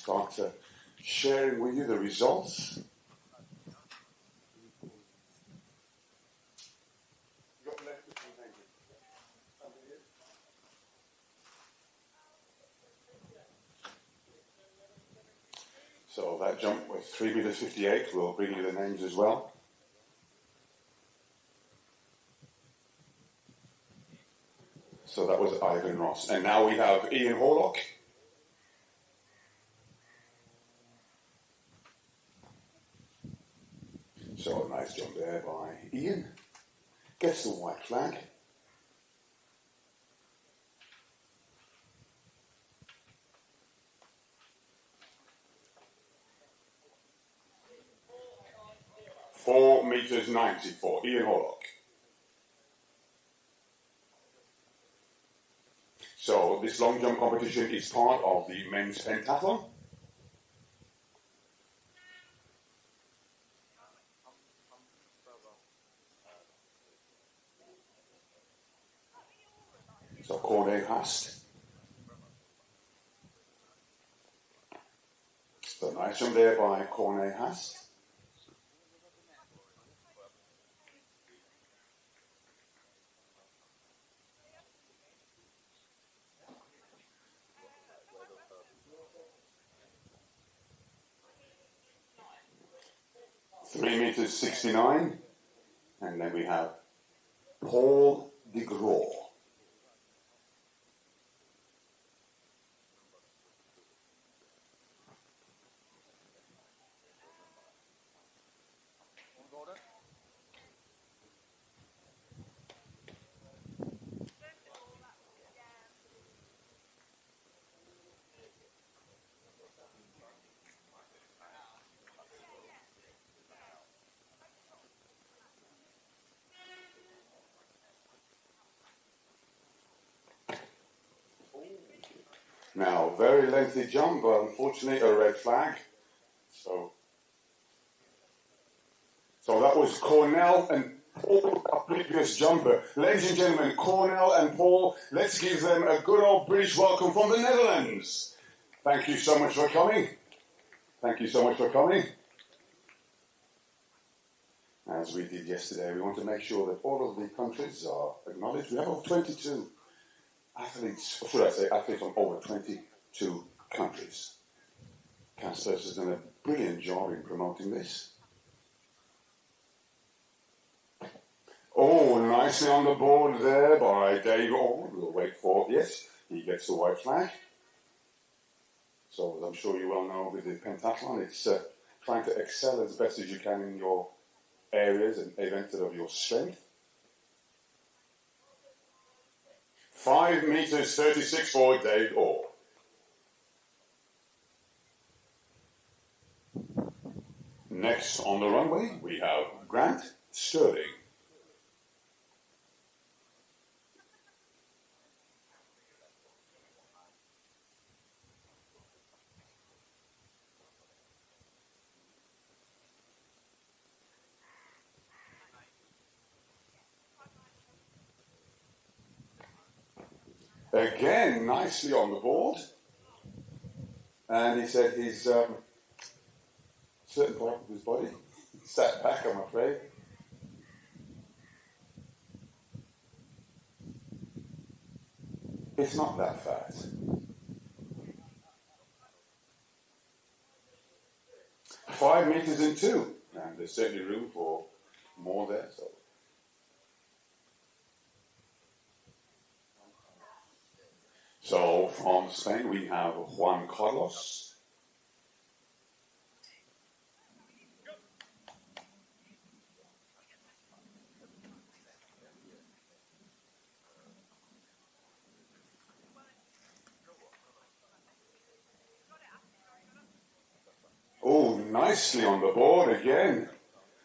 start sharing with you the results. So that jump was 3 meters 58. We'll bring you the names as well. So that was Ivan Ross. And now we have Ian Horlock. So a nice jump there by Ian. Gets the white flag. Four meters 90 for Ian Horlock. So this long jump competition is part of the men's pentathlon. So Corday Hast. So nice jump there by Corday Hast. Three meters 69. And then we have Paul de Groot. Now, very lengthy jump, but unfortunately a red flag. So that was Cornell and Paul, our previous jumper. Ladies and gentlemen, Cornell and Paul, let's give them a good old British welcome from the Netherlands. Thank you so much for coming. Thank you so much for coming. As we did yesterday, we want to make sure that all of the countries are acknowledged. We have over 22 athletes, or should I say athletes from over 22 countries. Casper has done a brilliant job in promoting this. Oh, nicely on the board there by Dave Orr. We'll wait for, yes, he gets the white flag. So as I'm sure you well know with the pentathlon, it's trying to excel as best as you can in your areas and events of your strength. 5 meters 36 for Dave Orr. Next on the runway, we have Grant Sterling. Again, nicely on the board. And he said his certain part of his body sat back, I'm afraid. It's not that fast. 5 meters and 2. And there's certainly room for more there. So from Spain we have Juan Carlos. Oh, nicely on the board again.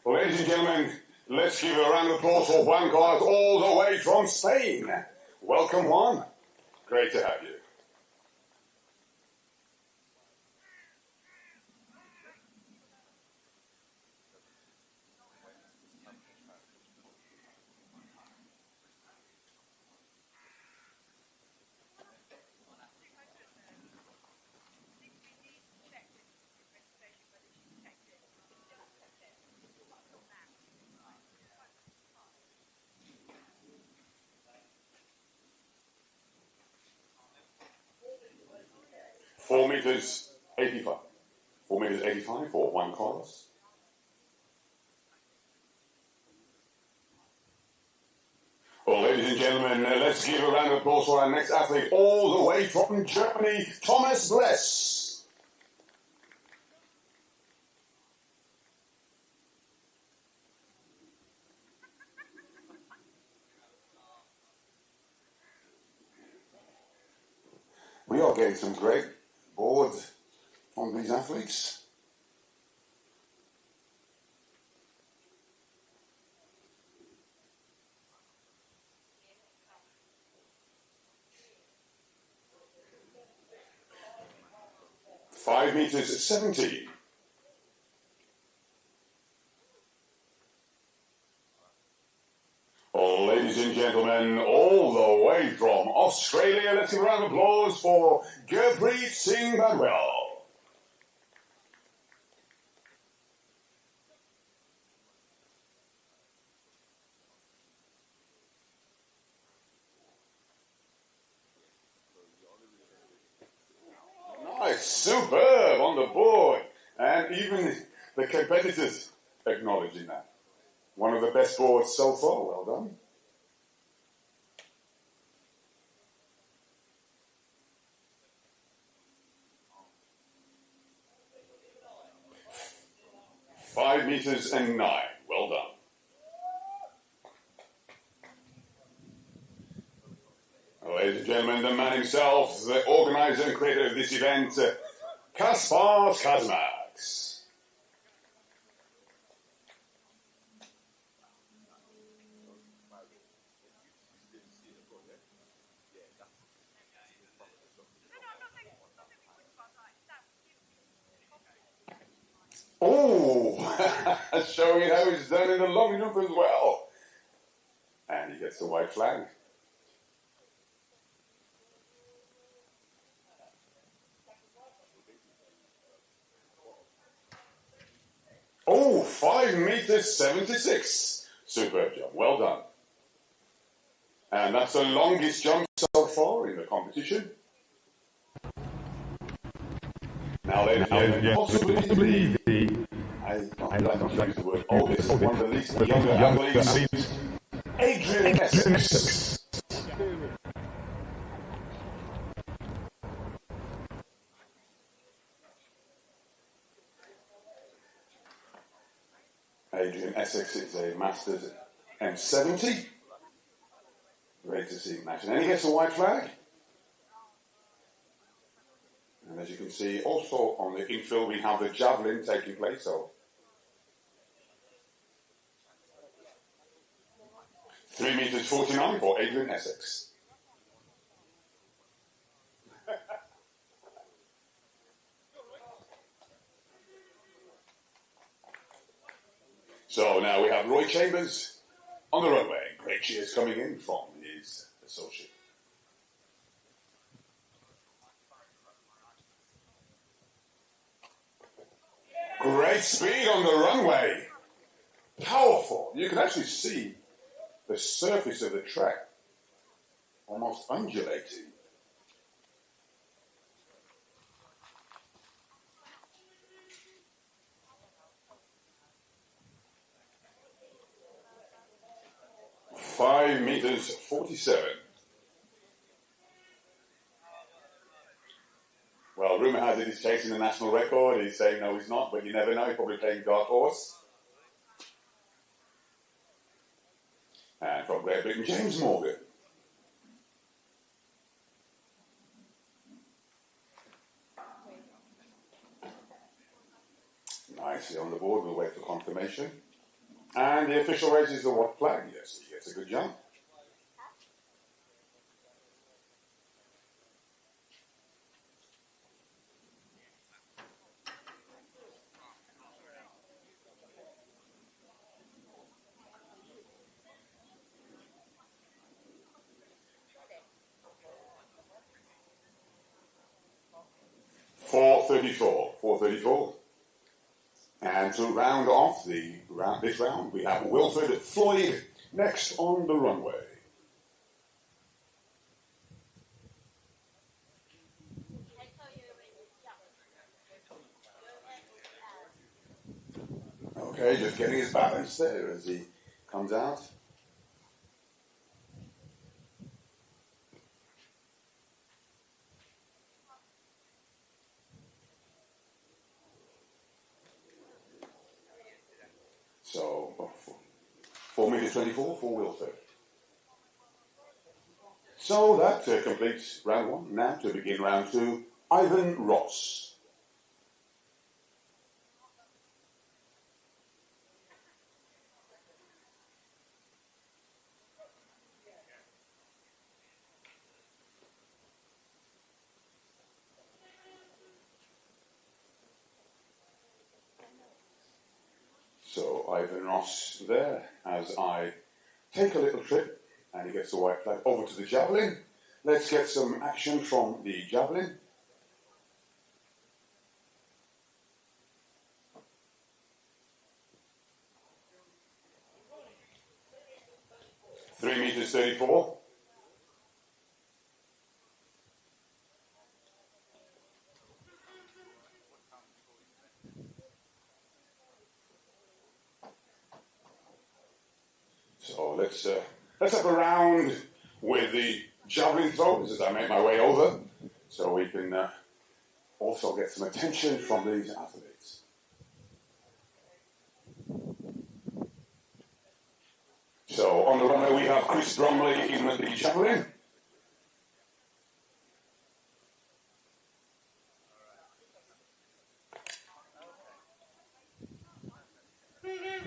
Well, ladies and gentlemen, let's give a round of applause for Juan Carlos all the way from Spain. Welcome, Juan. Great to have you. 4 meters 85. 4 meters 85 for Juan Carlos. Well, ladies and gentlemen, let's give a round of applause for our next athlete, all the way from Germany, Thomas Bless. We are getting some great boards from these athletes. Five meters 70. Oh, ladies and gentlemen, all the way from Australia, let's give a round of applause for Gurpreet Singh Badwell. Nice, superb on the board. And even the competitors acknowledging that. One of the best boards so far, well done. Five meters and 9, well done. Ladies and gentlemen, the man himself, the organizer and creator of this event, Kaspar Kazmaks. Oh, showing how it's done in the long jump as well. And he gets the white flag. Oh, 5 meters 76. Superb jump, well done. And that's the longest jump so far in the competition. Now, ladies and gentlemen, possibly I like to use the word oldest, one of the least younger athletes, Adrian Essex. Adrian Essex is a Masters M70. Great to see him matching. And he gets a white flag. And as you can see, also on the infield, we have the Javelin taking place. So 3 meters 49 for Adrian Essex. So now we have Roy Chambers on the runway. Great cheers coming in from his associate. Great speed on the runway. Powerful. You can actually see the surface of the track almost undulating. meters 47. Well, rumour has it he's chasing the national record. He's saying no, he's not, but you never know. He's probably playing dark horse. And from Great Britain, James Morgan. Nicely on the board, we'll wait for confirmation. And the official raises the white flag. Yes, he gets a good jump. .434. And to round off this round, we have Wilfred Floyd next on the runway. Okay, just getting his balance there as he comes out. So, 4 meters 24, 4-wheel third. So that completes round one. Now to begin round two, Ivan Ross. So Ivan Ross there as I take a little trip and he gets the white flag over to the Javelin. Let's get some action from the Javelin. Three meters 34. So let's have a round with the javelin throws as I make my way over, so we can also get some attention from these athletes. So on the runway we have Chris Bromley in the javelin.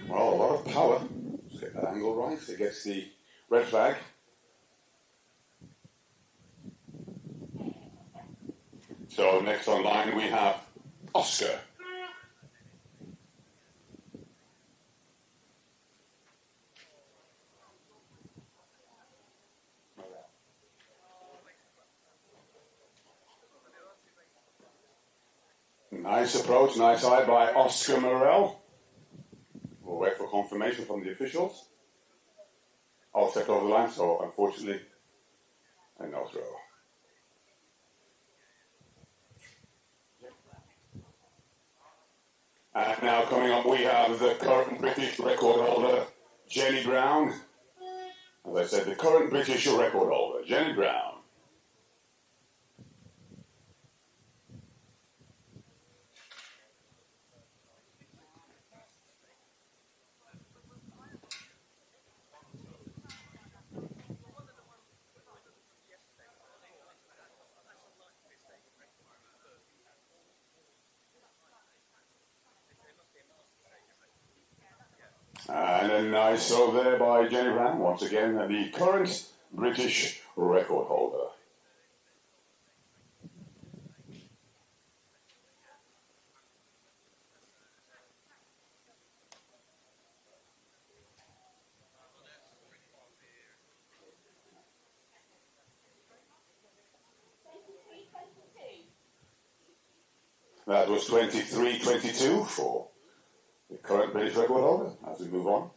Well, a lot of power. Let's get that angle right. It gets the red flag. So next on line we have Oscar. Nice approach, nice eye by Oscar Morel. We'll wait for confirmation from the officials. I'll step over the line, so unfortunately, a no throw. And now coming up, we have the current British record holder, Jenny Brown. As I said, the current British record holder, Jenny Brown. And a nice throw there by Jenny Brown, once again, the current British record holder. That was 23-22 for the current British record holder as we move on.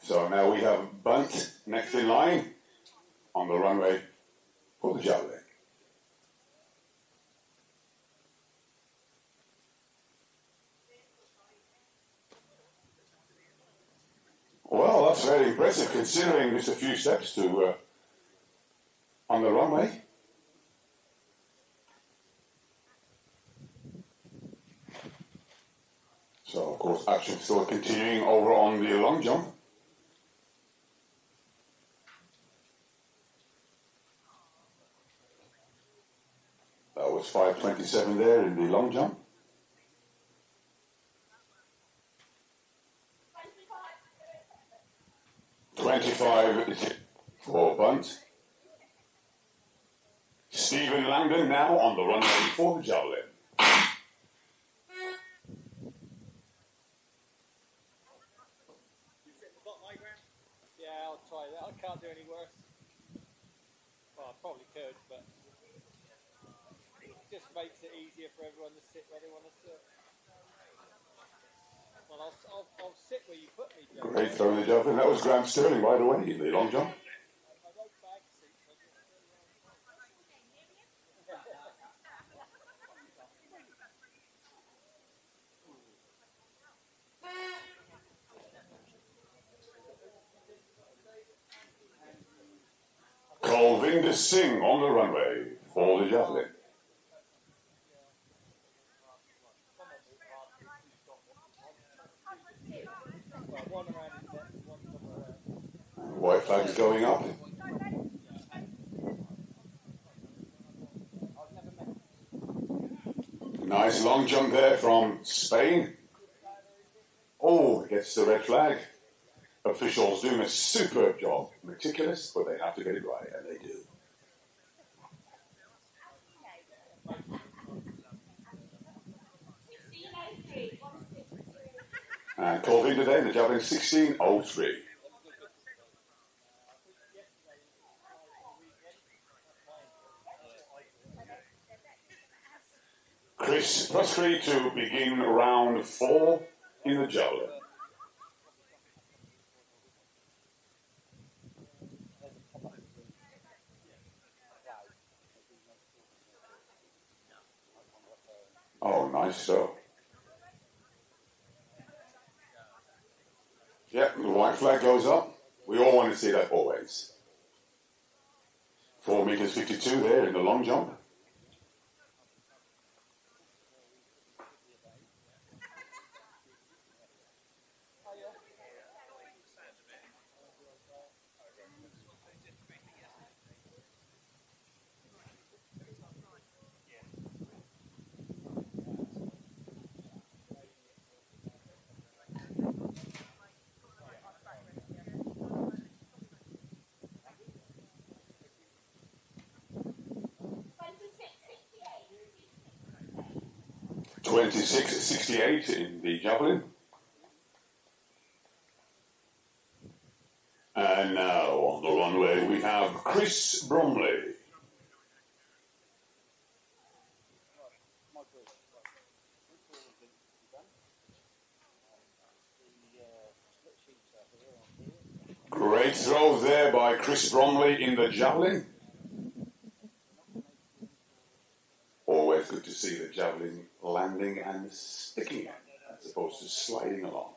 So now we have Bunt next in line on the runway for the Javelin. Well, that's very impressive considering just a few steps to on the runway. So, of course, action still continuing over on the long jump. That was 5:27 there in the long jump. .25 for Bunt. Stephen Langdon now on the runway for the Javelin. Yeah, I'll try that. I can't do any worse. Well, I probably could, but it just makes it easier for everyone to sit where they want to sit. Well, I'll sit where you put me, Joe. Great throw in the Javelin. That was Grant Sterling, by the way, in the long jump. Kulvinder Singh on the runway for the Javelin. White flag is going up. Nice long jump there from Spain. Oh, gets the red flag. Officials doing a superb job. Meticulous, but they have to get it right, and they do. And called in today in the Javelin 16.03. Chris Prescree to begin round 4 in the Javelin. Oh, nice throw. Yep, the white flag goes up. We all want to see that always. 4 meters 52 there in the long jump. .26.68 in the Javelin. And now on the runway we have Chris Bromley. Great throw there by Chris Bromley in the Javelin. Always good to see the Javelin landing and sticking as opposed to sliding along.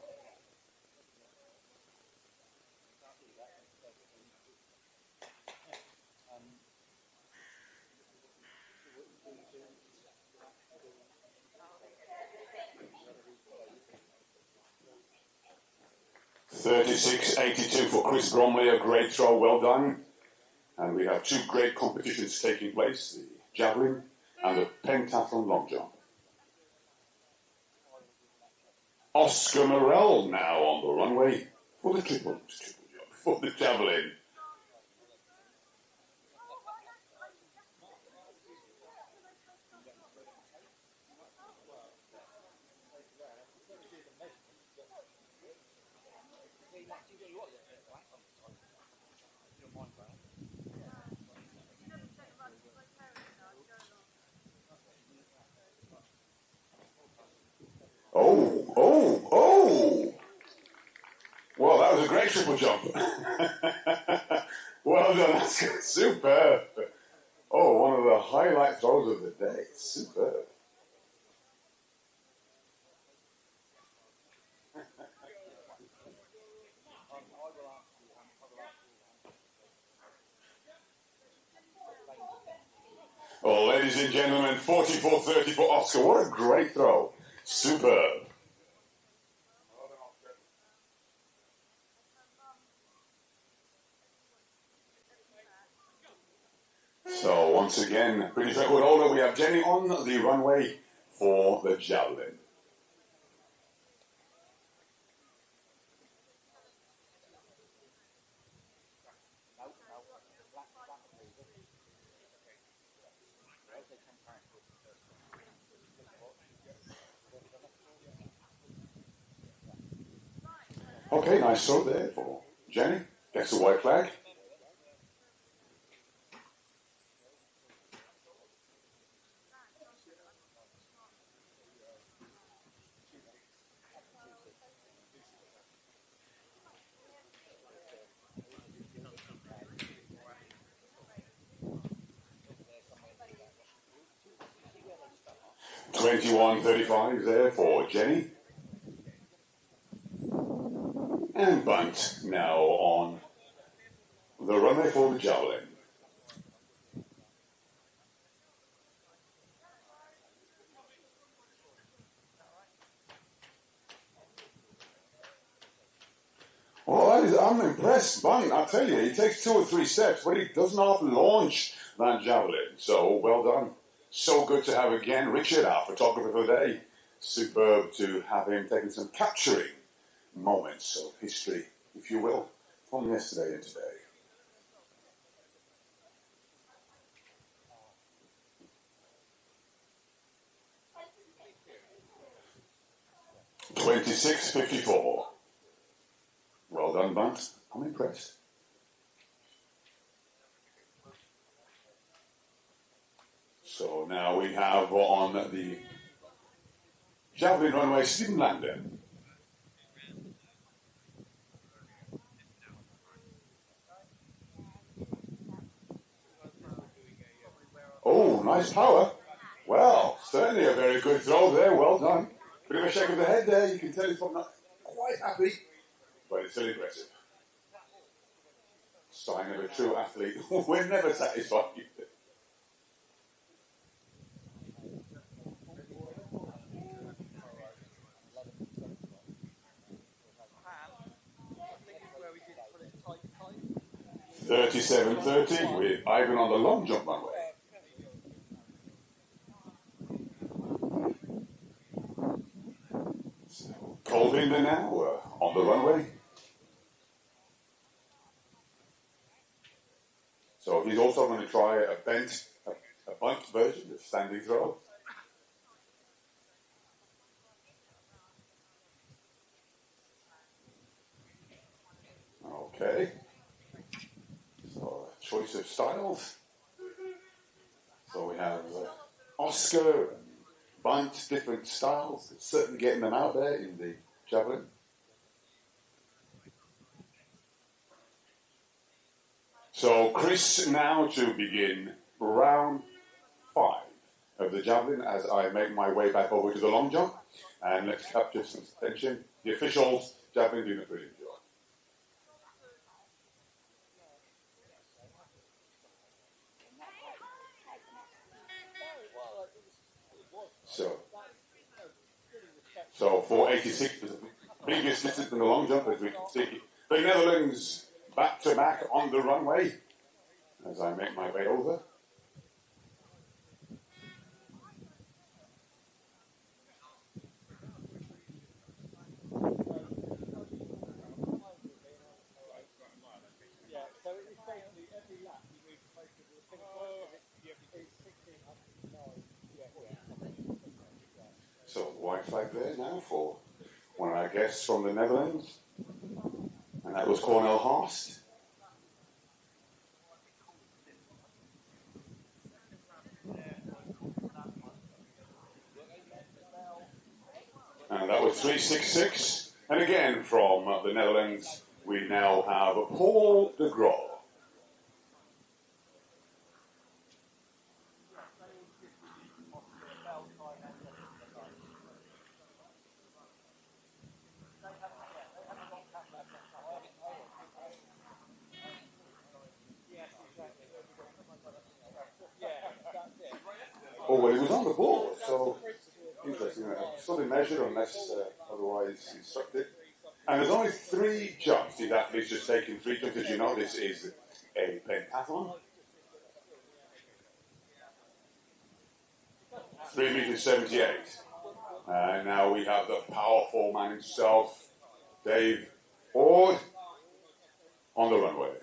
.36.82 for Chris Bromley, a great throw, well done. And we have 2 great competitions taking place, the Javelin and the Pentathlon long jump. Oscar Morel now on the runway for the triple jump, for the Javelin. Oh! Well, that was a great triple jump. Well done, that's superb. Oh, one of the highlight throws of the day. Superb. Oh, ladies and gentlemen, 44.30 for Oscar. What a great throw. Superb. So once again, British record holder, we have Jenny on the runway for the Javelin. Okay, nice throw there for Jenny. Gets the white flag. .21.35 there for Jenny. And bunt now on the runway for the Javelin. This bunt, I tell you, he takes 2 or 3 steps, but he does not launch that javelin. So, well done. So good to have again Richard, our photographer for the day. Superb to have him taking some capturing moments of history, if you will, from yesterday and today. 26:54. Well done, bunt. I'm impressed. So now we have on the Javelin runway Stephen Landon. Oh, nice power. Well, certainly a very good throw there. Well done. Bit of a shake of the head there. You can tell he's probably not quite happy, but it's still impressive. Sign of a true athlete. We're never satisfied. $37.30 with Ivan on the long jump runway. So, Colvin now on the runway. So he's also going to try a bunt version of standing throw. Okay. So choice of styles. So we have Oscar and bunt, different styles. It's certainly getting them out there in the javelin. So Chris now to begin round 5 of the javelin as I make my way back over to the long jump. And let's capture some attention. The officials, javelin doing a brilliant job. So 486 was the biggest distance in the long jump, as we can see. The Netherlands back to back on the runway as I make my way over. So white flag there now for one of our guests from the Netherlands, and that was Cornel Haast. And that was 366. And again from the Netherlands, we now have Paul de Groot. Oh, well, he was on the board, so interesting. Something measured unless otherwise instructed. And there's only 3 jumps. These athletes just taking 3 jumps. As you know, this is a pentathlon. 3:78. And now we have the powerful man himself, Dave Ord, on the runway.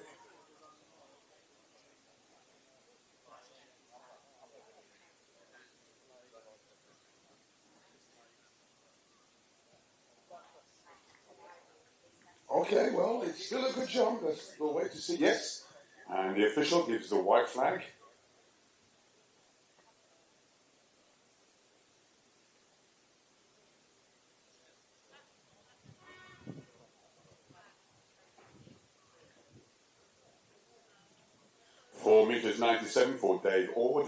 Okay, well, it's still a good jump. We'll wait to see. Yes. And the official gives the white flag. $4.97 for Dave Ord.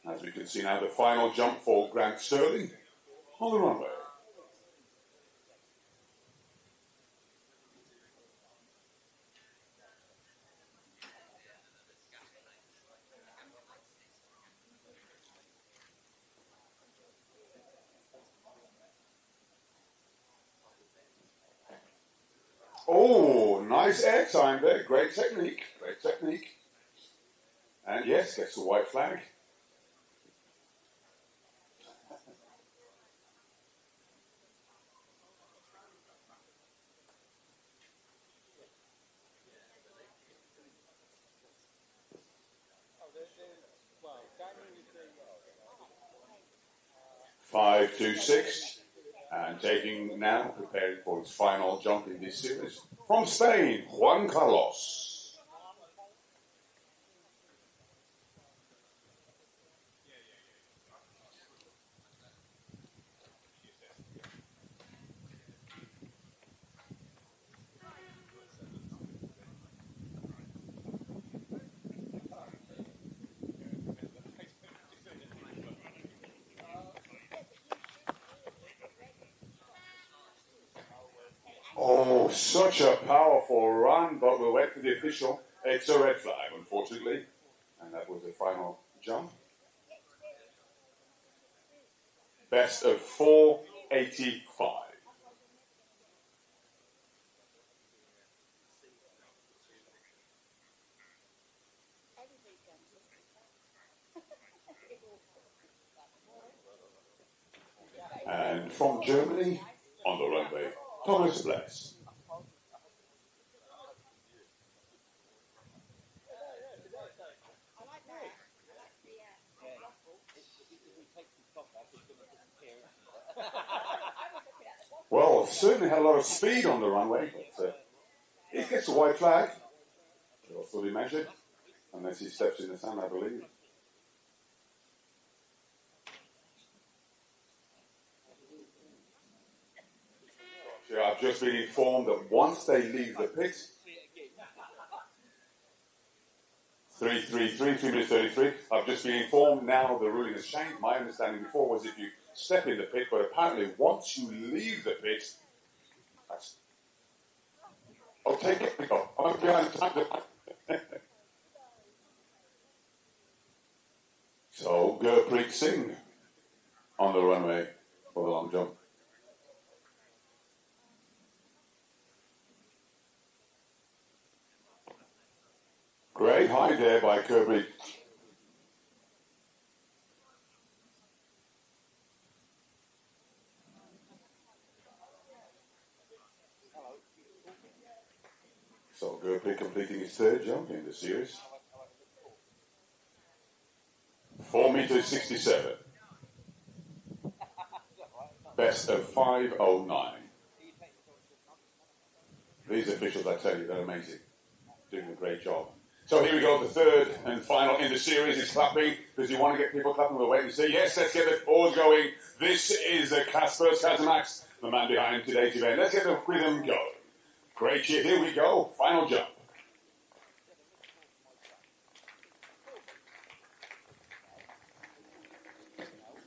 As we can see now, the final jump for Grant Sterling on the runway. Oh, nice air time there. Great technique. Great technique. And yes, gets the white flag. Five, two, six. And taking now, preparing for his final jump in this series. From Spain, Juan Carlos. Oh, such a powerful run, but we'll wait for the official. It's a red flag, unfortunately. And that was the final jump. Best of 485. And from Germany, on the runway, Thomas Bless. Well, certainly had a lot of speed on the runway, but he gets a white flag. It'll fully measured, unless he steps in the sand, I believe. So I've just been informed that once they leave the pit, 3:33, 3 minutes 33. I've just been informed now the ruling has changed. My understanding before was if you step in the pit, but apparently once you leave the pit, that's... Oh, take it. Oh, I'm behind the time. So, Gurpreet Singh on the runway for the long jump. Great high there by Gurpreet. So Gurpreet completing his third jump in the series. 4 meters 67. Best of 509. These officials, I tell you, they're amazing. Doing a great job. So here we go, the third and final in the series. It's clapping, because you want to get people clapping. We'll wait and see. Yes, let's get the pause going. This is Casper Kazamax, the man behind today's event. Let's get the rhythm going. Great cheer. Here we go. Final jump.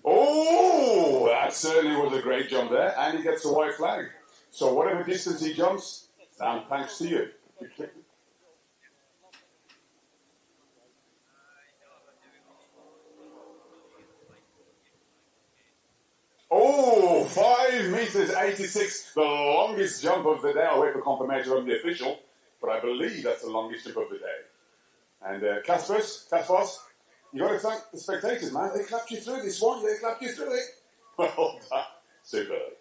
Oh, that certainly was a great jump there. And he gets the white flag. So whatever distance he jumps, down thanks to you. Oh, 5 meters 86, the longest jump of the day. I'll wait for confirmation from the official, but I believe that's the longest jump of the day. And Kaspers, you got to thank the spectators, man. They clapped you through this one. They clapped you through it. Well done. Superb.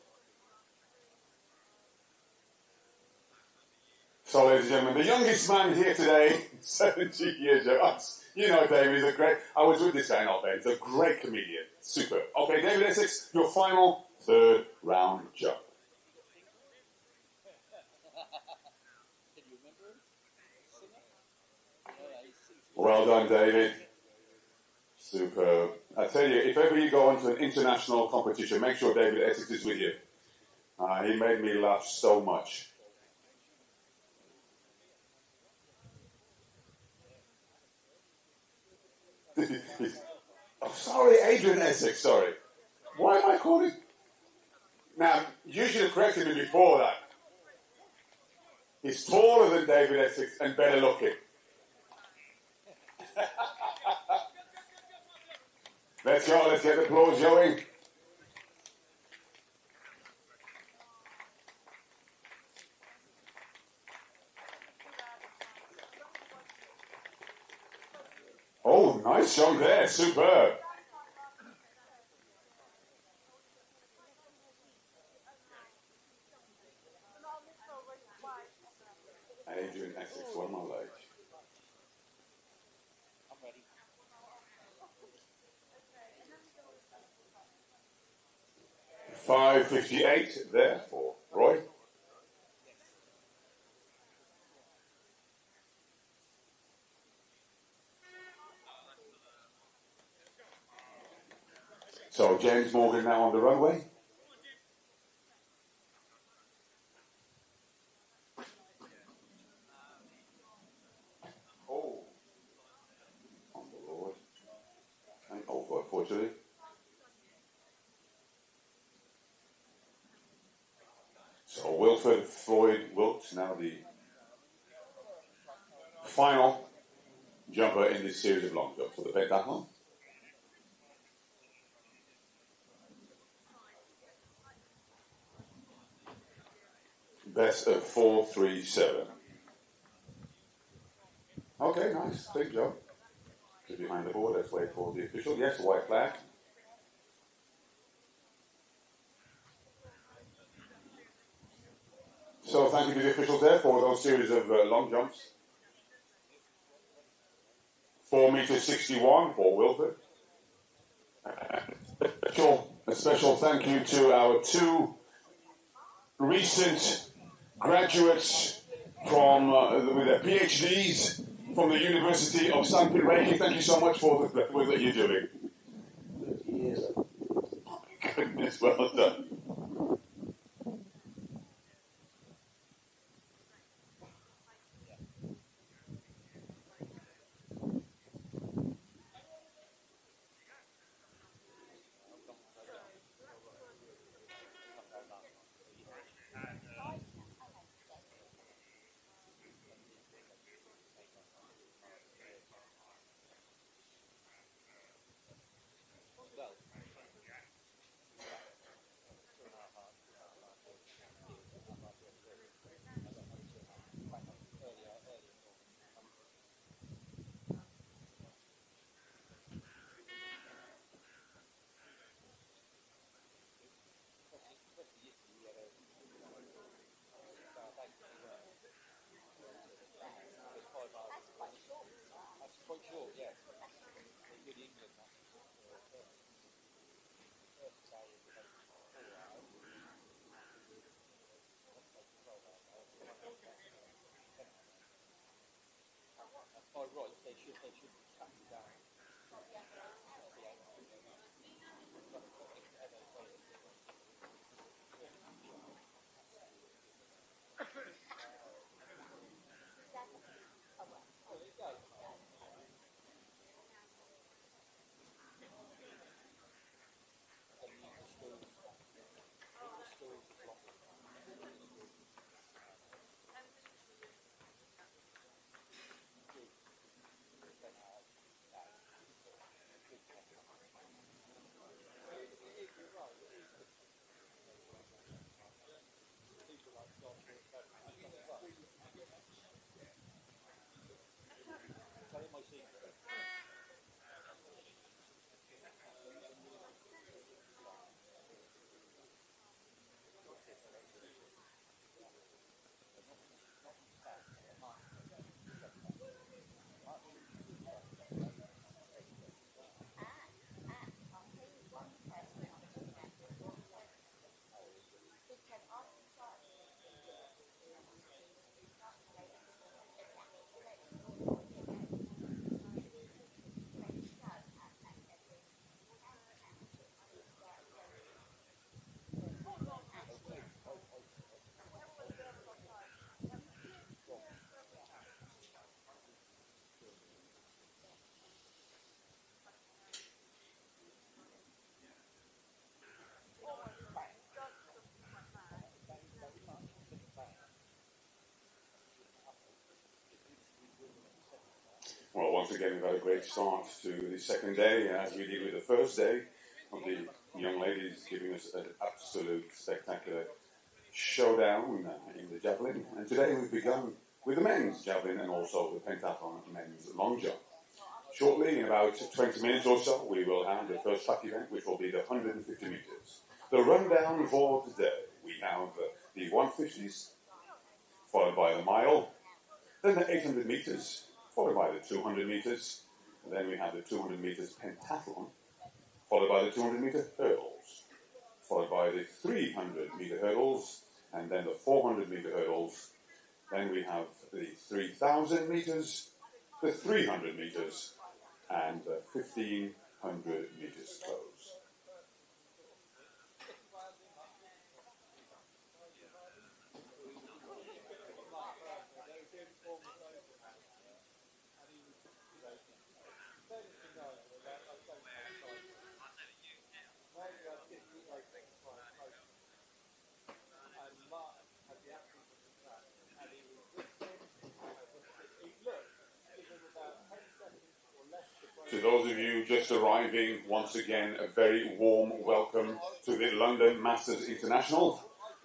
So, ladies and gentlemen, the youngest man here today, 70 years old. You know, David, he's a great... I was with this guy in Albany. He's a great comedian. Superb. Okay, David Essex, your final third round jump. Well done, David. Superb. I tell you, if ever you go into an international competition, make sure David Essex is with you. He made me laugh so much. Oh, sorry, Adrian Essex, sorry. Why am I calling? Now, you should have corrected me before that. He's taller than David Essex and better looking. Let's go, let's get the applause going. Nice jump there, superb. Adrian Essex, one more leg. I'm ready. 5:58 there for Roy. So James Morgan now on the runway. Oh, on the Lord. And over, unfortunately. So Wilfred Floyd Wilkes, now the final jumper in this series of long jumps for the Pentathlon. Best of 4:37. Okay, nice. Big job. Just behind the board. Let's wait for the official. Yes, the white flag. So thank you to the officials there for those series of long jumps. 4:61 for Wilfred. A special thank you to our two recent graduates from with their PhDs from the University of St. Petersburg. Thank you so much for the work that you're doing. Yes. Goodness, well done. Quite short, yes. Good England. By rights, they should be cut down. Well, once again, we've had a great start to the second day, as we did with the first day of the young ladies giving us an absolute spectacular showdown in the Javelin. And today we've begun with the men's Javelin and also the Pentathlon men's long jump. Shortly, in about 20 minutes or so, we will have the first track event, which will be the 150 metres. The rundown for today, we have the 150s, followed by the mile, then the 800 metres, followed by the 200 metres, and then we have the 200 metres pentathlon, followed by the 200 metre hurdles, followed by the 300 metre hurdles, and then the 400 metre hurdles. Then we have the 3,000 metres, the 300 metres, and the 1,500 metres close. To those of you just arriving, once again, a very warm welcome to the London Masters International.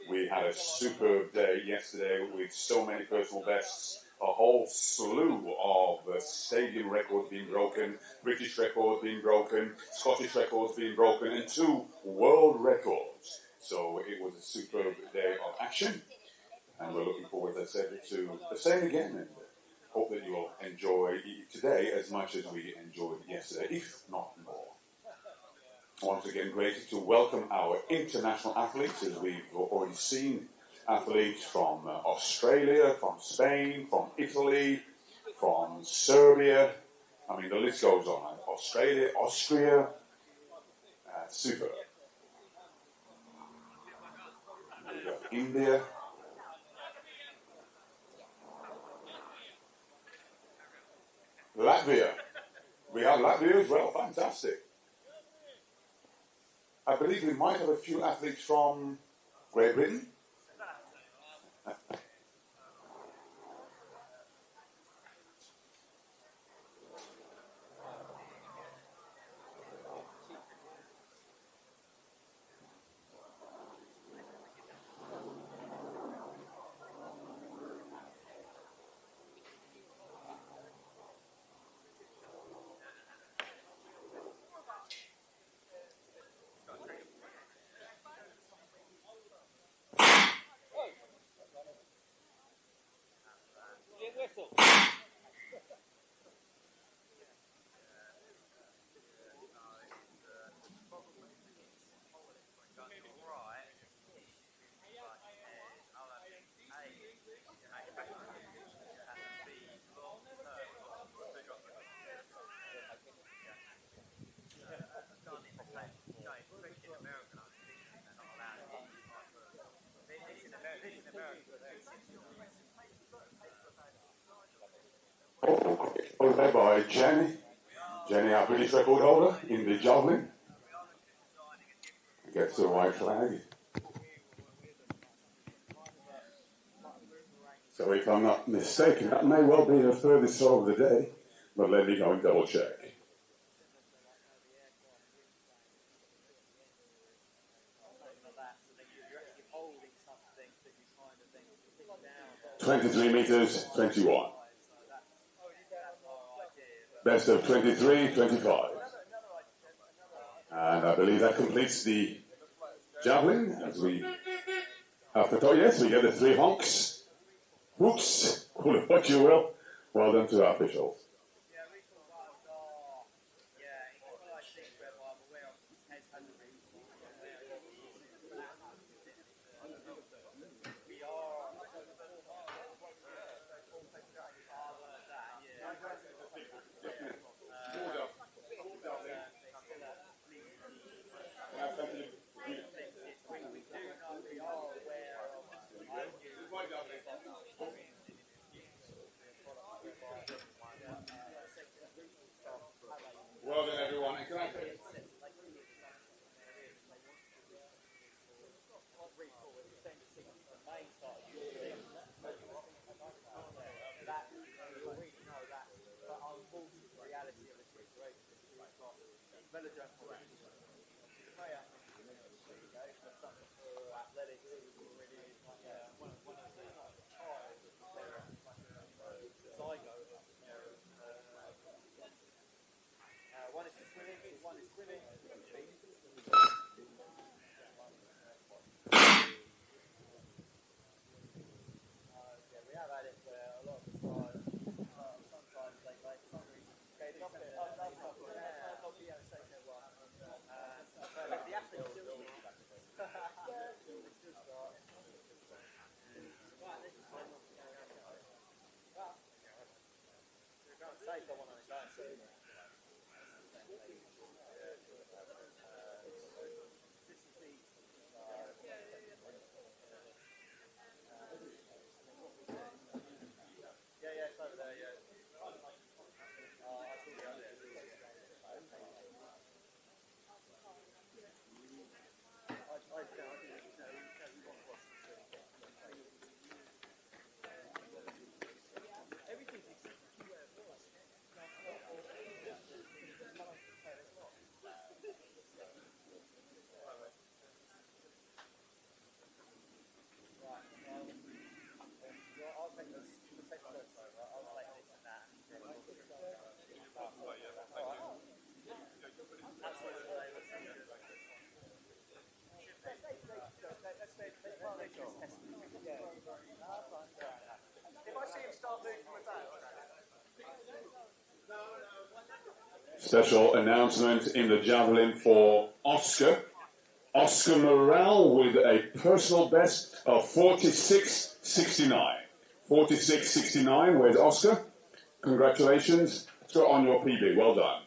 We had a superb day yesterday with so many personal bests, a whole slew of stadium records being broken, British records being broken, Scottish records being broken, and 2 world records. So it was a superb day of action, and we're looking forward, as I said, to the same again. And hope that you will enjoy today as much as we enjoyed yesterday, if not more. Once again, great to welcome our international athletes, as we've already seen athletes from Australia, from Spain, from Italy, from Serbia. I mean, the list goes on. Australia, Austria, super. We've got India. Latvia. We have Latvia as well. Fantastic. I believe we might have a few athletes from Great Britain. Led by Jenny. Jenny, our British record holder in the Javelin. Gets the white flag. So if I'm not mistaken, that may well be her furthest throw of the day, but let me go and double check. .23 meters, 21. Best of 23, 25. And I believe that completes the Javelin. As we have the top, yes, we get the 3 honks. Whoops, call it what you will. Well done to our officials. Well done, everyone. And can I say one is swimming. Yeah, we have had it where a lot of the stars, sometimes they like for some reason go the opposite. The athletes still start. Right, this is one. We can't say someone on his own. Yeah, it's over there, yeah. I saw the other. Everything's exactly where it was. I'll take this. We'll take the first over. I'll take this and that. If I see him start moving with that, Special announcement in the Javelin for Oscar. Oscar Morale with a personal best of 46.69. 46.69, where's Oscar? Congratulations. So on your PB, well done.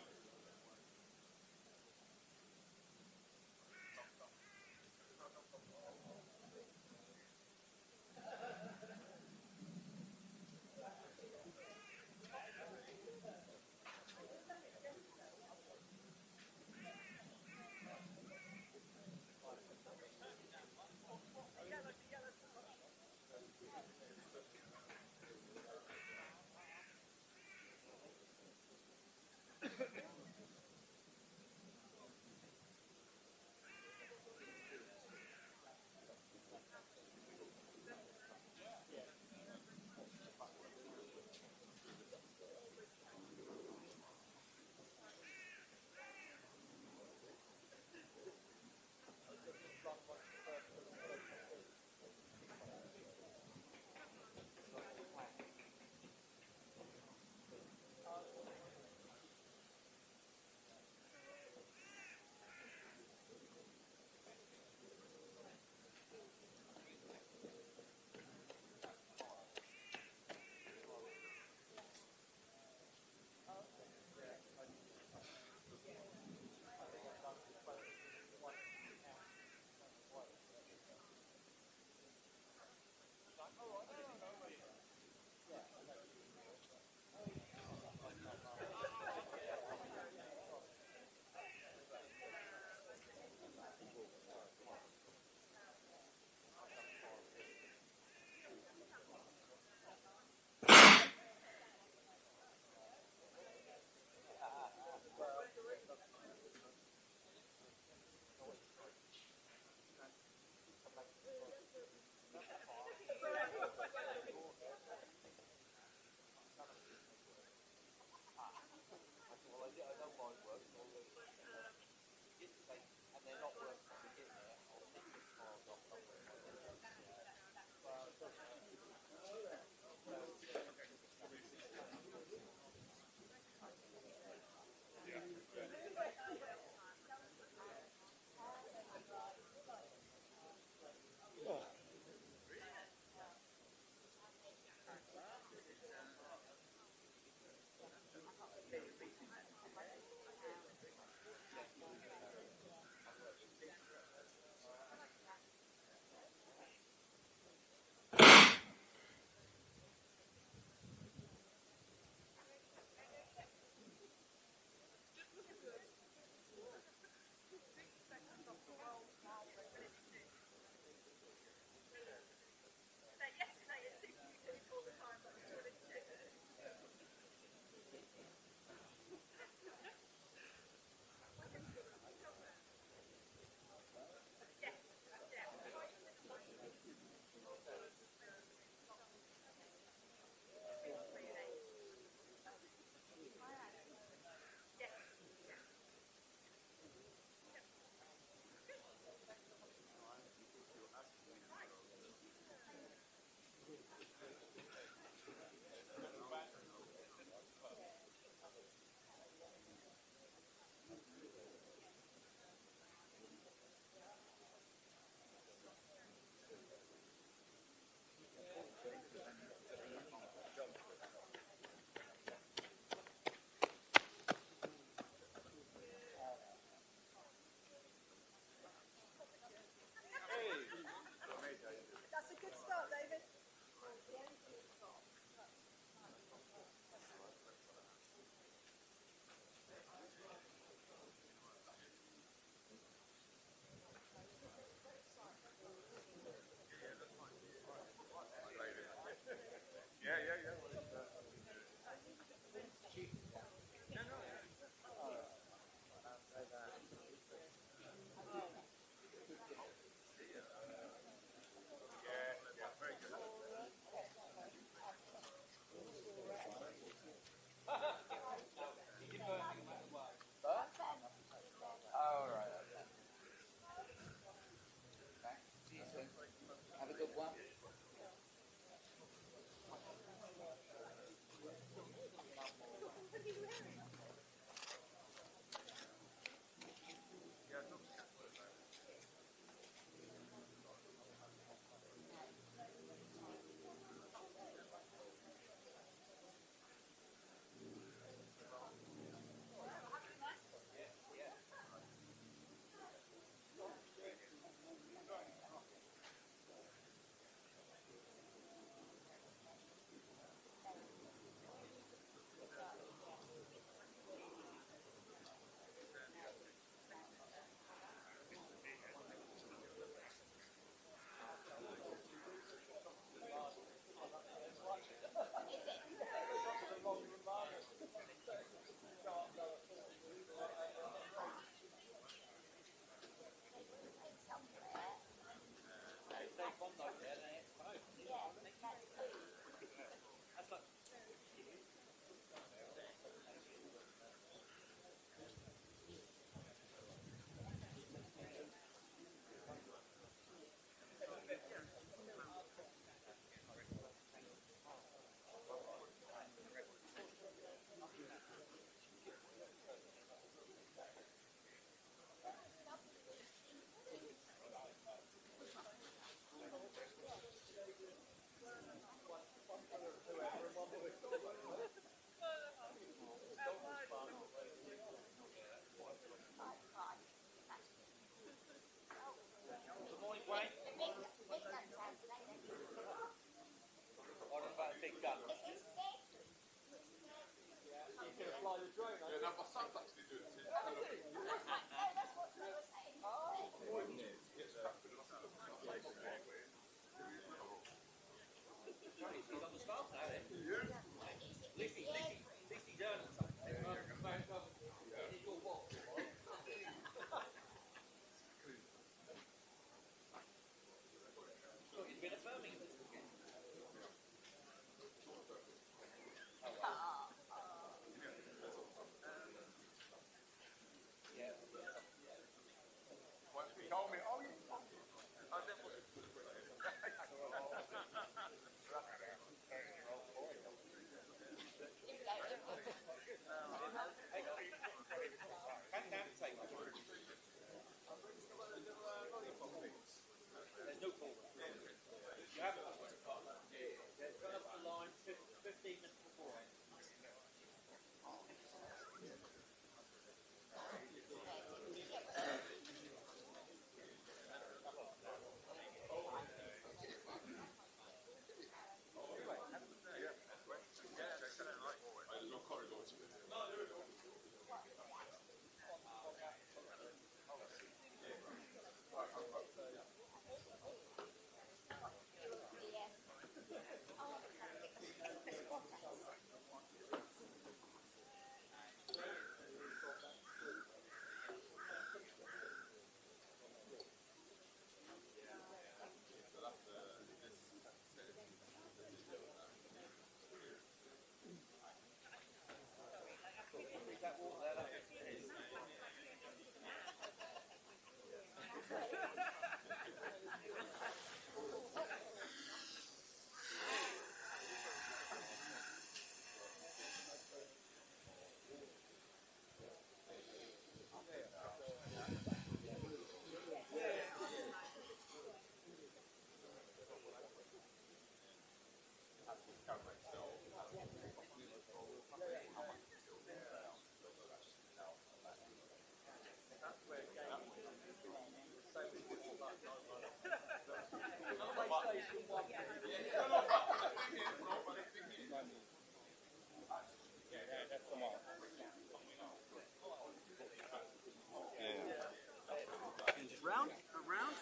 Round? Around?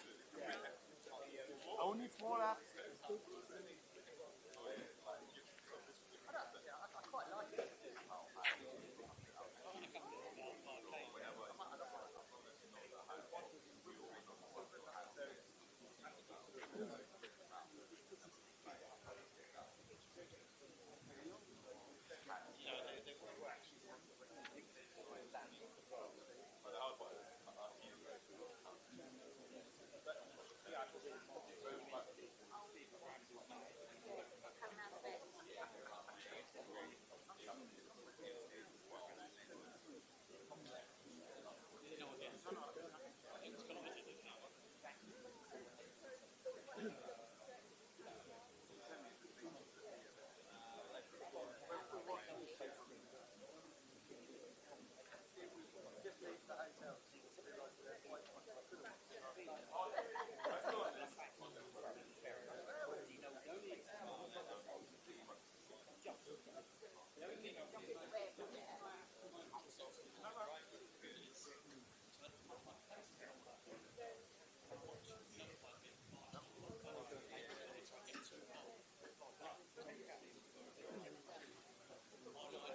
Only for that.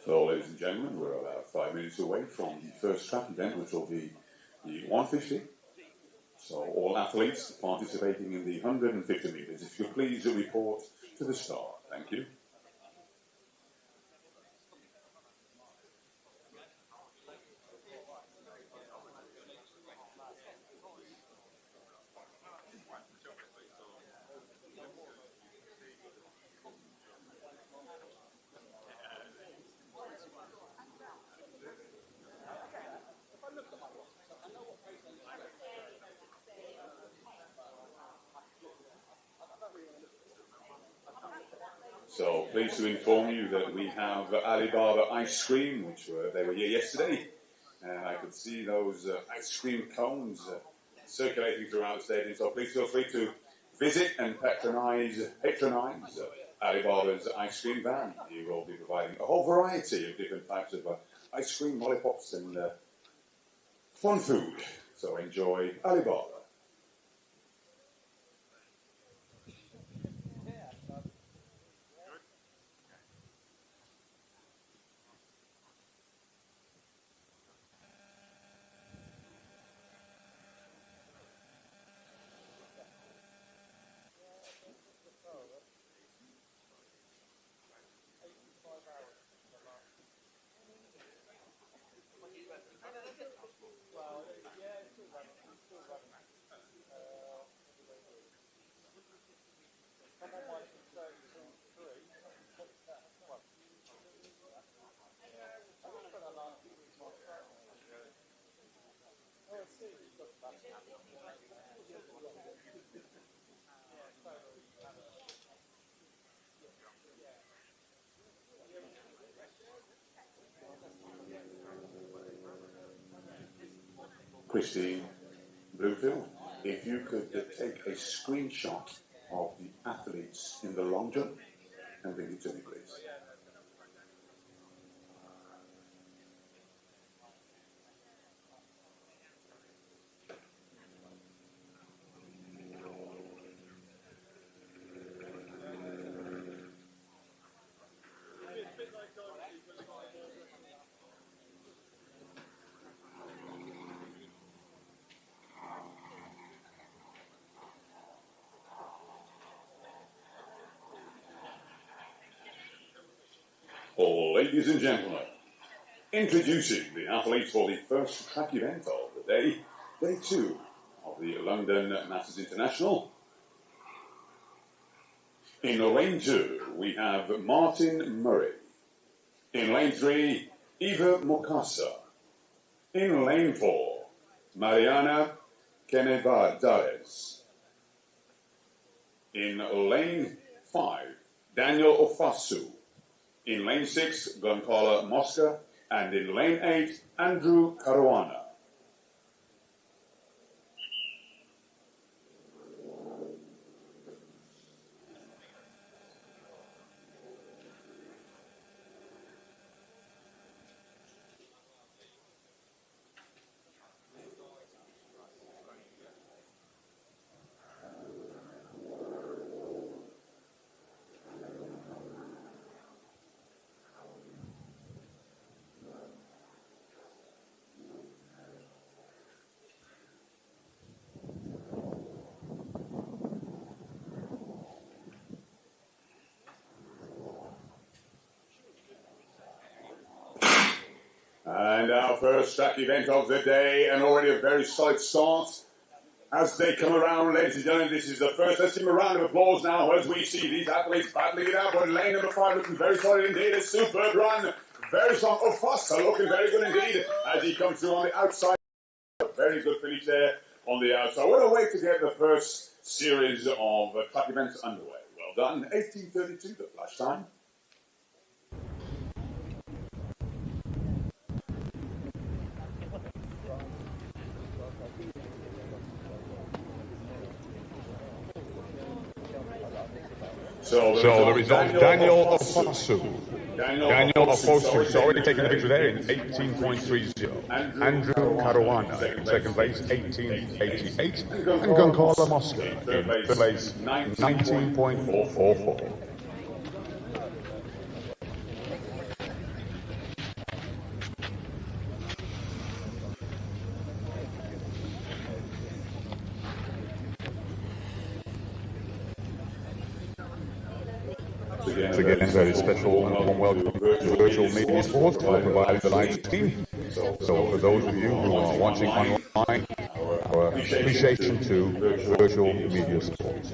So, ladies and gentlemen, we're about 5 minutes away from the first track event, which will be the 150 So all athletes participating in the 150 metres, if you could please report to the start. Thank you. So pleased to inform you that we have Alibaba ice cream, which they were here yesterday, and I could see those ice cream cones circulating throughout the stadium. So please feel free to visit and patronize Alibaba's ice cream van. He will be providing a whole variety of different types of ice cream, lollipops, and fun food. So enjoy Alibaba. Christine Bluefield, if you could take a screenshot of the athletes in the long jump and bring it to me, please. Ladies and gentlemen, introducing the athletes for the first track event of the day, day 2 of the London Masters International. In lane 2, we have Martin Murray. In lane 3, Eva Mokasa. In lane 4, Mariana Kenevadares. In lane 5, Daniel Ofasu. In lane 6, Goncala Mosca, and in lane 8, Andrew Caruana. And our first track event of the day, and already a very solid start. As they come around, ladies and gentlemen, this is the first. Let's give them a round of applause now as we see these athletes battling it out. But lane number 5 looking very solid indeed. A superb run. Very strong. Oh, Foster looking very good indeed as he comes through on the outside. A very good finish there on the outside. What a way to get the first series of track events underway. Well done. 18:32, the flash time. So the result, Daniel Ofosu. Daniel Ofosu has already taken the victory there in 18.30. Andrew Caruana in second place, 18.88. And Goncala Mosca in third place, 19.444. Once again, very special and warm welcome to Virtual Media Sports, providing the live stream. So for those of you who are watching online, our appreciation to Virtual Media Sports.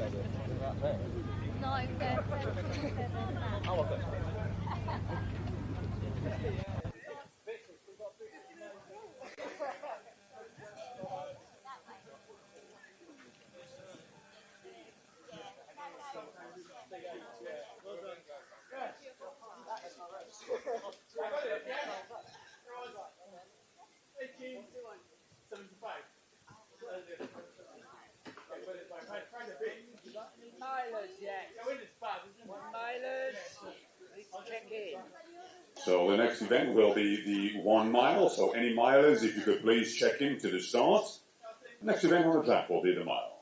So the next event will be the 1 mile. So any milers, if you could please check in to the start. Next event on the track will be the mile.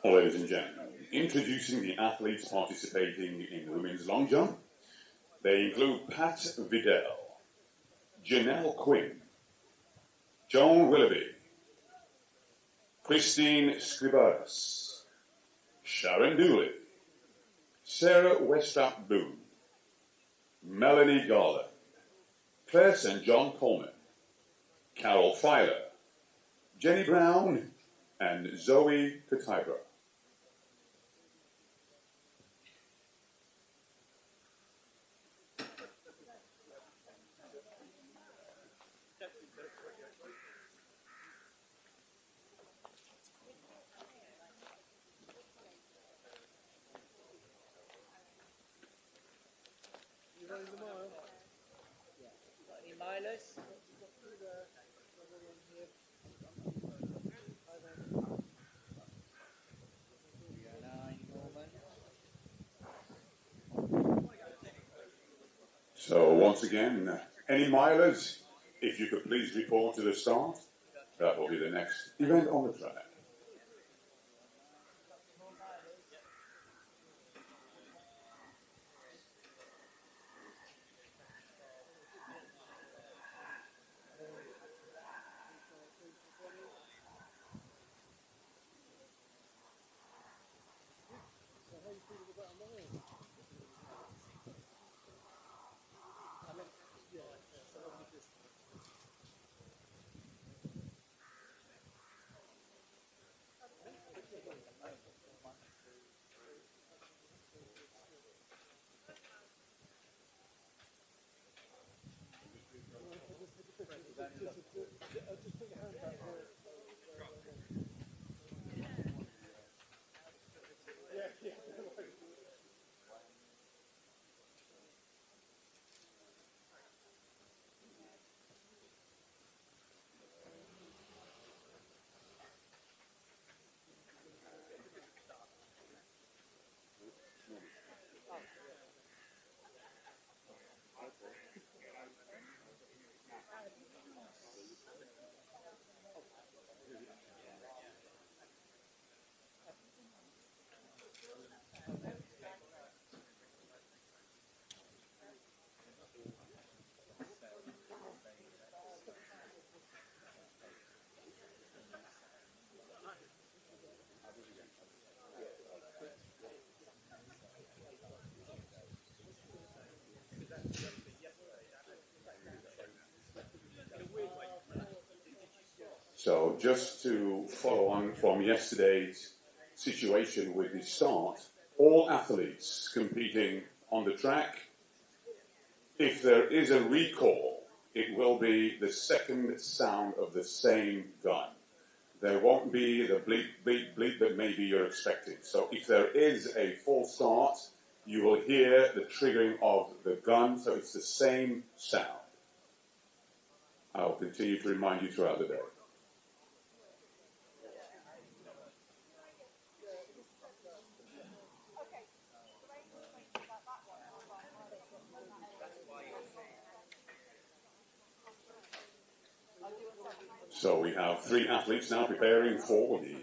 Ladies and gentlemen, introducing the athletes participating in women's long jump. They include Pat Vidal, Janelle Quinn, Joan Willoughby, Christine Scribaris, Sharon Dooley, Sarah Westrap Boone, Melanie Garland, Claire St. John Coleman, Carol Filer, Jenny Brown, and Zoe Katibra. So once again, any milers, if you could please report to the start, that will be the next event on the track. So just to follow on from yesterday's situation with the start, all athletes competing on the track, if there is a recall, it will be the second sound of the same gun. There won't be the bleep, bleep, bleep that maybe you're expecting. So if there is a false start, you will hear the triggering of the gun, so it's the same sound. I will continue to remind you throughout the day. So we have 3 athletes now preparing for the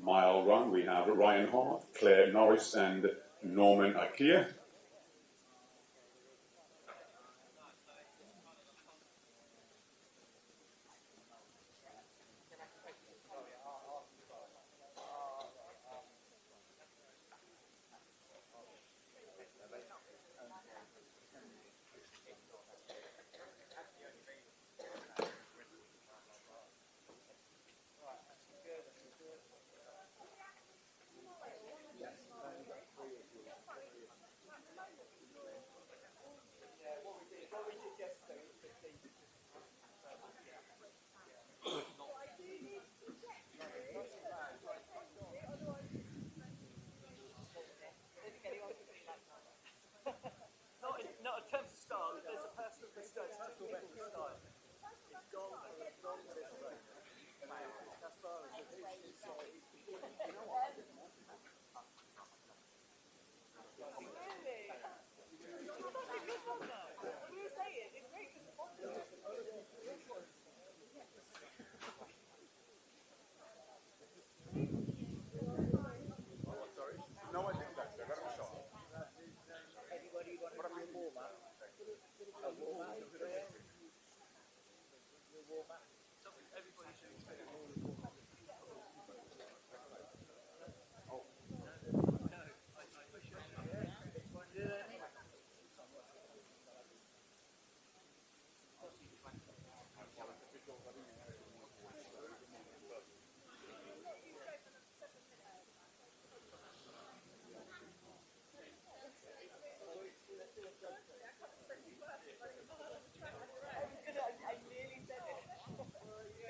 mile run. We have Ryan Hart, Claire Norris, and Norman Akea. Not a terms to start, there's a personal mistake, it's just people to start. It's gone this way. As far as the vision is, you know what?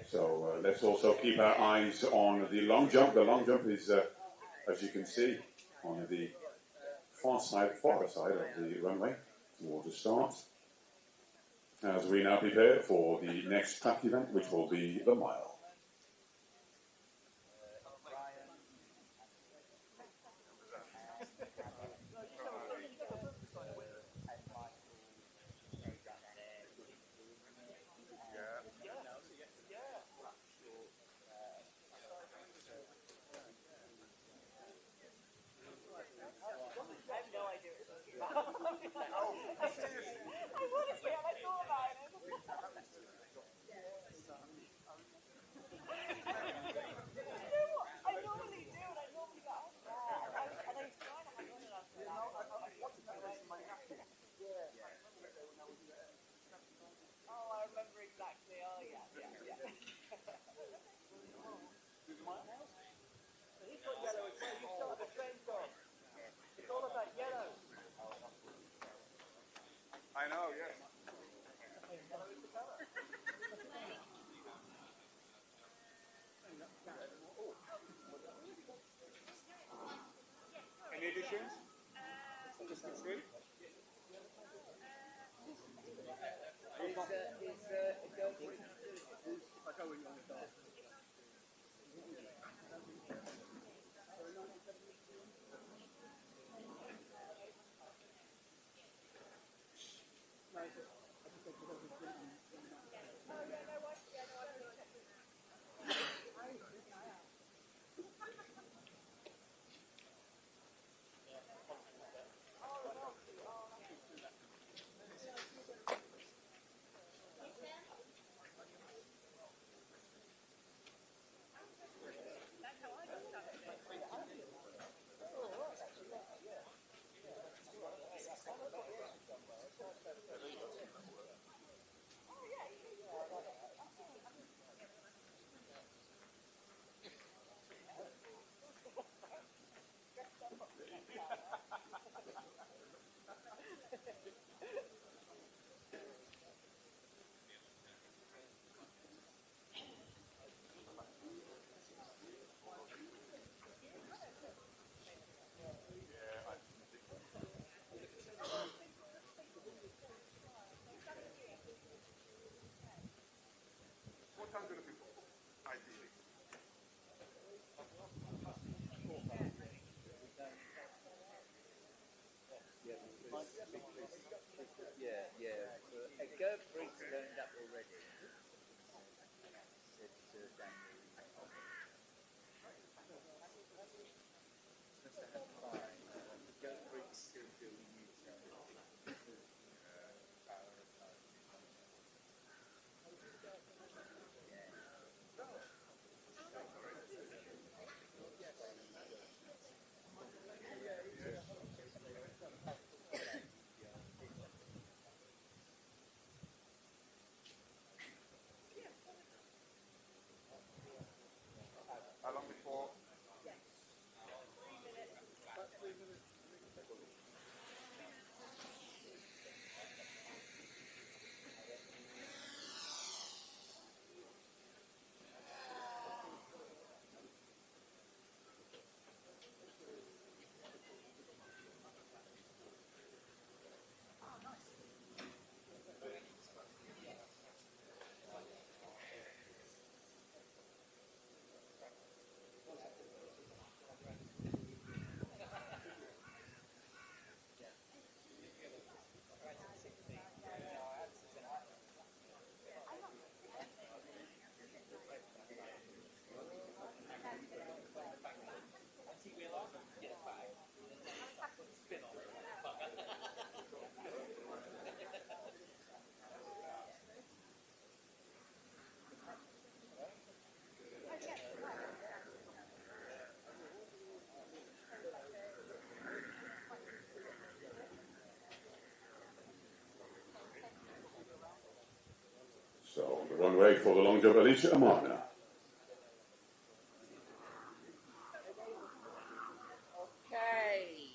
So let's also keep our eyes on the long jump. The long jump is, as you can see, on the far side of the runway towards the start. As we now prepare for the next track event, which will be the mile. I know, yes. Any additions? Discus good? I go when you're on the start. Gert Freak's turned up already. Said Daniel. That's fine. Gert Freak's still doing you How long before? So the runway for the long jump, Alicia Amana. Okay.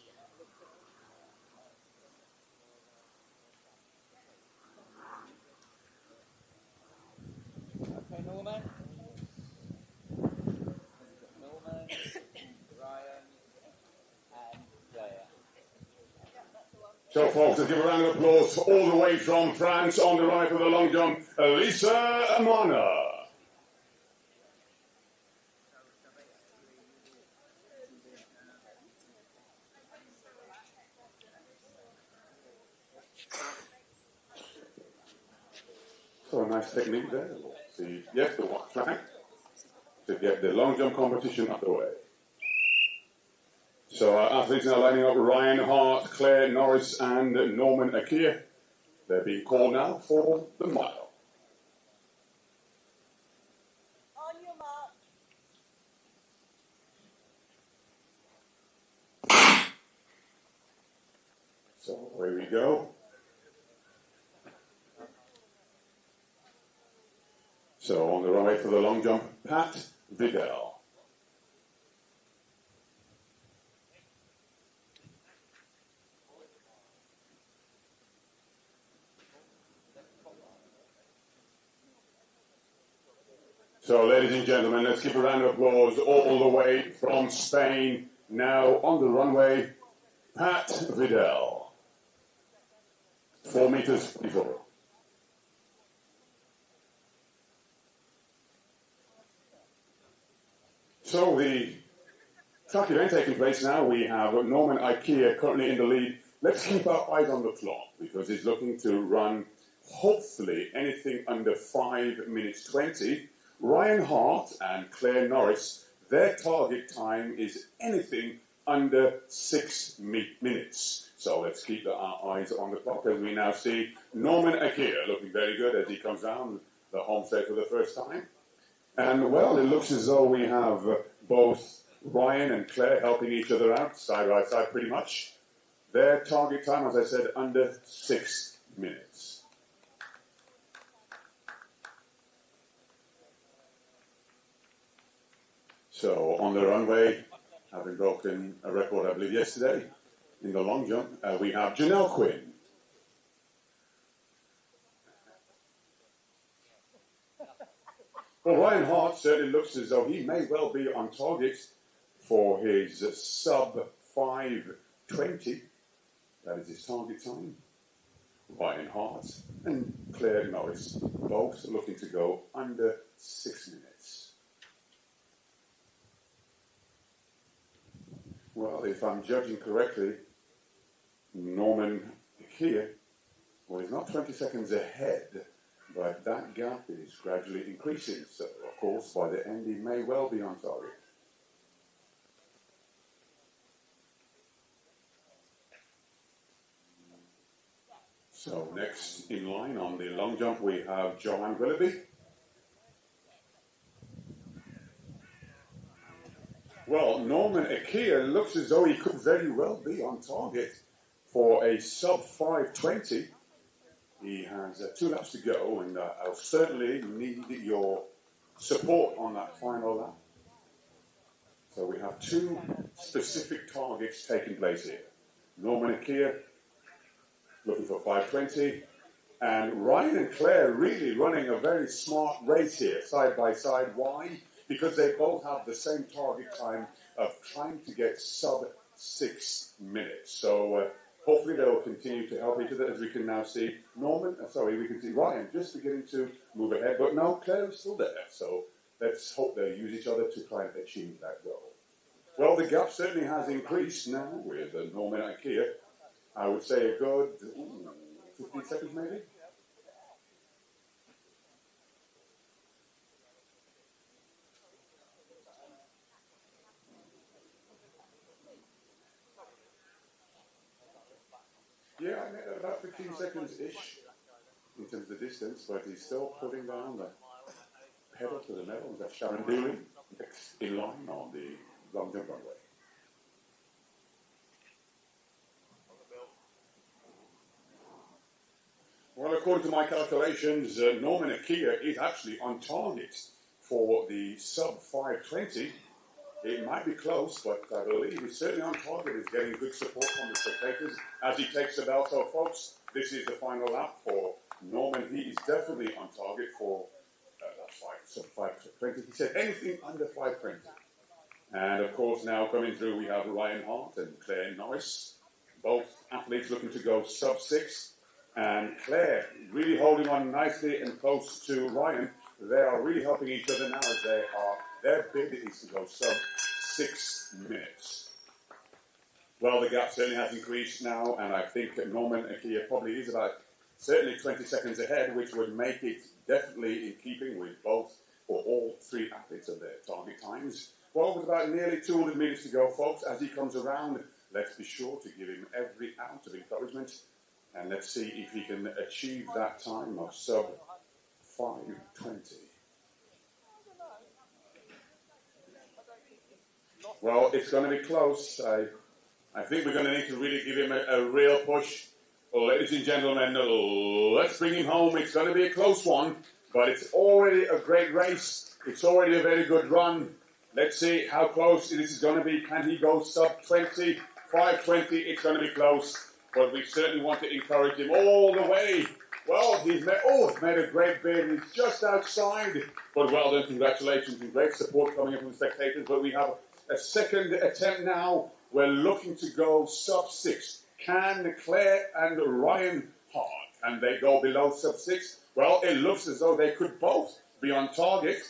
Okay, Norman. Norman, Ryan, and Claire. So folks, let's give a round of applause all the way from France on the right for the long jump, Elisa Amana. So a nice technique there. See, yes, the white flag to get the long jump competition underway. So our athletes now lining up: Ryan Hart, Claire Norris, and Norman Akir. They're being called now for the mile. On your mark. So away we go. So on the runway for the long jump, Pat Vidal. So, ladies and gentlemen, let's give a round of applause all the way from Spain. Now on the runway, Pat Vidal. 4 meters before. So the track event taking place now. We have Norman Ikea currently in the lead. Let's keep our eyes on the clock because he's looking to run hopefully anything under 5 minutes 20. Ryan Hart and Claire Norris, their target time is anything under 6 minutes. So let's keep our eyes on the clock as we now see Norman Akir looking very good as he comes down the home straight for the first time. And well, it looks as though we have both Ryan and Claire helping each other out side by side pretty much. Their target time, as I said, under 6 minutes. So on the runway, having broken a record, I believe, yesterday in the long jump, we have Janelle Quinn. Well, Ryan Hart certainly looks as though he may well be on target for his sub 5:20. That is his target time. Ryan Hart and Claire Norris, both looking to go under 6 minutes. Well, if I'm judging correctly, Norman here, well, he's not 20 seconds ahead, but that gap is gradually increasing. So, of course, by the end, he may well be on target. So, next in line on the long jump, we have Joanne Willoughby. Well, Norman Akia looks as though he could very well be on target for a sub 5:20. He has 2 laps to go, and I'll certainly need your support on that final lap. So we have 2 specific targets taking place here. Norman Akia looking for 5:20, and Ryan and Claire really running a very smart race here, side by side. Why? Because they both have the same target time of trying to get sub 6 minutes. So hopefully they will continue to help each other, as we can now see we can see Ryan just beginning to move ahead, but now Claire is still there. So let's hope they use each other to try and achieve that goal. Well, the gap certainly has increased now with Norman Ikea. I would say a good 15 seconds maybe. Yeah, I made about 15 seconds-ish in terms of the distance, but he's still putting down the pedal to the metal. That's Sharon Dooley next in line on the long jump runway. Well, according to my calculations, Norman Akia is actually on target for the sub 5:20. It might be close, but I believe he's certainly on target. He's getting good support from the spectators as he takes the bell. So, folks, this is the final lap for Norman. He is definitely on target for sub 5:20. He said anything under 5:20. And, of course, now coming through, we have Ryan Hart and Claire Norris. Both athletes looking to go sub 6. And Claire really holding on nicely and close to Ryan. They are really helping each other now as their bid is to go sub 6 minutes. Well, the gap certainly has increased now, and I think Norman Akia probably is about certainly 20 seconds ahead, which would make it definitely in keeping with both or all 3 athletes and their target times. Well, with about nearly 200 meters to go, folks, as he comes around, let's be sure to give him every ounce of encouragement, and let's see if he can achieve that time of sub 5:20. Well, it's going to be close. I think we're going to need to really give him a real push. Well, ladies and gentlemen, let's bring him home. It's going to be a close one, but it's already a great race. It's already a very good run. Let's see how close this is going to be. Can he go sub 20? 5:20, it's going to be close, but we certainly want to encourage him all the way. Well, he's made a great bid. He's just outside, but well done, congratulations, and great support coming in from the spectators. But we have a second attempt now. We're looking to go sub 6. Can Claire and Ryan Hart, can they go below sub 6? Well, it looks as though they could both be on target.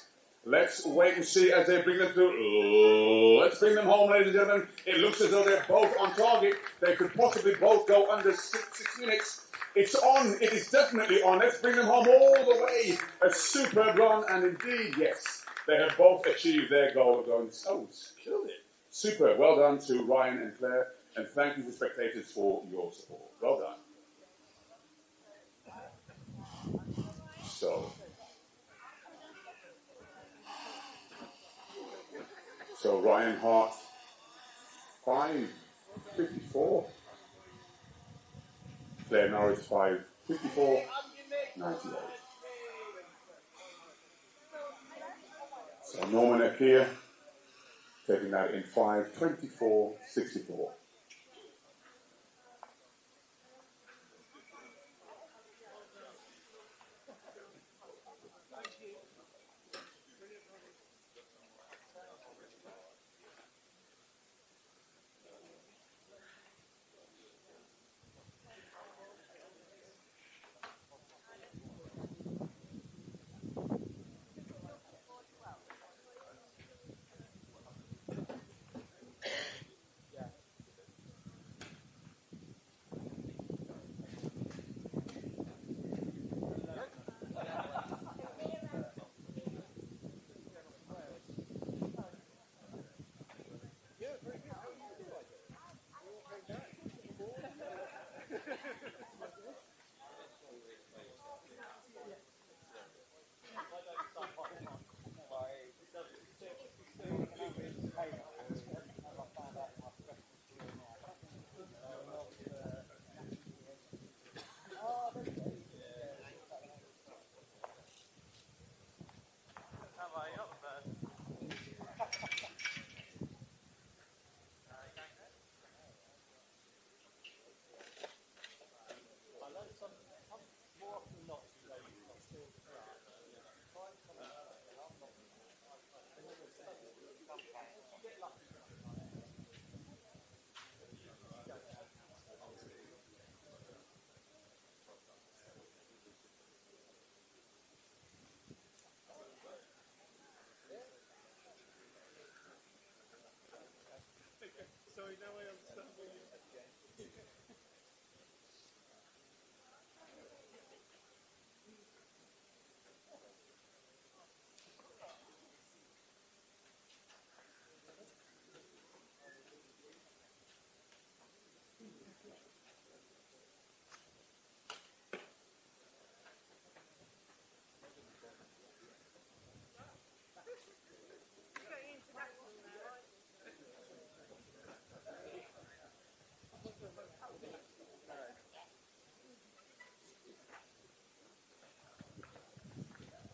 Let's wait and see as they bring them through. Let's bring them home, ladies and gentlemen. It looks as though they're both on target. They could possibly both go under 6 minutes. It's on. It is definitely on. Let's bring them home all the way. A superb run, and indeed, yes, they have both achieved their goal of going, killed it. Super. Well done to Ryan and Claire, and thank you to spectators for your support. Well done. So Ryan Hart, 5:54. Claire Norris, 5:54.98. So Norman Akia taking that in 5:24.64.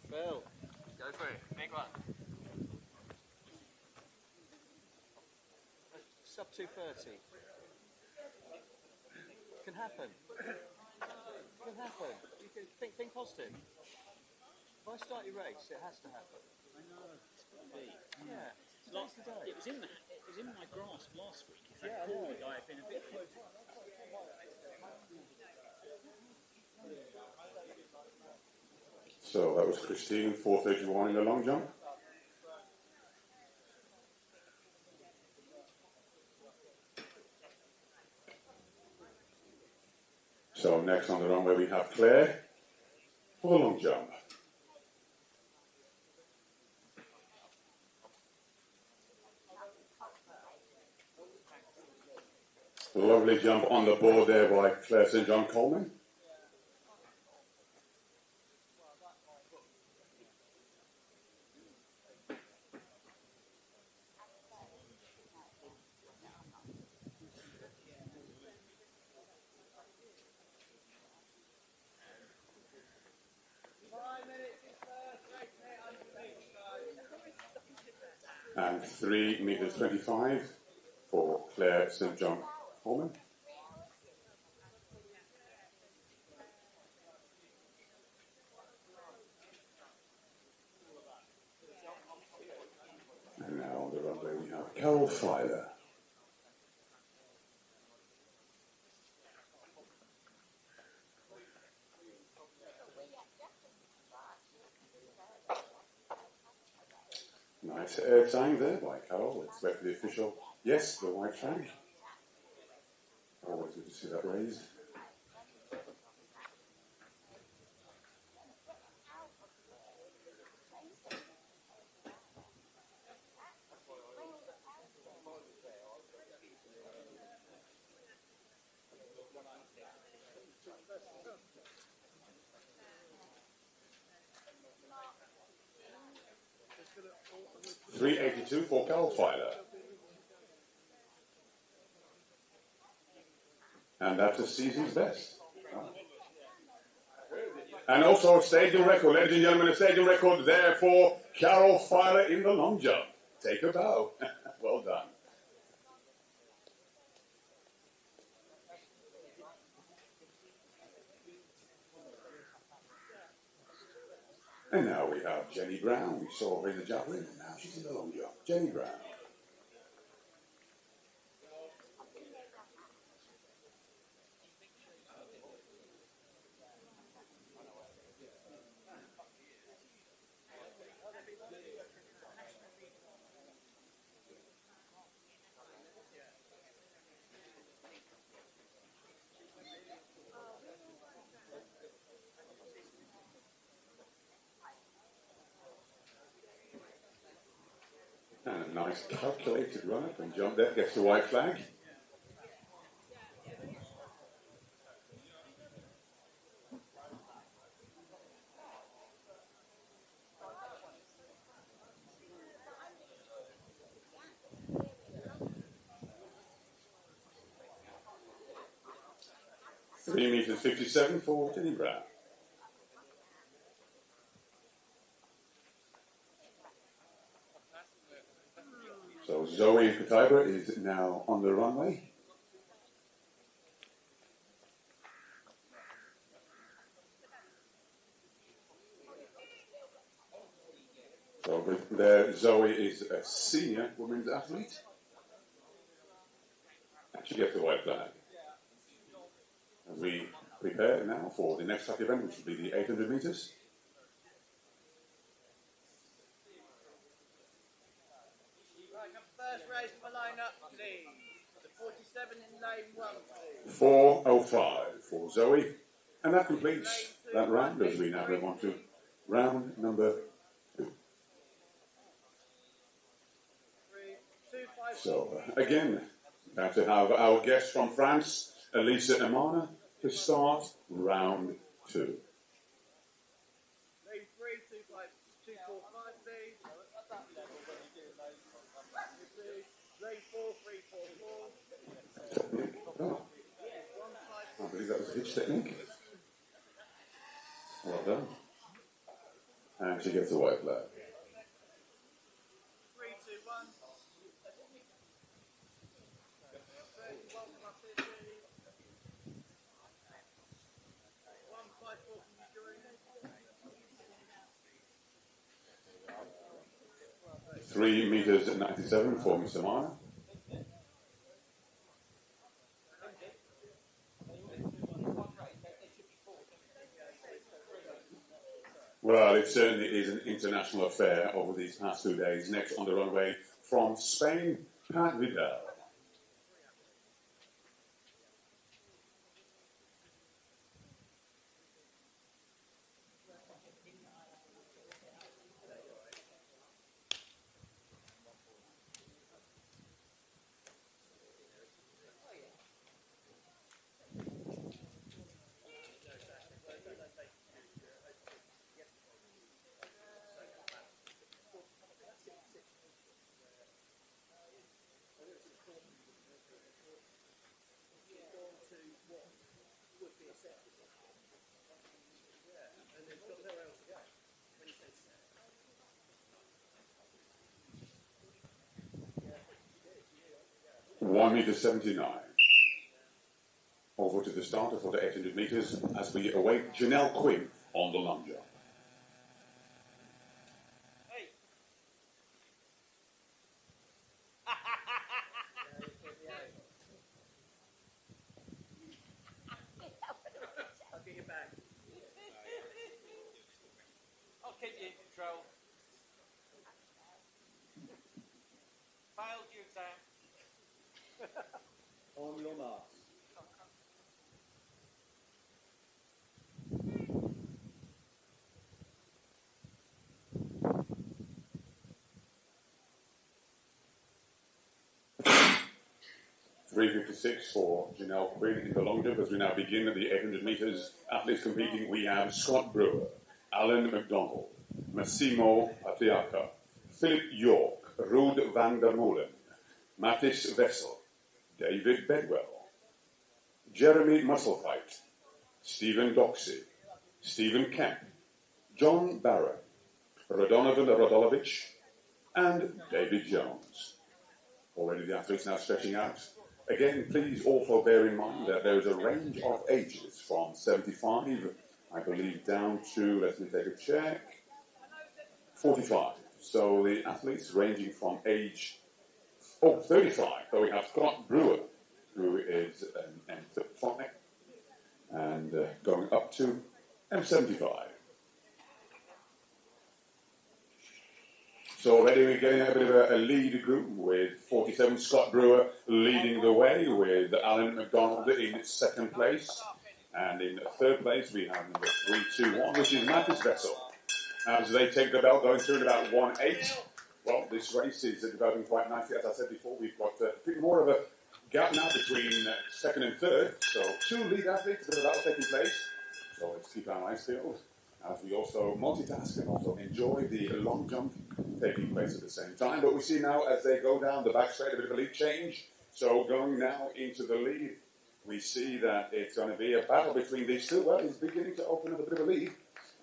Phil, go for it. Big one. Sub 230. Can happen. Can happen. You can think positive. If I start your race, it has to happen. I know. It's got to be. Yeah. It was in my grasp last week. If I called it, I'd been a bit. So that was Christine, 4:31 in the long jump. So next on the runway we have Claire for the long jump. Lovely jump on the board there by Claire St. John Coleman. And 3 meters 25 for Claire St. John Coleman. And now on the runway we have Carol Filer. Nice air time there by Carol. Let's wait for the official. Yes, the white flag. Always good to see that raised. .382 for Carol Filer. And that's a season's best. And also a stadium record, ladies and gentlemen, a stadium record there for Carol Filer in the long jump. Take a bow. Well done. And now we have Jenny Brown. We saw her in the Javelin, and now she's in the long jump. Jenny Brown. And a nice calculated run up and jump there, gets the white flag. .357 for Jenny Brown. So Zoe Katiba is now on the runway. So there, Zoe is a senior women's athlete. And she gets the white flag. As we prepare now for the next track event, which will be the 800 meters. First race for line-up, please. The 47 in lane 1, please. 4:05 for Zoe. And that completes that round as we now move on to round number 2. So, again, glad to have our guest from France, Elisa Amana, to start round 2. Lane 3, 245, please. Lane 4, 344. Oh, I believe that was a hitch technique. Well done. And she gets the white flag. 3, 2, 1. 31 plus 50. 154 from you join. 3 meters and 97 for Mr. Marner. Well, it certainly is an international affair over these past 2 days. Next on the runway from Spain, Pat Vidal. .179. Over to the starter for the 800 meters as we await Janelle Quinn on the long jump. I'll get you back. I'll keep you in control. Failed your exam. On your mark. .356 for Janelle Quinn in the long jump as we now begin at the 800 meters. Athletes competing, we have Scott Brewer, Alan McDonald, Massimo Patriarca, Philip York, Ruud van der Molen, Matthijs Wessel, David Bedwell, Jeremy Musselfight, Stephen Doxey, Stephen Kemp, John Barron, Radonovan Radolovich, and David Jones. Already the athletes now stretching out. Again, please also bear in mind that there is a range of ages from 75, I believe, down to, let me take a check, 45. So the athletes ranging from age 35. So we have Scott Brewer, who is an M35, and going up to M75. So already we're getting a bit of a lead group with 47 Scott Brewer leading the way with Alan McDonald in second place. And in third place we have number 321, which is Matthijs Wessel. As they take the bell going through at about 1:08. Well, this race is developing quite nicely. As I said before, we've got a bit more of a gap now between second and third. So 2 lead athletes, a bit of battle taking place. So let's keep our eyes peeled as we also multitask and also enjoy the long jump taking place at the same time. But we see now as they go down the back straight, a bit of a lead change. So going now into the lead, we see that it's going to be a battle between these two. Well, he's beginning to open up a bit of a lead.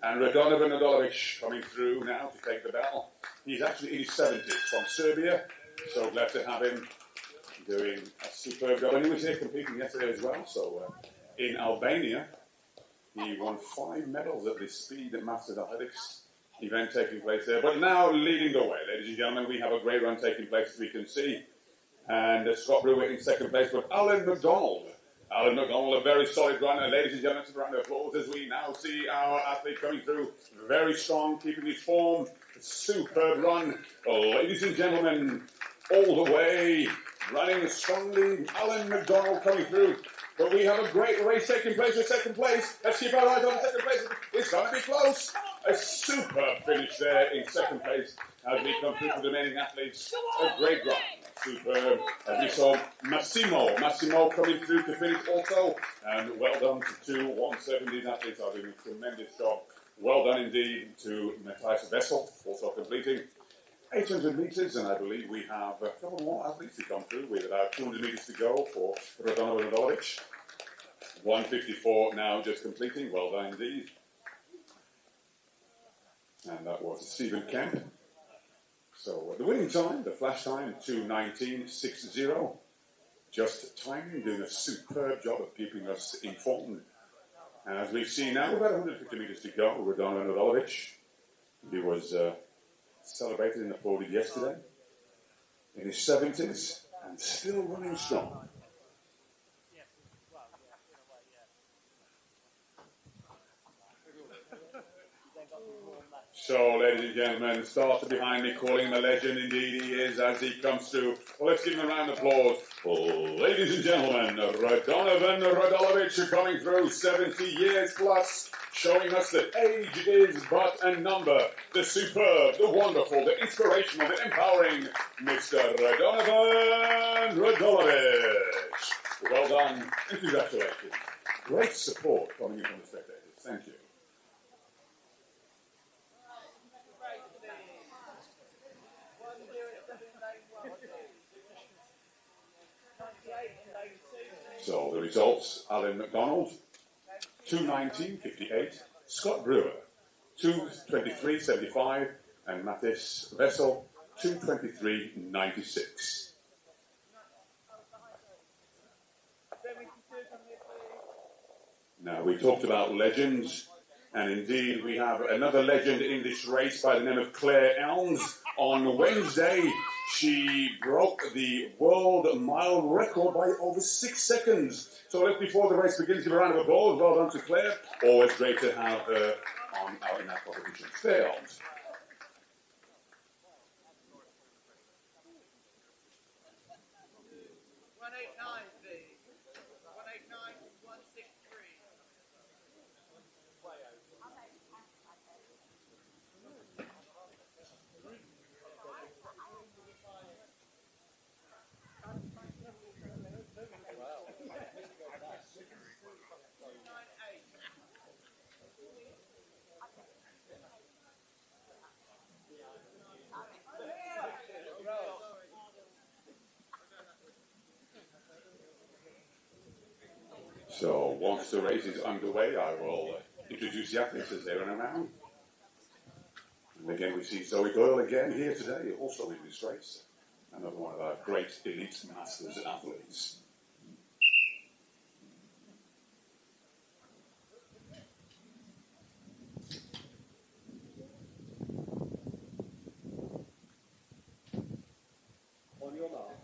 And Radonovan Radolovich coming through now to take the bell. He's actually in his 70s from Serbia. So glad to have him doing a superb job. And he was here competing yesterday as well. So in Albania, he won 5 medals at the Speed Masters Athletics event taking place there. But now leading the way, ladies and gentlemen, we have a great run taking place as we can see. And Scott Brewer in second place, but Alan McDonald. Alan McDonald, a very solid runner. Ladies and gentlemen, a round of applause as we now see our athlete coming through very strong, keeping his form. Superb run. Ladies and gentlemen, all the way, running strongly. Alan McDonald coming through. But we have a great race taking place with second place. Let's keep our eyes on second place. It's going to be close. A superb finish there in second place as we come through for the remaining athletes. A great run. Superb. As we saw Massimo coming through to finish also. And well done to 2 170 athletes are doing a tremendous job. Well done indeed to Matthijs Wessel, also completing 800 metres, and I believe we have a couple more athletes to come through with about 200 metres to go for Radonovan Radolovich. 154 now just completing. Well done indeed. And that was Stephen Kemp. So the winning time, the flash time, 2:19.60. Just timing, doing a superb job of keeping us informed. And as we've seen now, about 150 metres to go. Radovan Radolovich, he was celebrated in the podium yesterday, in his 70s, and still running strong. So, ladies and gentlemen, starter behind me, calling him a legend. Indeed he is, as he comes through. Well, let's give him a round of applause. Ladies and gentlemen, Radovan Radolovich coming through, 70 years plus, showing us that age is but a number. The superb, the wonderful, the inspirational, the empowering Mr. Radovan Radolovich. Well done, and congratulations. Great support coming in from the spectators. Thank you. So the results, Alan McDonald, 2:19.58, Scott Brewer, 2:23.75, and Mattis Vessel, 2:23.96. Now, we talked about legends, and indeed we have another legend in this race by the name of Claire Elms. On Wednesday, she broke the world mile record by over 6 seconds. So let's, before the race begins, give a round of applause. Well done to Claire. Always great to have her on in our competition. Claire Elms. So once the race is underway, I will introduce the athletes as they run around. And again, we see Zoe Doyle again here today, also in this race. Another one of our great elite masters and athletes. On your mark.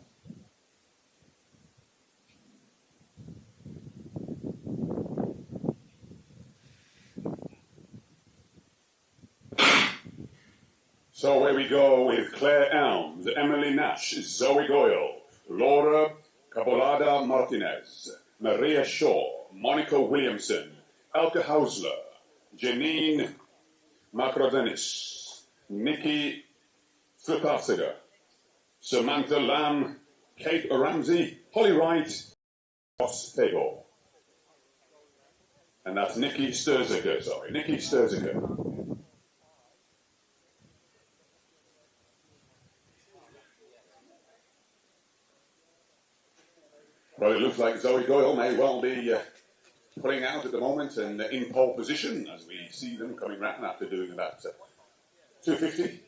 So away we go with Claire Elms, Emily Nash, Zoe Doyle, Laura Cabolada Martinez, Maria Shaw, Monica Williamson, Elke Hausler, Janine Macrodenis, Nikki Flipasiger, Samantha Lamb, Kate Ramsey, Holly Wright, Ross Tabor. And that's Nikki Sturziger, Nikki Sturziger. Well, it looks like Zoe Doyle may well be pulling out at the moment and in pole position as we see them coming round after doing about 2:50.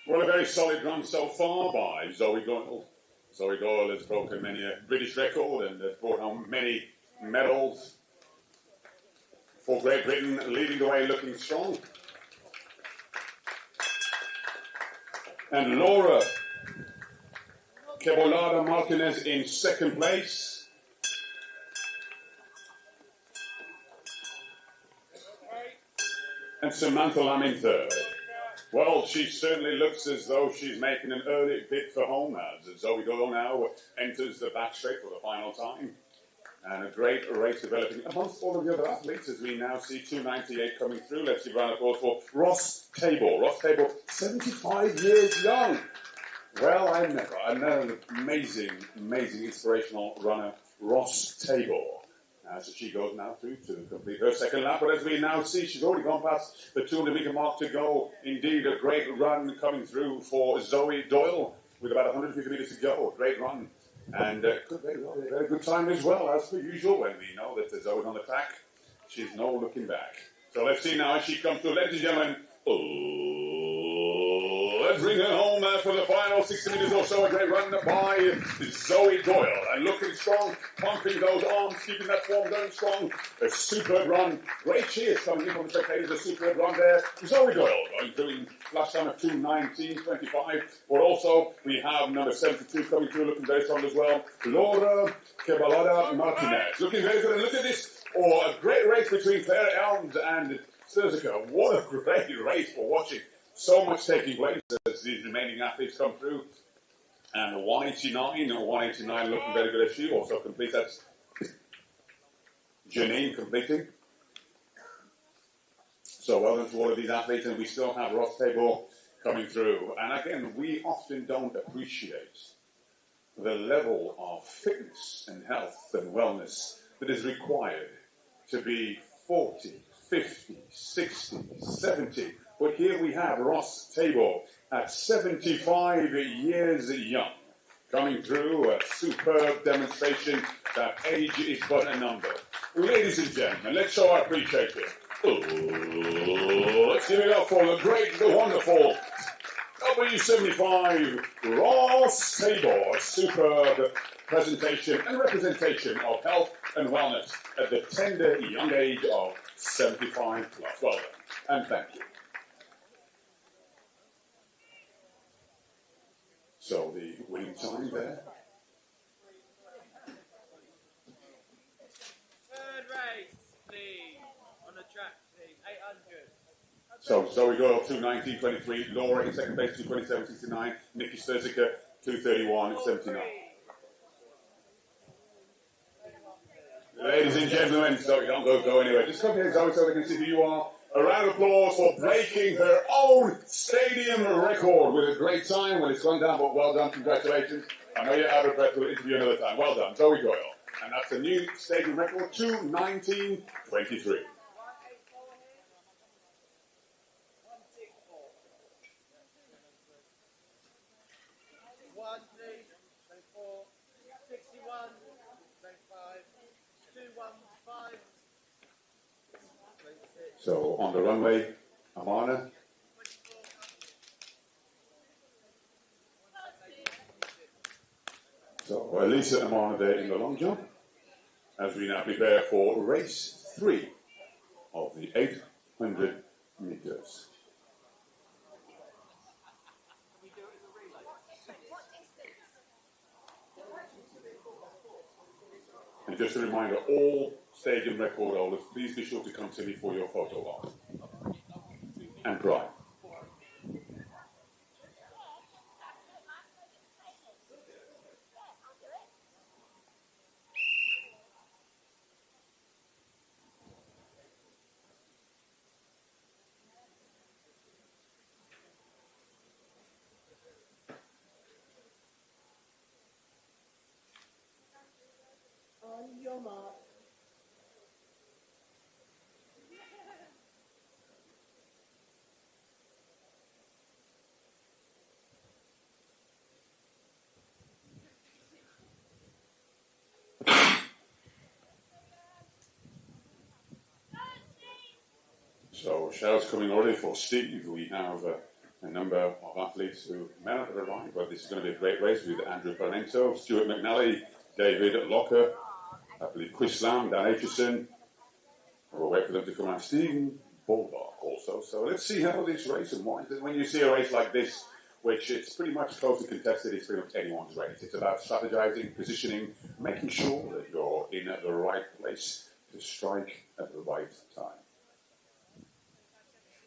Well, a very solid run so far by Zoe Doyle. Zoe Doyle has broken many a British record and has brought home many medals for Great Britain, leading the way looking strong. And Laura Cabolada Martinez in second place. And Samantha Lamb in third. Well, she certainly looks as though she's making an early bid for home as Zoe Doyle now enters the back straight for the final time. And a great race developing amongst all of the other athletes as we now see 2:98 coming through. Let's give a round of applause for Ross Tabor. Ross Tabor, 75 years young. Well, I know an amazing inspirational runner, Ross Tabor. As she goes now through to complete her second lap, but as we now see, she's already gone past the 200-metre mark to go. Indeed, a great run coming through for Zoe Doyle with about 150 metres to go. A great run. And could be a very good time as well, as per usual, when we know that Zoe's on the track. She's no looking back. So let's see now as she comes through. Ladies and gentlemen, let's bring her home for the final 60 meters or so. A great run by Zoe Doyle. And looking strong, pumping those arms, keeping that form going strong. A superb run. Great cheers coming in from the spectators. A superb run there. Zoe Doyle going through in last time of 2:19.25. But also, we have number 72 coming through, looking very strong as well. Laura Kebalada Martinez. Looking very good. And look at this. Oh, a great race between Claire Elms and Suzuka. What a great race for watching. So much taking place as these remaining athletes come through. And 189 looking very good as she also completes. That's Janine completing. So well done to all of these athletes. And we still have Ross Table coming through. And again, we often don't appreciate the level of fitness and health and wellness that is required to be 40, 50, 60, 70. But here we have Ross Table at 75 years young, coming through a superb demonstration that age is but a number. Ladies and gentlemen, let's show our appreciation. Let's give it up for the great, the wonderful W75 Ross Table. A superb presentation and representation of health and wellness at the tender young age of 75 plus. Well done, and thank you. So the winning time there. Third race, please, on the track, please, 800. So we go 2:19.23. Laura in second place, 2:27.69. Nikki Sturzica, 2:31.79. Ladies and gentlemen, so don't go anywhere. Just come here, Zoe, so they can see who you are. A round of applause for breaking her own stadium record with a great time. Well, it's gone down, but well done. Congratulations. I know you're out of breath. We'll interview another time. Well done, Zoe Doyle. And that's a new stadium record, 2:19.23. 1, 3, 24, 61, 25, 215. So on the runway, Amana. So Elisa Amana there in the long jump, as we now prepare for race 3 of the 800 meters. And just a reminder, all stadium record holders, please be sure to come to me for your photo op. And pride. On your mark. So shouts coming already for Steve. We have a number of athletes who may not have arrived, but this is going to be a great race with Andrew Parmento, Stuart McNally, David Locker, I believe Chris Lamb, Dan Aitchison. We'll wait for them to come out. Stephen Bulbach also. So let's see how this race and why. When you see a race like this, which it's pretty much closely contested, it's pretty much anyone's race. It's about strategizing, positioning, making sure that you're in at the right place to strike at the right time.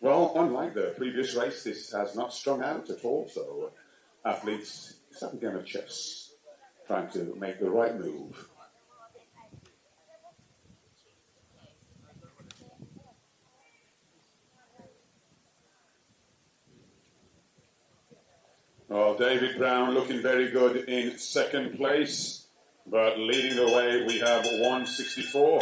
Well, unlike the previous race, this has not strung out at all, so athletes, it's like a game of chess, trying to make the right move. Well, David Brown looking very good in second place, but leading the way we have 164.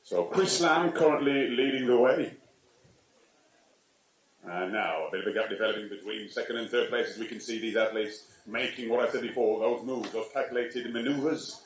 So Chris Lamb currently leading the way. a bit of a gap developing between second and third place, as we can see these athletes making what I said before, those moves, those calculated manoeuvres,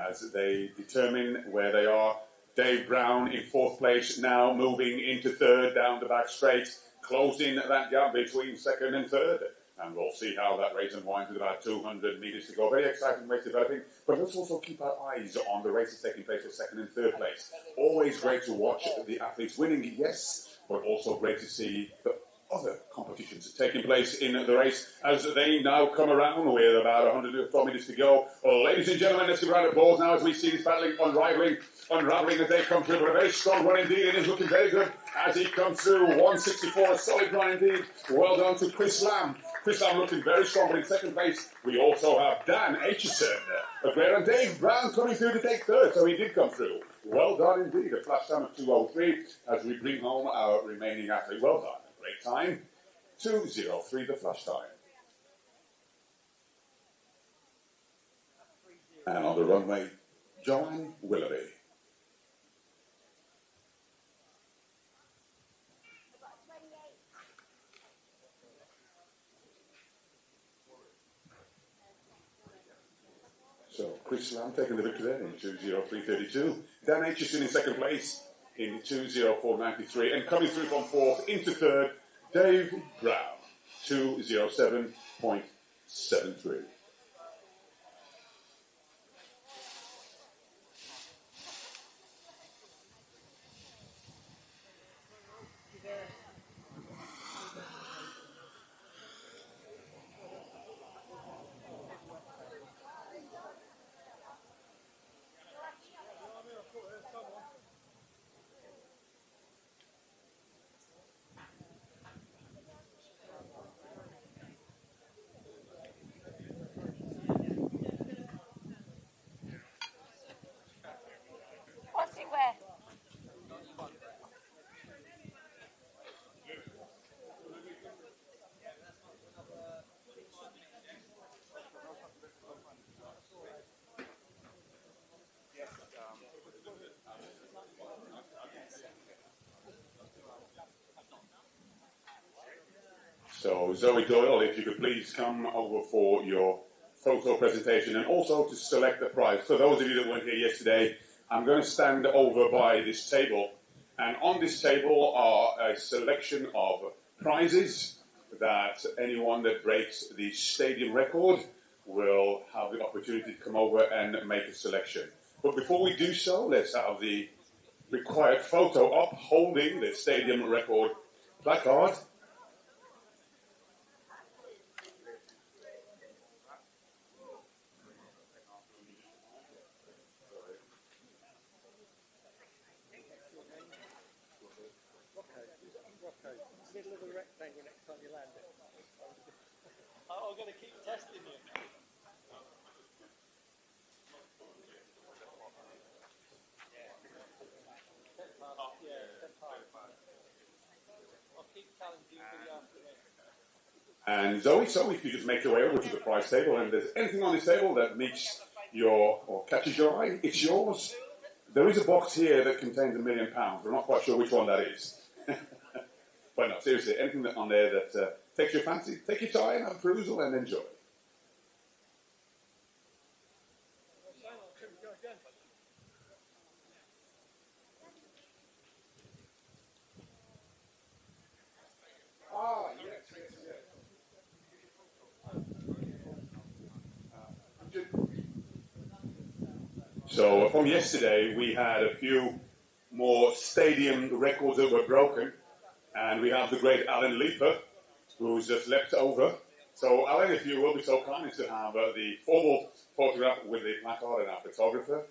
as they determine where they are. Dave Brown in fourth place, now moving into third, down the back straight, closing that gap between second and third. And we'll see how that race unwinds with about 200 metres to go. Very exciting race developing, but let's also keep our eyes on the races taking place for second and third place. Always great to watch the athletes winning, yes, but also great to see the other competitions taking place in the race as they now come around with about 112 minutes to go. Well, ladies and gentlemen, let's give a round of applause now as we see this battling unraveling as they come through. But a very strong run indeed. It is looking very good as he comes through. 164, a solid run indeed. Well done to Chris Lamb. Chris Lamb looking very strong, but in second place we also have Dan Aitchison. A great run. Dave Brown coming through to take third, so he did come through. Well done indeed. A flash time of 2:03 as we bring home our remaining athlete. Well done. Great time. 2:03 the flash time. And on the runway, Joanne Willoughby. So Chris Lamb taking the victory there in 2:03.32. Dan Aitchison in second place in 2:04.93. And coming through from fourth into third, Dave Brown, 2:07.73. What's it wear? So Zoe Doyle, if you could please come over for your photo presentation and also to select the prize. For those of you that weren't here yesterday, I'm going to stand over by this table, and on this table are a selection of prizes that anyone that breaks the stadium record will have the opportunity to come over and make a selection. But before we do so, let's have the required photo up holding the stadium record placard. Middle of the rectangle next time you land it. I'm going to keep testing you. I'll keep challenging you for the afternoon. And Zoe, so if you just make your way over to the prize table, and there's anything on this table that meets your or catches your eye, it's yours. There is a box here that contains £1 million. We're not quite sure which one that is. But no, seriously, anything on there that takes your fancy, take your time, have a perusal, and enjoy. So from yesterday, we had a few more stadium records that were broken. And we have the great Alan Leeper, who's just leapt over. So, Alan, if you will be so kind as to have the formal photograph with the placard and our photographer.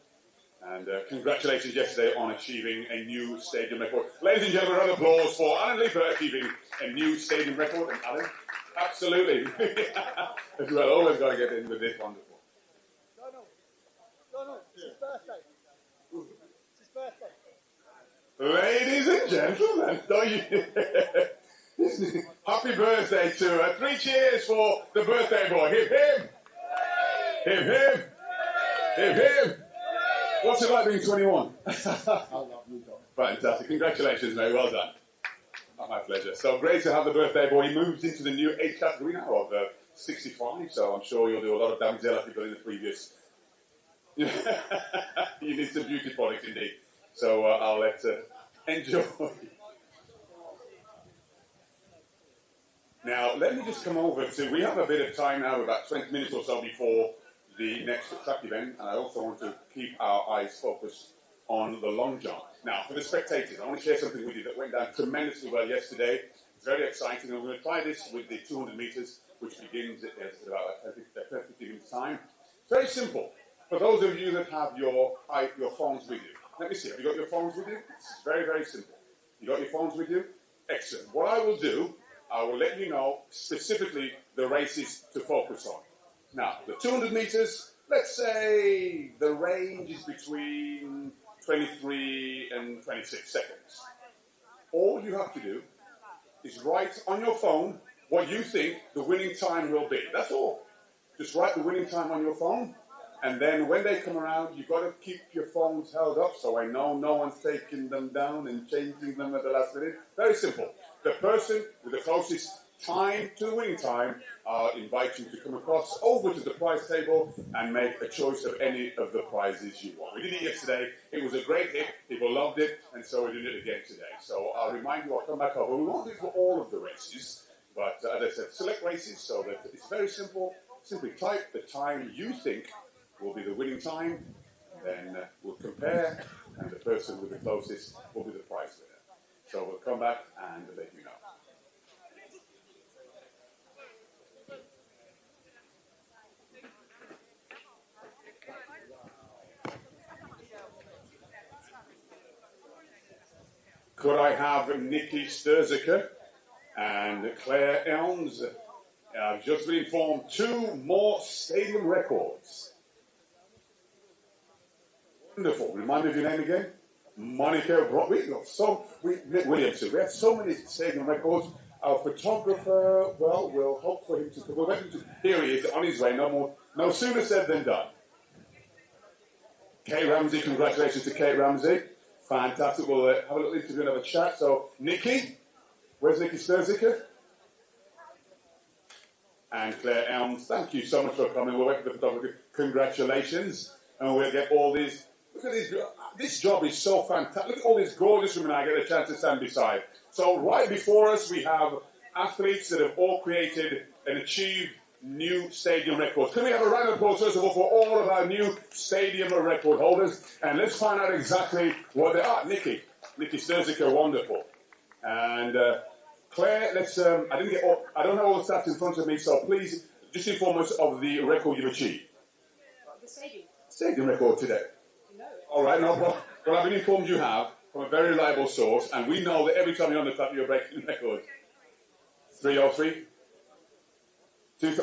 And congratulations yesterday on achieving a new stadium record. Ladies and gentlemen, a round of applause for Alan Leeper achieving a new stadium record. And Alan, absolutely. As well, always got to get in with this wonderful. Donald, it's his birthday. It's his birthday. Ladies and gentlemen, happy birthday to 3 cheers for the birthday boy. Hip hip! Hip hip! Hip hip! What's it like being 21? I love you, Fantastic. Congratulations, mate. Well done. My pleasure. So great to have the birthday boy. He moves into the new age category now of 65, so I'm sure you'll do a lot of damage there like you've done in the previous. You need some beauty products indeed. So I'll let enjoy. Now, let me just come over to, we have a bit of time now, about 20 minutes or so before the next track event, and I also want to keep our eyes focused on the long jump. Now, for the spectators, I want to share something with you that went down tremendously well yesterday. It's very exciting, and we're going to try this with the 200 meters, which begins at about 15 minutes time. Very simple. For those of you that have your phones with you, let me see, have you got your phones with you? It's very, very simple. You got your phones with you? Excellent. What I will do, I will let you know specifically the races to focus on. Now, the 200 meters, let's say the range is between 23 and 26 seconds. All you have to do is write on your phone what you think the winning time will be. That's all. Just write the winning time on your phone, and then when they come around, you've got to keep your phones held up so I know no one's taking them down and changing them at the last minute. Very simple. The person with the closest time to the winning time, I'll invite you to come across over to the prize table and make a choice of any of the prizes you want. We did it yesterday. It was a great hit. People loved it, and so we're doing it again today. So I'll remind you, I'll come back over. We won't do it for all of the races, but as I said, select races so that it's very simple. Simply type the time you think will be the winning time, and then we'll compare, and the person with the closest will be the prize winner. So we'll come back and let you know. Could I have Nikki Sturziker and Claire Elms? I've just been informed 2 more stadium records. Wonderful. Remind me of your name again. Monica. Williamson. We have so many stadium records. Our photographer, well, we'll hope for him to. Here he is, on his way. No sooner said than done. Kate Ramsey. Congratulations to Kate Ramsey. Fantastic. We'll have a little interview and have a chat. So, Nikki, where's Nikki Sturziker? And Claire Elms, thank you so much for coming. We'll wait for the photography. Congratulations. And we'll get all these. Look at these. This job is so fantastic. Look at all these gorgeous women I get a chance to stand beside. So, right before us, we have athletes that have all created and achieved new stadium records. Can we have a round of applause, first of all, for all of our new stadium record holders? And let's find out exactly what they are. Nikki Sturziker, wonderful. And Claire, let's. I don't have all the stats in front of me, so please just inform us of the record you've achieved. The Stadium record today. No. All right, no problem. Well, I've been informed you have from a very reliable source, and we know that every time you're on the track, you're breaking records. 3:03.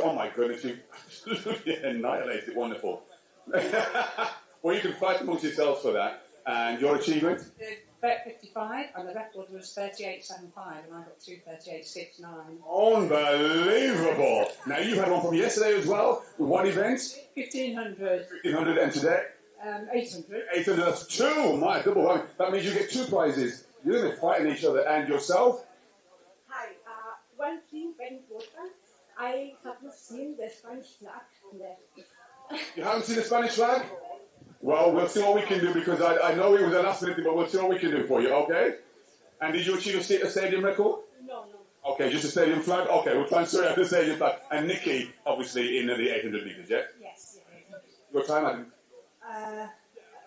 Oh my goodness, you absolutely annihilated it. Wonderful. Well, you can fight amongst yourselves for that. And your achievement? Bet 55, and the record was 38.75, and I got 2:38.69. Unbelievable. Now, you had one from yesterday as well. What event? 1,500. 1,500, and today? 800. 800, that's 2. My double one. That means you get 2 prizes. You're going to be fighting each other. And yourself? Hi, one thing very important. I haven't seen the Spanish flag there. You haven't seen the Spanish flag? Well, we'll see what we can do, because I know it was a last minute thing, but we'll see what we can do for you, okay? And did you achieve a stadium record? No. Okay, just a stadium flag? Okay, we'll try and sort out the stadium flag. And Nikki, obviously, in the 800 metres, yeah? Yes. Your time, Adam?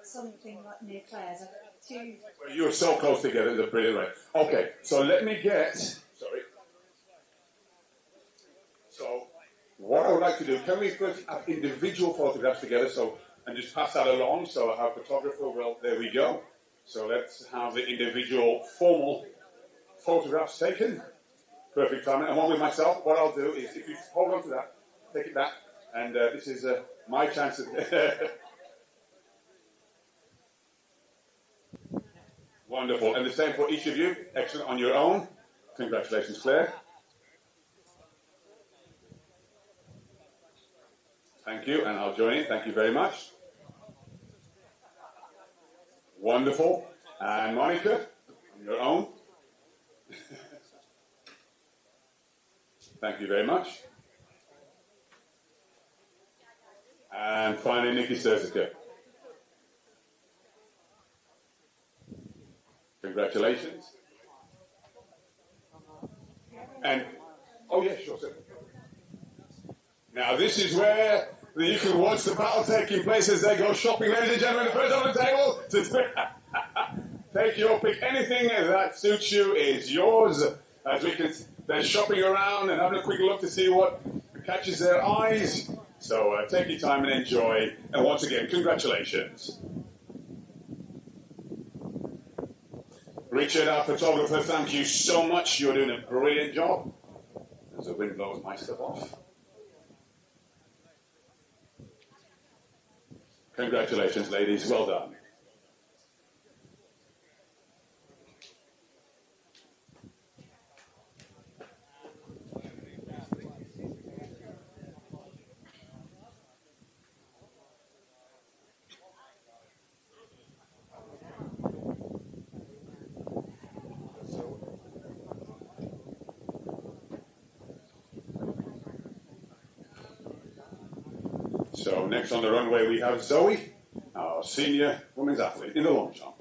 Something like near Claire's. 2. Well, you were so close together, it's a brilliant rate. Okay, so let me get... Sorry. So, what I would like to do, can we first have individual photographs together, and just pass that along, so our photographer will... There we go. So let's have the individual formal photographs taken. Perfect timing. And one with myself, what I'll do is, if you hold on to that, take it back, and this is my chance to... Wonderful. And the same for each of you. Excellent. On your own. Congratulations, Claire. Thank you, and I'll join in. Thank you very much. Wonderful. And Monica, on your own. Thank you very much. And finally, Nikki Sturziker. Congratulations. And, oh yeah, sure, sir. Now this is where you can watch the battle taking place as they go shopping. Ladies and gentlemen, the first on the table to take your pick. Anything that suits you is yours. As we can, they're shopping around and having a quick look to see what catches their eyes. So take your time and enjoy. And once again, congratulations. Richard, our photographer, thank you so much. You're doing a brilliant job. As the wind blows my stuff off. Congratulations, ladies. Well done. So next on the runway we have Zoe, our senior women's athlete in the long jump.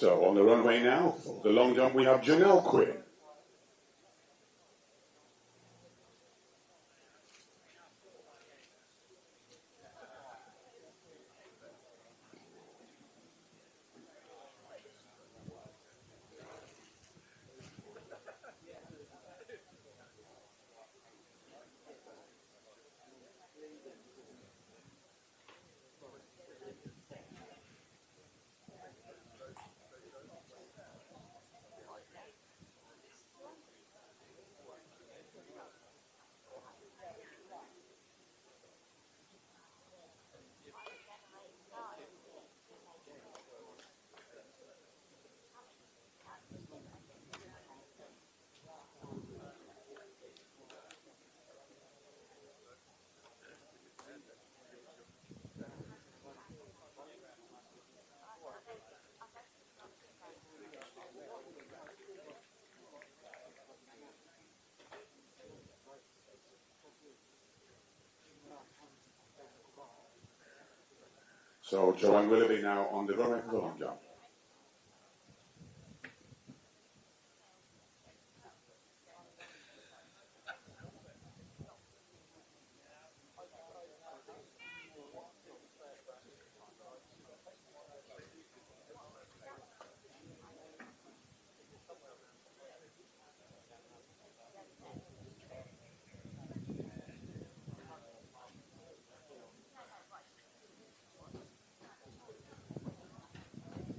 So on the runway now, for the long jump, we have Janelle Quinn. So Joanne Willoughby now on the runway for the long jump.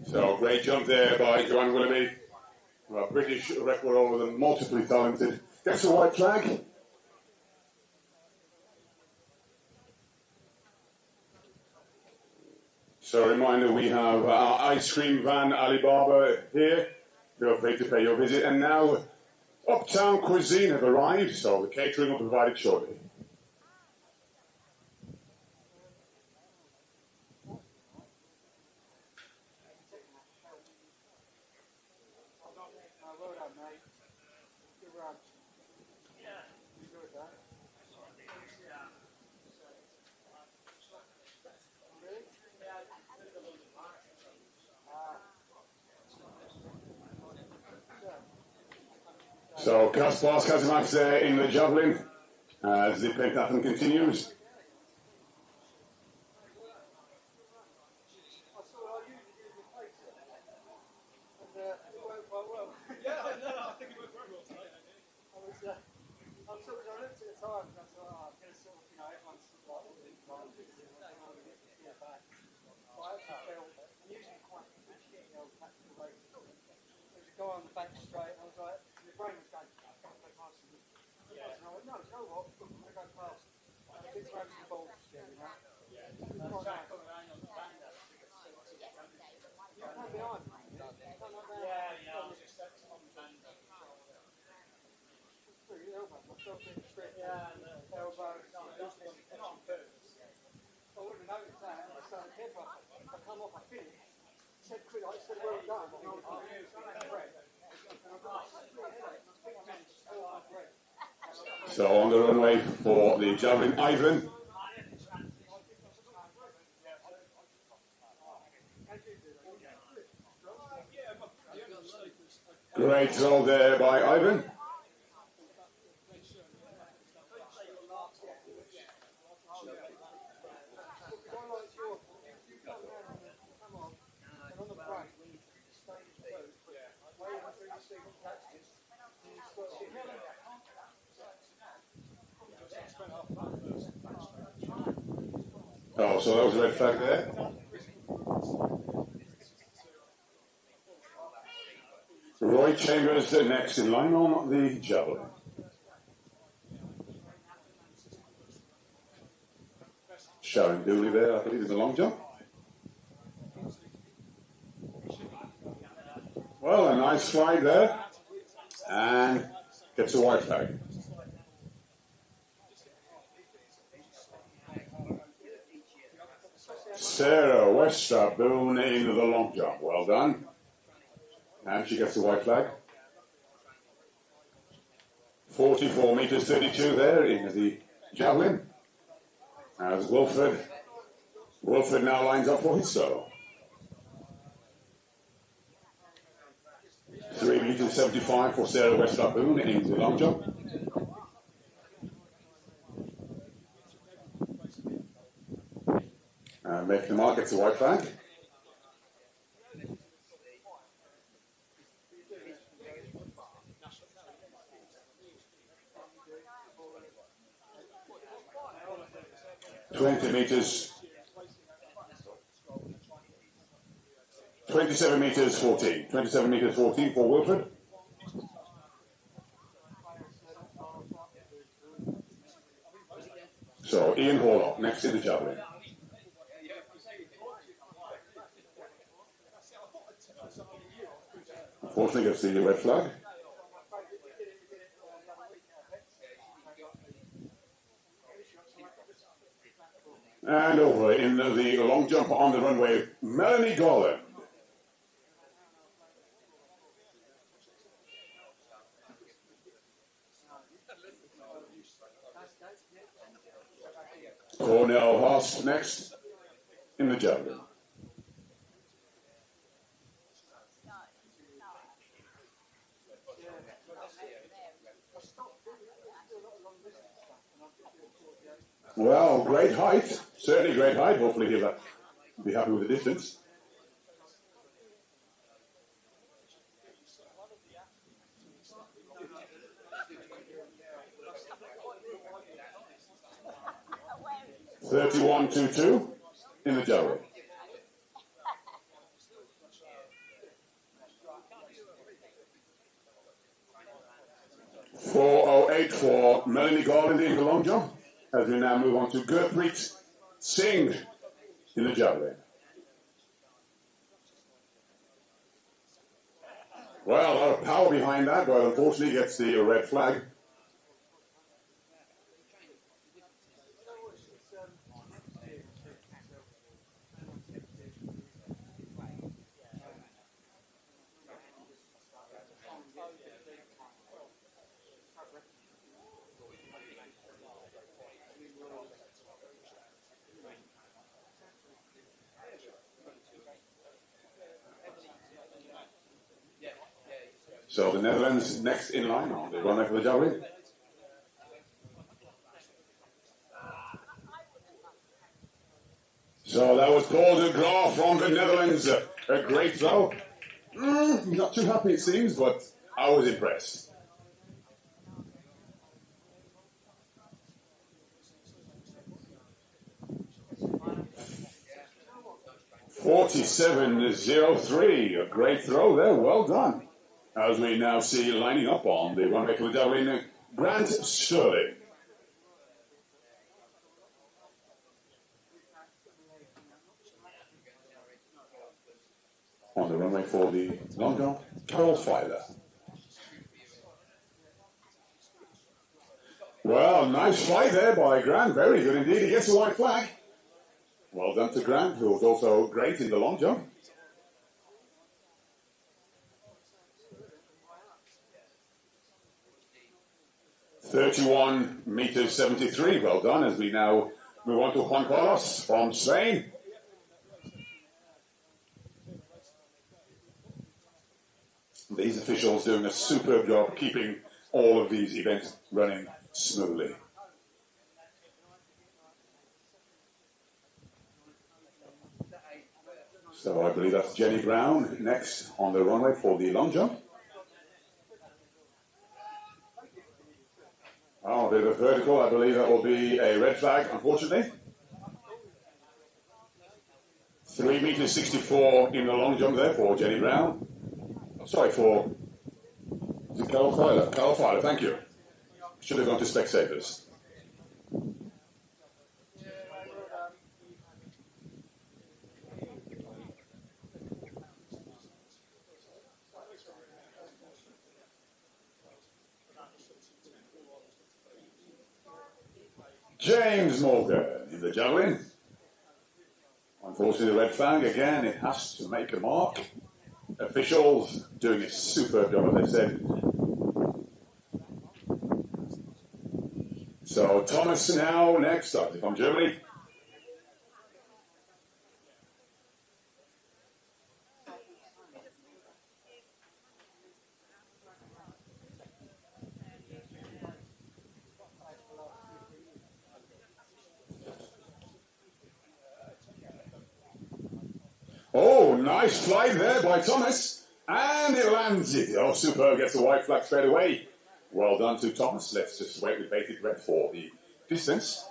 So great jump there by Joanne Willoughby. A British record holder, multiply talented. Gets a white flag. So a reminder, we have our ice cream van Alibaba here. Feel free to pay your visit. And now Uptown Cuisine have arrived, so the catering will be provided shortly. So Kaspars Kazimak there in the Javelin as the Pentathlon continues. Go on the back straight, and I was like, the brain was going, I can't play past him. And I went, no, you know what, I'm going to go past. And I did throw some balls, you know. Yeah, no, behind me. Yeah, I was just on the band. Through your elbow, myself in the straight. Yeah, and the elbow. No, that's the one first. I wouldn't have noticed that, and I started head rush. I come off, I finished. Said quick, I said, well done. And I was So on the runway for the Javelin, Ivan. Great throw there by Ivan. Oh, so that was a red flag there. Roy Chambers next in line on the Javelin. Sharon Dooley there, I believe, in the long jump. Well, a nice slide there. And gets a white flag. Sarah Westerboon into the long jump. Well done. And she gets the white flag. 44 meters 32 there in the Javelin. As Wilfred now lines up for his solo. 3 meters 75 for Sarah Westerboon in the long jump. And making the mark, gets the white flag. Meters, 27 meters 14. 27 meters 14 for Wilfred. So Ian Horlock next to the Javelin. Unfortunately gets the red flag. And over in the long jump on the runway, Melanie Golland. Cornell Haas next in the javelin. Well, great height, certainly great height. Hopefully he'll be happy with the distance. (31.22) in the javelin. 4:08 for Melanie Garland in the long jump. As we now move on to Gurpreet Singh in the javelin. Well, a lot of power behind that, but unfortunately gets the red flag. So the Netherlands next in line on the runway for the javelin. So that was Paul de Graaf from the Netherlands. A great throw. Not too happy it seems, but I was impressed. (47.03), a great throw there, well done. As we now see lining up on the runway for the javelin, Grant Sterling. On the runway for the long jump, Carol Filer. Well, nice flight there by Grant, very good indeed. He gets the white flag. Well done to Grant, who was also great in the long jump. (31.73), well done, as we now move on to Juan Carlos from Spain. These officials doing a superb job keeping all of these events running smoothly. So I believe that's Jenny Brown next on the runway for the long jump. Oh, a bit of a vertical. I believe that will be a red flag, unfortunately. 3.64 in the long jump there for Jenny Brown. Sorry, for... Is it Carol Filer? Carol Filer, thank you. Should have gone to spectators. James Morgan in the javelin. Unfortunately, the red flag again. It has to make a mark. Officials doing a superb job, as I said. So Thomas now next up from Germany. Oh, nice flight there by Thomas. And it lands it. Oh, superb. Gets the white flag straight away. Well done to Thomas. Let's just wait with bated breath for the distance.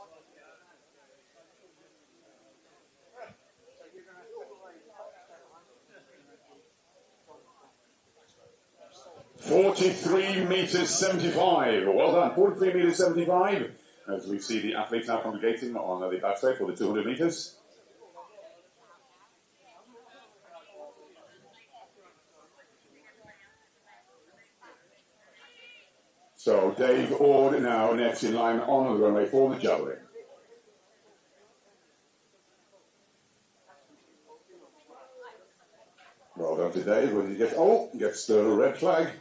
(43.75). Well done. 43.75. As we see the athletes now congregating on the backstage for the 200 meters. So Dave Ord now next in line on the runway for the javelin. Well done to Dave. What did he get? Oh, gets the red flag.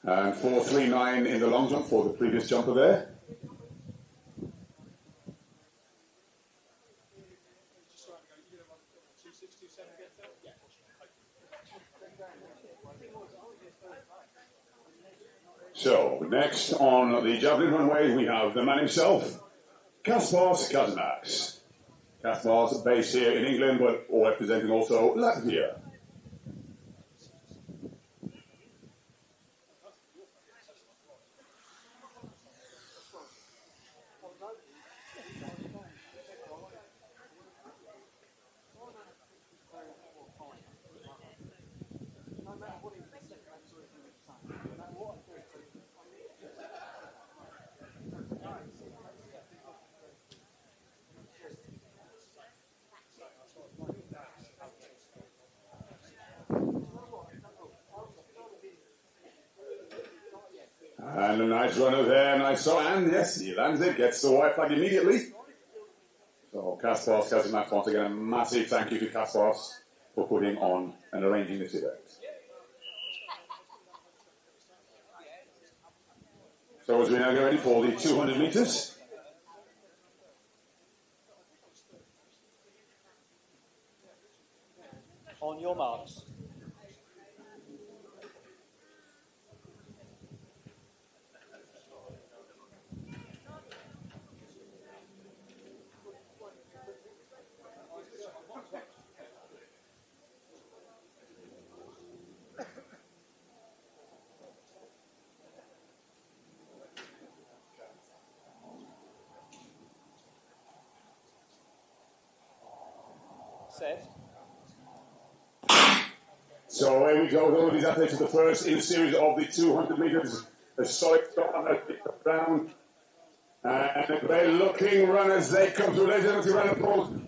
And 4.39 in the long jump for the previous jumper there. So, next on the Javelin runway, we have the man himself, Kaspars Kazmaks. Kaspars based here in England, but representing also Latvia. And a nice runner there, nice shot, and yes, he lands it, gets the white flag immediately. So Kaspars Kazmaks, once again, a massive thank you to Kaspars for putting on and arranging this event. So as we now get ready for the 200 meters. On your marks. Set. So here we go, all of these athletes are the first in a series of the 200 meters. A solid start on that down. And a great looking run as they come through. Ladies and gentlemen,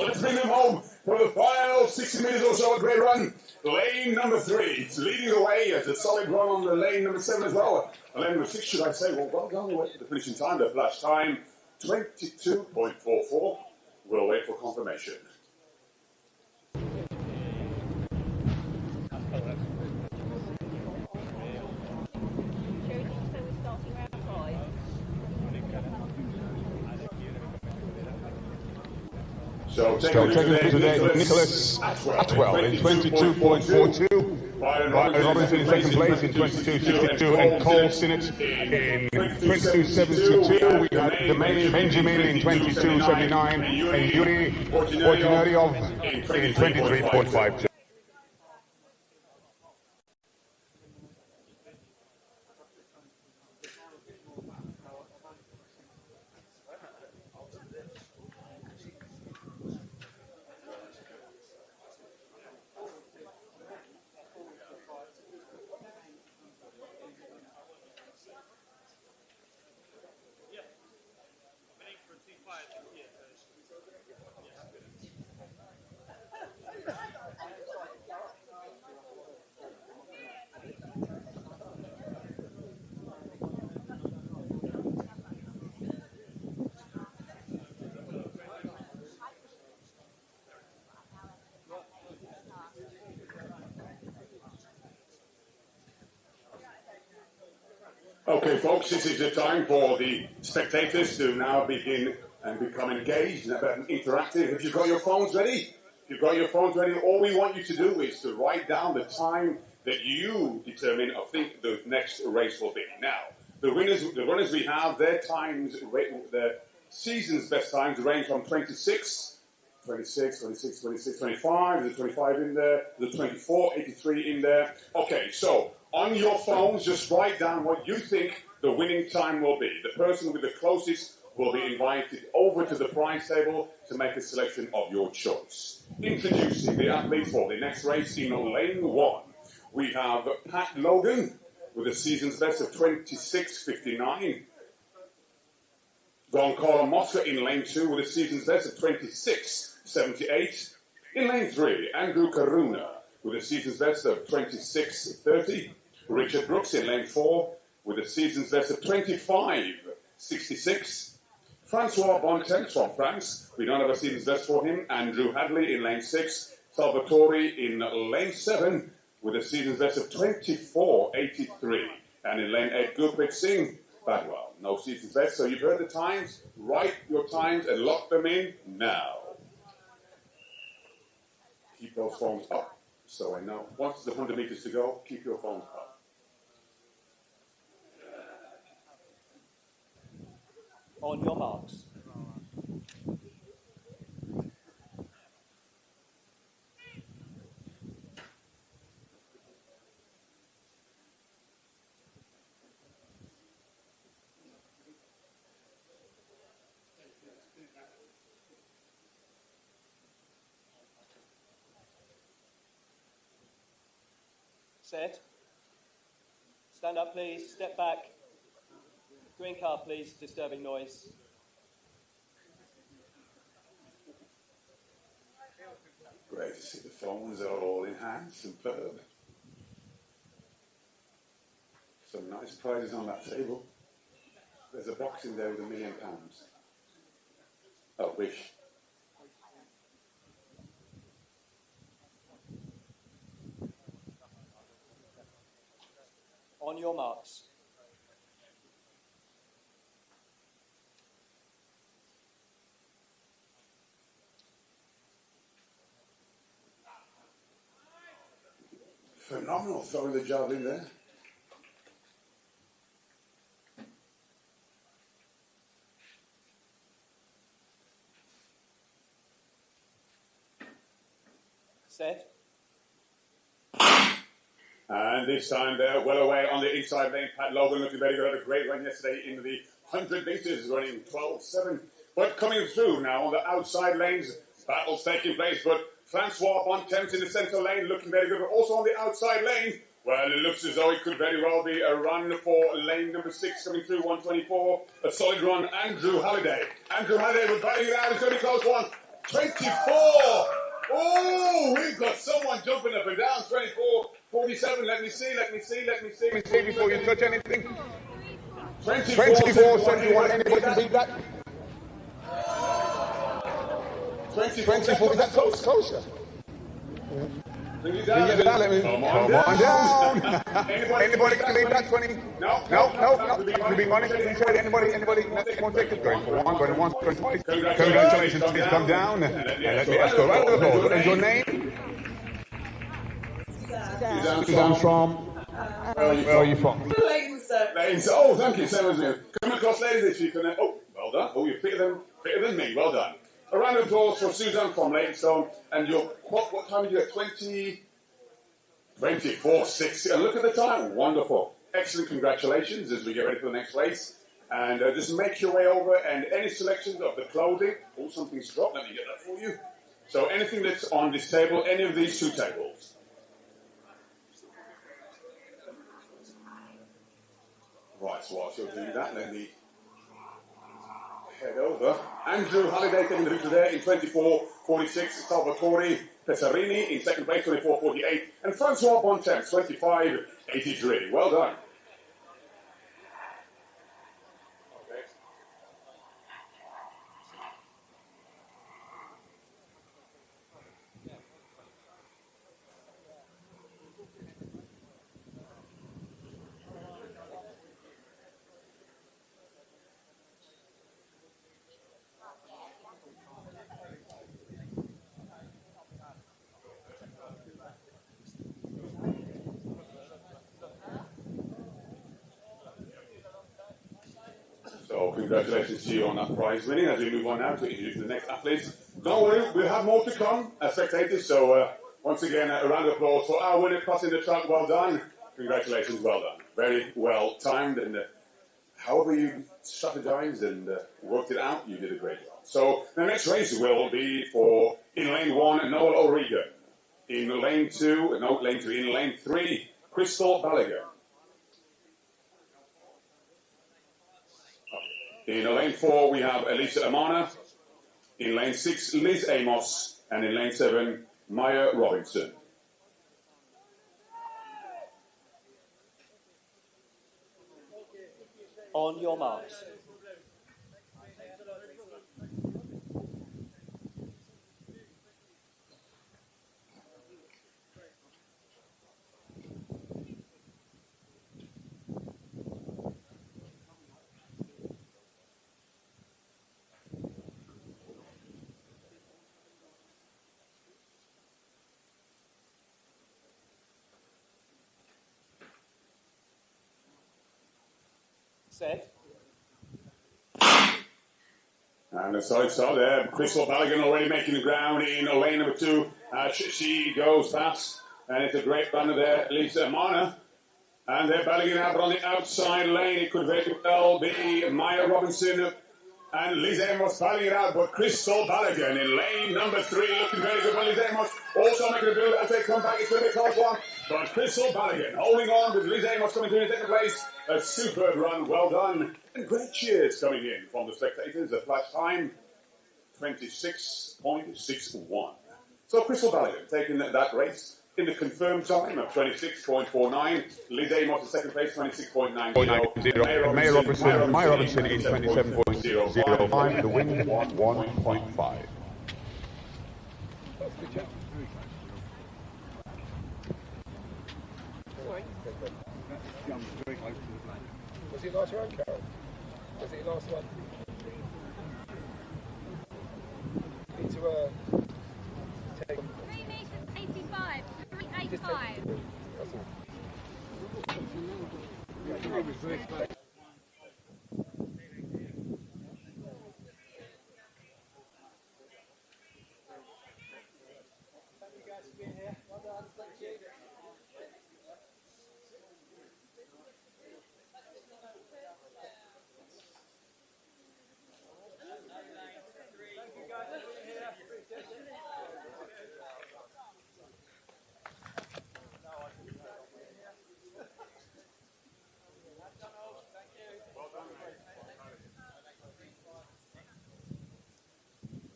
let's bring them home for the final 60 meters or so. A great run. Lane number 3. It's leading the way as a solid run on the lane number 7 as well. Lane number 6, should I say. Well done. Wait for the finishing time. The flash time, 22.44. We'll wait for confirmation. So taking today, Nicholas Atwell in 22.42. Byron Robinson in second place in 22.62, and Cole Sinnott in 22.72. We have Benjamin in 22.79, and Yuri Fortunaryov in 23.52. Okay, folks, this is the time for the spectators to now begin and become engaged and interactive. If you've got your phones ready, all we want you to do is to write down the time that you determine or think the next race will be. Now, the runners we have, their times, their season's best times range from 26, 25, there's a 25 in there, there's a 24, 83 in there. Okay, so on your phones, just write down what you think the winning time will be. The person with the closest will be invited over to the prize table to make a selection of your choice. Introducing the athletes for the next race in lane 1. We have Pat Logan with a season's best of 26.59. Don Carlo Mosca in lane 2 with a season's best of 26.78. In lane 3, Andrew Karuna with a season's best of 26.30. Richard Brooks in lane 4 with a season's best of 25.66. Francois Bontemps from France, we don't have a season's best for him. Andrew Hadley in lane 6. Salvatore in lane 7 with a season's best of 24.83. And in lane 8, Gurpreet Singh Badwell. No season's best, so you've heard the times. Write your times and lock them in now. Keep those phones up. So I know, once the 100 meters to go, keep your phones up. On your marks. Set. Stand up, please. Step back. Green car, please. Disturbing noise. Great to see the phones are all in hand. Superb. Some nice prizes on that table. There's a box in there with £1 million. Oh, wish. On your marks. Phenomenal throwing the javelin there. Set. And this time they're well away on the inside lane. Pat Logan looking very good. Had a great run yesterday in the 100 metres, running 12.7. But coming through now on the outside lanes, battles taking place. But Francois Bontemps in the centre lane looking very good. But also on the outside lane, well, it looks as though it could very well be a run for lane number 6 coming through 124. A solid run, Andrew Halliday. Andrew Halliday was batting it out. It's going to be close one. 24. Oh, we've got someone jumping up and down. 24.47. Let me see Before you touch anything. 24.71. Anybody can beat that? 24. Is that closer? Bring it down. Come on down. Anybody can beat that 20? No. To be honest, he said anybody, won't take it. Going for one, going twice. Congratulations, please come down. And let me ask you, right to the ball. And your name? Suzanne from? Where are you from? Leytonstone. Oh, thank you. Same as me. Come across ladies this week. Oh, well done. Oh, you're fitter than me. Well done. A round of applause for Suzanne from Leytonstone. And your what time did you get? 24.60. And look at the time. Wonderful. Excellent. Congratulations as we get ready for the next race. And just make your way over. And any selections of the clothing. Oh, something's dropped. Let me get that for you. So anything that's on this table, any of these two tables. Right, so whilst you're doing that, let me head over. Andrew Halliday taking the victory there in 24.46. Salvatore Pesarini in second place, 24.48. And Francois Bontemps, 25.83. Well done. So congratulations to you on that prize winning as we move on now to introduce the next athletes. Don't worry, we'll have more to come as spectators. So once again, a round of applause for our winner crossing the track. Well done. Congratulations, well done. Very well timed. And however you strategized and worked it out, you did a great job. So the next race will be for in lane 1, Noel O'Regan. In lane 2, in lane 3, Crystal Ballagher. In lane 4, we have Elisa Amana. In lane 6, Liz Amos. And in lane 7, Maya Robinson. On your marks. Set. And the side start there. Crystal Ballaghan already making the ground in lane number 2. She goes fast. And it's a great runner there, Lisa Marner. And they're battling out, but on the outside lane, it could very well be Maya Robinson and Liz Amos battling it out, but Crystal Ballaghan in lane number 3 looking very good. But Liz Amos also making a build as they come back. It's going to be a close one, but Crystal Ballaghan holding on with Liz Amos coming through in second place. A superb run, well done. And great cheers coming in from the spectators. The flash time, 26.61. So Crystal Ballaghan taking that race in the confirmed time of 26.49. Liz Amos in second place, 26.90. Maya Robinson in 27.05. The win, 1.5. Was it last round, Carol? Was it last one? Need to take 3 meters 85. 385.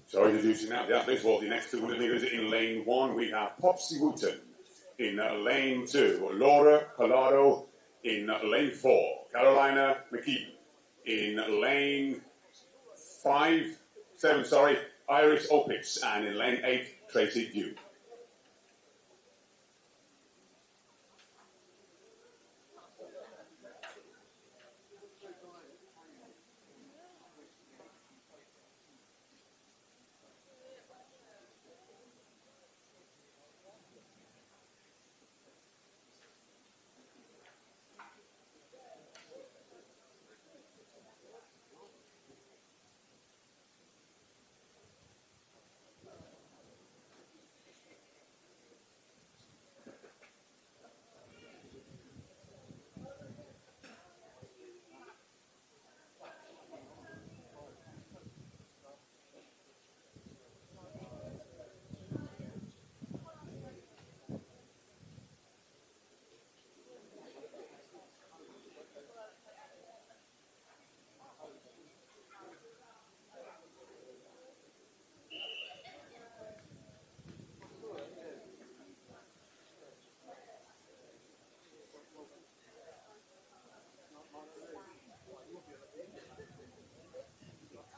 So introducing now the athletes, well, the next 200 metres in lane 1, we have Popsy Wooten. In lane 2, Laura Collado. In lane 4, Carolina McKean. In lane 7, Iris Opitz. And in lane 8, Tracy Dew.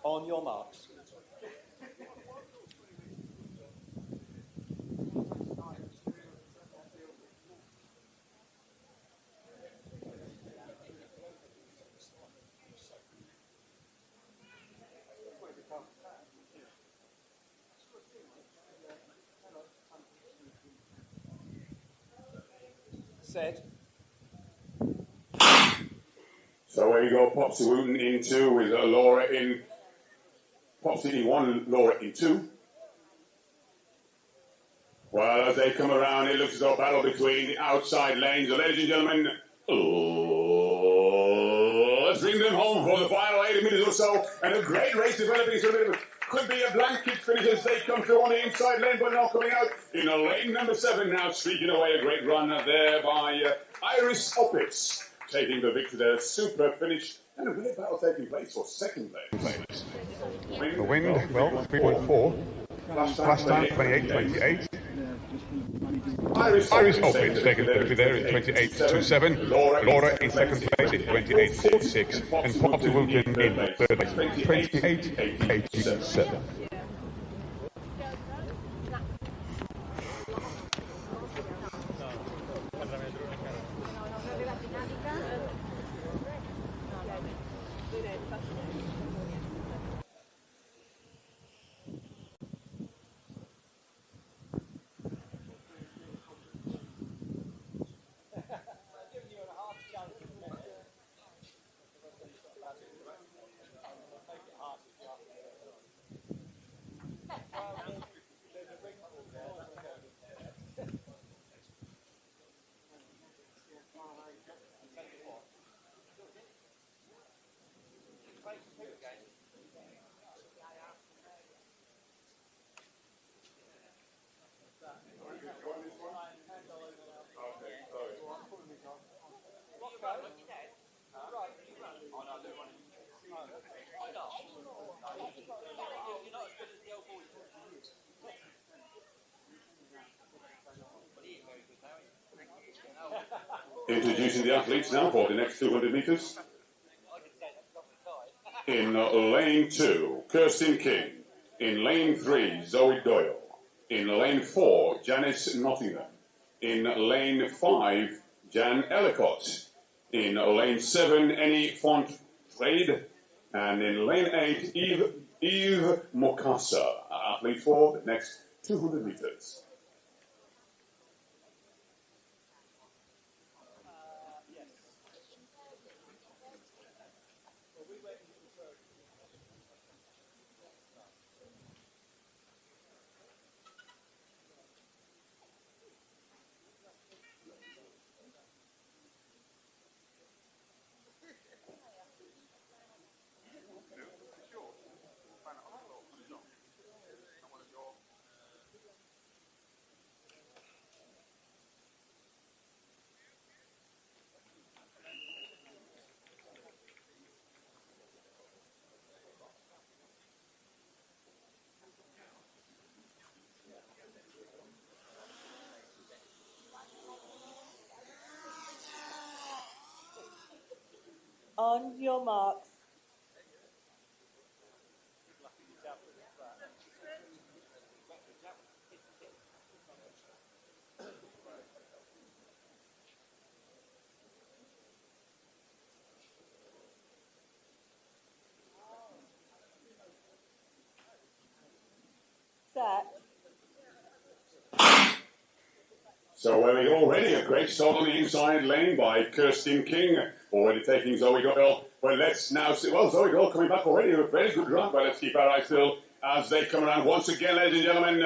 On your marks. Set. So where you go, Popsy Wooten in 2 with Laura in... Popsy in 1, Laura in 2. Well, as they come around, it looks as though a battle between the outside lanes. So, ladies and gentlemen, let's bring them home for the final 80 minutes or so. And a great race developing. So it could be a blanket finish as they come through on the inside lane, but now coming out in lane number 7 now, streaking away. A great run there by Iris Opitz, taking the victory there. Super finish. And a great battle taking place for second place. The wind, well, 3.4. Flash time, 28.28. Iris Opitz taking the victory there in 28.27. Laura in second place in 28.46. And Popsy Wooten in third place, 28.87. Introducing the athletes now for the next 200 metres. In lane 2, Kirsten King. In lane 3, Zoe Doyle. In lane 4, Janice Nottingham. In lane 5, Jan Ellicott. In lane 7, Annie Fontrade. And in lane 8, Eve Mokasa. Athlete for the next 200 metres. On your marks. Set. So already a great start on the inside lane by Kirsten King, already taking Zoe Doyle. Well, let's now see. Well, Zoe Doyle coming back already, a very good run, but let's keep our eyes still as they come around once again, ladies and gentlemen.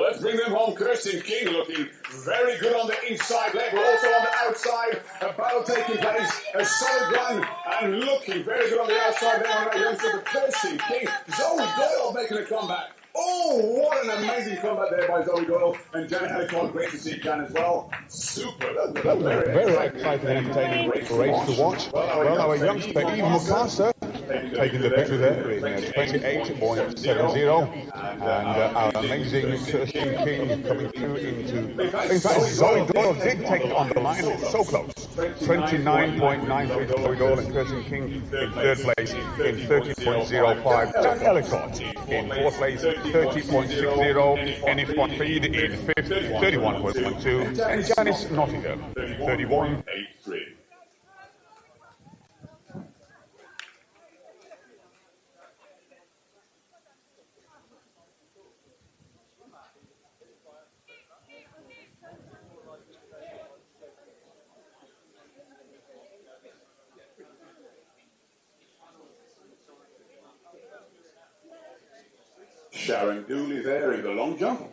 Let's bring them home. Kirsten King looking very good on the inside leg, but also on the outside. A battle taking place, a solid run, and looking very good on the outside there on that youngster, Kirsten King. Zoe Doyle making a comeback. Oh, what an amazing comeback there by Zoe Doyle and Jan Ellicott. Great to see Jan as well. Super. That was very exciting and entertaining race to watch. Well, our youngster Eve Mukasa taking the victory there in 28.70, and our amazing Kirsten King coming through into. In fact, Zoe Doyle did take it on the line. It's so close. 29.93 Zoe Doyle and Kirsten King in third place in 30.05. Jan Ellicott in fourth place 30.60. Annie Fonfeed in fifth 31.12, and Janice Nottingham 31.83. Sharon Dooley there in the long jump.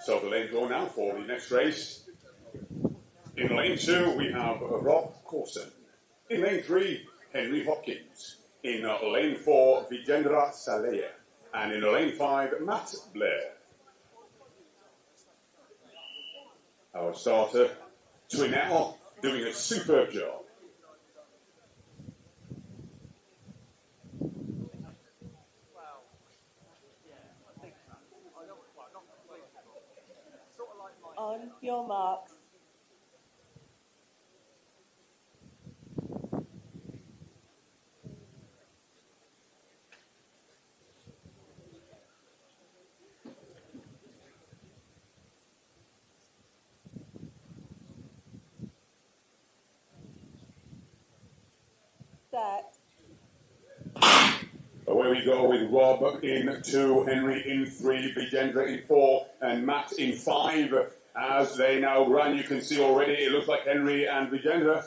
So the lanes go now for the next race. In lane 2, we have Rob Corson. In lane 3, Henry Hopkins. In lane 4, Vijendra Saleh. And in lane 5, Matt Blair. Our starter, Twinell doing a superb job. On your marks. Set. Away we go with Rob in 2, Henry in 3, Vigendra in 4, and Matt in 5. As they now run, you can see already it looks like Henry and Vigendra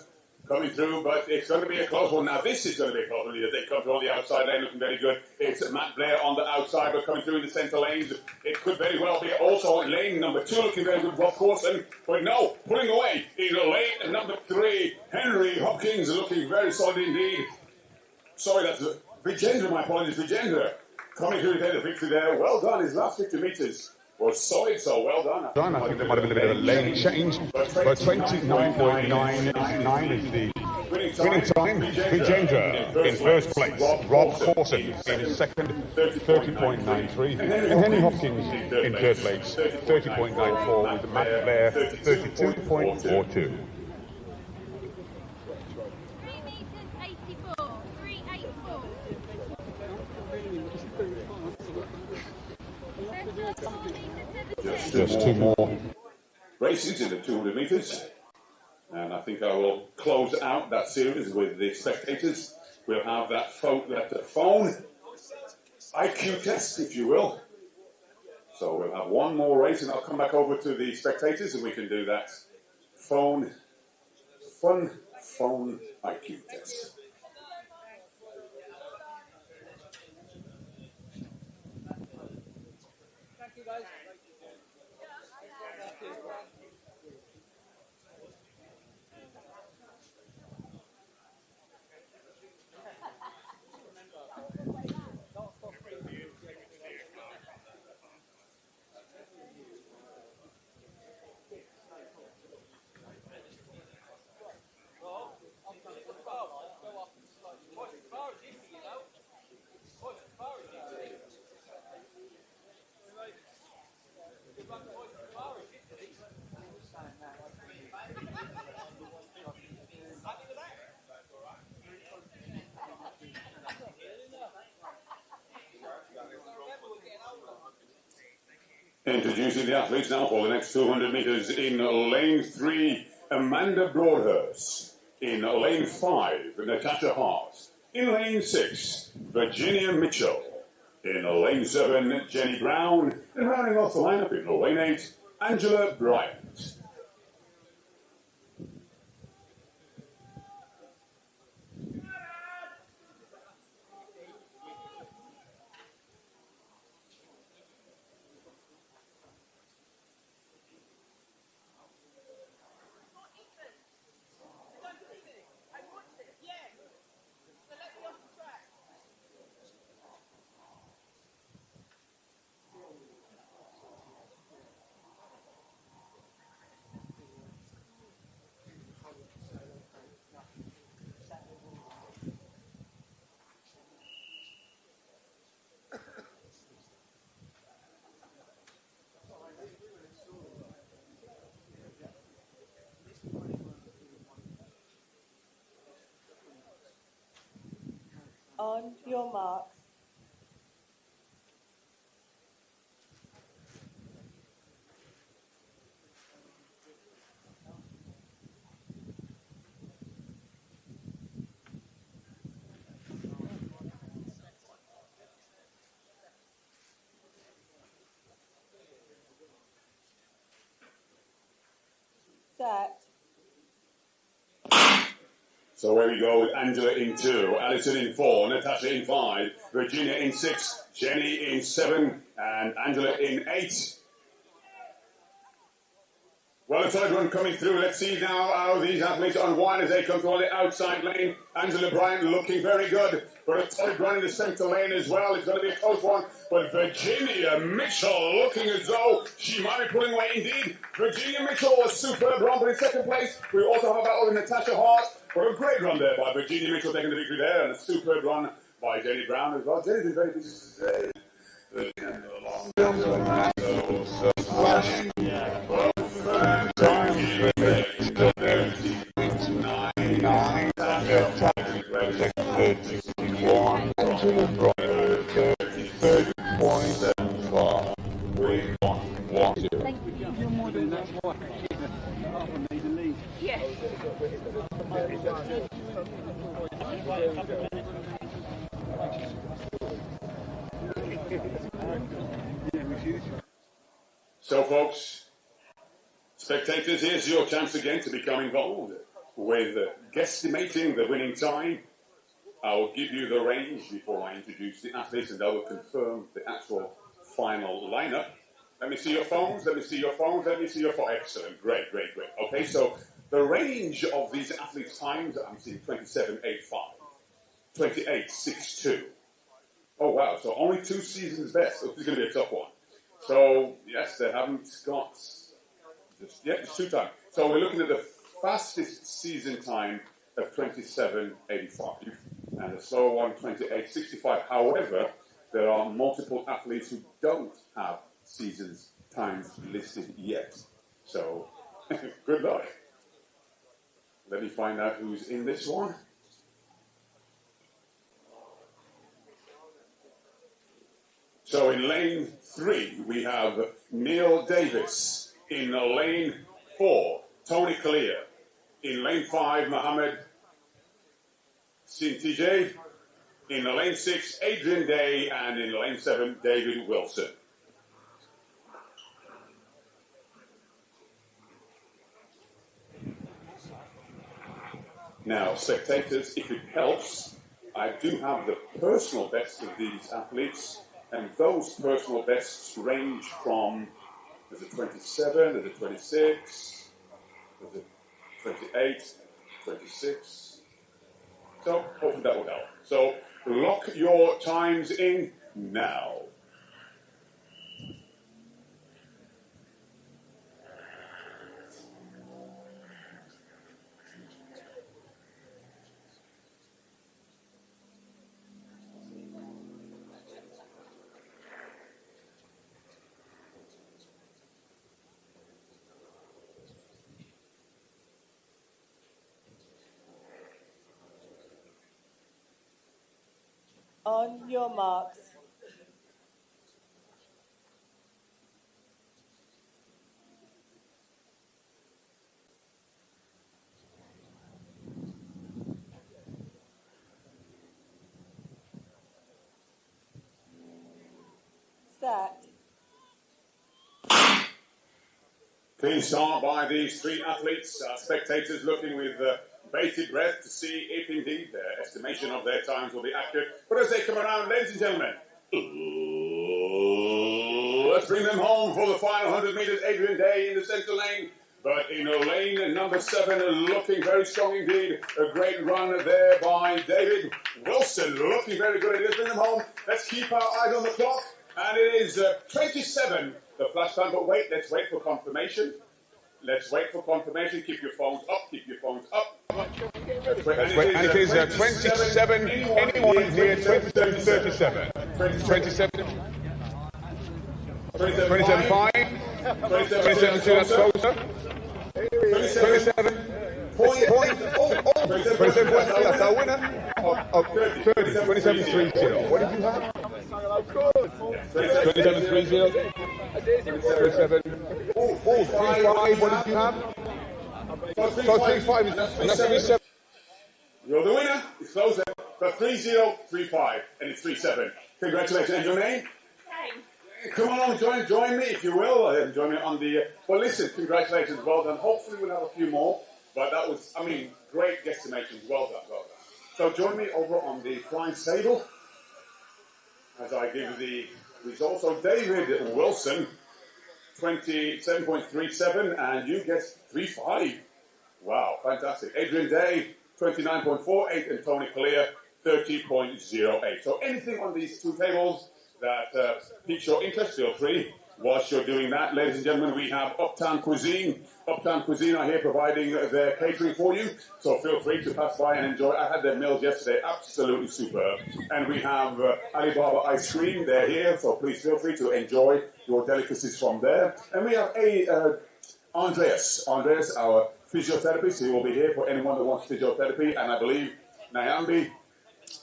coming through, but it's going to be a close one. Now this is going to be a close one. They come through on the outside lane looking very good. It's Matt Blair on the outside, but coming through in the centre lanes. It could very well be also lane number 2 looking very good, Rob Corson. But no, pulling away is lane number 3, Henry Hopkins, looking very solid indeed. Sorry, that's Vigendra, my apologies, Vigendra. Coming through to the victory there. Well done, his last 50 metres was solid, so well done. I think there might have been a bit of a lane change, but 29.999 is the winning time. Vigendra in first place, Rob Corson in second, 30.93, and Henry Hopkins in third place, 30.94, with Matt Blair, 32.42. Just 2 more races in the 200 metres, and I think I will close out that series with the spectators. We'll have that phone IQ test, if you will. So we'll have one more race, and I'll come back over to the spectators, and we can do that phone IQ test. Thank you, guys. Introducing the athletes now for the next 200 metres. In lane 3, Amanda Broadhurst. In lane 5, Natasha Hart. In lane 6, Virginia Mitchell. In lane 7, Jenny Brown. And rounding off the lineup in lane 8, Angela Bryant. On your marks. Set. So where we go with Angela in 2, Alison in 4, Natasha in 5, Virginia in 6, Jenny in 7, and Angela in 8. Well, the third one coming through. Let's see now how these athletes unwind as they come through on the outside lane. Angela Bryant looking very good. But a solid run in the centre lane as well. It's going to be a close one. But Virginia Mitchell looking as though she might be pulling away indeed. Virginia Mitchell, a superb run, but in second place. We also have a battle with Natasha Hart. But a great run there by Virginia Mitchell taking the victory there. And a superb run by Jenny Brown as well. Jenny's been very busy today. So, folks, spectators, here's your chance again to become involved with guesstimating the winning time. I will give you the range before I introduce the athletes, and I will confirm the actual final lineup. Let me see your phones. Let me see your phones. Let me see your phones. Excellent. Great, great, great. Okay, so the range of these athletes' times, I'm seeing 27.85, 28.62. Oh, wow. So only 2 seasons best. Oh, this is going to be a tough one. So, yes, they haven't got just yet. It's 2 times. So we're looking at the fastest season time of 27.85 and the slower one, 28.65. However, there are multiple athletes who don't have seasons times listed yet. So, good luck. Let me find out who's in this one. So in lane 3, we have Neil Davis. In lane 4, Tony Kalia. In lane 5, Mohammed Sintije. In lane 6, Adrian Day. And in lane 7, David Wilson. Now, spectators, if it helps, I do have the personal best of these athletes. And those personal bests range from, there's a 27, there's a 26, there's a 28, 26. So, hopefully that will help. So, lock your times in now. On your marks. Set. Clean start by these 3 athletes. Spectators looking with bated breath to see if indeed their estimation of their times will be accurate. But as they come around, ladies and gentlemen, let's bring them home for the final 100 meters. Adrian Day in the center lane. But in lane number 7, looking very strong indeed. A great run there by David Wilson. Looking very good. Let's bring them home. Let's keep our eyes on the clock. And it is 27, the flash time. But wait, let's wait for confirmation. Let's wait for confirmation. Keep your phones up. Keep your phones up. And it is 27. Anyone here? 27, 37. 27. 27.5. 27.2. That's closer. 27. 27.3. That's our winner. Of 30. 27.30. What did you have? 27.30. 27. 3.5. What did you have? So 3.5 is that's 3.7. You're the winner. It's closer. For 3.035, and it's 3.7. Congratulations. And your name? Jane. Come on, join me if you will. Join me on the. Well, listen, congratulations. Well done. Hopefully we'll have a few more. But that was, great guesstimations. Well done, well done. So join me over on the flying table as I give the results. So David Wilson, 27.37, and you guessed 3.5. Wow, fantastic. Adrian Day, 29.48, and Tony Kalia, 30.08. So anything on these two tables that piques your interest, feel free. Whilst you're doing that, ladies and gentlemen, we have Uptown Cuisine. Uptown Cuisine are here providing their catering for you, so feel free to pass by and enjoy. I had their meals yesterday, absolutely superb. And we have Alibaba Ice Cream, they're here, so please feel free to enjoy your delicacies from there. And we have Andreas, our physiotherapist, he will be here for anyone that wants physiotherapy, and I believe Nyambi,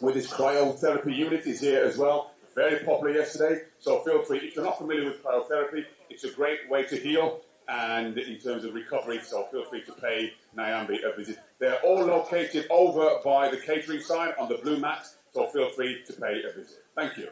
with his cryotherapy unit, is here as well. Very popular yesterday, so feel free. If you're not familiar with cryotherapy, it's a great way to heal, and in terms of recovery, so feel free to pay Nyambi a visit. They're all located over by the catering sign on the blue mat, so feel free to pay a visit. Thank you.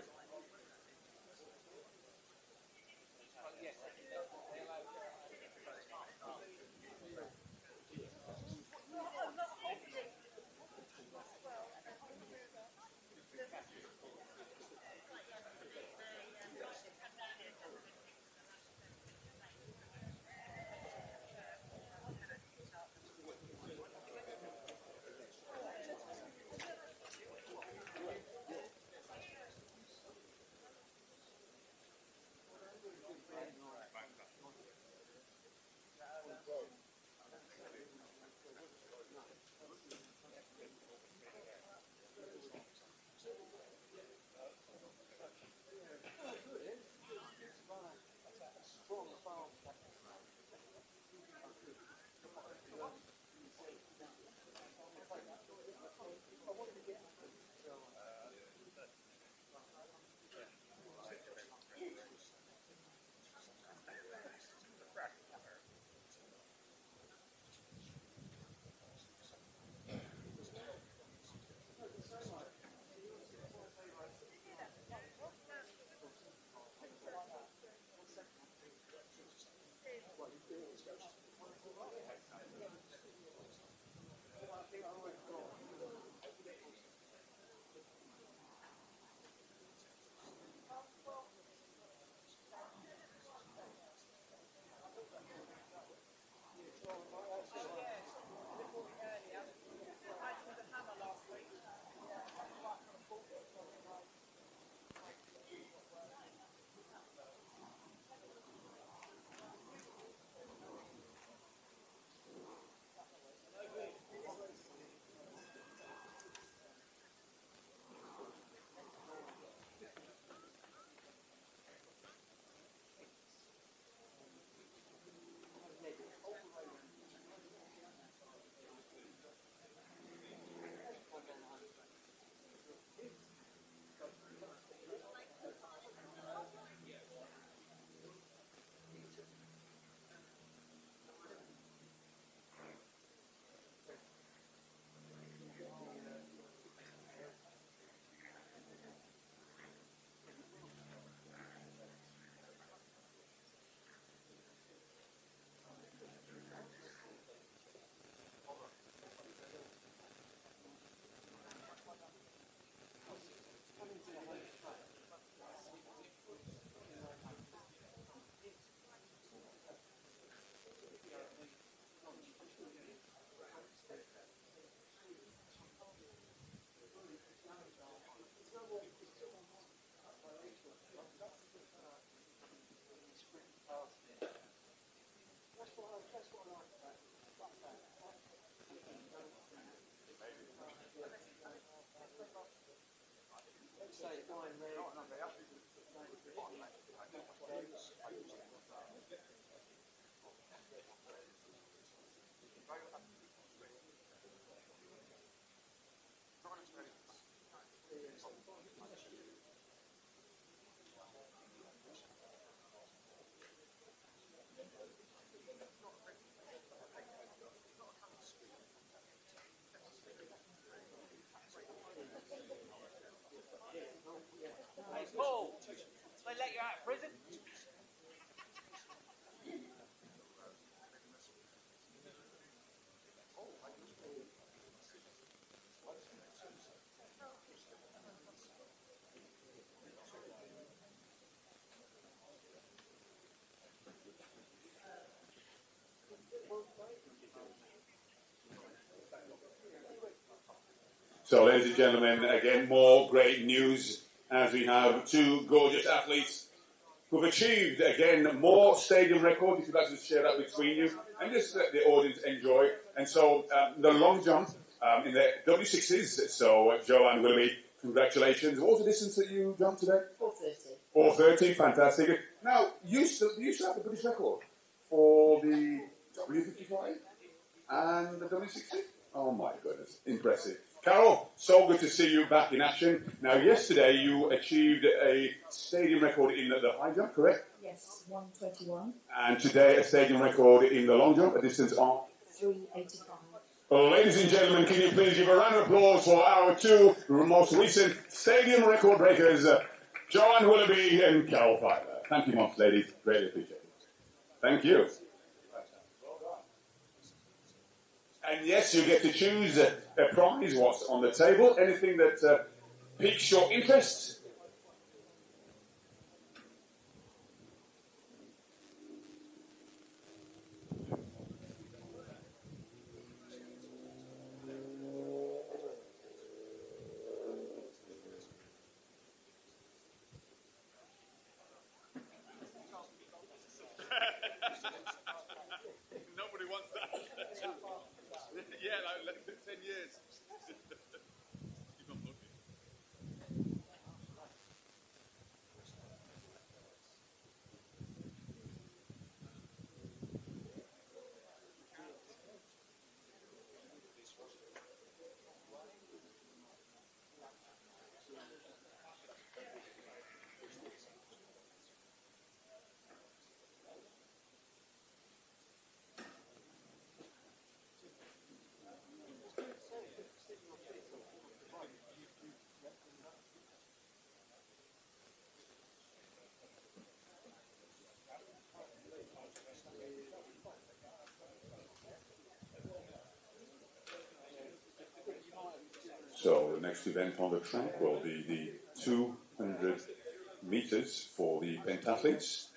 Hey, Paul, they let you out of prison? So, ladies and gentlemen, again, more great news as we have two gorgeous athletes who've achieved, again, more stadium records. If you'd like to share that between you and just let the audience enjoy. And so, the long jump in the W6s. So, Joanne Willoughby, congratulations. What was the distance that you jumped today? 4:30, fantastic. Now, you still have the British record for the W55 and the W60? Oh my goodness, impressive. Carol, so good to see you back in action. Now, yesterday you achieved a stadium record in the high jump, correct? Yes, 1:21. And today a stadium record in the long jump, a distance of 3:85. Well, ladies and gentlemen, can you please give a round of applause for our two most recent stadium record breakers, Joanne Willoughby and Carol Filer. Thank you much, ladies. Greatly appreciate it. Thank you. And yes, you get to choose a prize, what's on the table, anything that piques your interest. Nobody wants that. Yeah, like 10 years. Keep on looking. So the next event on the track will be the 200 meters for the pentathletes.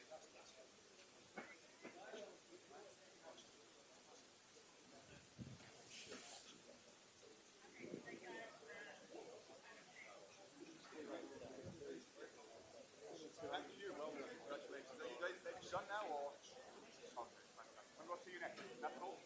Thank you. Well done. Congratulations. Are you guys done now or? Okay, fantastic. And what to you next? That's all?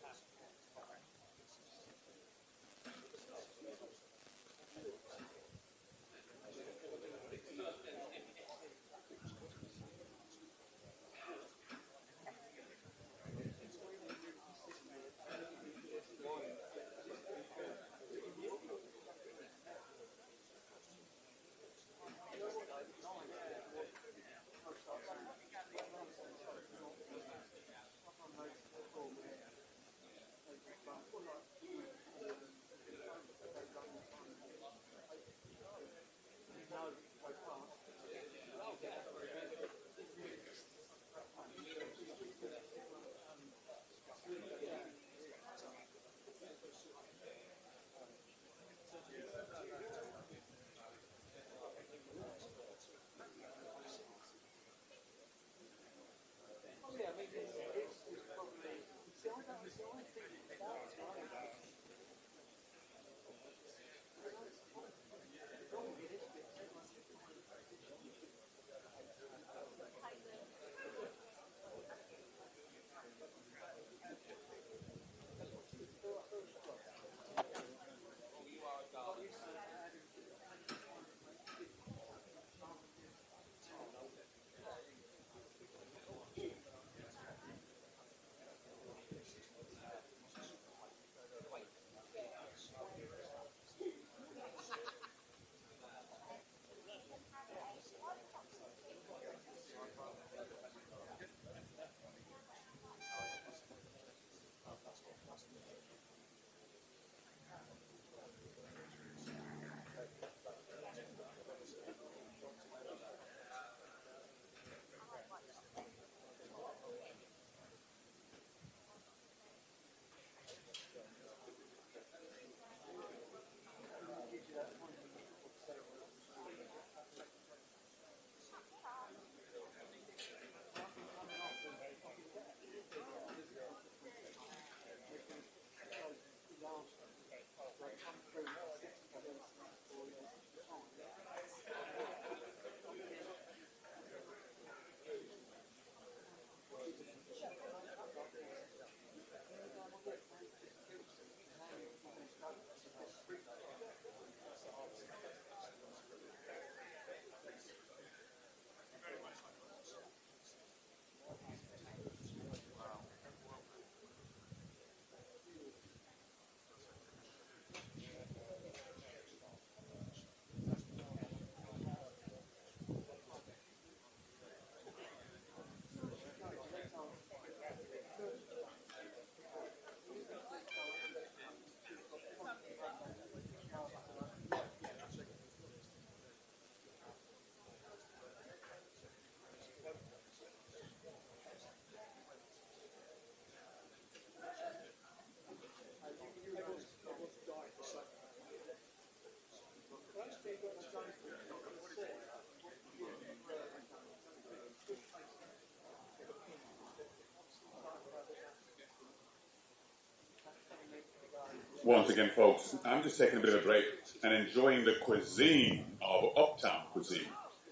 Once again, folks, I'm just taking a bit of a break and enjoying the cuisine of Uptown cuisine.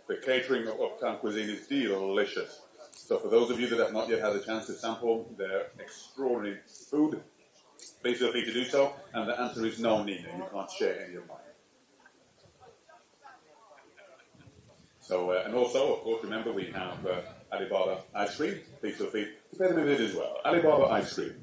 The catering of Uptown cuisine is delicious. So for those of you that have not yet had a chance to sample their extraordinary food, please feel free to do so. And the answer is no, Nina, you can't share any of mine. So, and also, of course, remember we have Alibaba ice cream. Please feel free to pay them a visit as well. Alibaba ice cream.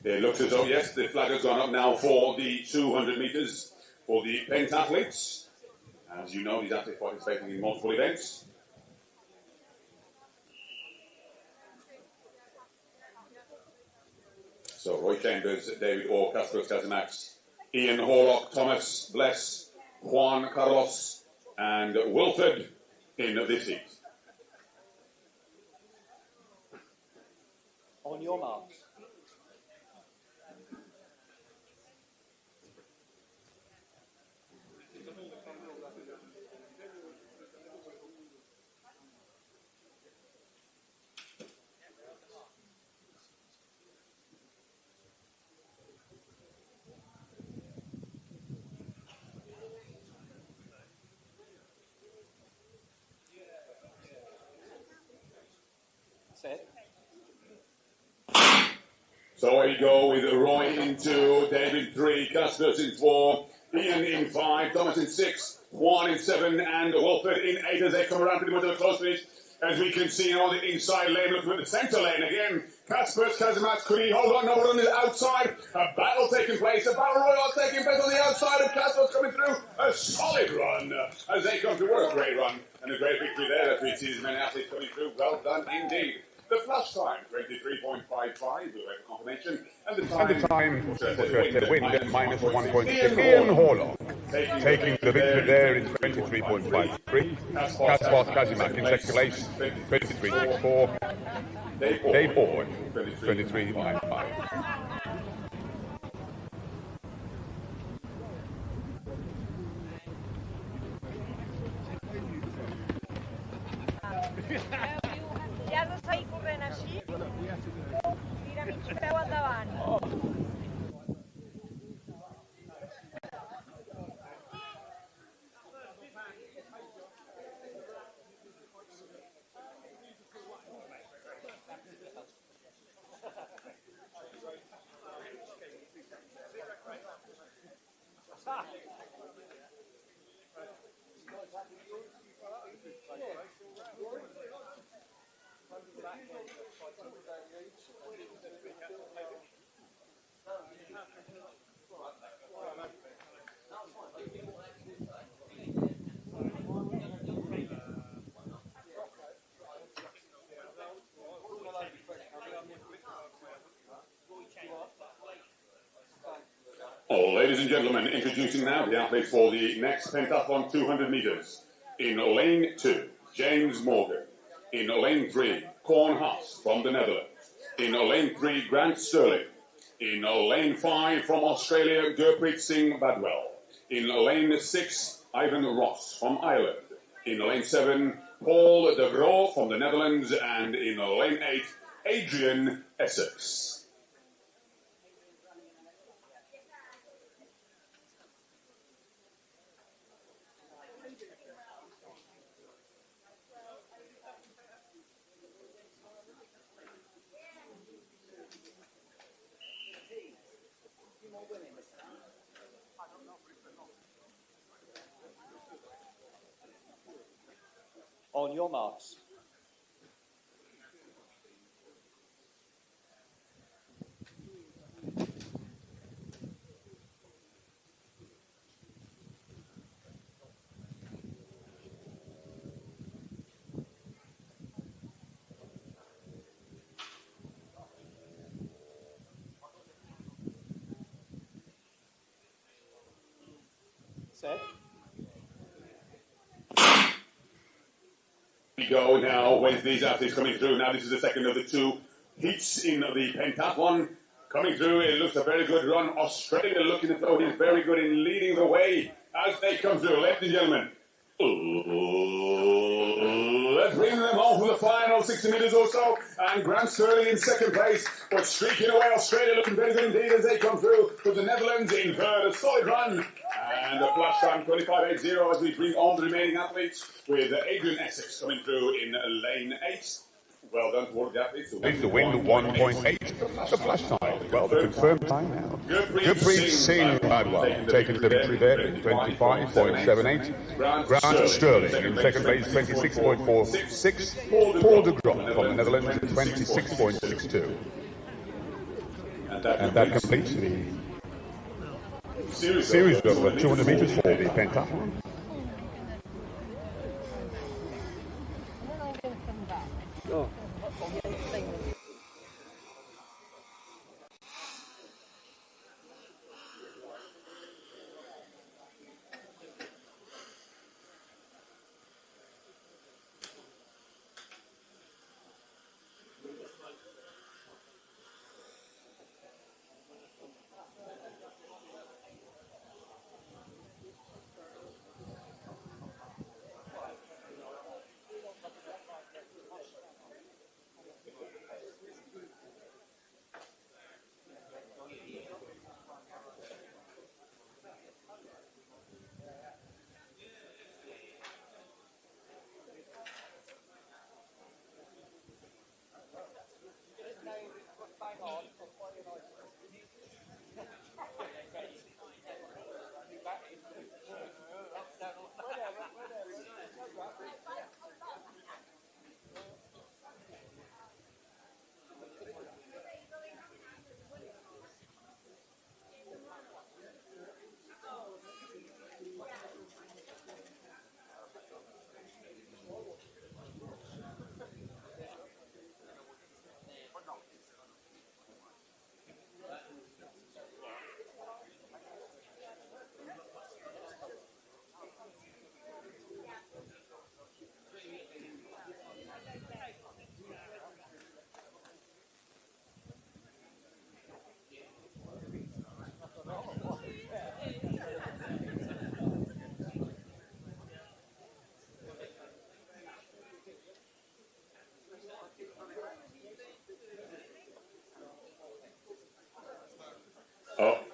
It looks as though, yes, the flag has gone up now for the 200 metres for the pentathletes. As you know, these athletes participating in multiple events. So Roy Chambers, David Orr, Castro Casamax, Ian Horlock, Thomas Bless, Juan Carlos, and Wilfred in this heat. On your marks. So here we go with Roy in 2, David 3, Custos in 4, Ian in 5, Thomas in 6, Juan in 7, and Wilfred in 8 as they come around pretty much to the close finish. As we can see on the inside lane, looking at the centre lane again. Kaspers, Kazimats, could he hold on? No one on the outside. A battle taking place. A battle royal taking place on the outside. And Kaspers coming through. A solid run as they come to work. A great run and a great victory there as we see these many athletes coming through. Well done indeed. The flush time, 23.55, the record confirmation. And the time for the wind at minus 1.6. Ian Horlock taking the victory there in 23.53. Kaspers Kazimak in second place, 23.64. Dave Bourne, 23.95. Ja has de seguir corrent així? Tira mig peu endavant. Oh, ladies and gentlemen, introducing now the athletes for the next Pentathlon 200 metres. In lane 2, James Morgan. In lane 3, Korn Haas from the Netherlands. In lane 3, Grant Sterling. In lane 5, from Australia, Gurpreet Singh Badwell. In lane 6, Ivan Ross from Ireland. In lane 7, Paul de Vroo from the Netherlands. And in lane 8, Adrian Essex. On your marks. Set. We go now with these athletes coming through. Now this is the second of the two heats in the pentathlon. Coming through, it looks a very good run. Australia looking as though he's very good in leading the way as they come through. Ladies and gentlemen, let's bring them on for the final 60 metres or so. And Grant Sterling in second place, but streaking away. Australia looking very good indeed as they come through. With the Netherlands in third, a solid run. And a flash time 25.80 as we bring on the remaining athletes with Adrian Essex coming through in lane 8. Well done to all of the athletes. The wind 1.8. The flash time. Well, the confirmed time now. Gurpreet Singh Badwell taking the victory there in 25.78. Grant Sterling in second place, 26.46. Paul de Vroo from the Netherlands, 26.62. And that completes the series of 200 metres for the pentathlon.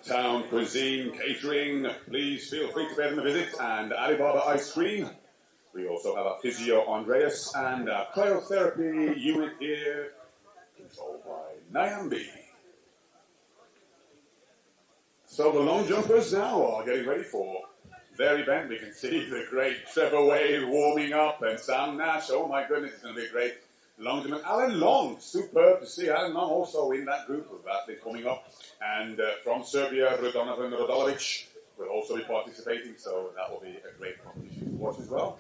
Town Cuisine Catering, please feel free to pay them a visit, and Alibaba Ice Cream. We also have a physio Andreas and a cryotherapy unit here, controlled by Nyambi. So the long jumpers now are getting ready for their event. We can see the great Trevor Wade warming up and Sam Nash. Oh my goodness, it's going to be a great long jump. Alan Long, superb to see Alan Long also in that group of athletes coming up. And from Serbia, Radonovan Radolovic will also be participating, so that will be a great competition to watch as well.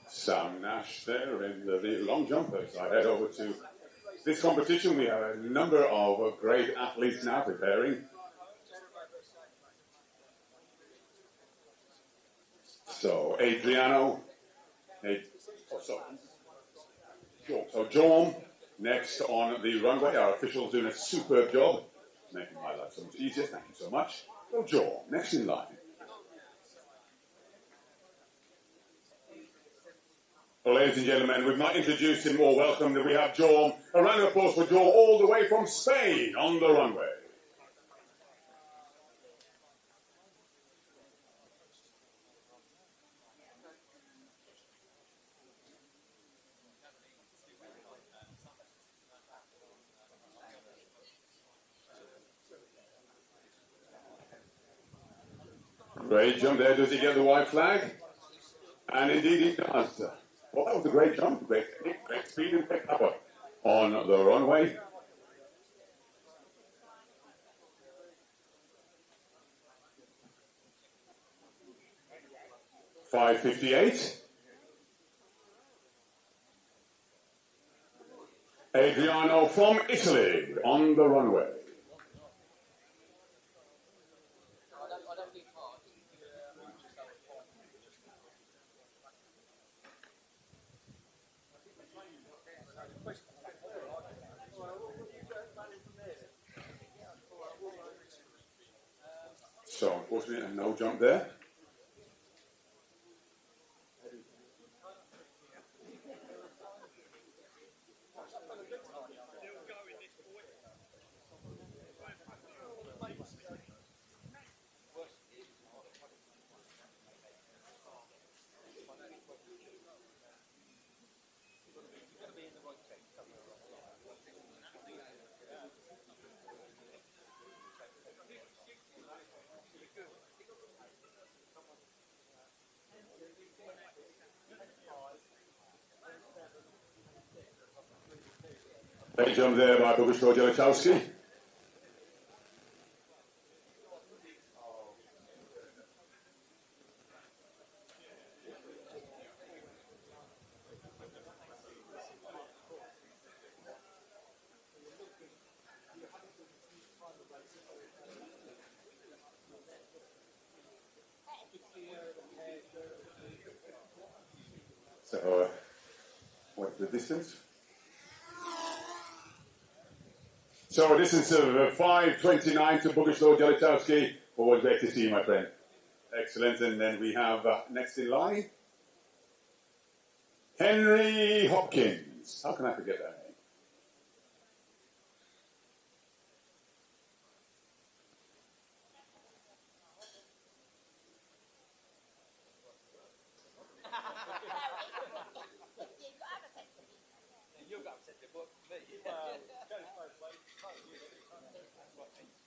Sam Nash there in the long jumpers. I head over to this competition. We have a number of great athletes now preparing. So Adriano, so Jorm next on the runway. Our officials doing a superb job, making my life so much easier. Thank you so much. So Jorm next in line. Well, ladies and gentlemen, we've not introduced him or welcomed him. We have Jorm. A round of applause for Jorm all the way from Spain on the runway. Great jump there. Does he get the white flag? And indeed he does. Well, that was a great jump, great speed and pick up on the runway. .558. Adriano from Italy on the runway. So unfortunately, no jump there. Great jump there by Jelitowski. So, what's the distance? So a distance of 5:29 to Boguslav Jelitowski. Always great to see you, my friend. Excellent. And then we have next in line, Henry Hopkins. How can I forget that name?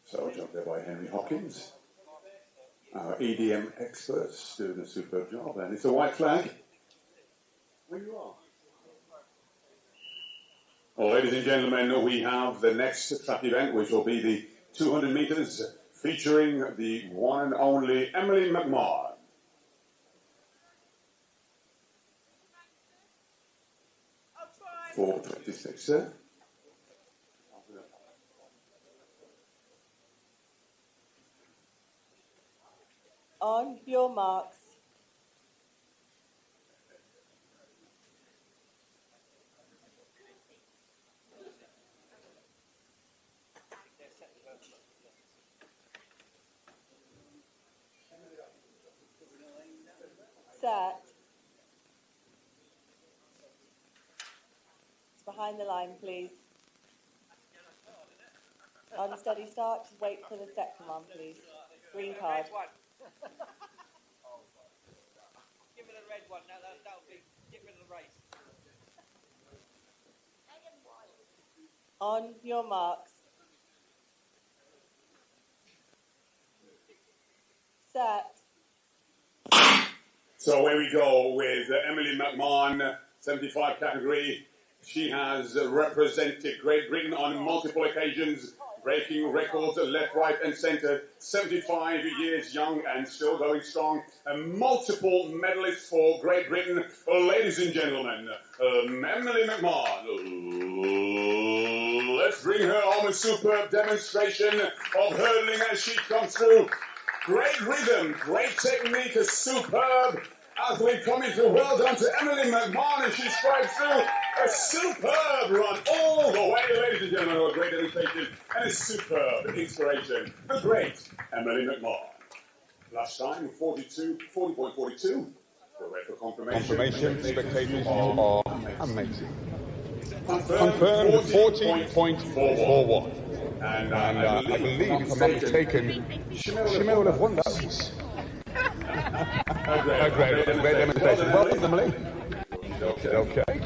So jump there by Henry Hopkins. Our EDM experts doing a superb job. And it's a white flag. Where you are. Well, ladies and gentlemen, we have the next track event, which will be the 200 meters, featuring the one and only Emily McMahon. For 26, sir. On your marks. Set. It's behind the line, please. On steady start, just wait for the set command, please. Green card. Give me the red one. Now that'll be get rid of the race. On your marks. Set. So here we go with Emily McMahon, 75 category. She has represented Great Britain on multiple occasions, breaking records left, right and centre. 75 years young and still going strong. And multiple medalists for Great Britain. Ladies and gentlemen, Emily McMahon. Let's bring her on a superb demonstration of hurdling as she comes through. Great rhythm, great technique, a superb athlete coming through. Well done to Emily McMahon as she strides through. A superb run all the way, ladies and gentlemen. A great demonstration and a superb inspiration. The great Emily McMahon. Last time, 40.42. We're ready for confirmation. Spectators are amazing. Confirmed 40.41. And I believe, if I'm not mistaken, Shimei will have won that race. A great demonstration. Well done, Emily. Okay.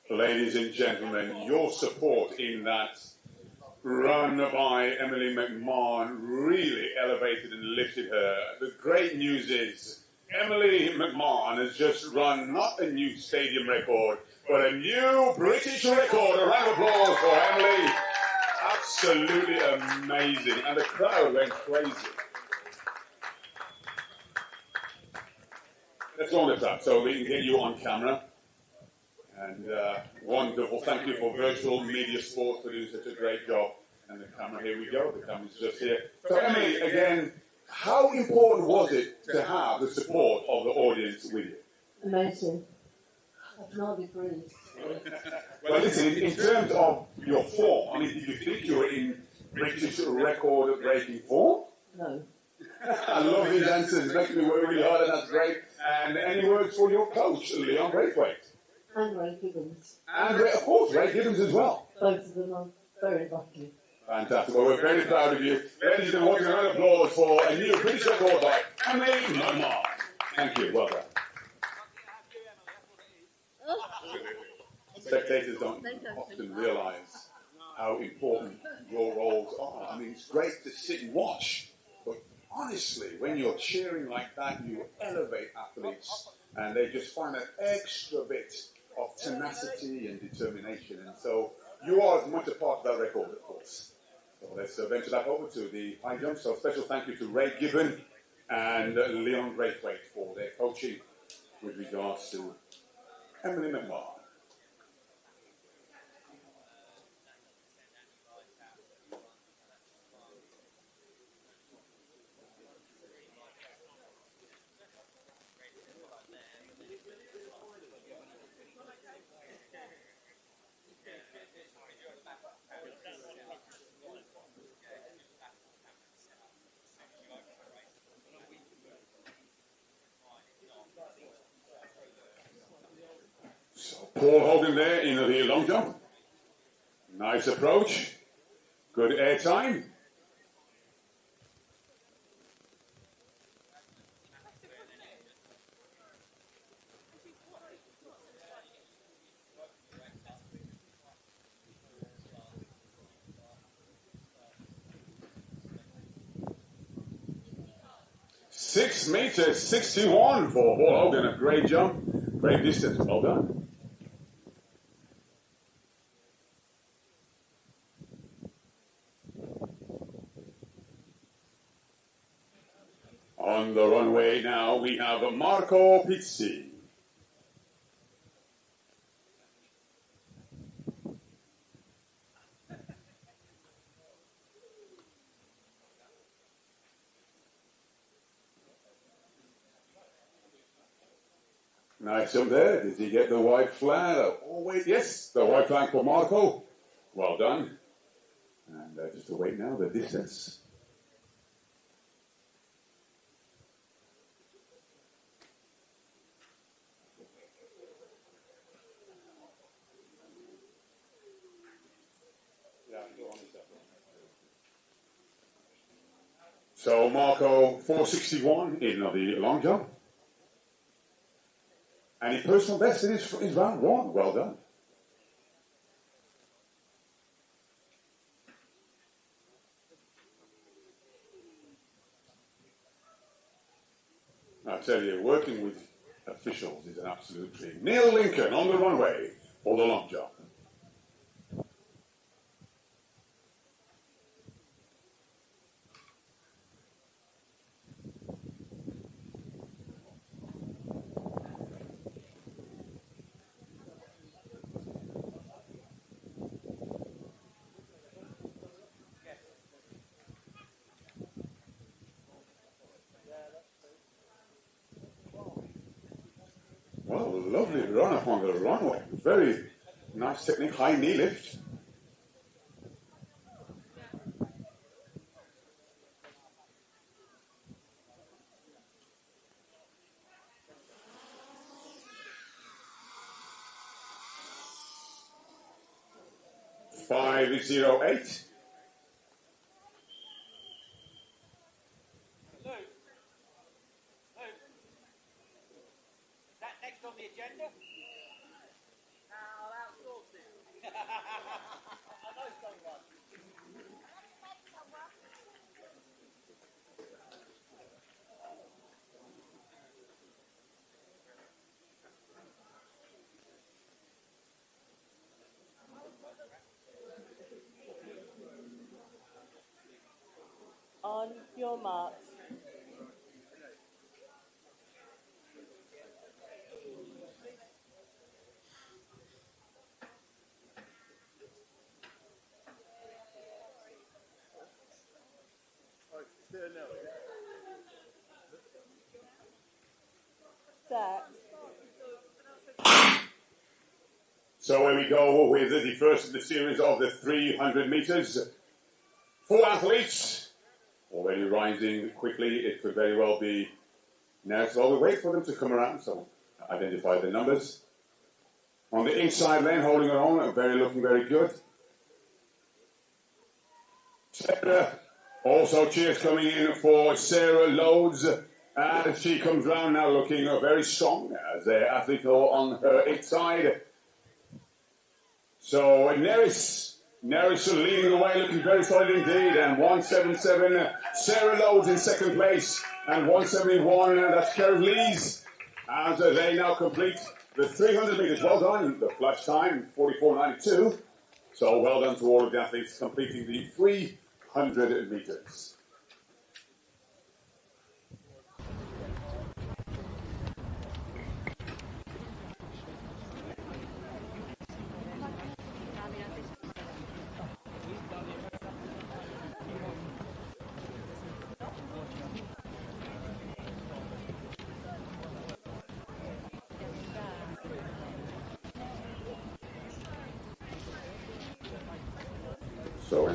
ladies and gentlemen, your support in that run by Emily McMahon really elevated and lifted her. The great news is Emily McMahon has just run not a new stadium record, but a new British record. A round of applause for Emily. Absolutely amazing. And the crowd went crazy. Let's go on the top so we can get you on camera. And wonderful. Thank you for Virtual Media Sports for doing such a great job. And the camera, here we go. The camera's just here. So Emily, again, how important was it to have the support of the audience with you? Amazing. I can hardly breathe. Well, listen, in terms of your form, I mean, did you think you were in British record-breaking form? No. I love these answers. Making me work really hard, and that's great. And any words for your coach, Leon Braithwaite? And Ray Gibbons. And, of course, Ray Gibbons as well. Both of them are very lucky. Fantastic. Well, we're very proud of you. Ladies and gentlemen, a round of applause for a new British record by Emily McMahon. Thank you. Well done. Spectators don't often realise how important your roles are. I mean, it's great to sit and watch, but honestly, when you're cheering like that, you elevate athletes, and they just find an extra bit of tenacity and determination. And so you are as much a part of that record, of course. So let's venture back over to the high jump. So special thank you to Ray Gibbon and Leon Braithwaite for their coaching with regards to Emily McMahon. Paul Hogan there in the long jump. Nice approach. Good air time. $6.61 for Paul Hogan. A great jump. Great distance. Well done. On the runway now, we have Marco Pizzi. Nice jump there. Did he get the white flag? Oh, wait, yes, the white flag for Marco. Well done. And just await now the distance. So Marco, 4.61 in the long jump. And his personal best in his round one. Well done. I tell you, working with officials is an absolute dream. Neil Lincoln on the runway for the long jump. Well, lovely run up on the runway. Very nice technique, high knee lift. .508. That next on the agenda? On your marks. Set. So here we go with the first of the series of the 300 meters. 4 athletes already rising quickly. It could very well be now. So we'll wait for them to come around. So identify the numbers. On the inside lane, holding her own, looking very good. Sarah, also cheers coming in for Sarah Loads. As she comes round now looking very strong as an athlete on her inside. So Neris leading the way, looking very solid indeed. And 177, Sarah Loads in second place. And 171, that's Kerry Lees. As they now complete the 300 metres. Well done, the flash time, 44.92. So well done to all of the athletes completing the 300 metres.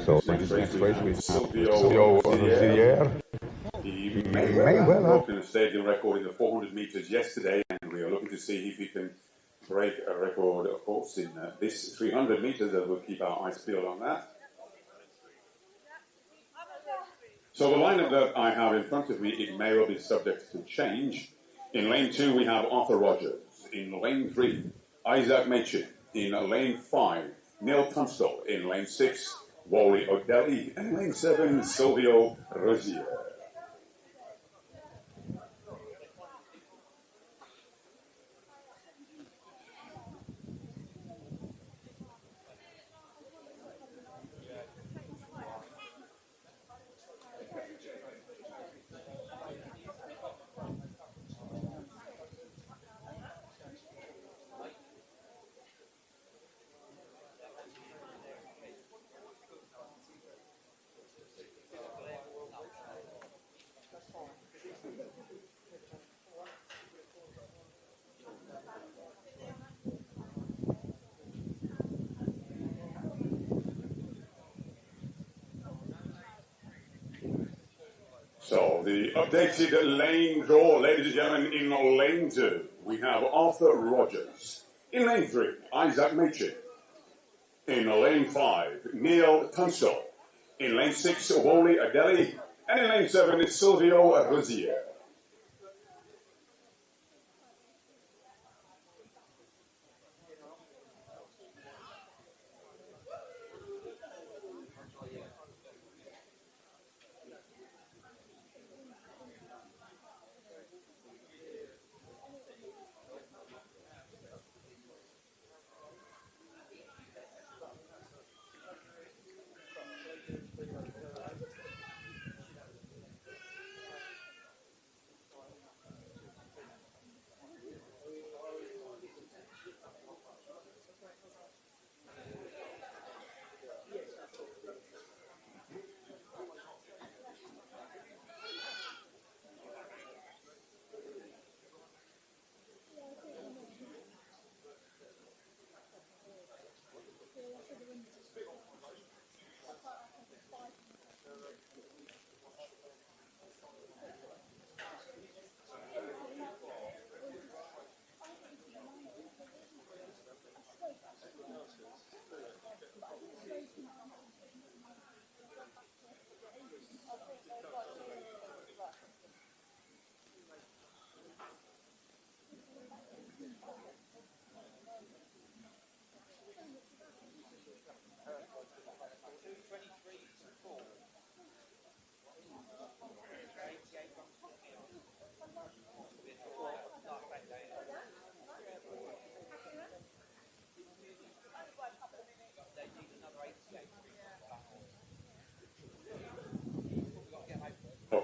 So next race we have Silvio Rosier. He may well have broken a stadium record in the 400 metres yesterday, and we are looking to see if he can break a record, of course, in this 300 metres, and we'll keep our eyes peeled on that. So the lineup that I have in front of me, it may well be subject to change. In lane 2, we have Arthur Rogers. In lane 3, Isaac Machin. In lane 5, Neil Tunstall. In lane 6, Wally O'Delly. And lane 7, Silvio Rosier. So the updated lane draw, ladies and gentlemen, in lane 2, we have Arthur Rogers. In lane 3, Isaac Machin. In lane 5, Neil Tunstall. In lane 6, Wally O'Delly. And in lane 7, Silvio Rosier.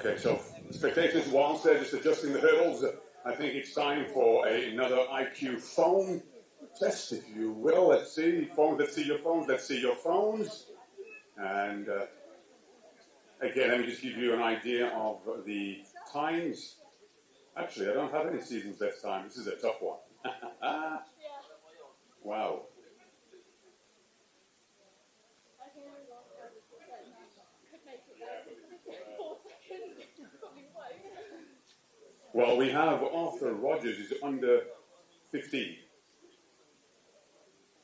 Okay, so spectators, whilst they're just adjusting the hurdles, I think it's time for another IQ phone test, if you will. Let's see. Phones, let's see your phones. Let's see your phones. And again, let me just give you an idea of the times. Actually, I don't have any seasons best time. This is a tough one. Wow. Well, we have Arthur Rogers, who's under 15.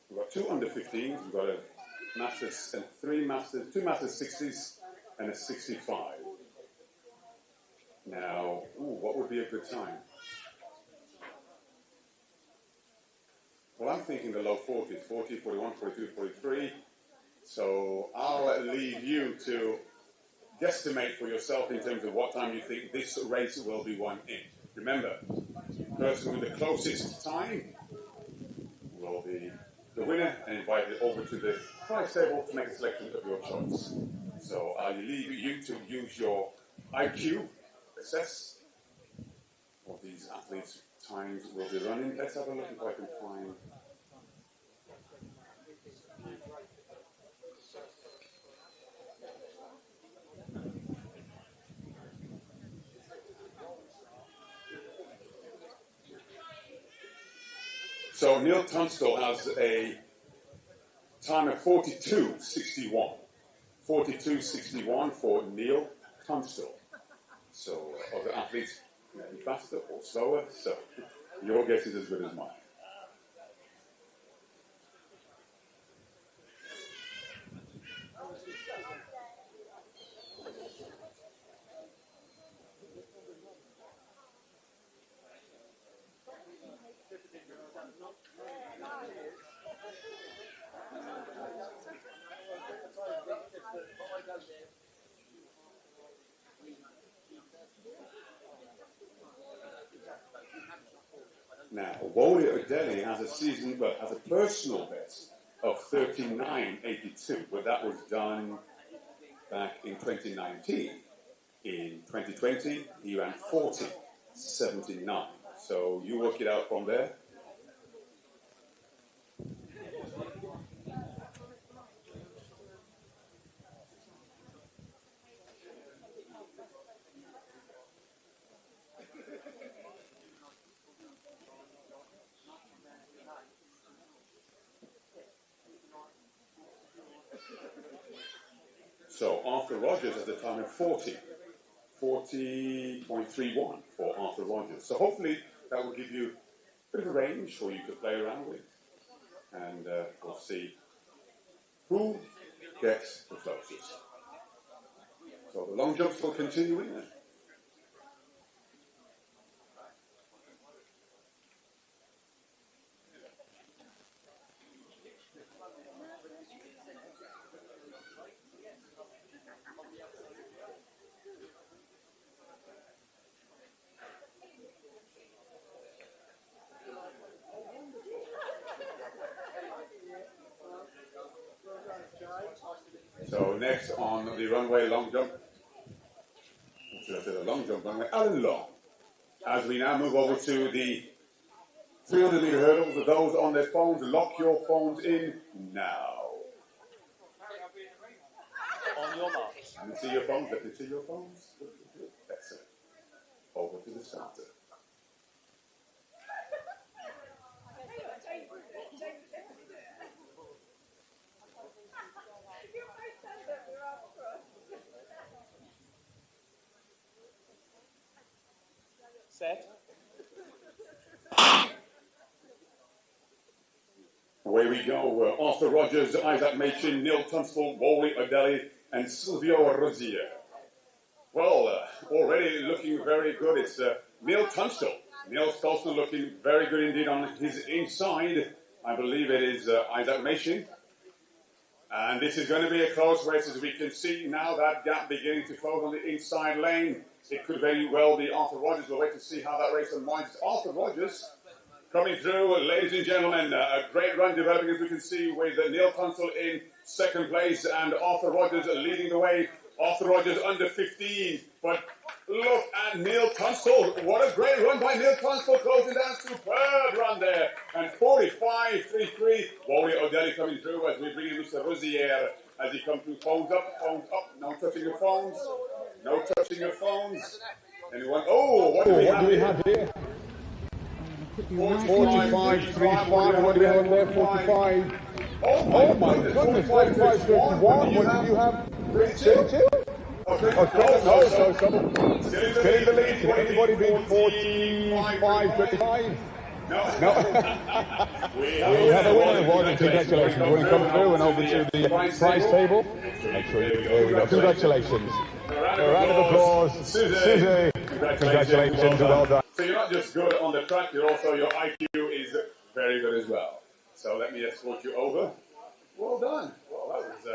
We've got 2 under 15s. We've got a Masters and 2 Masters 60s and a 65. Now, what would be a good time? Well, I'm thinking the low 40s, 40, 41, 42, 43. So I'll leave you to guesstimate for yourself in terms of what time you think this race will be won in. Remember, the person with the closest time will be the winner and invited over to the prize table to make a selection of your choice. So I'll leave you to use your IQ, assess what these athletes' times will be running. Let's have a look if I can find. So Neil Tunstall has a time of 42.61. 42.61 for Neil Tunstall. So other athletes may be faster or slower, so your guess is as good as mine. Now, Wally O'Delly has a personal best of 39.82, but that was done back in 2019. In 2020, he ran 40.79. So you work it out from there. So Arthur Rogers at the time of 40.31 for Arthur Rogers. So hopefully that will give you a bit of a range for you to play around with. And we'll see who gets the closest. So the long jumps will continue in there. So next on the runway long jump, should I say the long jump runway, Alan Long. As we now move over to the 300-meter hurdle, for those on their phones, lock your phones in now. On your marks. Let me see your phones. Let me see your phones. Good. Excellent. Over to the starter. Set. Away we go. Arthur Rogers, Isaac Machin, Neil Tunstall, Wally O'Delly, and Silvio Rosier. Well, already looking very good. It's Neil Tunstall. Neil Tunstall looking very good indeed on his inside. I believe it is Isaac Machin. And this is going to be a close race, as we can see now that gap beginning to close on the inside lane. It could very well be Arthur Rogers. We'll wait to see how that race unwinds. Arthur Rogers coming through, ladies and gentlemen. A great run developing, as we can see, with Neil Tunstall in second place and Arthur Rogers leading the way. Arthur Rogers under 15, but look at Neil Tunstall. What a great run by Neil Tunstall, closing down. Superb run there. And 45.33. Wally O'Delly coming through as we bring in Mr. Rosier as he comes through. Phones up. No touching your phones. No touching your phones. Anyone? Oh, what do we have here? 45.35. What do we have there? 45. Oh my goodness. 45.51. What do you have? 32? No, so still in the lead. Can anybody beat 45.35? No. We have a winner. Well, congratulations. We're going to come through and over to the prize table. Make sure you, there we go. Congratulations. A round of applause. Susie. Congratulations. Well done. So you're not just good on the track, you're also, your IQ is very good as well. So let me escort you over. Well done. Well, that was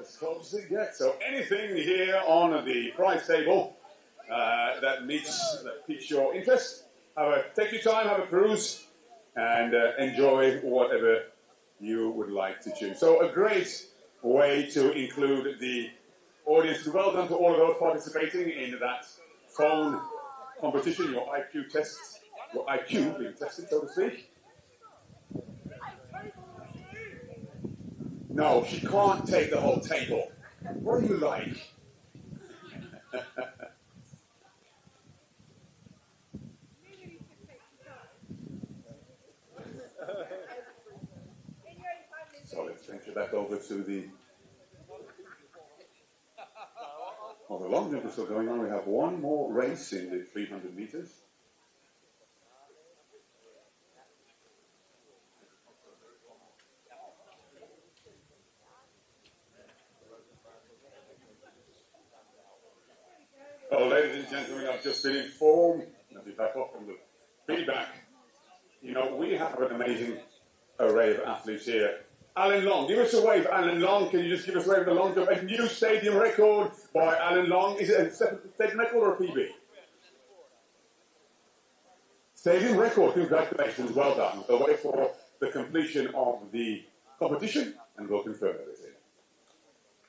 as close as it gets. So anything here on the prize table that piques your interest, take your time, have a peruse, and enjoy whatever you would like to choose. So a great way to include the audience. Well done to all of those participating in that phone competition, your IQ tests, your IQ being tested, so to speak. No, she can't take the whole table. What do you like? So let's venture back over to the long jump is still going on. We have one more race in the 300 meters. Well, ladies and gentlemen, I've just been informed, as we back up from the feedback, you know, we have an amazing array of athletes here. Alan Long, give us a wave, Alan Long. Can you just give us a wave of the long jump? A new stadium record by Alan Long. Is it a stadium record or a PB? Stadium record, congratulations, well done. We'll wait for the completion of the competition and we'll confirm everything.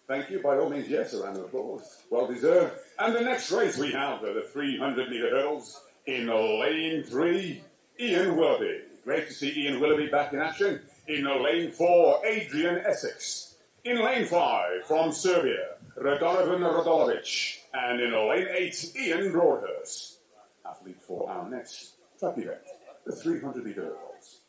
Thank you, by all means, yes, a round of applause. Well deserved. And the next race we have the 300 metre hurdles in lane 3, Ian Willoughby. Great to see Ian Willoughby back in action. In lane 4, Adrian Essex. In lane 5, from Serbia, Radovan Radolovic. And in lane 8, Ian Broadhurst. Athlete for our next track event, the 300 metre hurdles.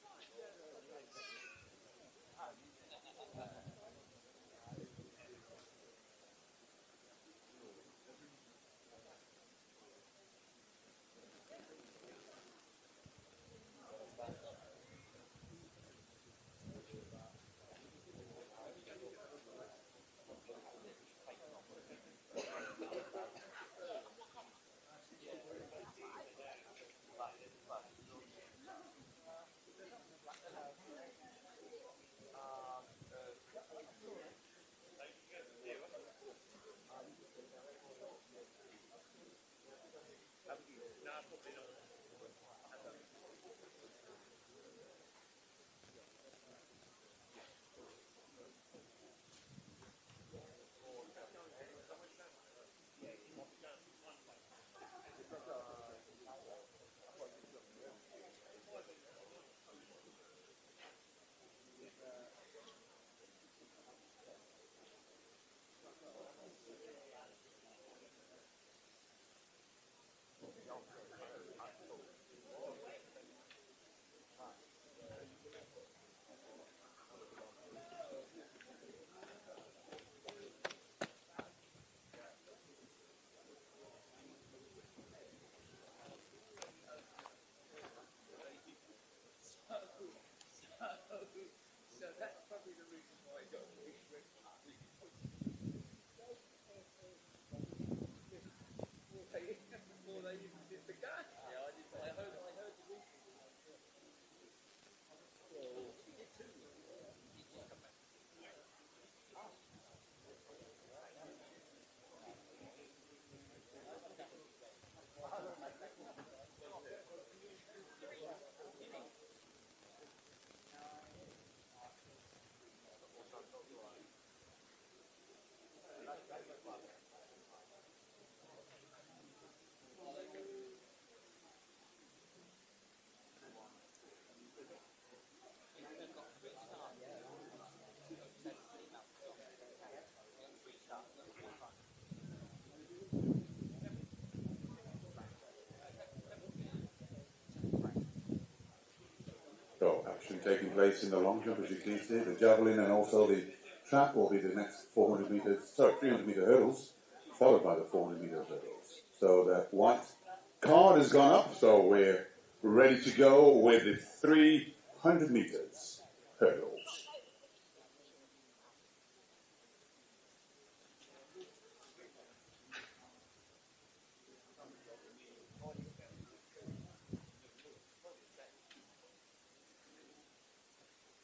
be taking place in the long jump, as you can see. The javelin and also the trap will be the next 300 meter hurdles, followed by the 400 meter hurdles. So the white card has gone up, so we're ready to go with the 300 meters hurdles.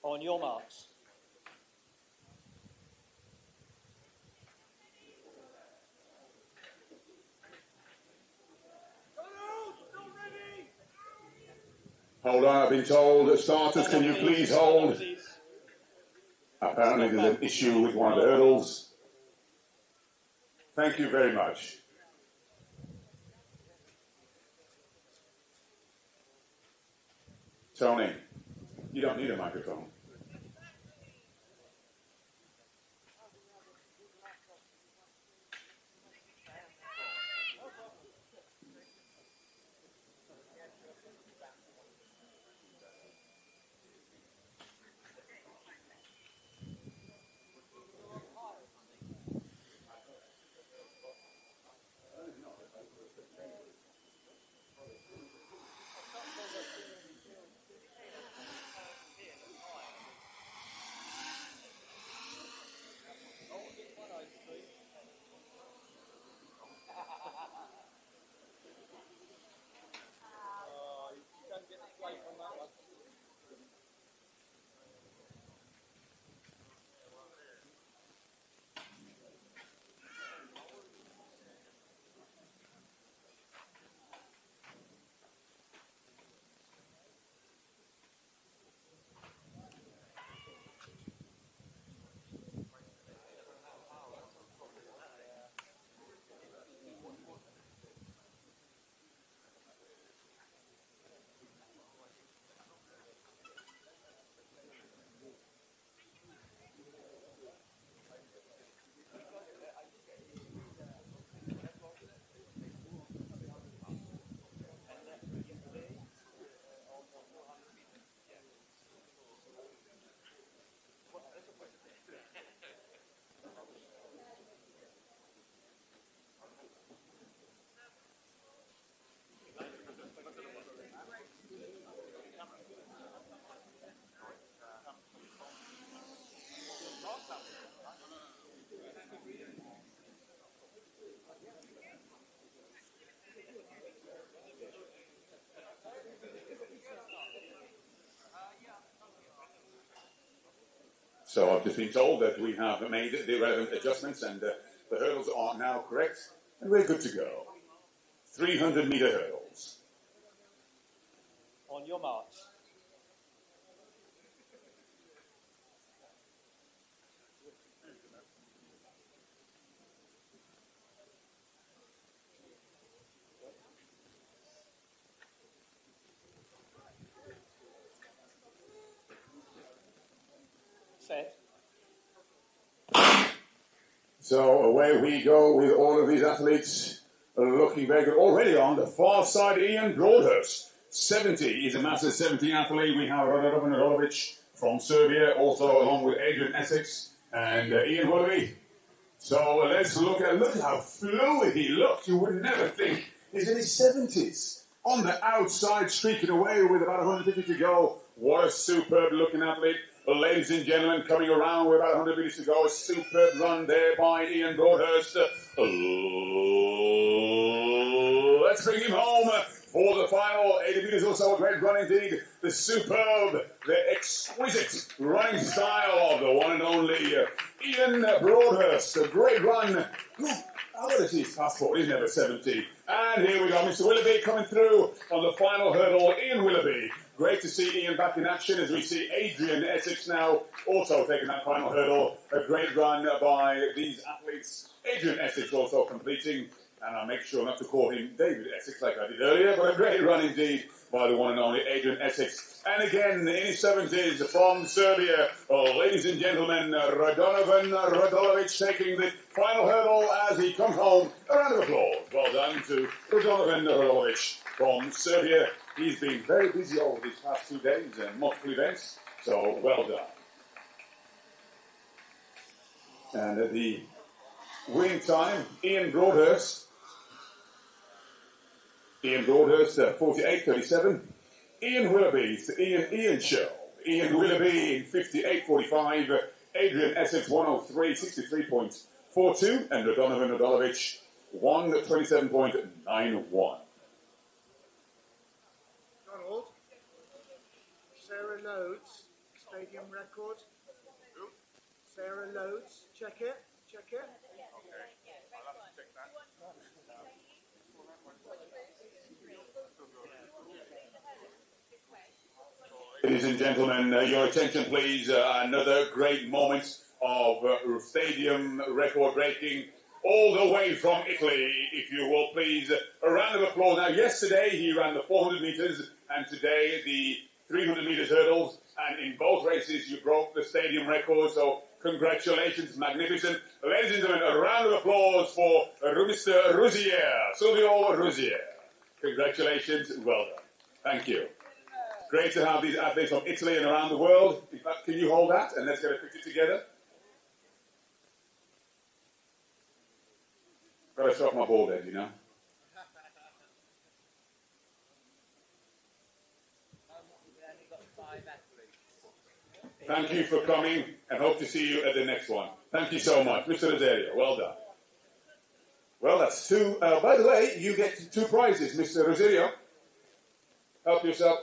On your marks. Hold on, I've been told. Starters, can you please hold? Apparently there's an issue with one of the hurdles. Thank you very much. Tony, you don't need a microphone. So I've just been told that we have made the relevant adjustments and the hurdles are now correct and we're good to go. 300 meter hurdles. On your marks. Set. So away we go with all of these athletes looking very good. Already on the far side, Ian Broadhurst. 70. He's a massive 70 athlete. We have Radovan Radolovic from Serbia, also along with Adrian Essex and Ian Willoughby. So let's look at how fluid he looks. You would never think he's in his 70s. On the outside, streaking away with about 150 to go. What a superb looking athlete. Ladies and gentlemen, coming around with about 100 meters to go. A superb run there by Ian Broadhurst. Let's bring him home for the final 80 meters or so. A great run indeed. The superb, the exquisite running style of the one and only Ian Broadhurst. A great run. How old is his passport? He's never 70. And here we go, Mr. Willoughby coming through on the final hurdle. Ian Willoughby. Great to see Ian back in action as we see Adrian Essex now also taking that final hurdle. A great run by these athletes. Adrian Essex also completing, and I'll make sure not to call him David Essex like I did earlier, but a great run indeed by the one and only Adrian Essex. And again, in his 70s from Serbia, ladies and gentlemen, Radovan Radolovic taking the final hurdle as he comes home. A round of applause. Well done to Radovan Radolovic from Serbia. He's been very busy over these past 2 days and multiple events. So, well done. And at the winning time, Ian Broadhurst, 48.37. Ian Willoughby, Ian Show. Ian Willoughby in 58.45. Adrian Essex 103, 63.42. And Radonovan Radolovich 127.91. Donald, Sarah Loads, stadium record. Sarah Loads, check it. Okay, I'll have to check that. Ladies and gentlemen, your attention please. Another great moment of stadium record breaking all the way from Italy, if you will please. A round of applause. Now yesterday he ran the 400 metres and today the 300 metres hurdles, and in both races you broke the stadium record, so congratulations, magnificent. Ladies and gentlemen, a round of applause for Mr. Rousier, Silvio Rousier. Congratulations, well done. Thank you. Great to have these athletes from Italy and around the world. In fact, can you hold that and let's get a picture together? Got to stop my ball then, you know. Thank you for coming and hope to see you at the next one. Thank you so much. Mr. Rosario, well done. Well, that's two. By the way, you get two prizes, Mr. Rosario. Help yourself.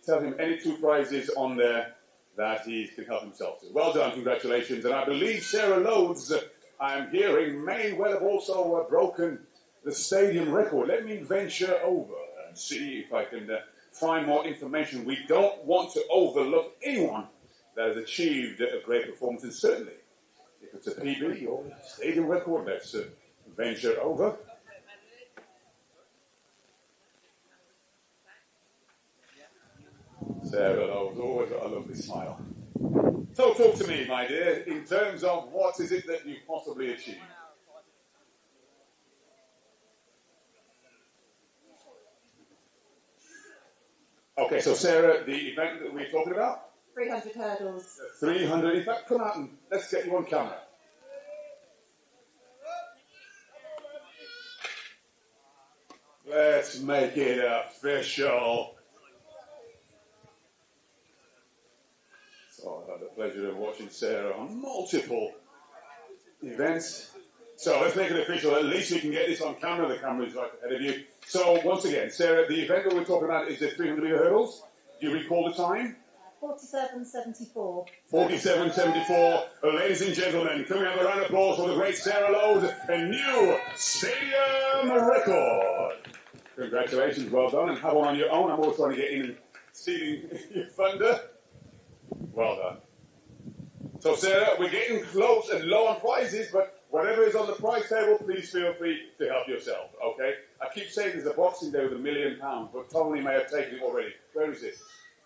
Tell him any two prizes on there that he can help himself to. Well done, congratulations. And I believe Sarah Loads, I'm hearing, may well have also broken the stadium record. Let me venture over and see if I can find more information. We don't want to overlook anyone that has achieved a great performance, and certainly if it's a PB or a stadium record, let's venture over. Sarah Lowe's always got a lovely smile. So talk to me, my dear, in terms of what is it that you've possibly achieved? Okay, so Sarah, the event that we're talking about? 300 hurdles. 300, in fact, come out and let's get you on camera. Let's make it official. So I've had the pleasure of watching Sarah on multiple events. So let's make it official. At least we can get this on camera. The camera is right ahead of you. So once again, Sarah, the event that we're talking about is the 300 metre hurdles. Do you recall the time? 47.74. 47.74. Ladies and gentlemen, can we have a round of applause for the great Sarah Lowe's, a new stadium record. Congratulations, well done, and have one on your own. I'm always trying to get in and stealing your thunder. Well done. So, Sarah, we're getting close and low on prizes, but whatever is on the prize table, please feel free to help yourself, okay? I keep saying there's a Boxing Day with £1 million, but Tony may have taken it already. Where is it?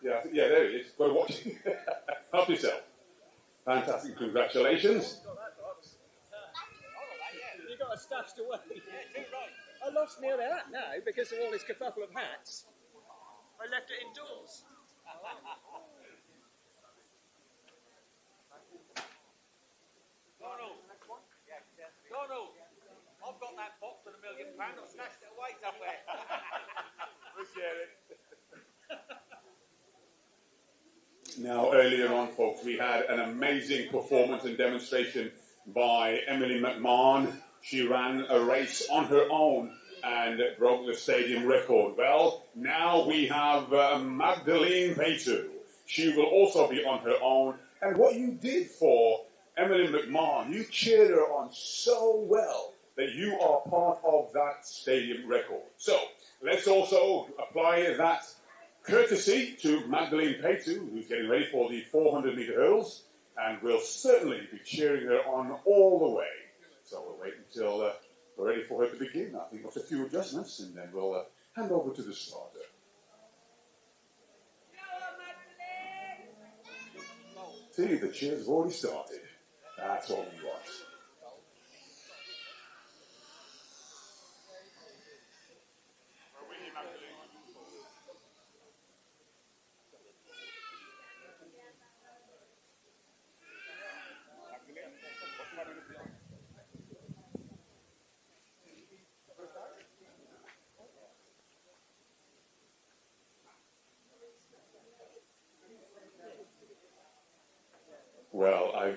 Yeah, there it is. Got to watch it. Help yourself. Fantastic. Congratulations. You got it stashed away. I lost nearly that now because of all this kerfuffle of hats. I left it indoors. Donald, I've got that box for £1 million. I've stashed it away somewhere. We'll share it. Now, earlier on, folks, we had an amazing performance and demonstration by Emily McMahon. She ran a race on her own and broke the stadium record. Well, now we have Magdalene Paytu. She will also be on her own. And what you did for Emily McMahon, you cheered her on so well that you are part of that stadium record. So, let's also apply that courtesy to Magdalene Paytu, who's getting ready for the 400 metre hurdles, and we'll certainly be cheering her on all the way. So we'll wait until we're ready for her to begin. I think there's a few adjustments, and then we'll hand over to the starter. See, the cheers have already started. That's all we want.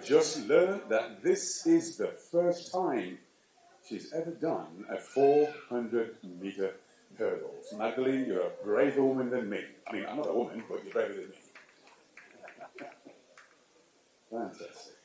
just learned that this is the first time she's ever done a 400-meter hurdle. So Magdalene, you're a braver woman than me. I mean, I'm not a woman, but you're braver than me. Fantastic.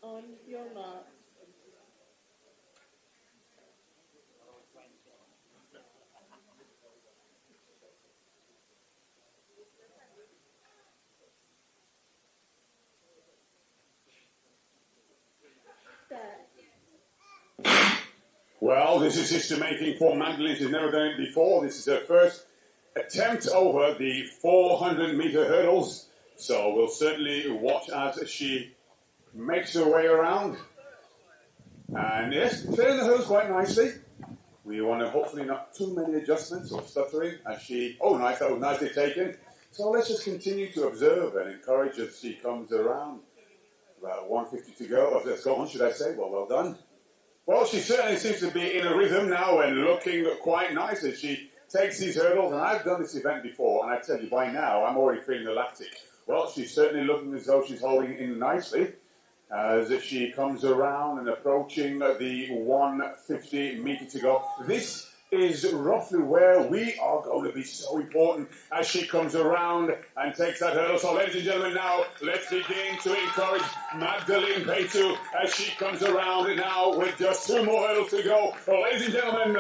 On your mark. Well, this is history making for Magdalene. She's never done it before. This is her first attempt over the 400-meter hurdles. So we'll certainly watch as she makes her way around. And yes, clearing the hurdles quite nicely. We want to hopefully not too many adjustments or stuttering as she... Oh, nice, that was nicely taken. So let's just continue to observe and encourage as she comes around. About 150 to go. Or let's go on, should I say? Well done. Well, she certainly seems to be in a rhythm now and looking quite nice as she takes these hurdles. And I've done this event before, and I tell you, by now, I'm already feeling the lactic. Well, she's certainly looking as though she's holding in nicely as she comes around and approaching the 150 meter to go. This is roughly where we are going to be so important as she comes around and takes that hurdle. So, ladies and gentlemen, now let's begin to encourage Magdalene Petu as she comes around now with just 2 more hurdles to go. So, ladies and gentlemen,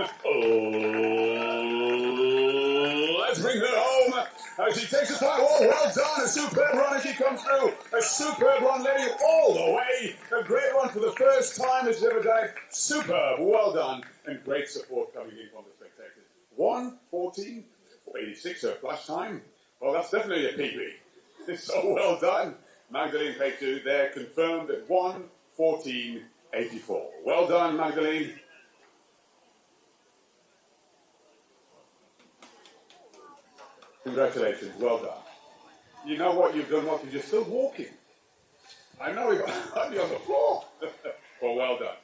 let's bring her home as she takes the time. Oh, well done. A superb run as she comes through. A superb run, lady, all the way. A great run for the first time as she's ever done it. Superb. Well done. And great support coming in from the spectators. 1:14.86, her flash time. Well, that's definitely a PB. So well done. Magdalene Petu there, confirmed at 1:14.84. Well done, Magdalene. Congratulations, well done. You know what you've done, what you're still walking. I know you're on the floor. Well, well done.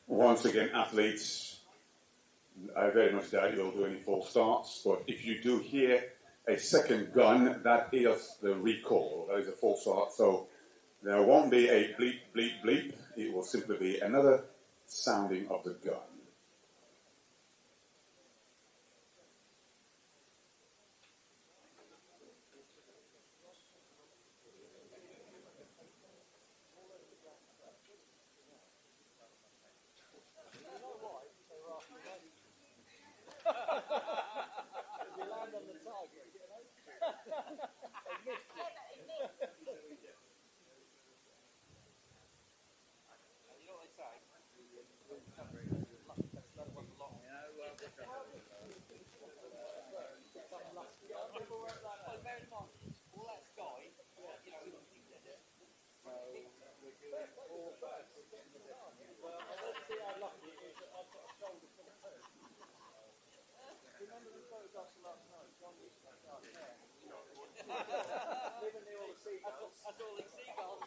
Once again, athletes, I very much doubt you'll do any false starts, but if you do hear a second gun, that is the recall. That is a false start, so there won't be a bleep, bleep, bleep. It will simply be another sounding of the gun. Remember the photographs last night? John used to have dark hair. Even the all the seagulls. That's all the seagulls.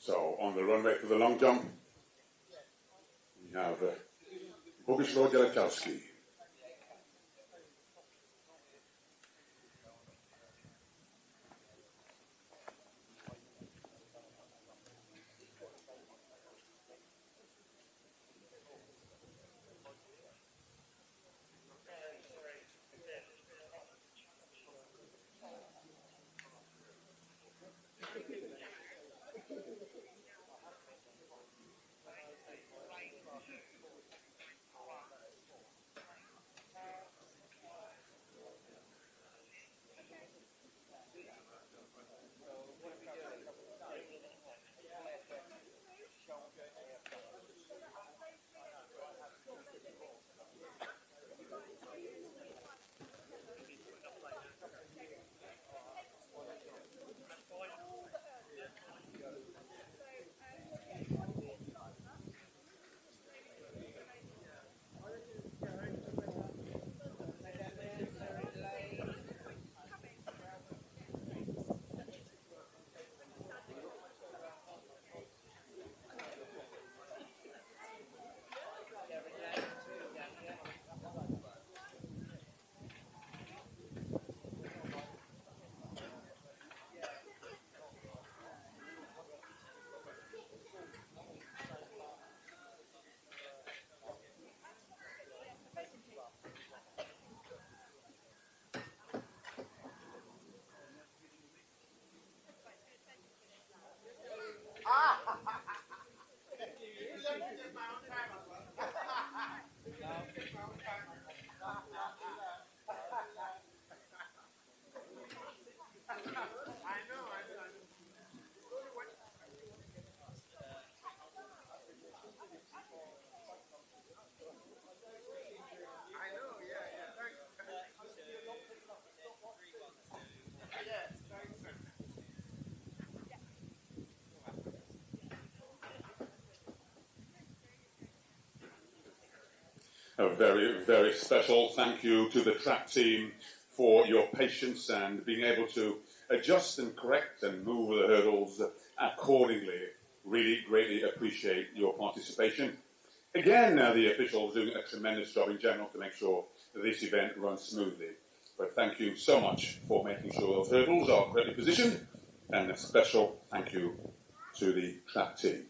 So on the runway for the long jump, we have Javelin. A very, very special thank you to the track team for your patience and being able to adjust and correct and move the hurdles accordingly. Really greatly appreciate your participation. Again, the officials doing a tremendous job in general to make sure that this event runs smoothly. But thank you so much for making sure those hurdles are correctly positioned, and a special thank you to the track team.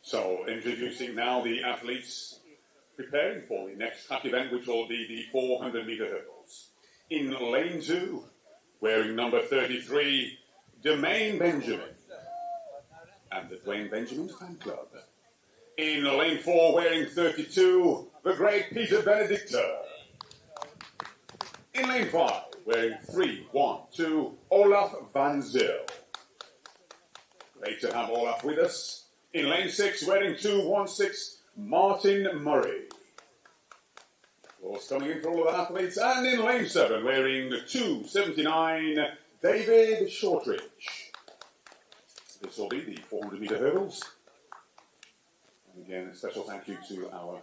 So, introducing now the athletes preparing for the next track event, which will be the 400-metre hurdles. In lane 2, wearing number 33, Jermaine Benjamin and the Dwayne Benjamin Fan Club. In lane 4, wearing 32, the great Peter Benedictor. In lane 5, wearing 3-1-2, Olaf Van Zyl. Great to have Olaf with us. In lane 6, wearing 2-1-6, Martin Murray. Applause coming in for all of the athletes. And in lane 7, wearing 2-79, David Shortridge. This will be the 400-metre hurdles. And again, a special thank you to our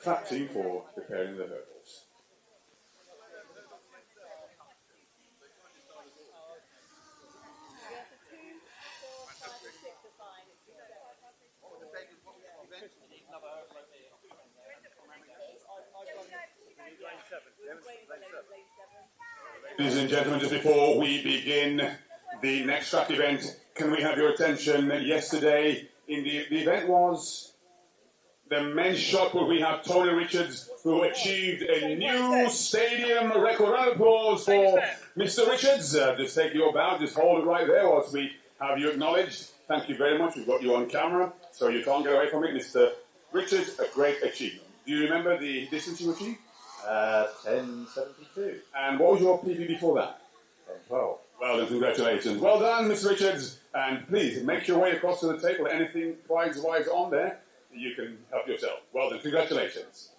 track team for preparing the hurdles. Ladies and gentlemen, just before we begin the next track event, can we have your attention? Yesterday, the event was the men's shot put. We have Tony Richards, who achieved a new stadium record. Round of applause for Mr. Richards. Just take your bow, just hold it right there whilst we have you acknowledged. Thank you very much. We've got you on camera, so you can't get away from it. Mr. Richards, a great achievement. Do you remember the distance you achieved? 10:72. And what was your PB before that? 10:12. Well done, congratulations. Well done, Mr. Richards. And please, make your way across to the table. Anything prize-wise on there, you can help yourself. Well done, congratulations.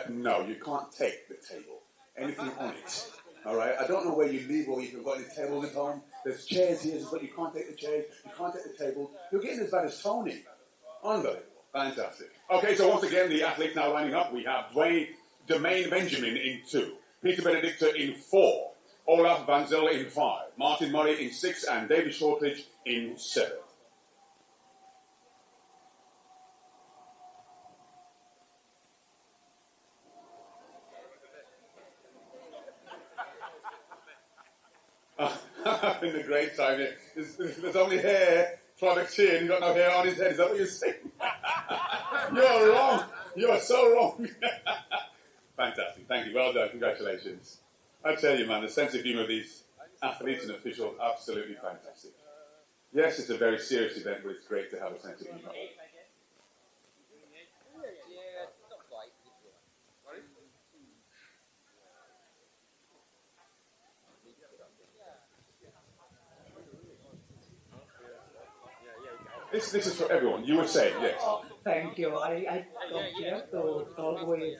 No, you can't take the table. Anything on it. All right? I don't know where you live or if you've got any tables at home. There's chairs here, but you can't take the chairs. You can't take the table. You're getting as bad as Tony. Unbelievable. Fantastic. Okay, so once again, the athletes now lining up. We have Jermaine Benjamin in 2, Peter Benedictor in 4, Olaf Van Zyl in 5, Martin Murray in 6, and David Shortridge in 7. Having a great time here. There's only hair, trying to chin, you've got no hair on his head. Is that what you're saying? You're wrong. You're so wrong. Fantastic. Thank you. Well done. Congratulations. I tell you, man, the sense of humour of these athletes and officials, absolutely fantastic. Yes, it's a very serious event, but it's great to have a sense of humour. This is for everyone. You were saying, yes. Oh, thank you. I come here to talk with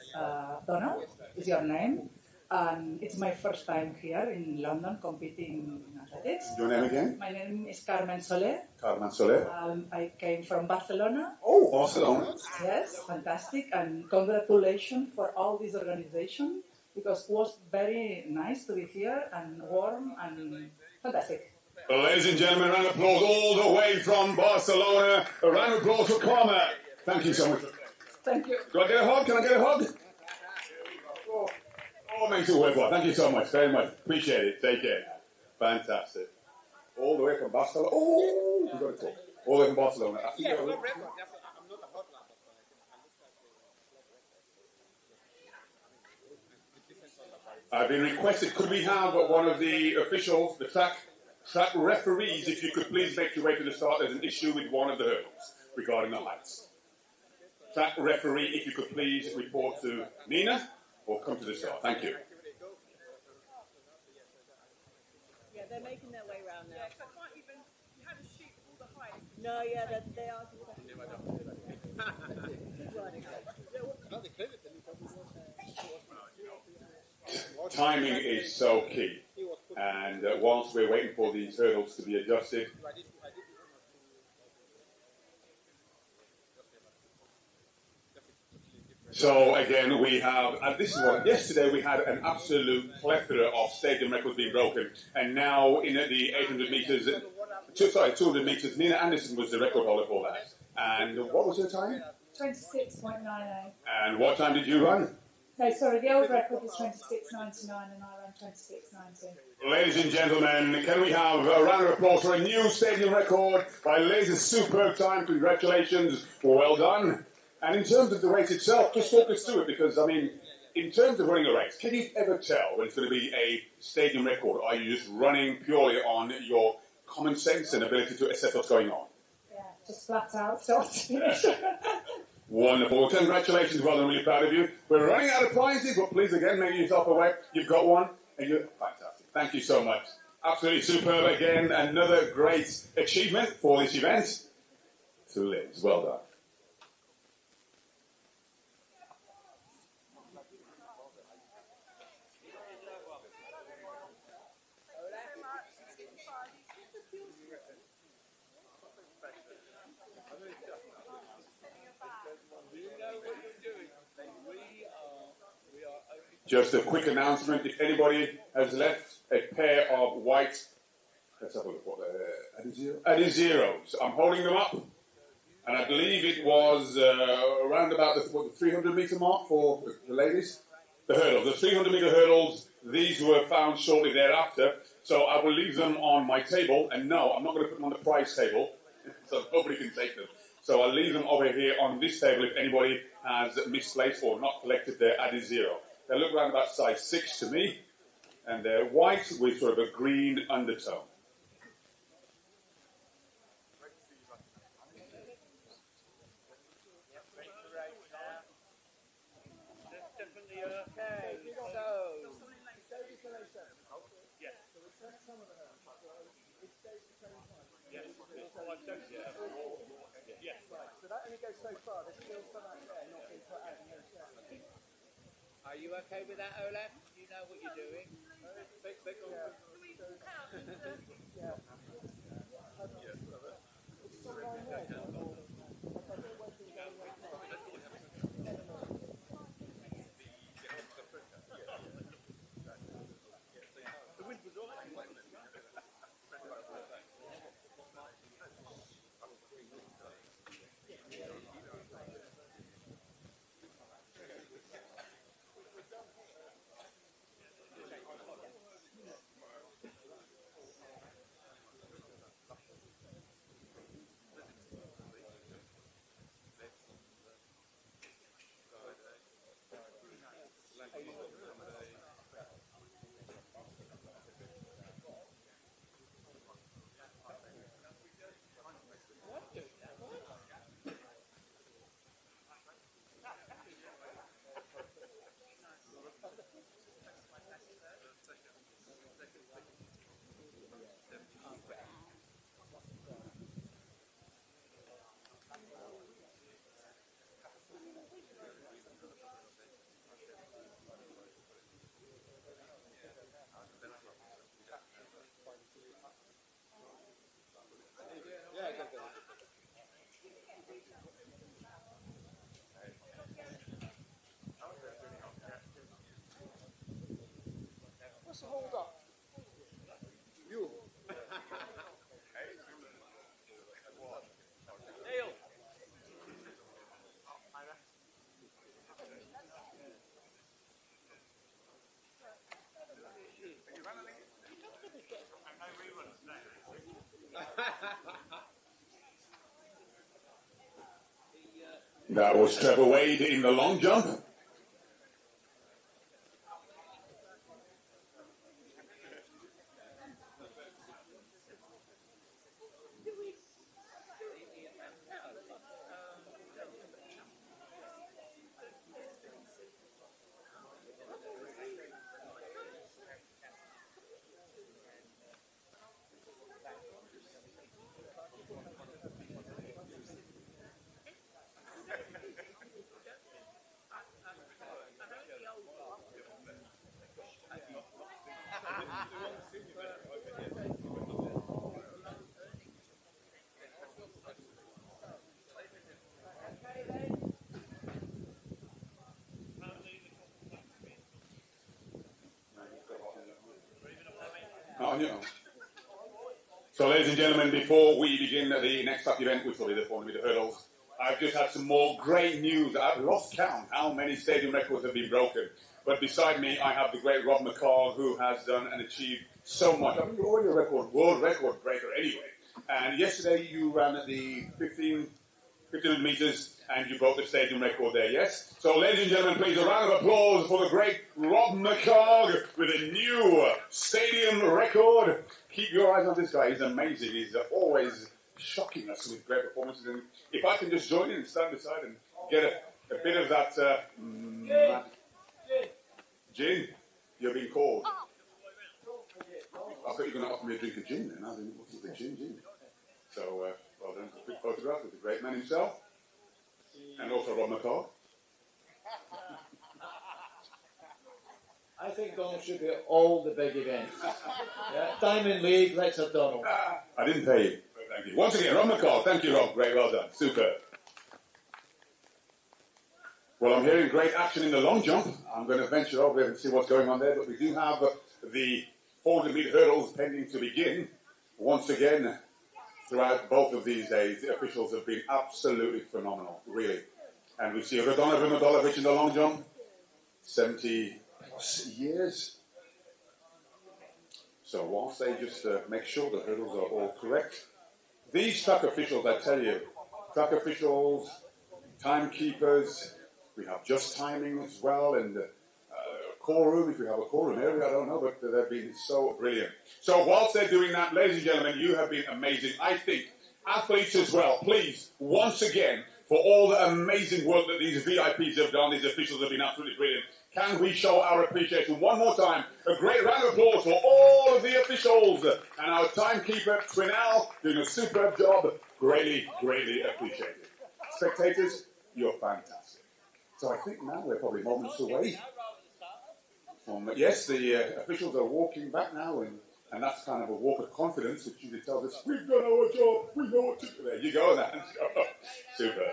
Donald, is your name. And it's my first time here in London competing in athletics. Your name again? My name is Carmen Soler. Carmen Soler. I came from Barcelona. Oh, Barcelona. Yes, fantastic. And congratulations for all this organization, because it was very nice to be here and warm and fantastic. Ladies and gentlemen, a round of applause all the way from Barcelona. A round of applause for Carmen. Thank you so much. Thank you. Do I get a hug? Can I get a hug? Oh, makes it worthwhile. Thank you so much, very much. Appreciate it. Take care. Fantastic. All the way from Barcelona. Oh, we've got to talk. All the way from Barcelona. I've been requested, could we have one of the officials, the track referees, if you could please make your way to the start. There's an issue with one of the hurdles regarding the heights. Track referee, if you could please report to Nina or come to the start. Thank you. Yeah, they're making their way around now. Yeah, because I can't even, you had to shoot all the heights. No, yeah, they are. Timing is so key. And whilst we're waiting for these hurdles to be adjusted, so again we have, and this is what, yesterday we had an absolute plethora of stadium records being broken, and now in the 800 metres, 200 metres, Nina Anderson was the record holder for that. And what was her time? 26.98. And what time did you run? No, sorry, the old record was 26.99 and I ran 26.90. Ladies and gentlemen, can we have a round of applause for a new stadium record by Liz? A superb time. Congratulations. Well done. And in terms of the race itself, just talk us through it, because, I mean, in terms of running a race, can you ever tell when it's going to be a stadium record, or are you just running purely on your common sense and ability to assess what's going on? Yeah, just flat out, so to finish. Wonderful. Well, congratulations, well done, really proud of you. We're running out of prizes, but please, again, make yourself aware. You've got one, and you're fantastic. Thank you so much. Absolutely superb. Again, another great achievement for this event. To Liz, well done. Just a quick announcement, if anybody has left a pair of white, let's have a look, what Adizeros. I'm holding them up, and I believe it was around about the 300 metre mark for the ladies. The hurdle, the 300 metre hurdles, these were found shortly thereafter, so I will leave them on my table, and no, I'm not going to put them on the prize table, so nobody can take them. So I'll leave them over here on this table if anybody has misplaced or not collected their Adizero. They look around about size 6 to me, and they're white with sort of a green undertone. So that only goes so far. There's still some out there not being put out in the ocean. Are you okay with that, Olaf? You know what you're doing? What's the hold up? You. Neil. That was Trevor Wade in the long jump. Oh, yeah. So, ladies and gentlemen, before we begin the next up event, which will be the 400 meter hurdles, I've just had some more great news. I've lost count how many stadium records have been broken. But beside me, I have the great Rob McCall, who has done and achieved so much. I mean, you're already a world record breaker anyway. And yesterday you ran at the 1500 meters, and you broke the stadium record there, yes? So, ladies and gentlemen, please, a round of applause for the great Rob McCarg with a new stadium record. Keep your eyes on this guy. He's amazing. He's always shocking us with great performances. And if I can just join in and stand beside and get a bit of that gin, you're being called. I thought you were going to offer me a drink of gin then. I didn't. What's the gin? So, well done. A quick photograph with the great man himself. And also Rob McCall. I think Donald should be at all the big events. Yeah, Diamond League, let's have Donald. I didn't pay you. Thank you. Once again, Rob McCall. Thank you, Rob. Great, well done. Superb. Well, I'm hearing great action in the long jump. I'm going to venture over and see what's going on there. But we do have the 400-metre hurdles pending to begin. Once again, throughout both of these days, the officials have been absolutely phenomenal, really. And we see Radona Vimodolovic in the long jump, 70-plus years. So whilst they just make sure the hurdles are all correct, these track officials, I tell you, track officials, timekeepers, we have just timing as well, and call room, if we have a call room area, I don't know, but they've been so brilliant. So whilst they're doing that, ladies and gentlemen, you have been amazing. I think athletes as well, please, once again, for all the amazing work that these VIPs have done, these officials have been absolutely brilliant. Can we show our appreciation one more time? A great round of applause for all of the officials and our timekeeper, Twinal, doing a superb job. Greatly, greatly appreciated. Spectators, you're fantastic. So I think now we're probably moments away from, yes, the officials are walking back now, and that's kind of a walk of confidence, which usually tells us, we've done our job, we know what to do. There you go, man. Super.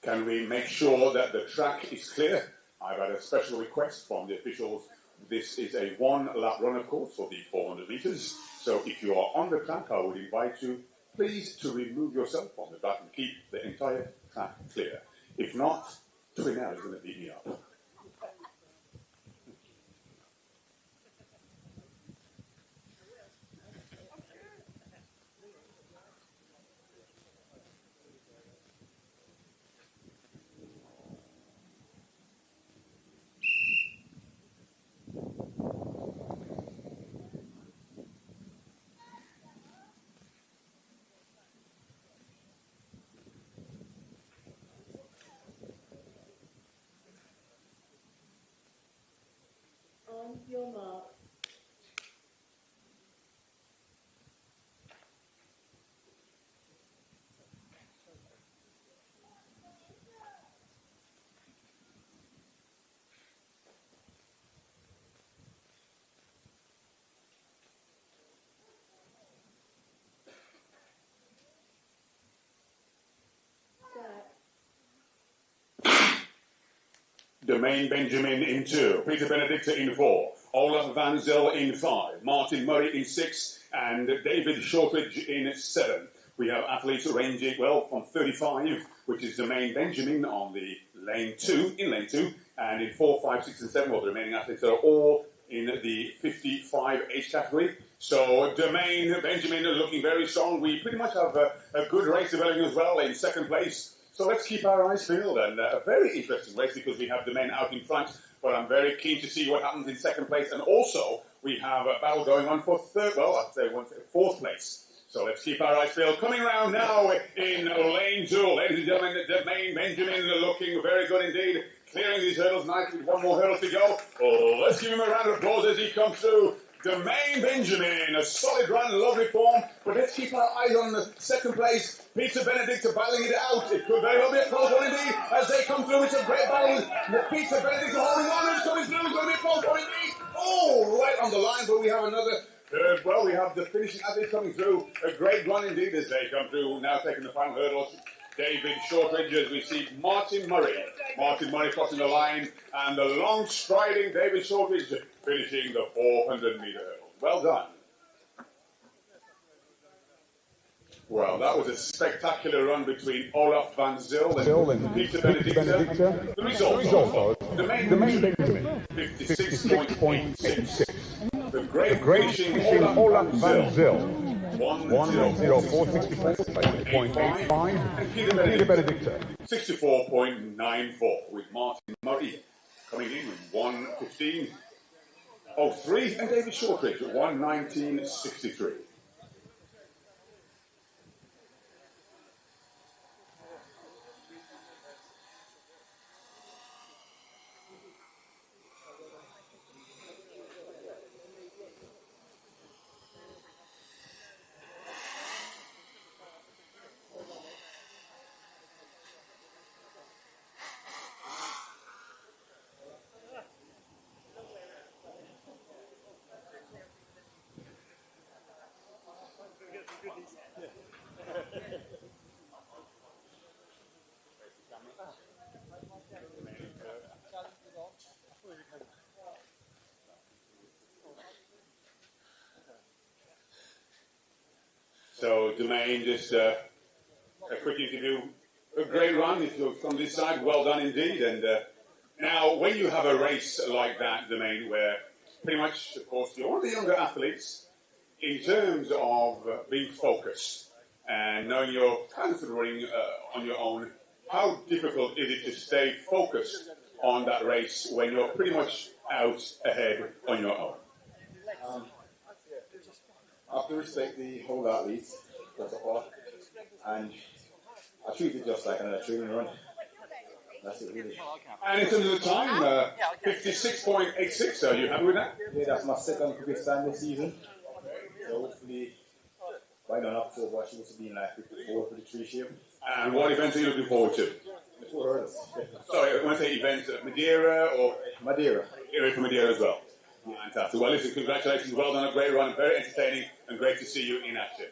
Can we make sure that the track is clear? I've had a special request from the officials. This is a one-lap run, of course, for the 400 metres. So if you are on the track, I would invite you, please, to remove yourself from the track and keep the entire track clear. If not, Twinell is going to beat me up. On your mark. Domain Benjamin in 2, Peter Benedicta in 4, Olaf Van Zyl in 5, Martin Murray in 6, and David Shortridge in 7. We have athletes ranging, well, from 35, which is Domain Benjamin on the lane 2, and in 4, 5, 6, and 7, well, the remaining athletes are all in the 55 age category. So Domain Benjamin looking very strong. We pretty much have a good race developing as well in second place. So let's keep our eyes peeled, and a very interesting race because we have the men out in front, but I'm very keen to see what happens in second place, and also we have a battle going on for fourth place. So let's keep our eyes peeled. Coming round now in lane 2, ladies and gentlemen, the main Benjamin looking very good indeed, clearing these hurdles nicely, one more hurdle to go. Oh, let's give him a round of applause as he comes through. The main Benjamin, a solid run, lovely form, but let's keep our eyes on the second place. Peter Benedicta battling it out. It could very well be a close one indeed as they come through. It's a great battle. Peter Benedicta holding on, it's coming through. It's going to be a close one indeed. Oh, right on the line, but we have another third. Well, we have the finishing athletes coming through. A great run indeed as they come through. Now taking the final hurdle. David Shortridge as we see Martin Murray. Martin Murray crossing the line, and the long striding David Shortridge finishing the 400-metre hurdle. Well done. Well, that was a spectacular run between Olaf van Zyl and Peter Benedicta. The result was the main event, 56.86. The great finishing Olaf van Zyl, 1:04.64.85, and Peter Benedicta, 64.94, with Martin Murray coming in with 1:15.03, and David Shortridge at 1:19.63. So, Domain, just a quick interview. A great run if you're from this side. Well done indeed. And now, when you have a race like that, Domain, where pretty much, of course, you're one of the younger athletes in terms of being focused and knowing you're kind of running on your own, how difficult is it to stay focused on that race when you're pretty much out ahead on your own? I have to respect the whole athletes, first of all, and I treat it just like another training run. That's it, really. And in terms of the time, 56.86, are you happy with that? Yeah, that's my second quickest time this season. So hopefully, by now October, I should also be in like 54, 53 shape. And what events are you looking forward to? The 4 hurdles. Sorry, when I say events, Madeira or? Madeira. You're from Madeira as well. Fantastic. Well, listen, congratulations. Well done. A great run. Very entertaining and great to see you in action.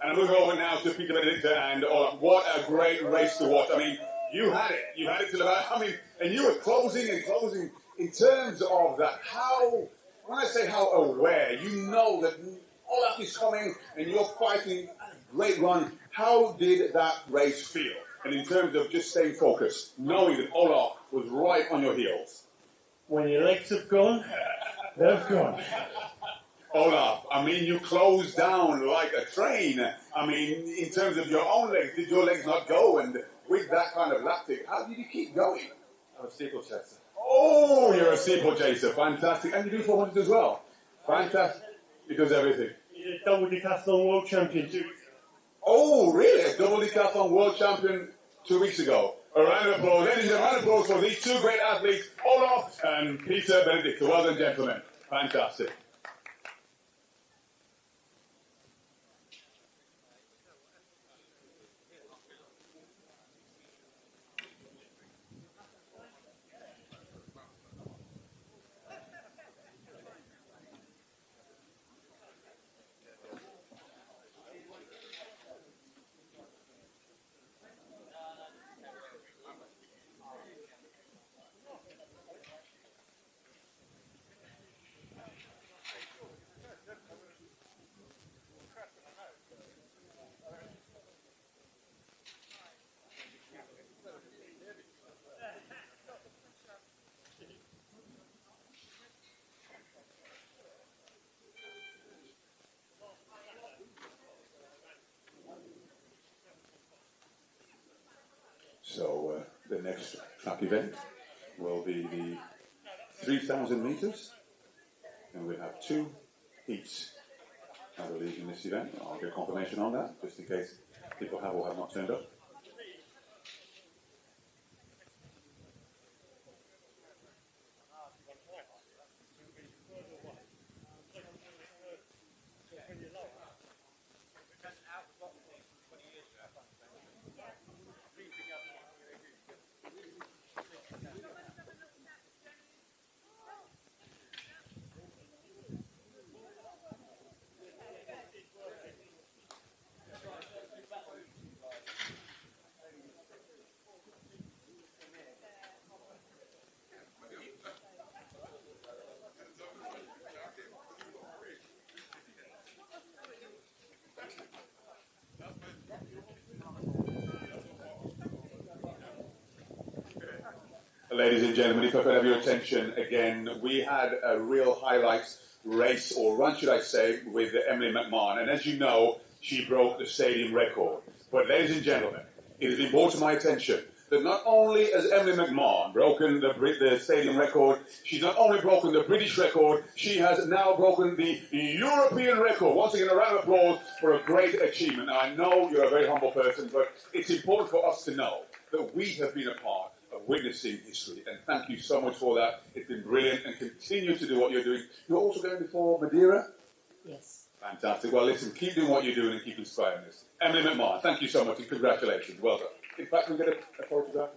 And I'm moving over now to Peter Benedicta, and what a great race to watch. I mean, you had it. You had it till about, and you were closing and closing in terms of that. How, when I say how aware, you know that Olaf is coming and you're fighting a great run. How did that race feel? And in terms of just staying focused, knowing that Olaf was right on your heels. When your legs have gone, they've gone. Olaf, I mean, you closed down like a train. I mean, in terms of your own legs, did your legs not go? And with that kind of lactic, how did you keep going? I'm a steeplechaser. Oh, you're a steeplechaser. Fantastic. And you do 400 as well. Fantastic. Because everything. You're a double decathlon world champion 2 weeks ago. Oh, really? A double decathlon world champion 2 weeks ago. A round of applause. Ladies and gentlemen, a round of applause for these two great athletes, Olaf and Peter Benedicta. Well done, gentlemen. Fantastic. So the next track event will be the 3,000 meters, and we'll have 2 heats, I believe, in this event. I'll get confirmation on that, just in case people have or have not turned up. ladies and gentlemen, if I could have your attention again, we had a real highlight race, or run should I say, with Emily McMahon. And as you know, she broke the stadium record. But ladies and gentlemen, it has been brought to my attention that not only has Emily McMahon broken the stadium record, she's not only broken the British record, she has now broken the European record. Once again, a round of applause for a great achievement. Now, I know you're a very humble person, but it's important for us to know that we have been a part of witnessing history. And thank you so much for that. It's been brilliant, and continue to do what you're doing. You're also going before Madeira? Yes. Fantastic. Well, listen, keep doing what you're doing and keep inspiring us. Emily McMahon, thank you so much and congratulations. Well done. In fact, we get a photograph.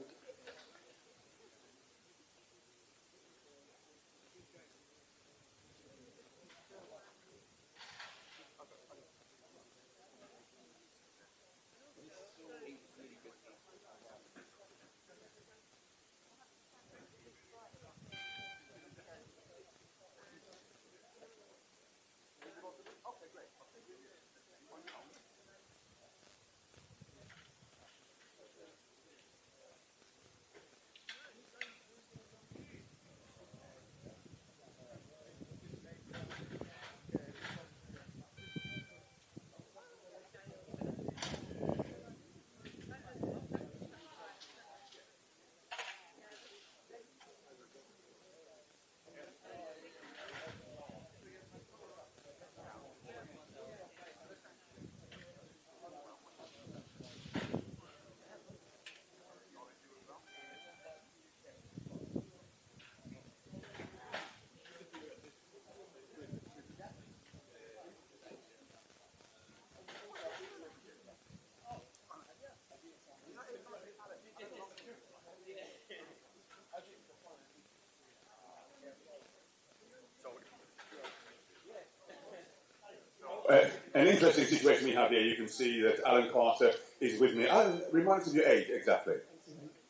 An interesting situation we have here. You can see that Alan Carter is with me. Alan, remind us of your age exactly.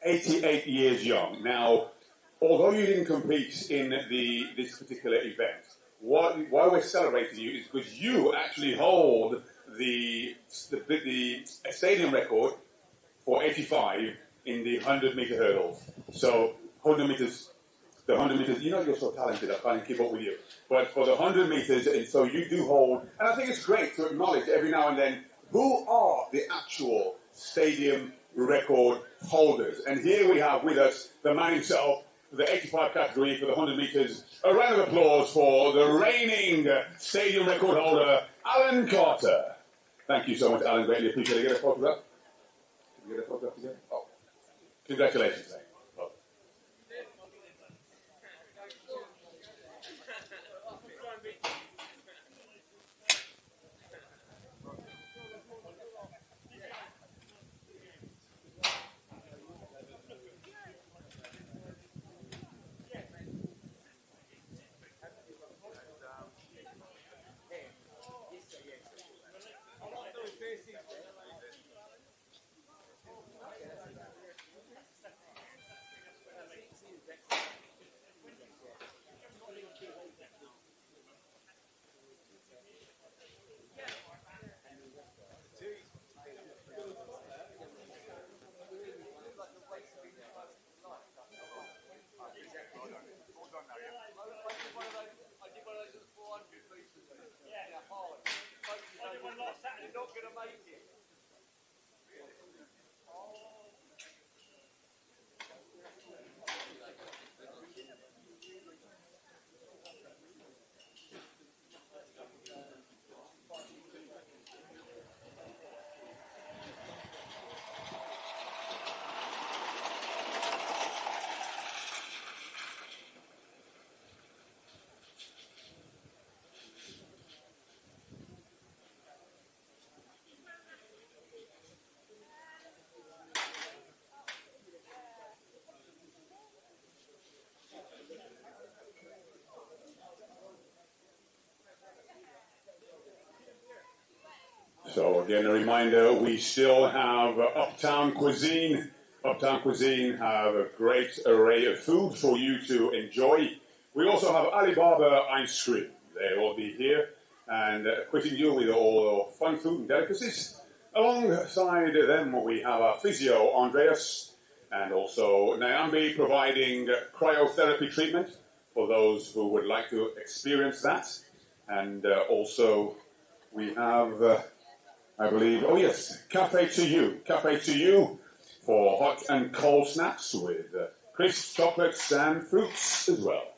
88 years young. Now, although you didn't compete in this particular event, why we're celebrating you is because you actually hold the stadium record for 85 in the 100-meter hurdles. So 100 meters. The 100 meters, you know you're so talented, I can't keep up with you. But for the 100 meters, and so you do hold, and I think it's great to acknowledge every now and then who are the actual stadium record holders. And here we have with us the man himself, for the 85 category for the 100 meters. A round of applause for the reigning stadium record holder, Alan Carter. Thank you so much, Alan. Greatly appreciate it. Get a photograph? Can we get a photograph together? Oh, congratulations, mate. So again, a reminder, we still have Uptown Cuisine. Uptown Cuisine have a great array of food for you to enjoy. We also have Alibaba Ice Cream. They will be here and equipping you with all fun food and delicacies. Alongside them, we have our physio, Andreas, And also Nyambi providing cryotherapy treatment for those who would like to experience that. And also we have, I believe, oh yes, Cafe to You for hot and cold snacks with crisp chocolates and fruits as well.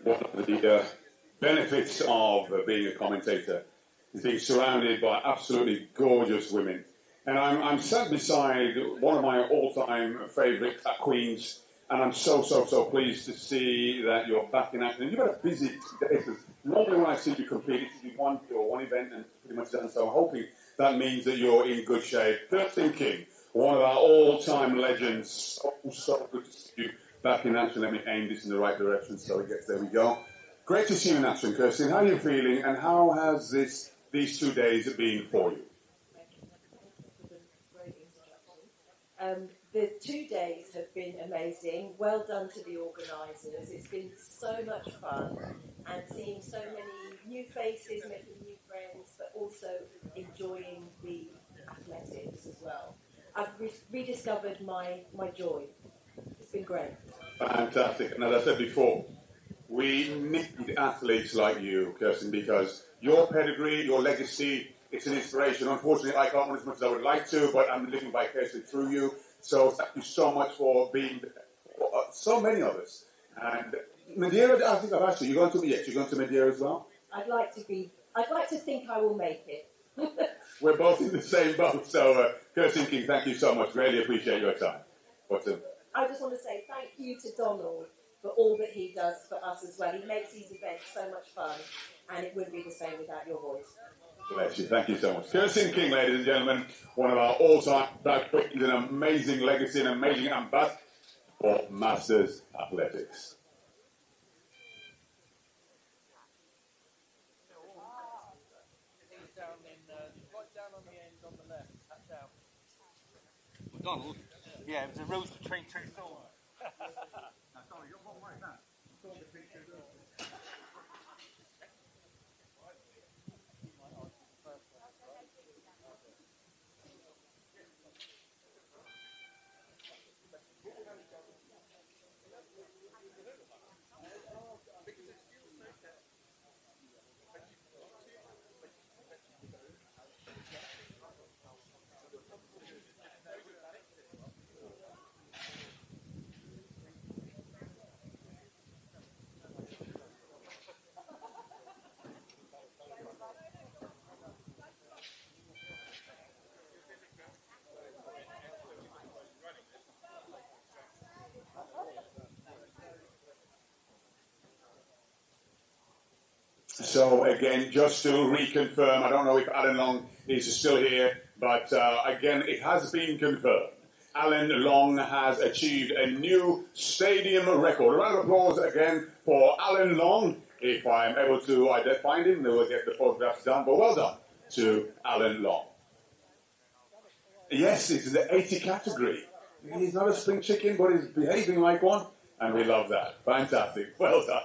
One of the benefits of being a commentator is being surrounded by absolutely gorgeous women. And I'm sat beside one of my all-time favourite queens, and I'm so pleased to see that you're back in action. And you've had a busy day. Normally when I see you compete, it's one event and pretty much done. So I'm hoping that means that you're in good shape. Kirsten King, one of our all-time legends. So good to see you back in action. Let me aim this in the right direction so it gets, there we go. Great to see you in action, Kirsten. How are you feeling, and how has these 2 days been for you? The 2 days have been amazing. Well done to the organisers. It's been so much fun, and seeing so many new faces, making new friends, but also enjoying the athletics as well. I've rediscovered my joy. It's been great. Fantastic. And as I said before, we need athletes like you, Kirsten, because your pedigree, your legacy, it's an inspiration. Unfortunately, I can't run as much as I would like to, but I'm living vicariously through you. So thank you so much for being so many of us. And Madeira, I think I've asked you. You're going to Madeira as well? I'd like to think I will make it. We're both in the same boat. So, Kirsten King, thank you so much. Really appreciate your time. I just want to say thank you to Donald for all that he does for us as well. He makes these events so much fun, and it wouldn't be the same without your voice. Bless you. Thank you so much. Kirsten King, ladies and gentlemen, one of our all-time queens, an amazing legacy, an amazing ambassador for Masters Athletics. Down on the end on the left, tap down. Donald? Yeah, it was a rose between two thorns. No, sorry, you're wrong way, no. Thorn between two thorns. So again, just to reconfirm, I don't know if Alan Long is still here, but again, it has been confirmed. Alan Long has achieved a new stadium record. A round of applause again for Alan Long. If I'm able to find him, we'll get the photographs done. But well done to Alan Long. Yes, it's the 80 category. He's not a spring chicken, but he's behaving like one, and we love that. Fantastic. Well done.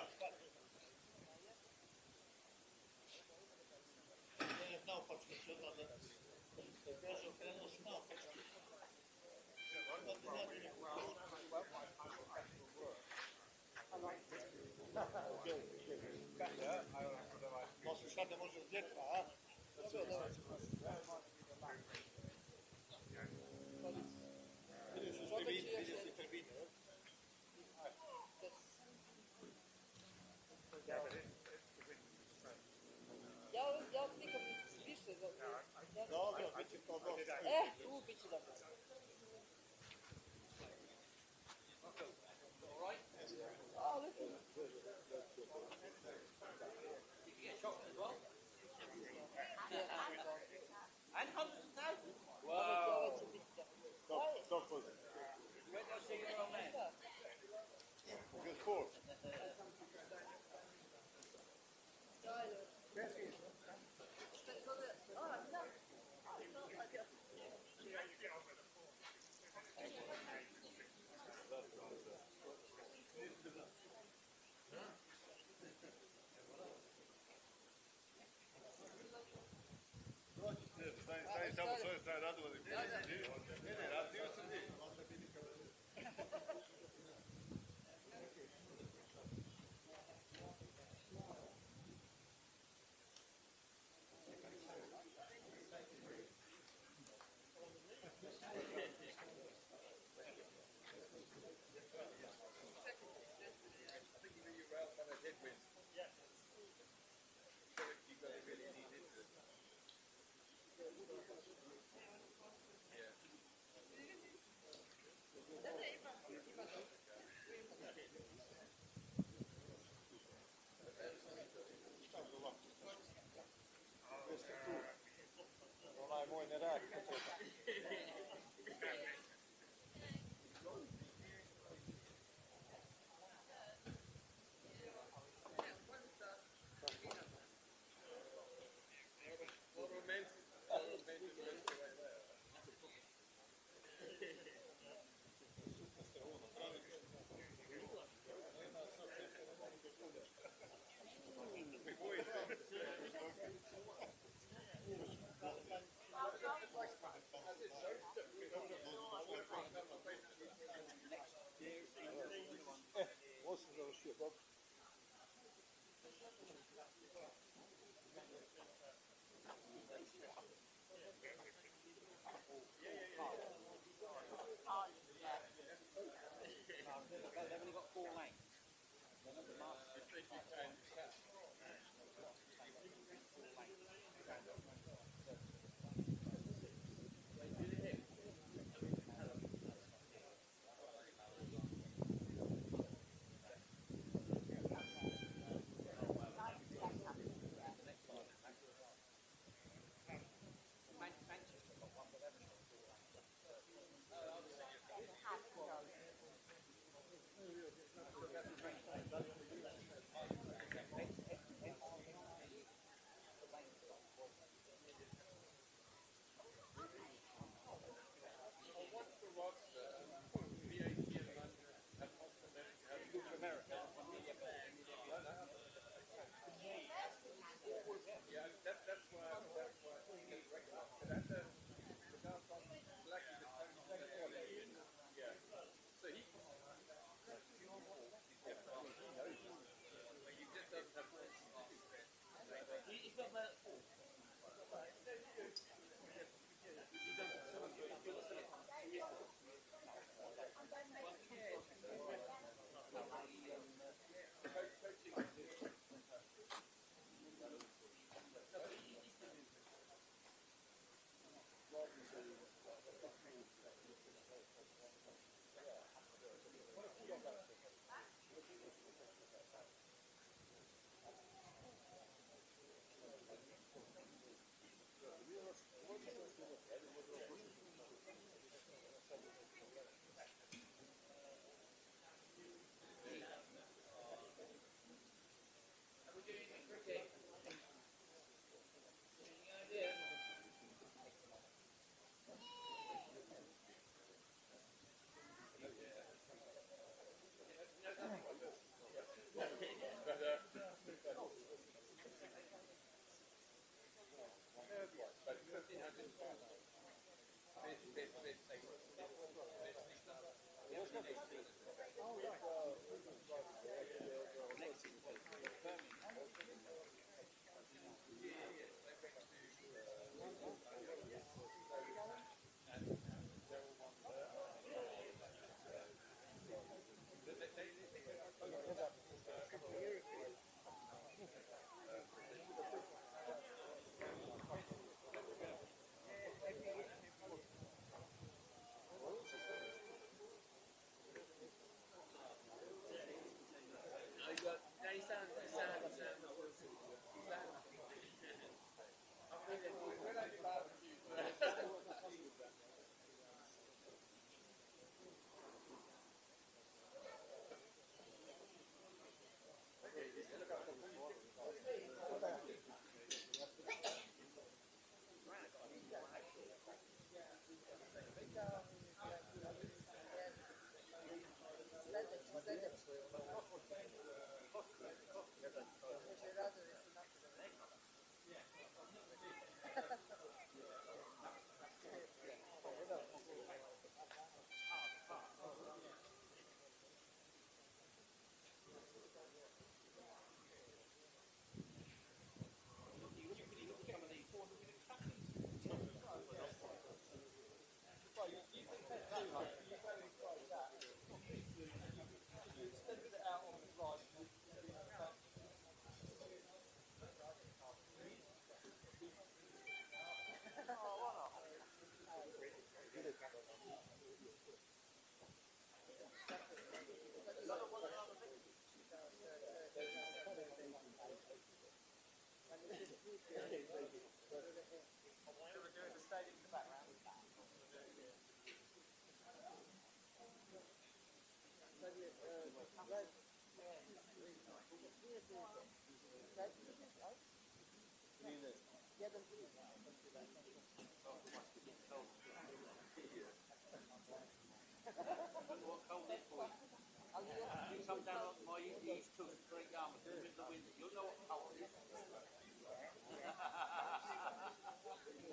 You come down on my east coast, Great Yarmouth, in the middle of winter, you'll know what cold is.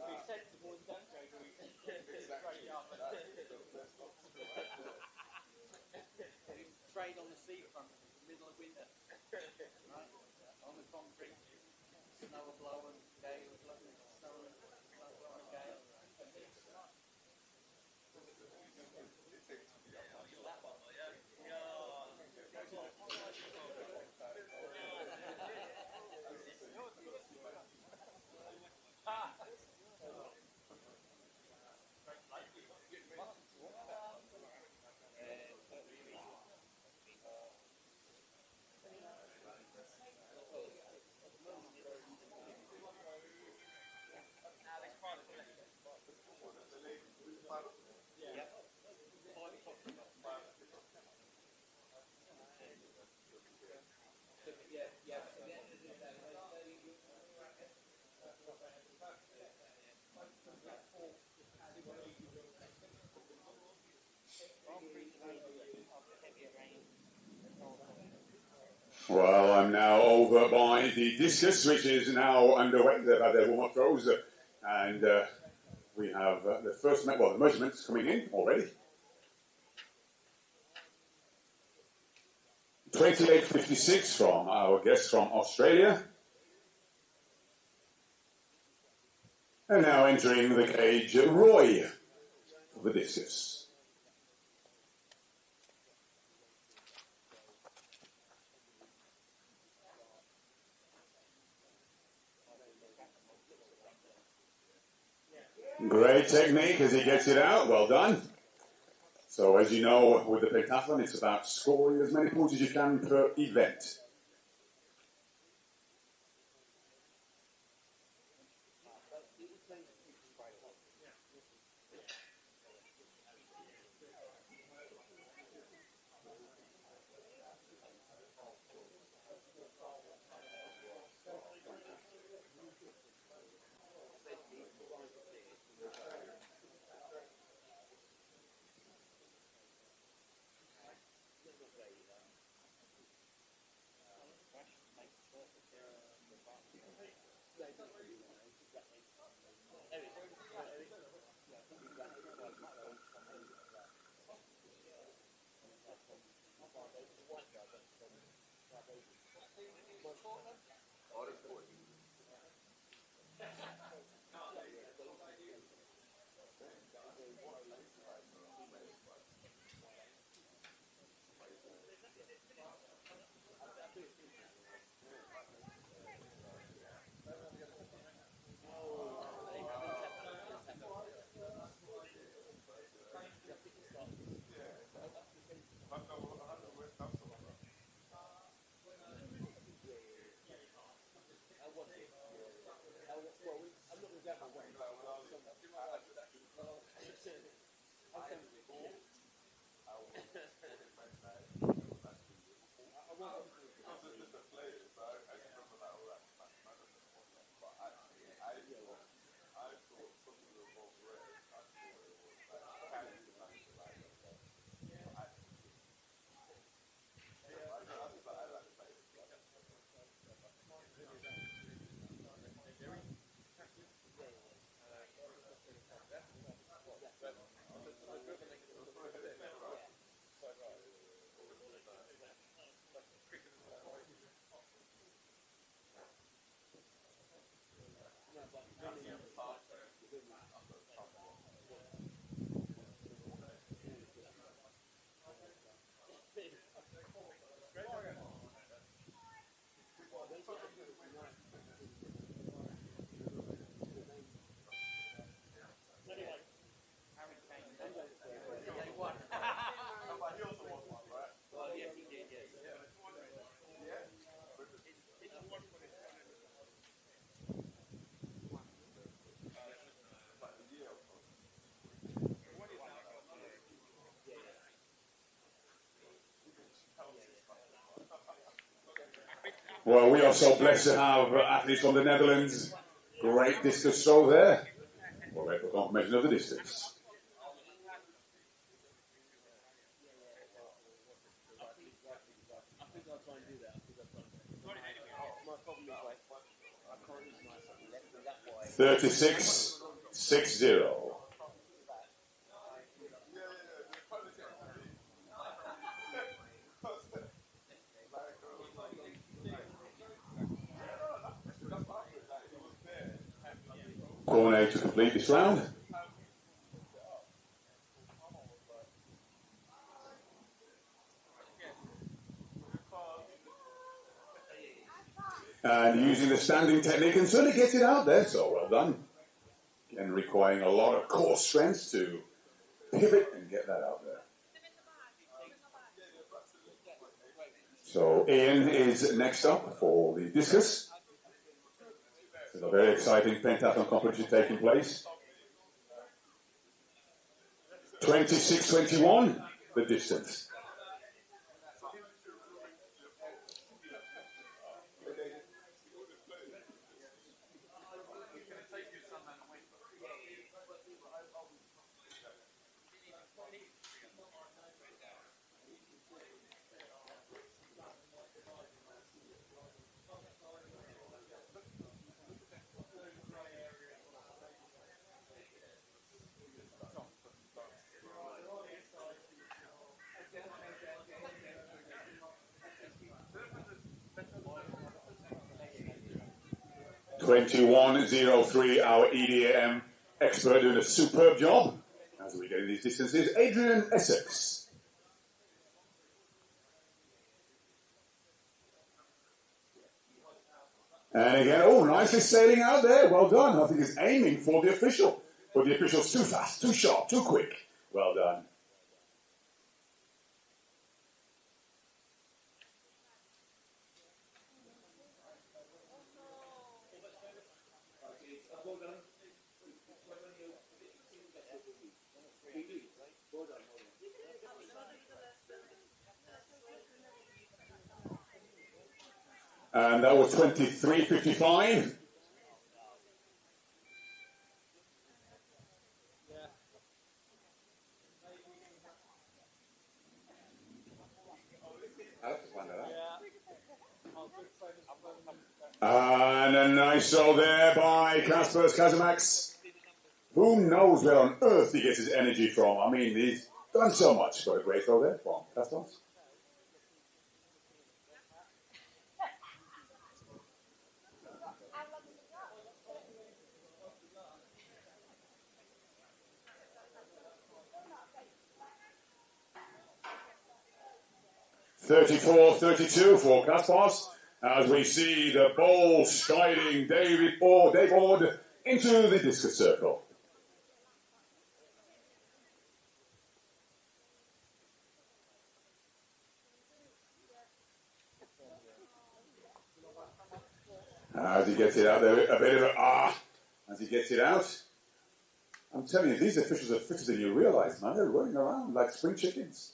Be sensible and don't go to East Great Yarmouth. Train on the seafront in the middle of winter. Right? On the concrete, snow will blow and gale will blow, snow will blow and gale. Well, I'm now over by the Discus, which is now underway. They've had their warm-up throws, and we have the first, the measurements coming in already. 28.56 from our guest from Australia. And now entering the cage, Roy for the Discus. Great technique as he gets it out. Well done. So as you know, with the Pentathlon, it's about scoring as many points as you can per event. Well, we are so blessed to have athletes from the Netherlands. Great discus throw there. We'll wait for confirmation of the distance. .36.60. Cornet to complete this round. And using the standing technique and certainly gets it out there, so well done. And requiring a lot of core strength to pivot and get that out there. So Ian is next up for the discus. There's a very exciting pentathlon competition taking place. 26.21, the distance. .21.03, our EDM expert doing a superb job as we get in these distances. Adrian Essex. And again, oh, nicely sailing out there. Well done. I think he's aiming for the official. But the official's too fast, too sharp, too quick. Well done. And that was 23.55. And a nice throw there by Kasper Kazamax. Who knows where on earth he gets his energy from? I mean, he's done so much. Got a great throw there from Kasper. 34-32 for Kaspars, as we see the ball striding Dave Ord into the discus circle. As he gets it out there, a bit of a as he gets it out. I'm telling you, these officials are fitter than you realise, man. They're running around like spring chickens.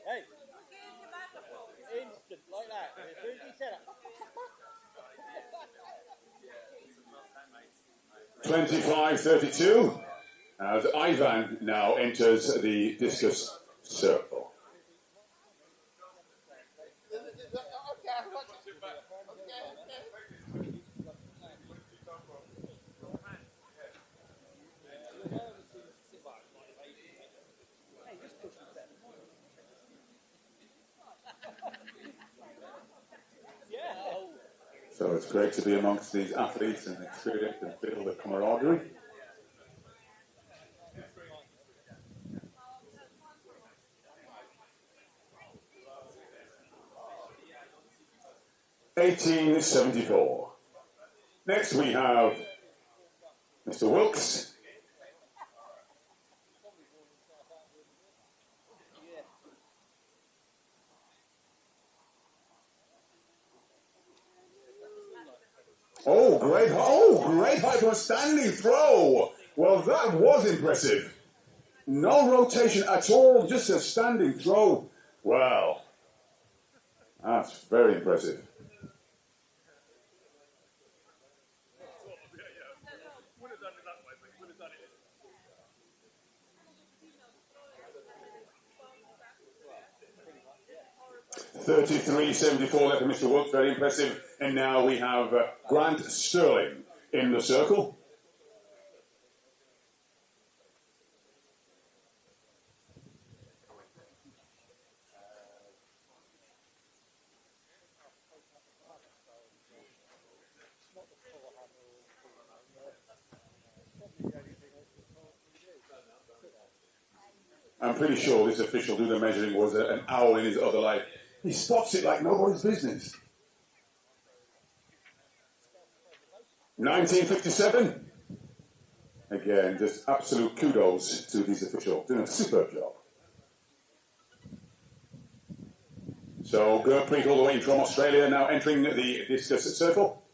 Hey, instant like that. As soon as he said it. 25-32, as Ivan now enters the discus circle. So it's great to be amongst these athletes and experience and feel the camaraderie. $18.74. Next we have Mr. Wilkes. Great height for a standing throw. Well, that was impressive. No rotation at all, just a standing throw. Wow. That's very impressive. $33.74 left for Mr. Woods, very impressive. And now we have Grant Sterling in the circle. I'm pretty sure this official doing the measuring was an owl in his other life. He spots it like nobody's business. 1957. Again, just absolute kudos to these officials. Doing a superb job. So Gurpreet all the way from Australia now entering the discus circle.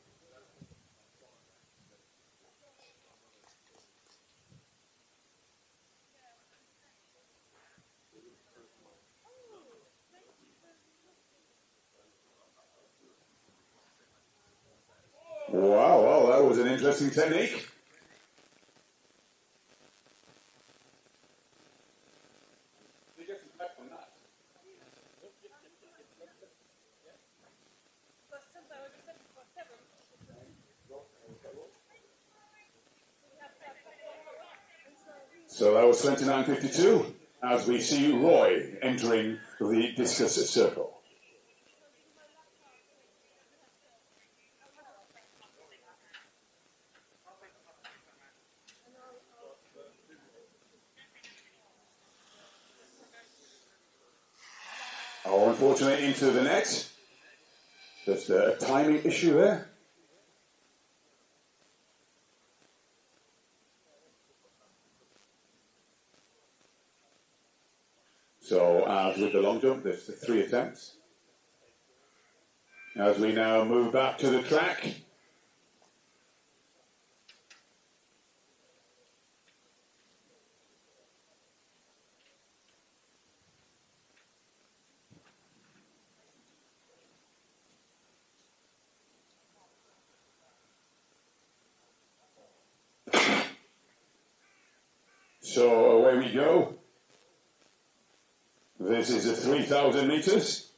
Wow, well, that was an interesting technique. So that was 29.52 as we see Roy entering the discus circle. Oh, unfortunately, into the net. Just a timing issue there. So, as with the long jump, there's 3 attempts. As we now move back to the track. So away we go. This is a 3,000 meters.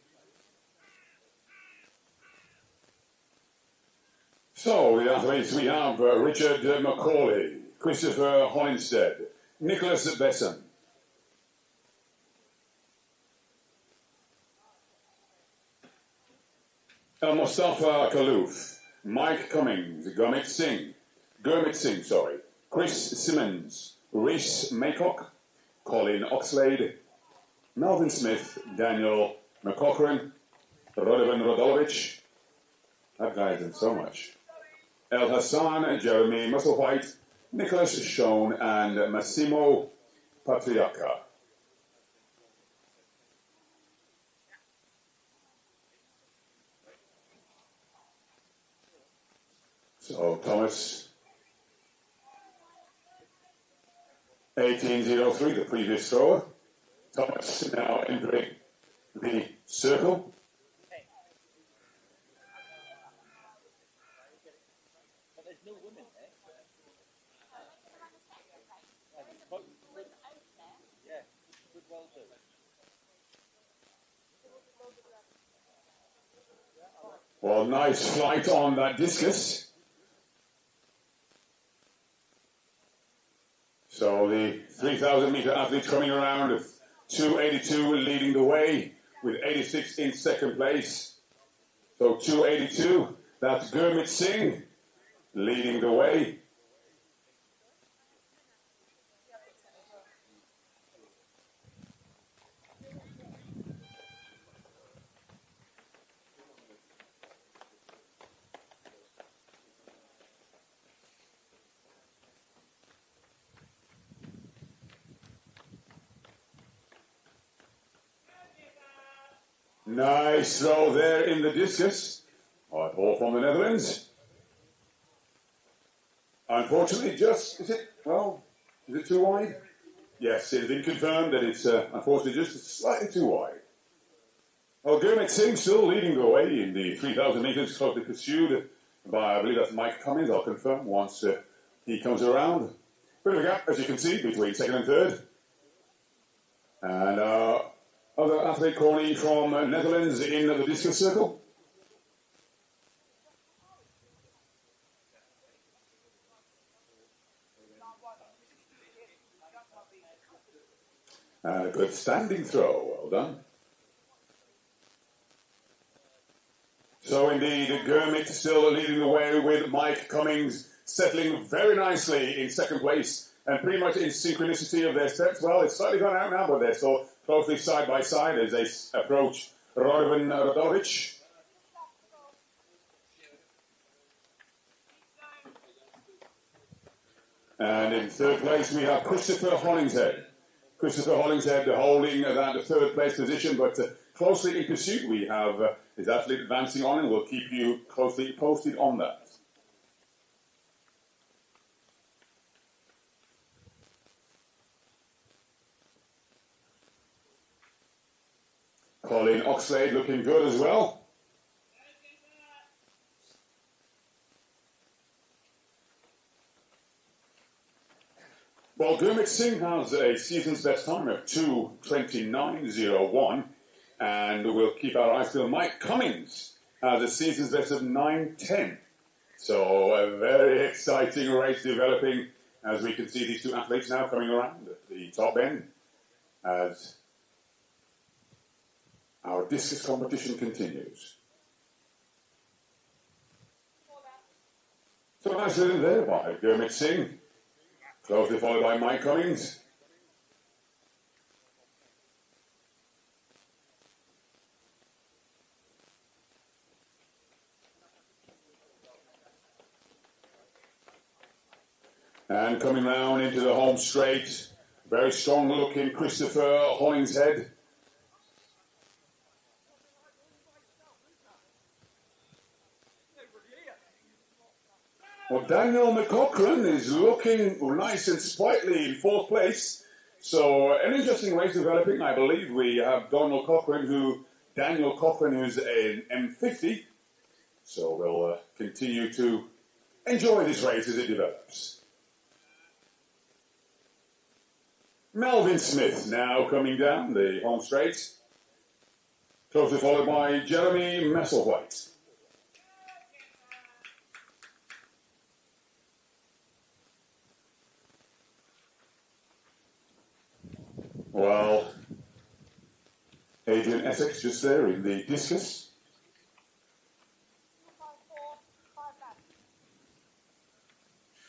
So the athletes we have Richard Macaulay, Christopher Holinstead, Nicholas Besson. Mustafa Kalouf, Mike Cummings, Gurmit Singh, Chris Simmons, Reese Maycock, Colin Oxlade, Melvin Smith, Daniel McCaughrean, Radovan Radolovich. That guy's done so much. El Hassan, Jeremy Musselwhite, Nicholas Schoen, and Massimo Patriarca. So Thomas, 1803, the previous thrower. Thomas now entering the circle. But there's no women there. Yeah, good well done. Well, nice flight on that discus. So the 3,000 meter athletes coming around, 282 leading the way with 86 in second place. So 282, that's Gurmit Singh leading the way. Nice throw there in the discus. All from the Netherlands. Unfortunately, is it too wide? Yes, it has been confirmed that it's unfortunately just slightly too wide. Well, Gurmit Singh still leading the way in the 3,000 metres, closely pursued by, I believe that's Mike Cummings. I'll confirm once he comes around. Bit of a gap, as you can see, between second and third. And other athlete Corny from Netherlands in the discus circle. And a good standing throw, well done. So indeed, Gurmit still leading the way with Mike Cummings settling very nicely in second place and pretty much in synchronicity of their steps. Well, it's slightly gone out now, but they're still closely side by side as they approach Radovan Radovic. And in third place we have Christopher Hollingshead. Christopher Hollingshead holding that third place position, but closely in pursuit we have his athlete advancing on, and we'll keep you closely posted on that. Colin Oxlade looking good as well. Well, Gurmit Singh has a season's best time of 2:29.01, and we'll keep our eyes to Mike Cummings has a season's best of 9:10. So a very exciting race developing as we can see these two athletes now coming around at the top end as our discus competition continues. So nice rhythm there by Gurmit Singh, closely followed by Mike Cummings. And coming round into the home straight, very strong looking Christopher Hollingshead. Well, Daniel McCaughrean is looking nice and sprightly in fourth place. So an interesting race developing. I believe we have Daniel Cochrane, who's an M50. So we'll continue to enjoy this race as it develops. Melvin Smith now coming down the home straight, closely followed by Jeremy Messelwhite. Well, Adrian Essex just there in the discus.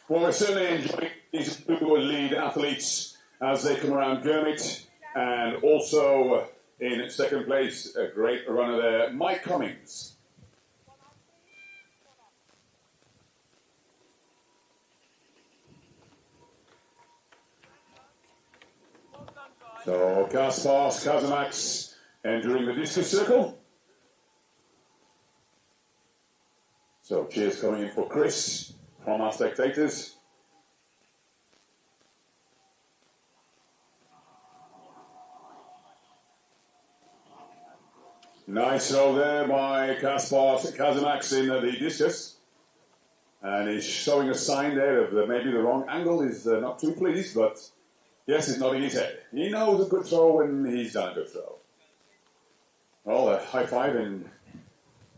Well, we're certainly enjoying these two lead athletes as they come around Gurmit, and also in second place, a great runner there, Mike Cummings. So Kaspars Kazamax entering the discus circle. So cheers coming in for Chris from our spectators. Nice throw there by Kaspars Kazamax in the discus. And he's showing a sign there of maybe the wrong angle. He's not too pleased, but yes, he's nodding his head. He knows a good throw when he's done a good throw. Well, a high five and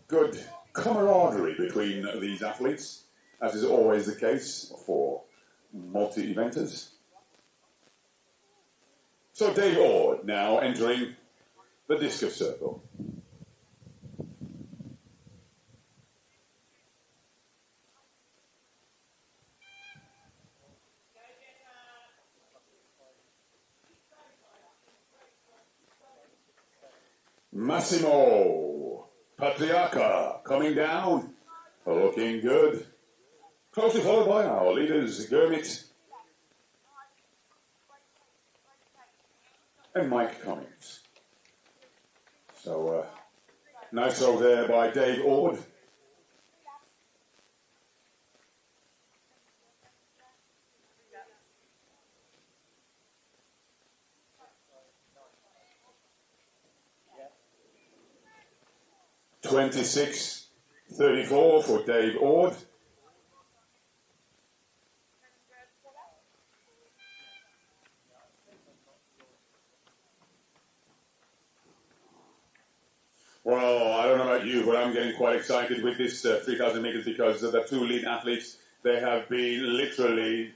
good camaraderie between these athletes, as is always the case for multi-eventers. So Dave Ord now entering the discus circle. Massimo Patriarca coming down, looking good. Closely followed by our leaders, Gurmit and Mike Cummings. So, nice throw there by Dave Ord. (26.34) for Dave Ord. Well, I don't know about you, but I'm getting quite excited with this 3,000 meters because the two lead athletes, they have been literally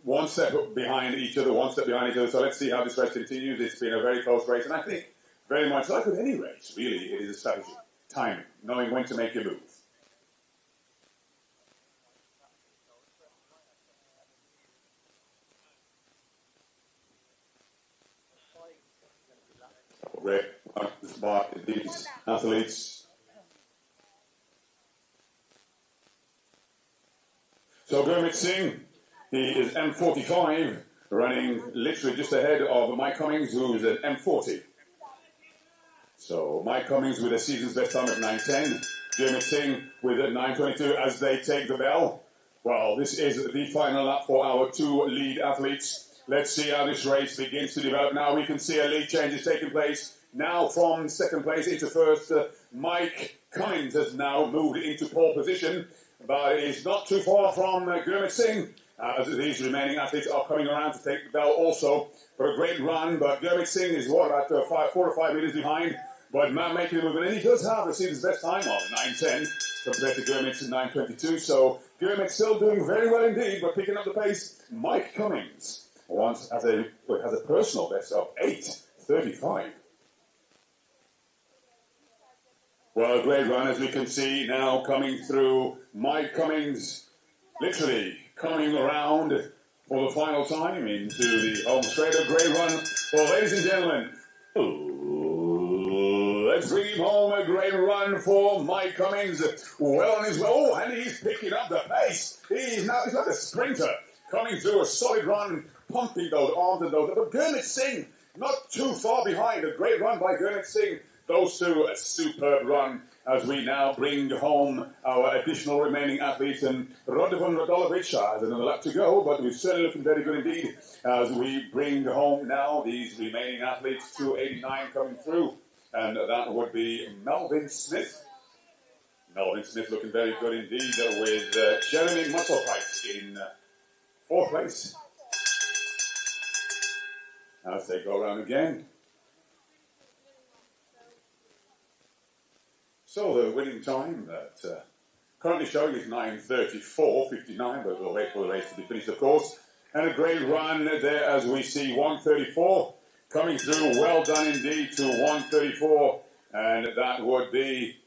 one step behind each other, one step behind each other. So let's see how this race continues. It's been a very close race, and I think very much like with any race, really, it is a strategy. Timing, knowing when to make your move. Great by these athletes. So Gurmit Singh, he is M45, running literally just ahead of Mike Cummings, who's at M40. So Mike Cummings with a season's best time at 9:10. Gurmit Singh with a 9:22 as they take the bell. Well, this is the final lap for our two lead athletes. Let's see how this race begins to develop. Now we can see a lead change is taking place. Now from second place into first, Mike Cummings has now moved into pole position, but is not too far from Gurmit Singh. As these remaining athletes are coming around to take the bell also for a great run, but Gurmit Singh is about 4 or 5 meters behind. But man making a move, and he does have the season's best time on 9:10 compared to Gurmit's 9:22. So Gurmit still doing very well indeed, but picking up the pace. Mike Cummings has a personal best of 8:35. Well, a great run as we can see now coming through. Mike Cummings literally coming around for the final time into the home straight. A great run. Well, ladies and gentlemen, let's bring him home. A great run for Mike Cummings. Well on his way. Oh, and he's picking up the pace. He's like a sprinter coming through a solid run, pumping those arms and those. But Gurmit Singh, not too far behind. A great run by Gurmit Singh. Those two, a superb run as we now bring home our additional remaining athletes. And Radovan Radolovic has another lap to go, but we're certainly looking very good indeed as we bring home now these remaining athletes. 289 coming through. And that would be Melvin Smith. Melvin Smith looking very good indeed with Jeremy Musselfight in fourth place. As they go around again. So the winning time that currently showing is 9:34.59, but we'll wait for the race to be finished, of course. And a great run there as we see 1:34. Coming through, well done indeed to 1:34, and that would be,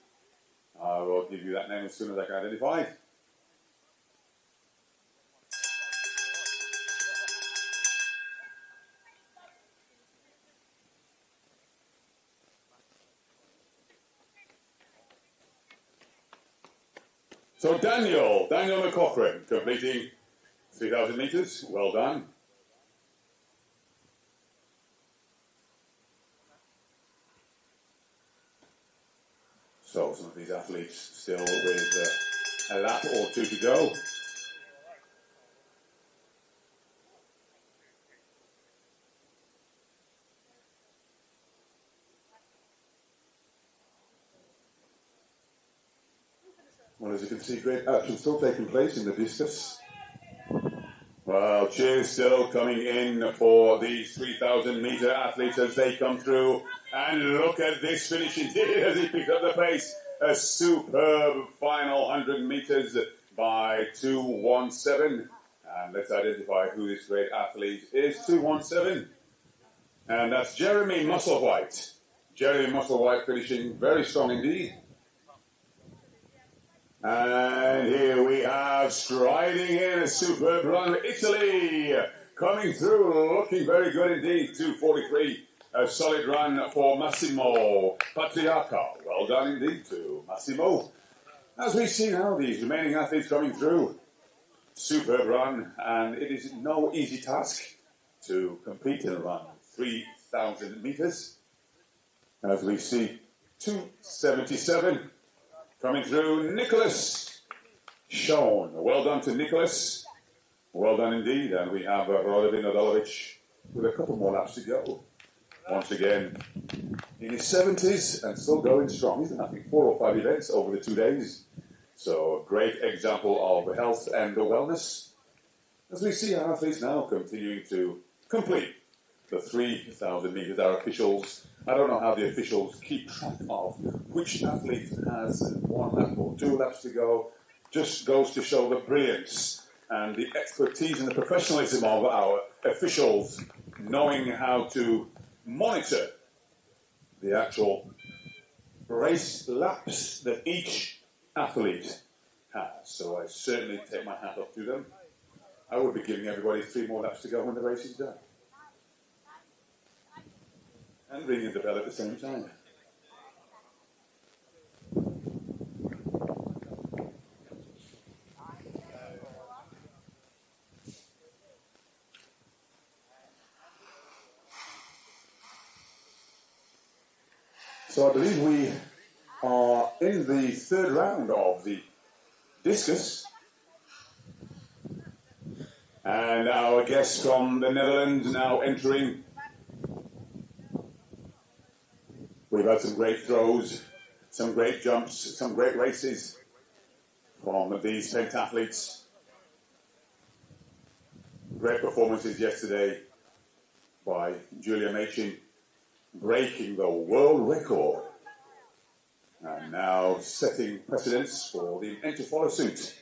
I will give you that name as soon as I can identify it. So Daniel McCaughrean completing 3,000 metres. Well done. So some of these athletes still with a lap or two to go. Well, as you can see, great action still taking place in the discus. Well, cheers still coming in for these 3,000 metre athletes as they come through. And look at this finish indeed as he picks up the pace. A superb final 100 metres by 2:17. And let's identify who this great athlete is. 2:17. And that's Jeremy Musselwhite. Jeremy Musselwhite finishing very strong indeed. And here we have striding in a superb run, Italy, coming through, looking very good indeed, 2:43. A solid run for Massimo Patriarca. Well done indeed to Massimo. As we see now, these remaining athletes coming through. Superb run, and it is no easy task to compete in a run 3,000 metres. As we see 2:77. Coming through, Nicholas Sean. Well done to Nicholas. Well done indeed. And we have Radovan Odalovic with a couple more laps to go. Once again, in his 70s and still going strong. He's done, I think, 4 or 5 events over the 2 days. So a great example of health and wellness. As we see our athletes now continuing to complete the 3,000 metres. Our officials, I don't know how the officials keep track of which athlete has 1 lap or 2 laps to go. Just goes to show the brilliance and the expertise and the professionalism of our officials, knowing how to monitor the actual race laps that each athlete has. So I certainly take my hat off to them. I would be giving everybody 3 more laps to go when the race is done. And ringing the bell at the same time. So I believe we are in the 3rd round of the discus. And our guest from the Netherlands now entering. We've had some great throws, some great jumps, some great races from these pentathletes. Great performances yesterday by Julia Machin, breaking the world record. And now setting precedents for the men to follow suit.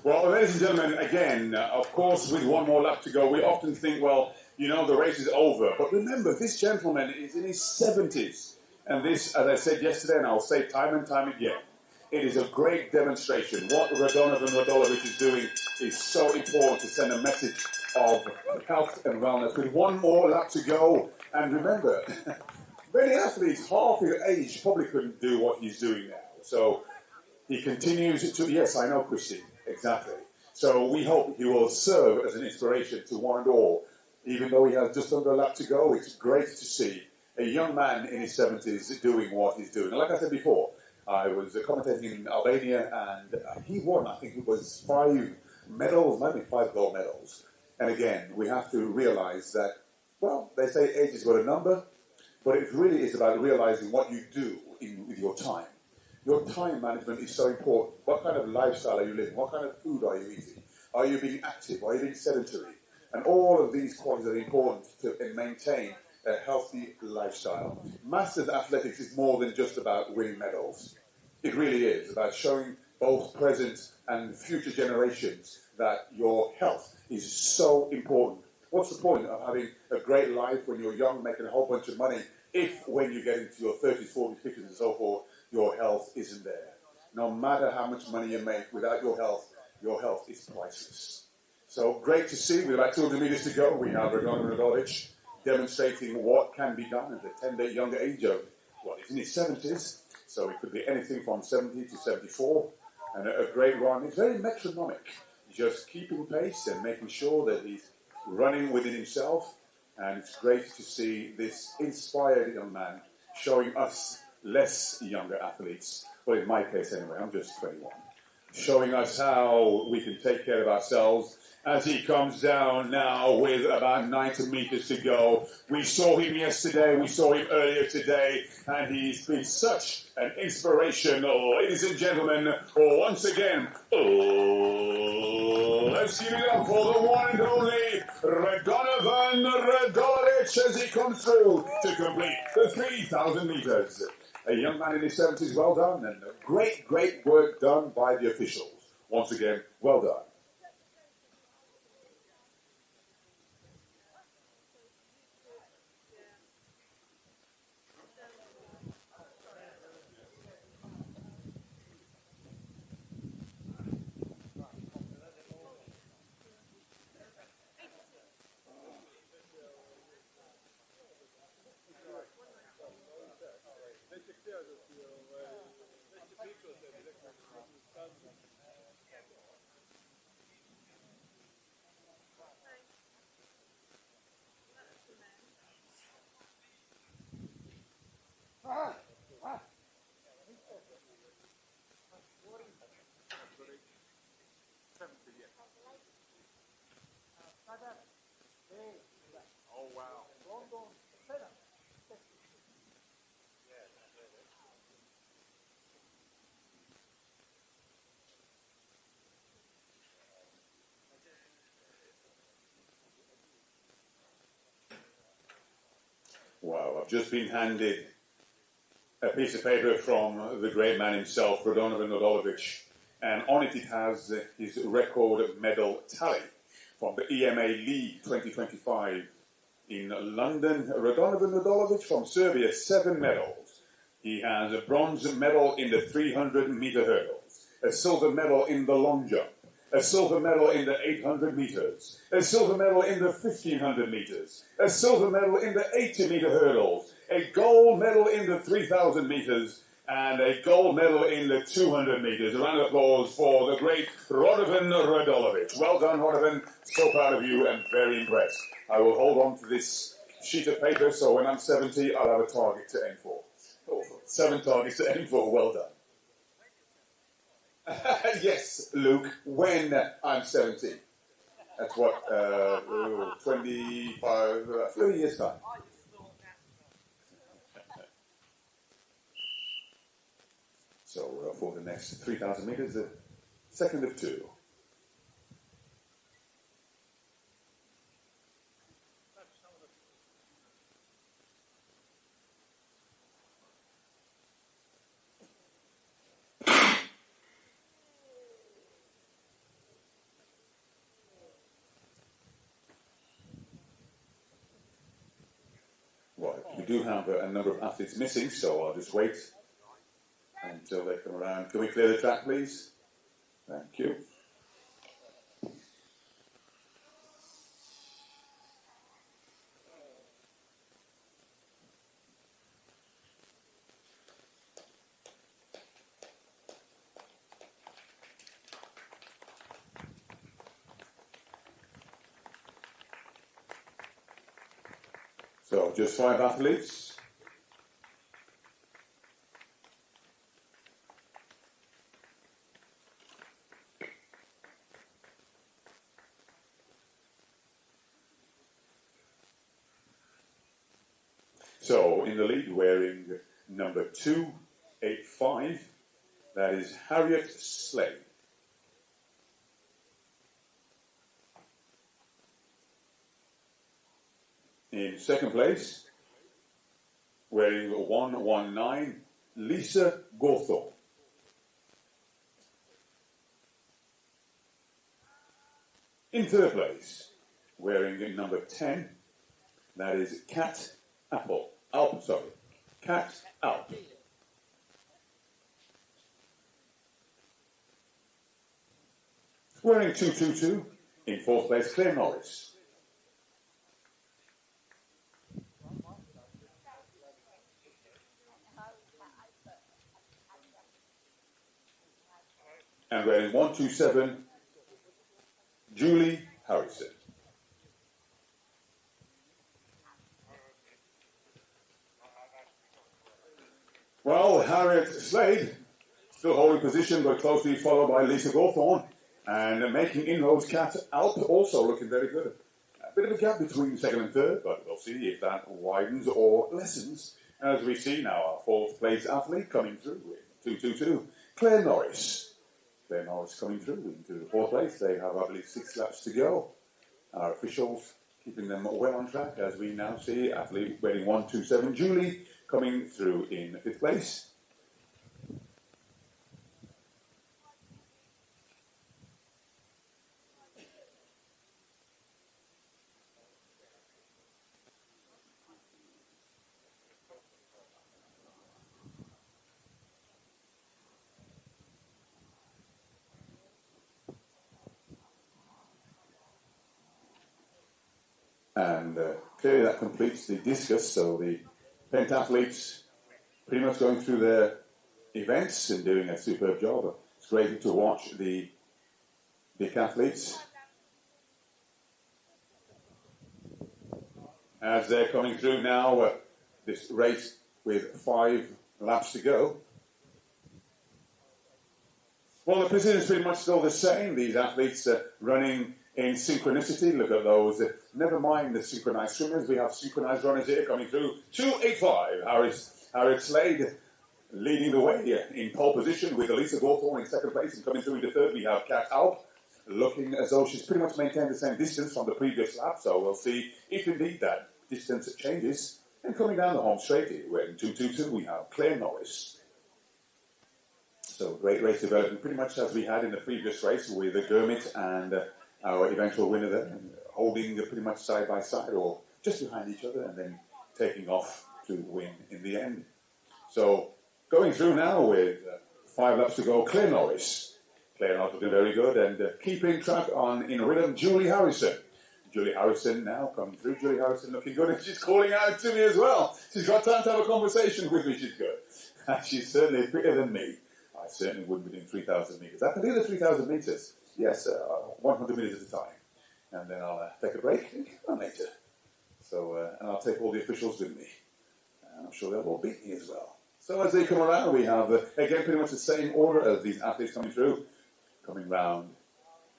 Well, ladies and gentlemen, again, of course, with 1 more lap to go, we often think, well, you know, the race is over. But remember, this gentleman is in his 70s. And this, as I said yesterday, and I'll say time and time again, it is a great demonstration. What Radovan Odalovic is doing is so important to send a message of health and wellness. With 1 more lap to go, and remember, many athletes half his age probably couldn't do what he's doing now. So he continues to, yes, I know, Christine. Exactly. So we hope he will serve as an inspiration to one and all. Even though he has just under a lap to go, it's great to see a young man in his 70s doing what he's doing. And like I said before, I was commentating in Albania and he won, I think it was 5 medals, maybe 5 gold medals. And again, we have to realize that, well, they say age is but a number, but it really is about realizing what you do with your time. Your time management is so important. What kind of lifestyle are you living? What kind of food are you eating? Are you being active? Are you being sedentary? And all of these qualities are important to maintain a healthy lifestyle. Masters athletics is more than just about winning medals. It really is about showing both present and future generations that your health is so important. What's the point of having a great life when you're young, making a whole bunch of money, if when you get into your 30s, 40s, 50s and so forth, your health isn't there? No matter how much money you make, without your health is priceless. So great to see. With about 200 metres to go, we have Radon Radovic demonstrating what can be done at a 10-day younger age of, well, he's in his 70s, so it could be anything from 70 to 74, and a great run. It's very metronomic, just keeping pace and making sure that he's running within himself, and it's great to see this inspired young man showing us less younger athletes, well, in my case anyway, I'm just 21, showing us how we can take care of ourselves as he comes down now with about 90 metres to go. We saw him yesterday, we saw him earlier today, and he's been such an inspiration. Ladies and gentlemen, once again, let's give it up for the one and only Radovan Radovic as he comes through to complete the 3,000 metres. A young man in his 70s, well done, and great, great work done by the officials. Once again, well done. Oh, wow. Wow, I've just been handed a piece of paper from the great man himself, Radovan Radovic, and on it has his record medal tally from the EMA League 2025 in London. Radovan Radovic from Serbia, 7 medals. He has a bronze medal in the 300-meter hurdles, a silver medal in the long jump, a silver medal in the 800 meters, a silver medal in the 1500 meters, a silver medal in the 80-meter hurdles, a gold medal in the 3000 meters, and a gold medal in the 200 meters. A round of applause for the great Radovan Radovic. Well done, Radovan. So proud of you and very impressed. I will hold on to this sheet of paper, so when I'm 70, I'll have a target to aim for. 7 targets to aim for. Well done. Yes, Luke, when I'm 70. That's what, 25, 30 years time. So for the next 3,000 meters, the second of 2. Right, we do have a number of athletes missing, so I'll just wait until they come around. Can we clear the track, please? Thank you. So, just 5 athletes. So, in the lead, wearing number 285, that is Harriet Slade. In second place, wearing 119, Lisa Gawthorne. In third place, wearing number 10, that is Kat Alp. Wearing 222, In fourth place, Claire Norris. And wearing 127, Julie Harrison. Well, Harriet Slade still holding position, but closely followed by Lisa Gawthorne. And making inroads, Kat Alp also looking very good. A bit of a gap between second and third, but we'll see if that widens or lessens. As we see now, our fourth place athlete coming through with 2:22, Claire Norris. Claire Norris coming through into fourth place. They have, I believe, 6 laps to go. Our officials keeping them well on track as we now see athlete wearing 127, Julie, coming through in fifth place. And clearly that completes the discus, so the pentathletes pretty much going through their events and doing a superb job. It's great to watch the decathletes as they're coming through now, this race with 5 laps to go. Well, the position is pretty much still the same. These athletes running in synchronicity. Look at those. Never mind the synchronized swimmers. We have synchronized runners here coming through. 2:85. Harriet Slade leading the way in pole position with Elisa Gawthorne in second place. And coming through into third, we have Kat Alp looking as though she's pretty much maintained the same distance from the previous lap. So we'll see if indeed that distance changes. And coming down the home straight, we're in 2:22, we have Claire Norris. So great race development, pretty much as we had in the previous race with Gurmit and our eventual winner there, holding pretty much side by side or just behind each other and then taking off to win in the end. So going through now with 5 laps to go, Claire Norris. Claire Norris looking very good and keeping track on in rhythm, Julie Harrison. Julie Harrison now coming through. Julie Harrison looking good and she's calling out to me as well. She's got time to have a conversation with me, she's good. And she's certainly fitter than me. I certainly wouldn't within 3,000 metres. I can do the 3,000 metres. Yes, 100 minutes at a time. And then I'll take a break and come on later. So, and I'll take all the officials with me. And I'm sure they'll all beat me as well. So as they come around, we have, again, pretty much the same order as these athletes coming through. Coming round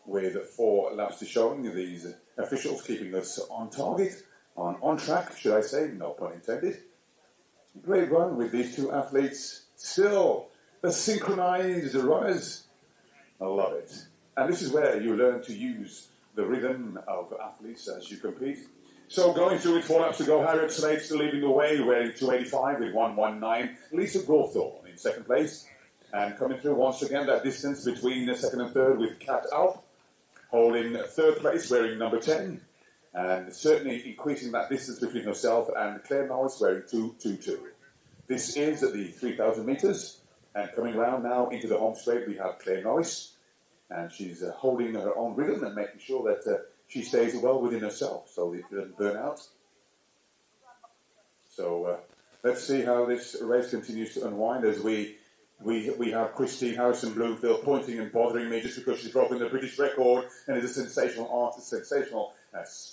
with 4 laps to showing. These officials keeping us on target, on track, should I say, no pun intended. Great run with these 2 athletes. Still, the synchronized runners. I love it. And this is where you learn to use the rhythm of athletes as you compete. So going through with 4 laps to go, Harriet Slade still leading the way, wearing 2:85 with 1:19. Lisa Gawthorne in second place. And coming through once again, that distance between the second and third with Kat Alp, holding third place, wearing number 10. And certainly increasing that distance between herself and Claire Norris, wearing 2:22. This is at the 3,000 metres. And coming round now into the home straight, we have Claire Norris. And she's holding her own rhythm and making sure that she stays well within herself so that she doesn't burn out. So let's see how this race continues to unwind as we have Christine Harrison Bloomfield pointing and bothering me just because she's broken the British record and is a sensational artist, sensational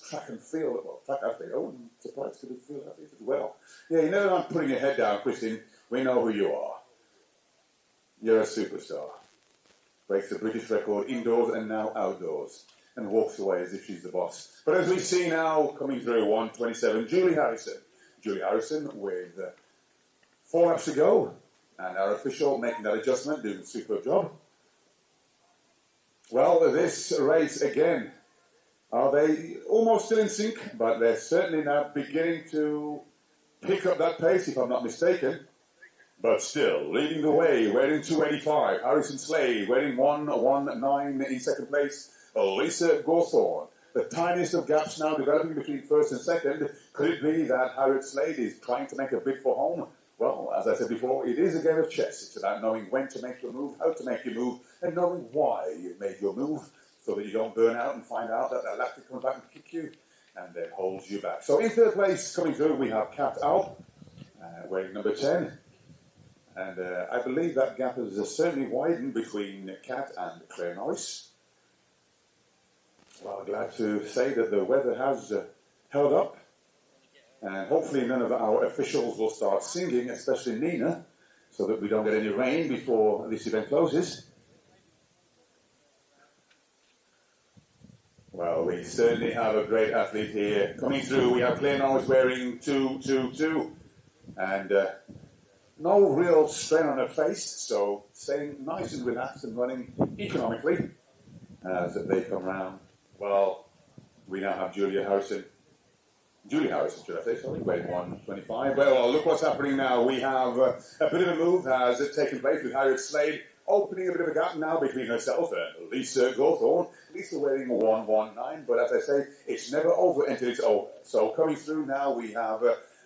track and field, well, track athlete. Oh, I'm surprised to be field athlete as well. Yeah, you know, I'm putting your head down, Christine. We know who you are. You're a superstar. Breaks the British record indoors and now outdoors, and walks away as if she's the boss. But as we see now, coming through 1:27, Julie Harrison. Julie Harrison with 4 laps to go, and our official making that adjustment, doing a superb job. Well, this race again, are they almost still in sync? But they're certainly now beginning to pick up that pace, if I'm not mistaken. But still, leading the way, wearing 2:85, Harrison Slade, wearing 1:19 in second place, Lisa Gawthorne. The tiniest of gaps now developing between first and second. Could it be that Harriet Slade is trying to make a bid for home? Well, as I said before, it is a game of chess. It's about knowing when to make your move, how to make your move, and knowing why you've made your move. so that you don't burn out and find out that that lactic comes back and kick you and then holds you back. So in third place, coming through, we have Kat Alp, wearing number 10. And I believe that gap has certainly widened between Kat and Claire Norris. Well, glad to say that the weather has held up. And hopefully none of our officials will start singing, especially Nina, so that we don't get any rain before this event closes. Well, we certainly have a great athlete here. Coming through, we have Claire Norris wearing 222. And no real strain on her face, so staying nice and relaxed and running economically as they come round. Well, we now have Julie Harrison, should I say, sorry, weighing 125. Well, look what's happening now. We have a bit of a move has taken place with Harriet Slade, opening a bit of a gap now between herself and Lisa Gawthorne. Lisa wearing 119, but as I say, it's never over until it's over. So coming through now, we have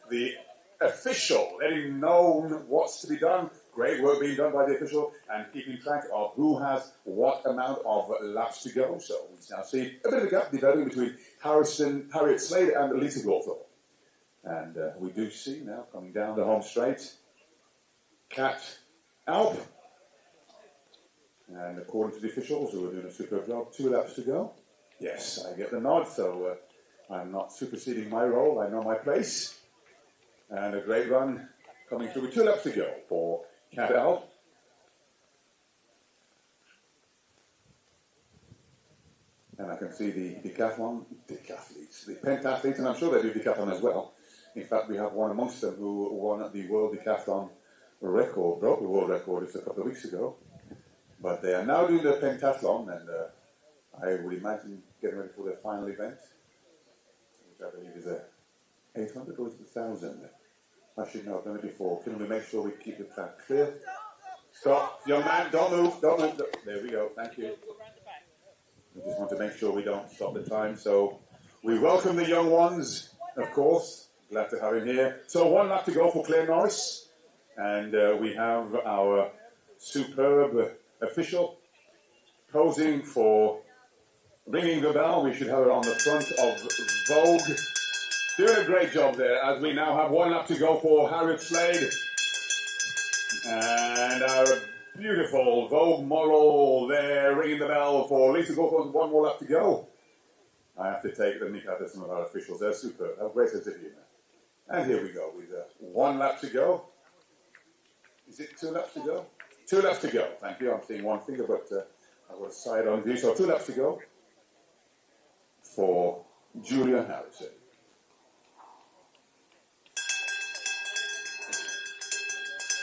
the official letting known what's to be done. Great work being done by the official and keeping track of who has what amount of laps to go. So we now see a bit of a gap developing between Harriet Slade and Lisa Gawthorne. And we do see now coming down the home straight, Kat Alp. And according to the officials who are doing a superb job, 2 laps to go. Yes, I get the nod, so I'm not superseding my role. I know my place. And a great run coming through with 2 laps to go for Kat Alp. And I can see the pentathletes, and I'm sure they do decathlon as well. In fact, we have one amongst them who won the World Decathlon record, broke the world record just a couple of weeks ago. But they are now doing the pentathlon, and I would imagine getting ready for their final event, which I believe is a 800 or is it 1,000? I should know, I've done it before. Can we make sure we keep the track clear? Stop. Young man, don't move. There we go. Thank you. We just want to make sure we don't stop the time. So we welcome the young ones, of course. Glad to have him here. So 1 lap to go for Claire Norris. And we have our superb official posing for ringing the bell. We should have her on the front of Vogue. Doing a great job there, as we now have 1 lap to go for Harriet Slade. And our beautiful Vogue model there, ringing the bell for Lisa Gawthorne. 1 more lap to go. I have to take the mick out of some of our officials. They're superb. Have a great sense of humour. And here we go with 1 lap to go. Is it 2 laps to go? 2 laps to go. Thank you. I'm seeing one finger, but I've got a side on view. So 2 laps to go for Julia Harrison.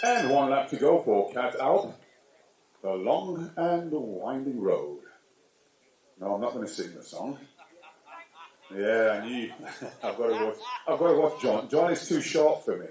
And 1 lap to go for Kat Alp. The long and winding road. No, I'm not going to sing the song. Yeah, I knew. I've got to watch John. John is too short for me.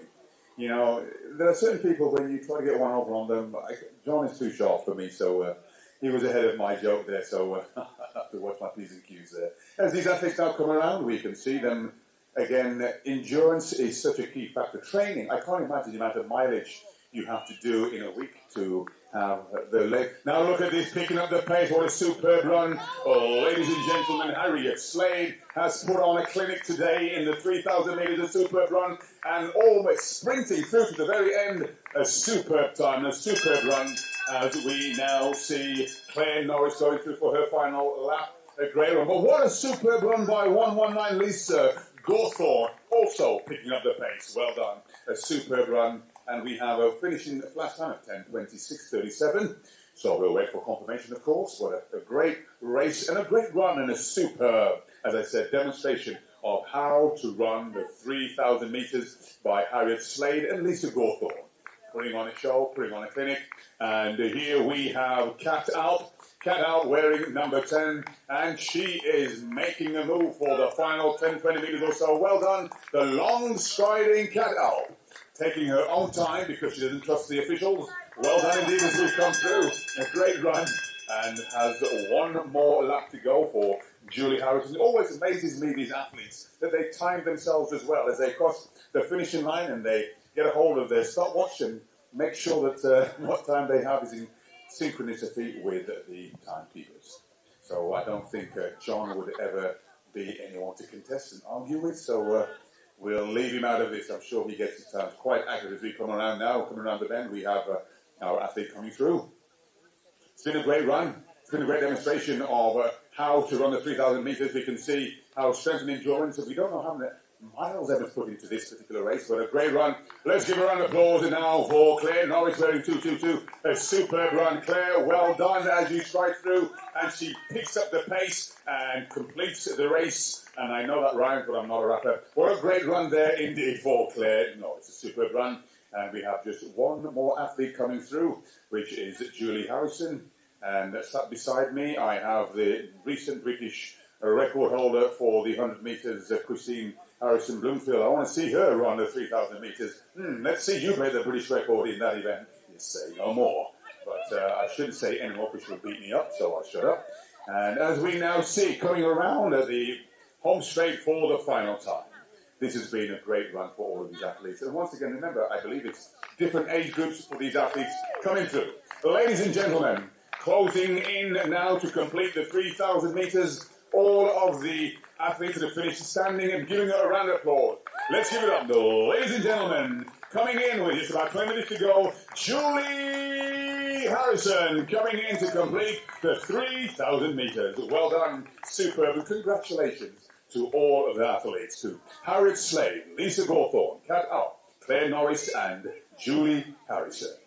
You know, there are certain people when you try to get one over on them. John is too short for me, so he was ahead of my joke there. So I have to watch my P's and Q's there. As these athletes now come around, we can see them again. Endurance is such a key factor. Training. I can't imagine the amount of mileage you have to do in a week to have the leg. Now look at this, picking up the pace. What a superb run. Oh, ladies and gentlemen, Harriet Slade has put on a clinic today in the 3,000 metres, a superb run, and almost sprinting through to the very end. A superb time, a superb run, as we now see Claire Norris going through for her final lap. A great run. But what a superb run by 119 Lisa Gawthorne, also picking up the pace. Well done. A superb run. And we have a finishing flash time of 10:26:37. So we'll wait for confirmation, of course. What a great race and a great run and a superb, as I said, demonstration of how to run the 3,000 metres by Harriet Slade and Lisa Gawthorne. Putting on a show, putting on a clinic. And here we have Kat Alp. Kat Alp wearing number 10. And she is making a move for the final 10-20 metres or so. Well done. The long striding Kat Alp. Taking her own time because she doesn't trust the officials. Well done indeed as we've come through. A great run and has 1 more lap to go for Julie Harrison. It always amazes me, these athletes, that they time themselves as well as they cross the finishing line and they get a hold of their stopwatch and make sure that what time they have is in synchronicity with the timekeepers. So I don't think John would ever be anyone to contest and argue with. So we'll leave him out of this. I'm sure he gets his times quite accurate as we come around now. Coming around the bend, we have our athlete coming through. It's been a great run. It's been a great demonstration of how to run the 3,000 metres. We can see how strength and endurance, we don't know how many miles Emma's put into this particular race, but a great run. Let's give a round of applause now for Claire Norris wearing 222. A superb run, Claire. Well done as you stride through, and she picks up the pace and completes the race. And I know that rhymes, but I'm not a rapper. What a great run there indeed for Claire. No, it's a superb run. And we have just one more athlete coming through, which is Julie Harrison. And sat beside me, I have the recent British record holder for the 100 metres, Christine Harrison Bloomfield. I want to see her run the 3,000 metres. Let's see you break the British record in that event. You say no more. But I shouldn't say any more because she'll beat me up, so I'll shut up. And as we now see, coming around at the home straight for the final time. This has been a great run for all of these athletes. And once again, remember, I believe it's different age groups for these athletes coming through. Ladies and gentlemen, closing in now to complete the 3,000 metres. All of the athletes that have finished standing and giving her a round of applause. Let's give it up, ladies and gentlemen. Coming in with just about 20 minutes to go, Julie Harrison coming in to complete the 3,000 metres. Well done, superb, and congratulations to all of the athletes, to Harriet Slade, Lisa Gawthorne, Kat Alp, Claire Norris, and Julie Harrison.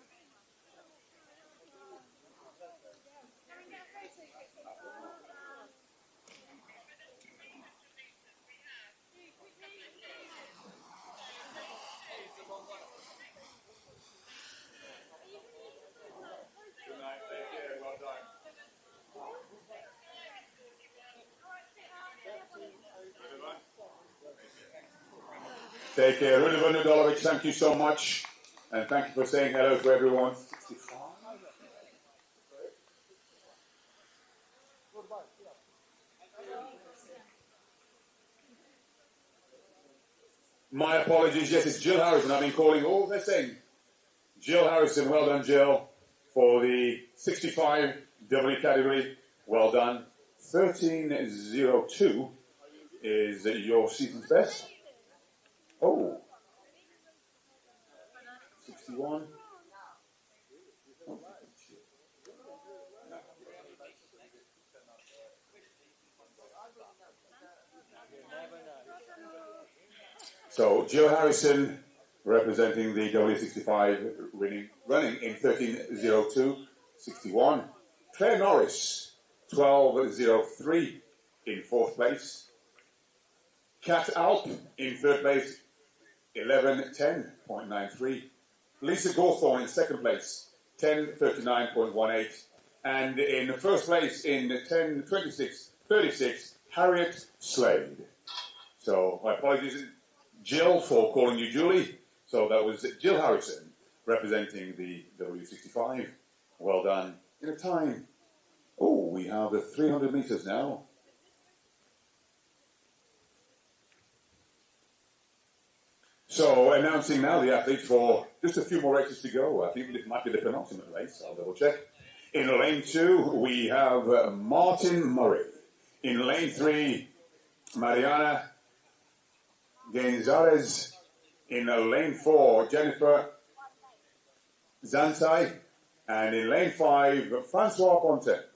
Take care. Rudivan Nudolovic, thank you so much. And thank you for saying hello to everyone. 65. My apologies. Yes, it's Jill Harrison. I've been calling all they're saying. Jill Harrison, well done, Jill, for the 65 W category. Well done. 13:02 is your season's best. Oh. 61. So Jill Harrison representing the W65 running in 13:02.61. Claire Norris 12:03 in fourth place. Kat Alp in third place 11:10.93. Lisa Gawthorne in second place 10:39.18. And in first place in 10:26.36 Harriet Slade. So my apologies, Jill, for calling you Julie. So that was Jill Harrison representing the W65. Well done. In a time. Oh, we have the 300 metres now. So announcing now the athletes for just a few more races to go. I think this might be the penultimate race. I'll double check. In lane 2, we have Martin Murray. In lane 3, Mariana Gonzalez. In lane 4, Jennifer Zantai. And in lane 5, Francois Pontet.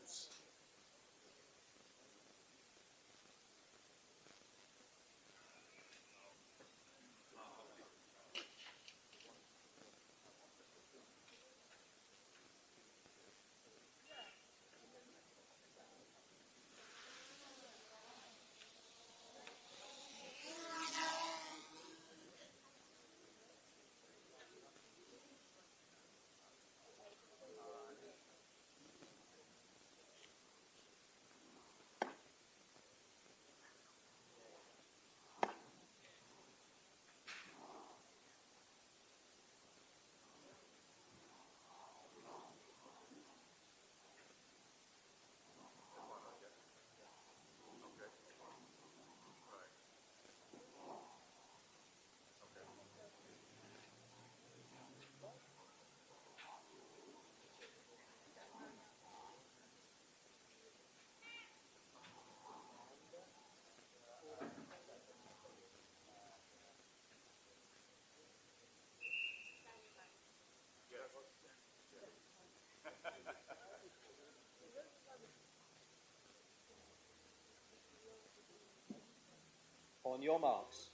On your marks.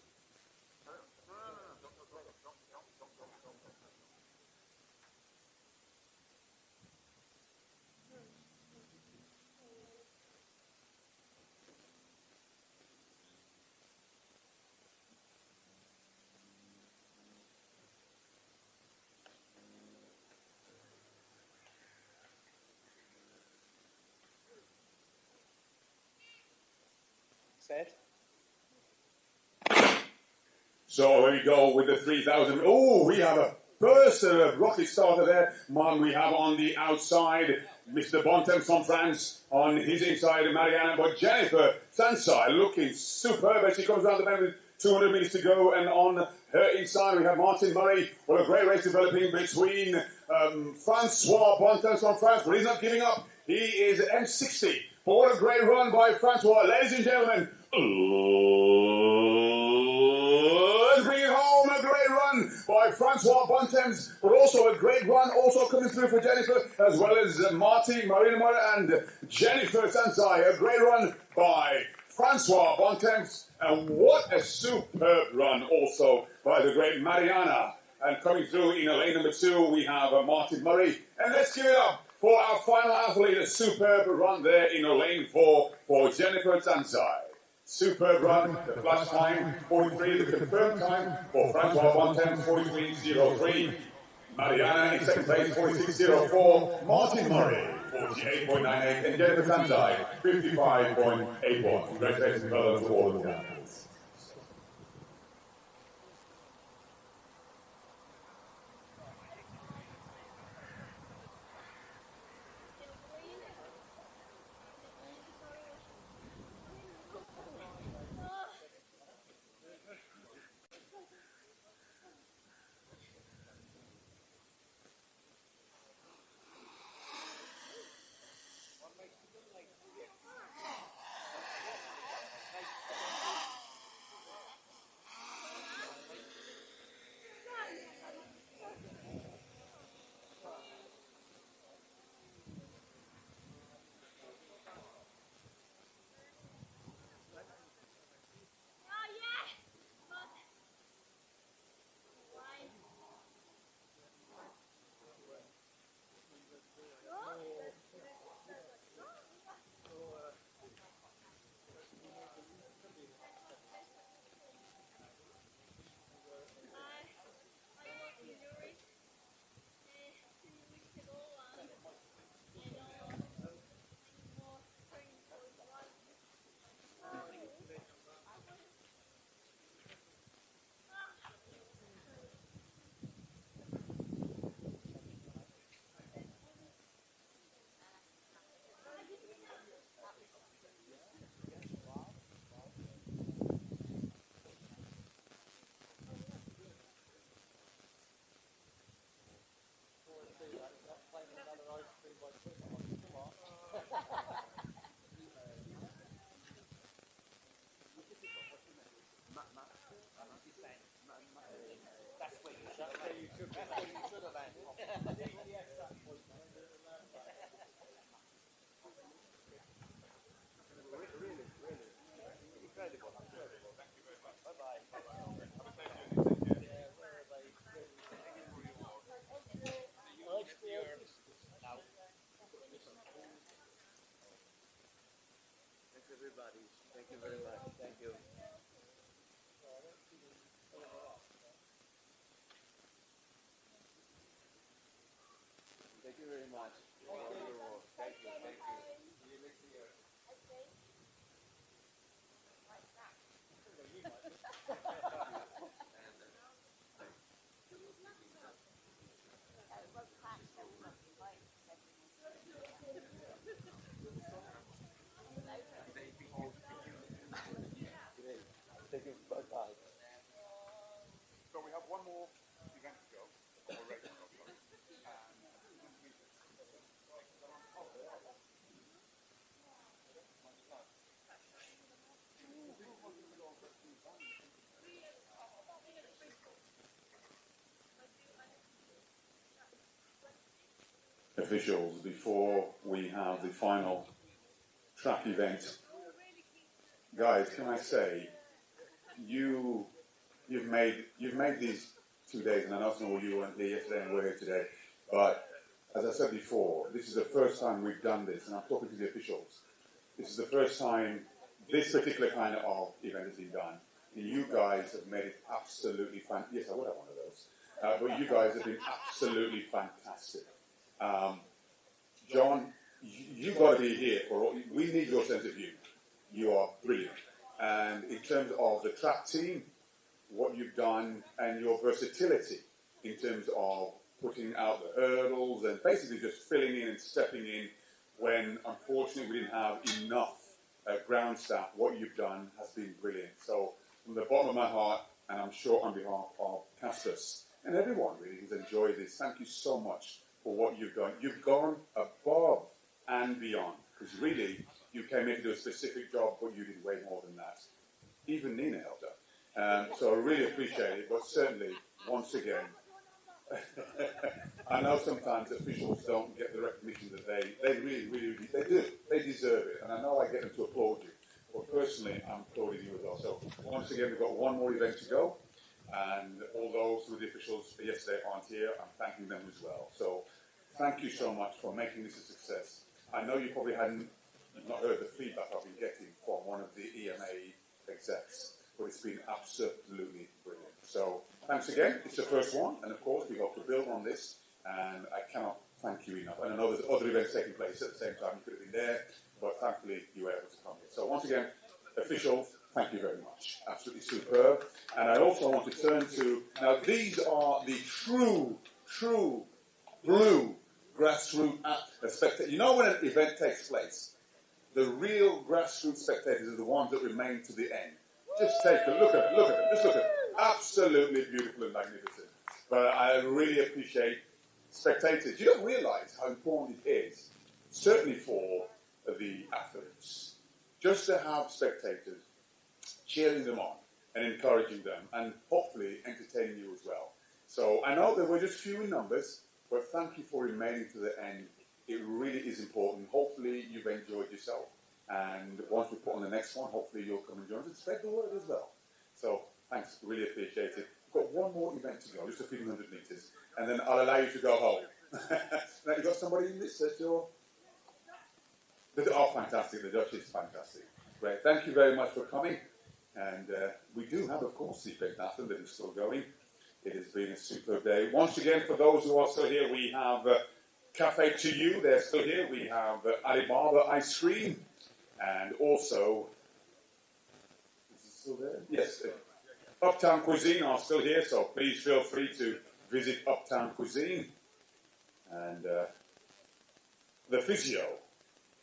Set. So here we go with the 3,000. Oh, we have a first rocket starter there. Man, we have on the outside Mr. Bontemps from France. On his inside, Mariana. But Jennifer Sansai looking superb as she comes around the bend with 200 meters to go. And on her inside, we have Martin Murray. What a great race developing between Francois Bontemps from France. But he's not giving up. He is M60. But what a great run by Francois. Ladies and gentlemen. Let's bring it home. A great run by Francois Bontemps, but also a great run also coming through for Jennifer, as well as Marty, Marina Mora, and Jennifer Sansai. A great run by Francois Bontemps, and what a superb run also by the great Mariana. And coming through in lane number 2, we have Martin Murray. And let's give it up for our final athlete, a superb run there in lane 4 for Jennifer Sansai. Superb run, the flash time, 43, the confirmed time for Francois Bontemps, 43.03. Mariana in second place, 46.04. Martin Murray, 48.98. And Jennifer Sansai, 55.81. Congratulations, fellows, to all of them. Everybody, thank you very much. Thank you. Thank you very much. Thank you. Thank you. See you next year. Thank you. Bye-bye. So we have one more event to go, or race to go, sorry. officials before we have the final track event. Guys, can I say, you've made these 2 days, and I know some of you weren't here yesterday and we're here today, but as I said before, this is the first time we've done this, and I'm talking to the officials. This is the first time this particular kind of event has been done. And you guys have made it absolutely fantastic. Yes, I would have one of those. But you guys have been absolutely fantastic. John, you've got to be here for all. We need your sense of humour. You are brilliant. And in terms of the track team, what you've done and your versatility in terms of putting out the hurdles and basically just filling in and stepping in when unfortunately we didn't have enough ground staff, what you've done has been brilliant. So from the bottom of my heart, and I'm sure on behalf of Castus and everyone really who's enjoyed this, thank you so much for what you've done. You've gone above and beyond, because really you came in to do a specific job, but you did way more than that. Even Nina helped out. So I really appreciate it, but certainly, once again, I know sometimes officials don't get the recognition that they really they do. They deserve it, and I know I get them to applaud you. But personally, I'm applauding you as well. So once again, we've got one more event to go, and all those who were the officials yesterday aren't here, I'm thanking them as well. So thank you so much for making this a success. I know you probably you've not heard the feedback I've been getting from one of the EMA execs, but it's been absolutely brilliant. So thanks again. It's the first one, and of course we hope to build on this, and I cannot thank you enough. And I know there's other events taking place at the same time. You could have been there, but thankfully you were able to come here. So once again, officials, thank you very much. Absolutely superb. And I also want to turn to, now these are the true blue grassroots spectators. You know when an event takes place, the real grassroots spectators are the ones that remain to the end. Just take a look at them, just look at them. Absolutely beautiful and magnificent. But I really appreciate spectators. You don't realise how important it is, certainly for the athletes, just to have spectators cheering them on and encouraging them and hopefully entertaining you as well. So I know there were just few in numbers, but thank you for remaining to the end. It really is important. Hopefully you've enjoyed yourself. And once we put on the next one, hopefully you'll come and join us and spread the word as well. So thanks, really appreciate it. We've got one more event to go, just a few hundred metres, and then I'll allow you to go home. Now, you got somebody in this that you're... Oh, fantastic. The Dutch is fantastic. Great. Thank you very much for coming. And we do have, of course, the Pentathlon that is still going. It has been a superb day. Once again, for those who are still here, we have Cafe to You. They're still here. We have Alibaba ice cream. And also, is it still there? Yes. Uptown Cuisine are still here, so please feel free to visit Uptown Cuisine. And the physio,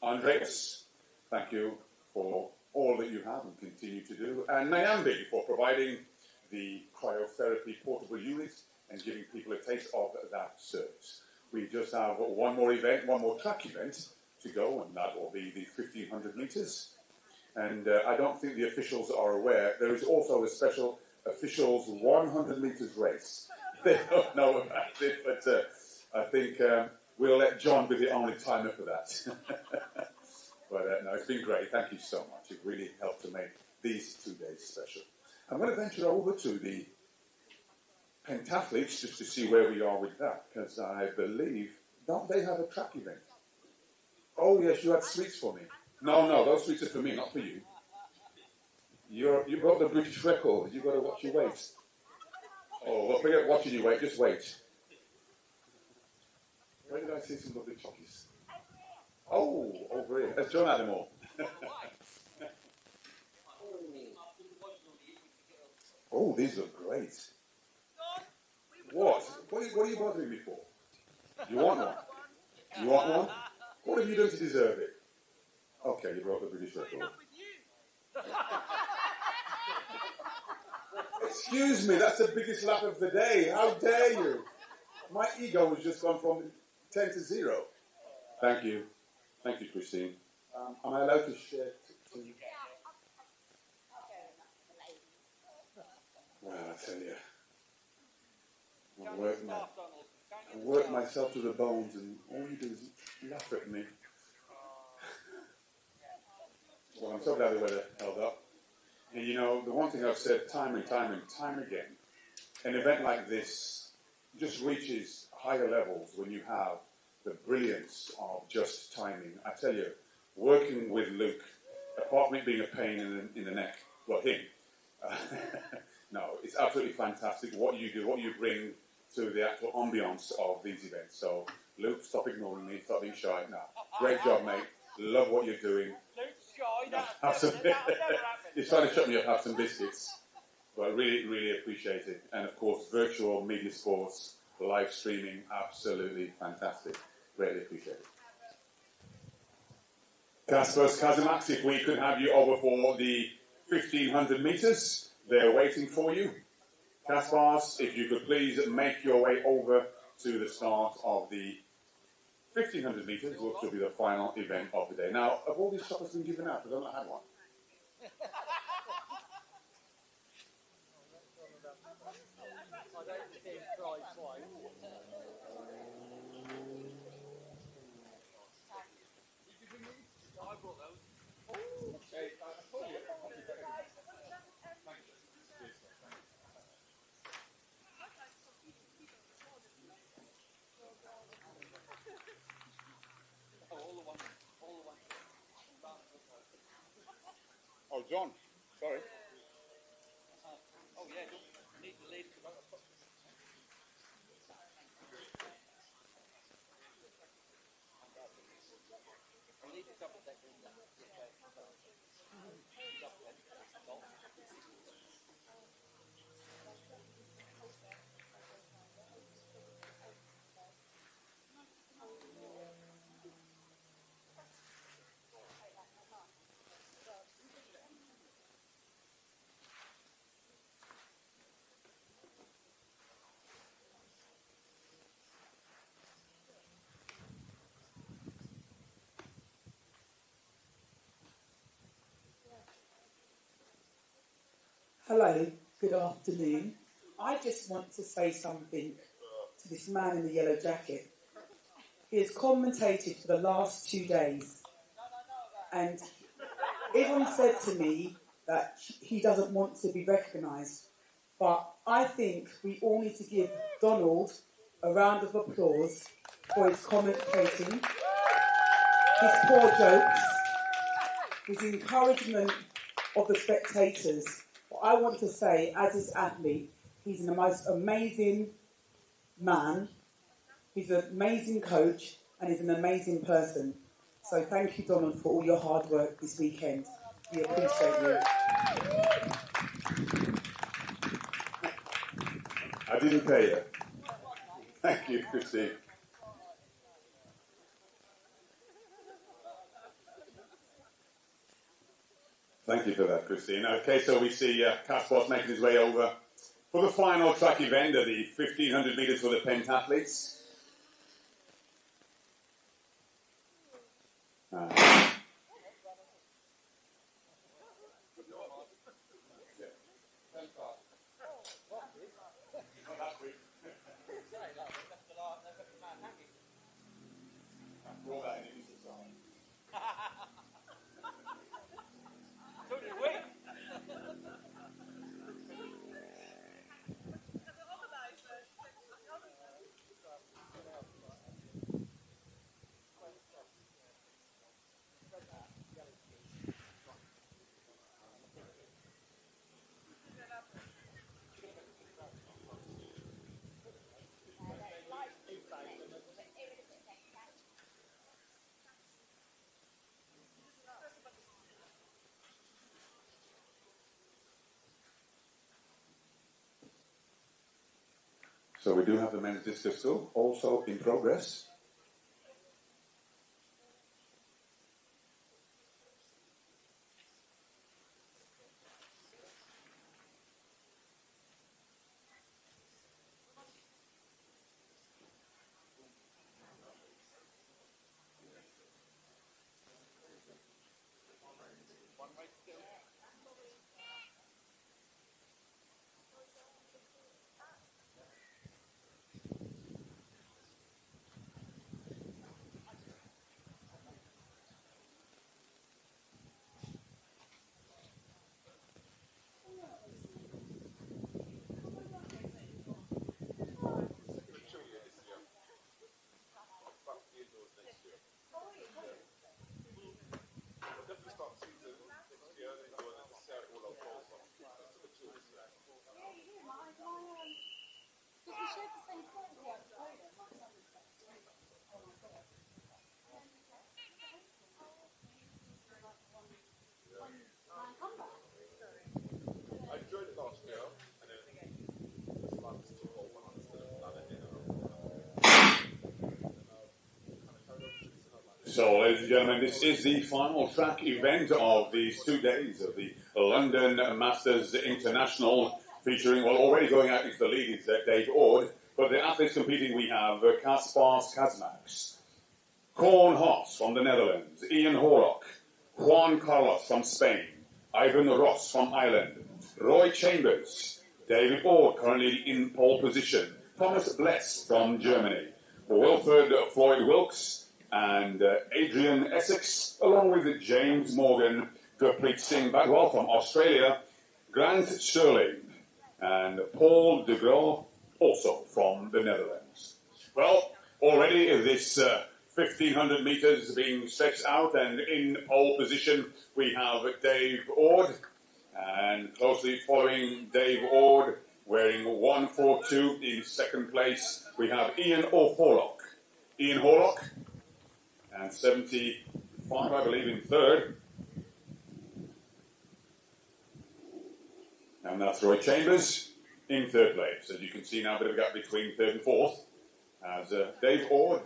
Andreas, thank you for all that you have and continue to do. And Nyambi for providing the cryotherapy portable unit and giving people a taste of that service. We just have one more event, one more track event to go, and that will be the 1,500 metres. And I don't think the officials are aware, there is also a special officials 100 metres race. They don't know about it, but I think we'll let John be the only timer for that. But no, it's been great. Thank you so much. It really helped to make these 2 days special. I'm going to venture over to the pentathletes just to see where we are with that, because I believe, don't they have a track event? Oh, yes, you had sweets for me. No, those sweets are for me, not for you. You broke the British record. You've got to watch your weight. Oh, well, forget watching your weight. Just wait. Where did I see some lovely chockies? Oh, over here. Has John had them all? Oh, these look great. What? What are you bothering me for? You want one? You want one? What have you done to deserve it? Okay, you broke the British record. Excuse me, that's the biggest laugh of the day. How dare you? My ego has just gone from 10 to 0. Thank you. Thank you, Christine. Am I allowed to share? Well, I tell you. work myself to the bones, and all you do is laugh at me. Well, I'm so glad the weather held up. And you know, the one thing I've said time and time again, an event like this just reaches higher levels when you have the brilliance of just timing. I tell you, working with Luke, apart from it being a pain in the neck, well, him, no, it's absolutely fantastic what you do, what you bring to the actual ambience of these events. So, Luke, stop ignoring me, stop being shy. No, great job, mate. Love what you're doing. Luke's shy, That'll never happen. He's trying to shut me up, have some biscuits. But I really, really appreciate it. And of course, virtual media sports, live streaming, absolutely fantastic. Greatly appreciate it. Kaspers Kazimaks, if we could have you over for the 1500 meters, they're waiting for you. Kaspers, if you could please make your way over to the start of the 1500 meters, which will be the final event of the day. Now, have all these chocolates been given out? Because I've not had one. Oh, John, sorry. Oh, yeah, need to leave. I'll leave the double deck in there. Hello, good afternoon. I just want to say something to this man in the yellow jacket. He has commentated for the last 2 days, and everyone said to me that he doesn't want to be recognised. But I think we all need to give Donald a round of applause for his commentating, his poor jokes, his encouragement of the spectators. What I want to say, as his athlete, he's the most amazing man, he's an amazing coach, and he's an amazing person. So thank you, Donald, for all your hard work this weekend. We appreciate you. I didn't pay you. Thank you, Christine. Thank you for that, Christine. Okay, so we see Kaspers making his way over for the final track event of the 1500 metres for the pentathletes. So we do have the men's discus still, also in progress. So, ladies and gentlemen, this is the final track event of these 2 days of the London Masters International, featuring, well, already going out into the lead is Dave Ord, but the athletes competing we have Kaspar Kazmaks, Korn Haas from the Netherlands, Ian Horlock, Juan Carlos from Spain, Ivan Ross from Ireland, Roy Chambers, David Ord currently in pole position, Thomas Bless from Germany, Wilfred Floyd Wilkes, and Adrian Essex, along with James Morgan, Gurpreet Singh Bagwell from Australia, Grant Sterling, and Paul de Gros, also from the Netherlands. Well, already this 1,500 metres being stretched out, and in pole position we have Dave Ord, and closely following Dave Ord, wearing 142 in second place, we have Ian O'Horlock. Ian Horlock, and 75, I believe, in third. And that's Roy Chambers in third place. As you can see now, a bit of a gap between third and fourth. As Dave Ord,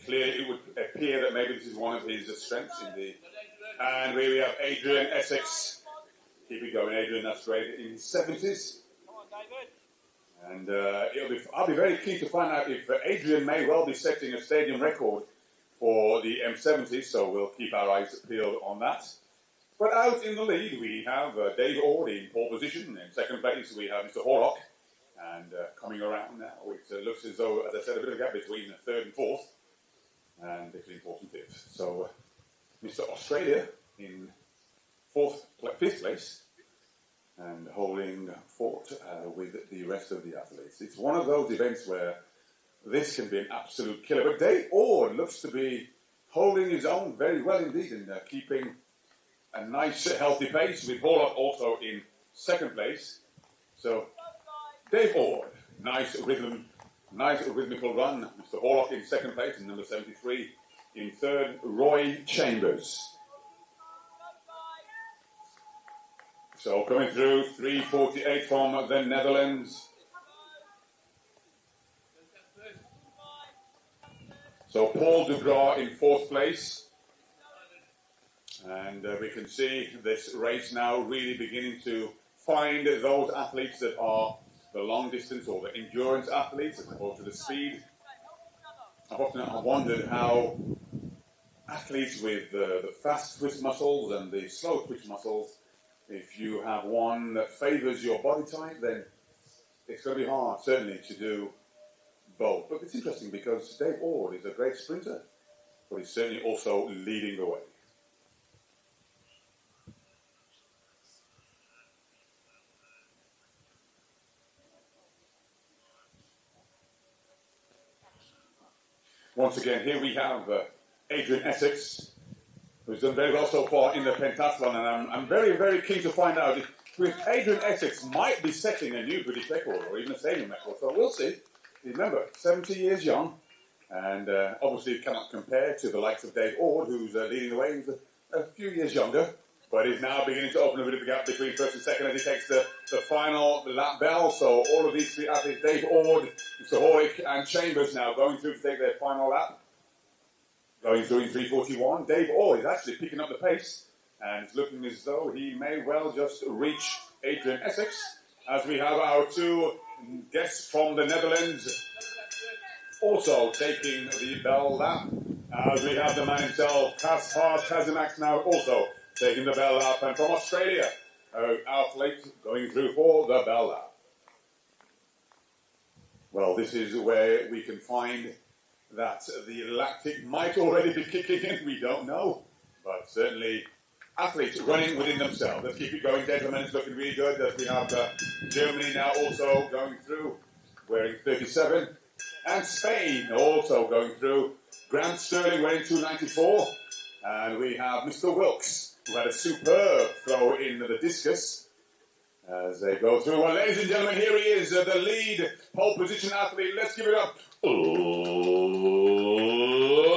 clearly it would appear that maybe this is one of his strengths in the... And here we have Adrian Essex. Keep it going, Adrian, that's great. In his 70s. And I'll be very keen to find out if Adrian may well be setting a stadium record for the M70, so we'll keep our eyes peeled on that. But out in the lead, we have Dave Ord in pole position. In second place, we have Mr. Horlock. And coming around now, it looks as though, as I said, a bit of a gap between third and fourth, and between fourth and fifth. So, Mr. Australia in fifth place, and holding fort with the rest of the athletes. It's one of those events where this can be an absolute killer. But Dave Ord looks to be holding his own very well indeed, and keeping a nice, healthy pace, with Horlock also in second place. So, Dave Ord, nice rhythmical run. Mr. Horlock in second place, and number 73 in third, Roy Chambers. So coming through, 3:48 from the Netherlands. So Paul de Gras in fourth place. And we can see this race now really beginning to find those athletes that are the long distance or the endurance athletes as opposed to the speed. I've often wondered how athletes with the fast twitch muscles and the slow twitch muscles, if you have one that favours your body type, then it's going to be hard, certainly, to do both. But it's interesting because Dave Ord is a great sprinter, but he's certainly also leading the way. Once again, here we have Adrian Essex, who's done very well so far in the pentathlon, and I'm very, very keen to find out if Adrian Essex might be setting a new British record or even a stadium record. So we'll see. Remember, 70 years young, and obviously cannot compare to the likes of Dave Ord, who's leading the way. He's a few years younger, but is now beginning to open a bit of a gap between first and second as he takes the final lap bell. So all of these three athletes, Dave Ord, Mr. Horlick and Chambers, now going through to take their final lap. Going through in 3:41. Dave Ord is actually picking up the pace, and it's looking as though he may well just reach Adrian Essex, as we have our two guests from the Netherlands also taking the bell lap, as we have the man himself, Kaspar Kazmaks, now also taking the bell lap, and from Australia, our athlete going through for the bell lap. Well, this is where we can find that the lactic might already be kicking in, we don't know, but certainly athletes running within themselves. Let's keep it going, gentlemen. It's looking really good as we have Germany now also going through, wearing 37, and Spain also going through. Grant Sterling wearing 294, and we have Mr. Wilkes, who had a superb throw in the discus, as they go through. Well, ladies and gentlemen, here he is, the lead pole position athlete. Let's give it up.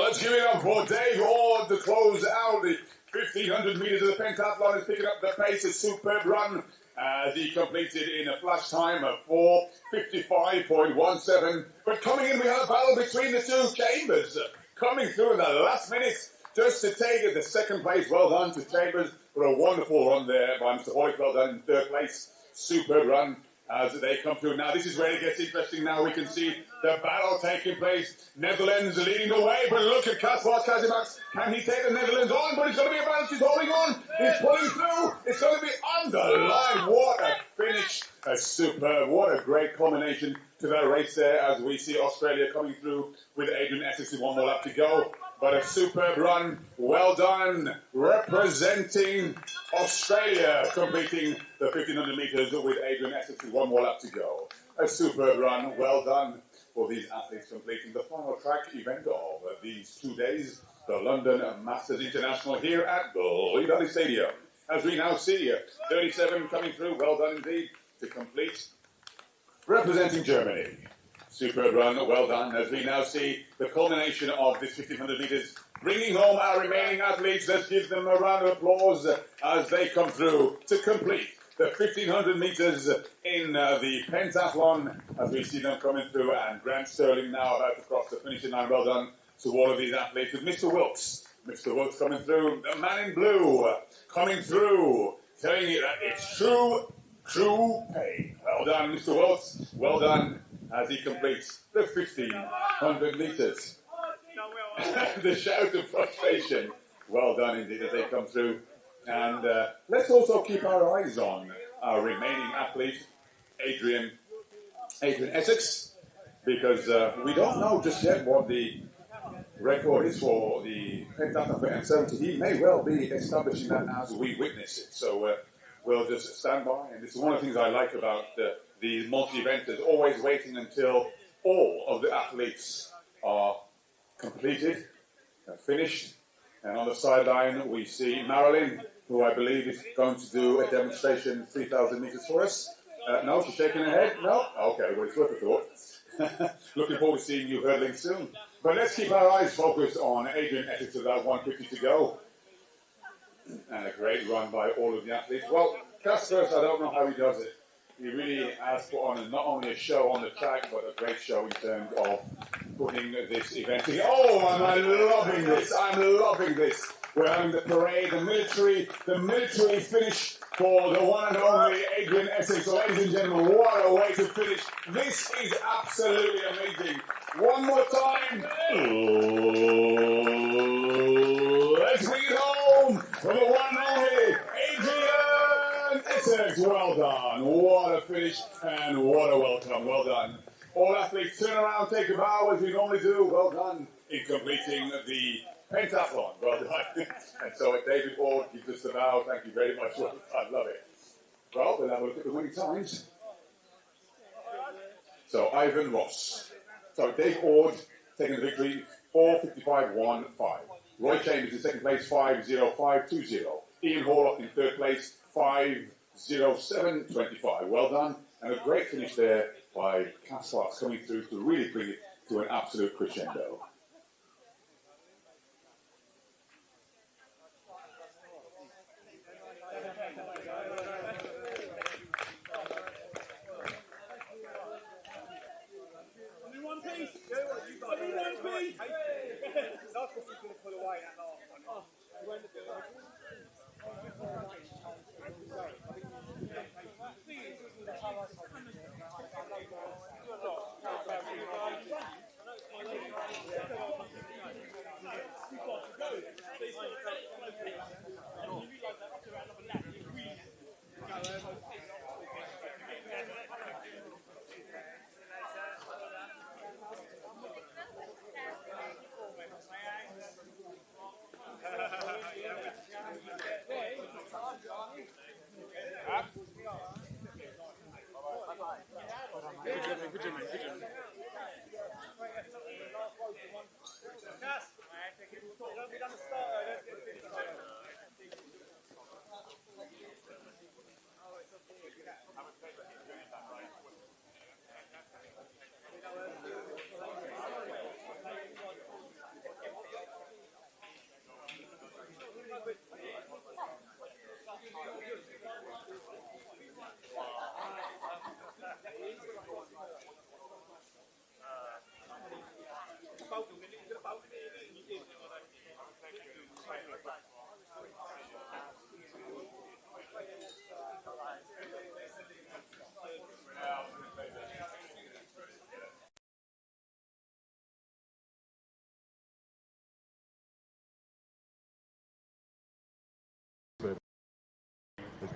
Let's give it up for Dave Ord to close out the 1,500 metres of the pentathlon. Is picking up the pace, a superb run as he completed in a flash time of 4:55.17. But coming in, we have a battle between the two Chambers. Coming through in the last minute just to take it the second place. Well done to Chambers for a wonderful run there by Mr. Hoyt. Well done in third place. Superb run as they come through. Now this is where it gets interesting. Now we can see the battle taking place. Netherlands leading the way, but look at Kaspar Kazimax. Can he take the Netherlands on? But it's going to be a balance. He's holding on. He's pulling through. It's going to be on the line. What a finish. A superb. What a great culmination to that race there as we see Australia coming through with Adrian Essex with one more lap to go. But a superb run. Well done. Representing Australia, completing the 1,500 metres with Adrian Essex with one more lap to go. A superb run. Well done for these athletes completing the final track event of these 2 days, the London Masters International here at the Lloyd Valley Stadium. As we now see 37 coming through. Well done indeed to complete. Representing Germany. Superb run, well done, as we now see the culmination of this 1,500 metres, bringing home our remaining athletes. Let's give them a round of applause as they come through to complete the 1,500 metres in the pentathlon, as we see them coming through, and Grant Sterling now about to cross the finishing line. Well done to all of these athletes, with Mr. Wilkes. Mr. Wilkes coming through, the man in blue coming through, telling you that it's true pain. Well done, Mr. Wilkes, well done, as he completes the 1,500 metres. The shout of frustration. Well done indeed as they come through. And let's also keep our eyes on our remaining athlete, Adrian Essex, because we don't know just yet what the record is for the pentathlon for M70. He may well be establishing that as we witness it. So we'll just stand by. And this is one of the things I like about the multi-eventers, always waiting until all of the athletes are completed, finished. And on the sideline, we see Marilyn, who I believe is going to do a demonstration 3,000 metres for us. No, she's shaking her head. No? Okay, well, it's worth a thought. Looking forward to seeing you hurdling soon. But let's keep our eyes focused on Adrian Essex with that 150 to go. And a great run by all of the athletes. Well, Casper, I don't know how he does it. He really has put on not only a show on the track, but a great show in terms of putting this event together. Oh, I'm loving this. I'm loving this. We're having the parade, the military finish for the one and only Adrian Essex. So, ladies and gentlemen, what a way to finish. This is absolutely amazing. One more time. Let's bring it home for the one and only Adrian Essex. Well done. What a finish and what a welcome. Well done. All athletes, turn around, take a bow as we normally do. Well done in completing the pentathlon. Well done. And so David Ord gives us the bow. Thank you very much. Well done. Love it. Well, we'll have a look at the winning times. So Ivan Ross. So Dave Ord taking the victory, 4:55.15. Roy Chambers in second place, 5:05.20. Ian Horlock in third place, 5:07.25. Well done. And a great finish there by Kaspar coming through to really bring it to an absolute crescendo.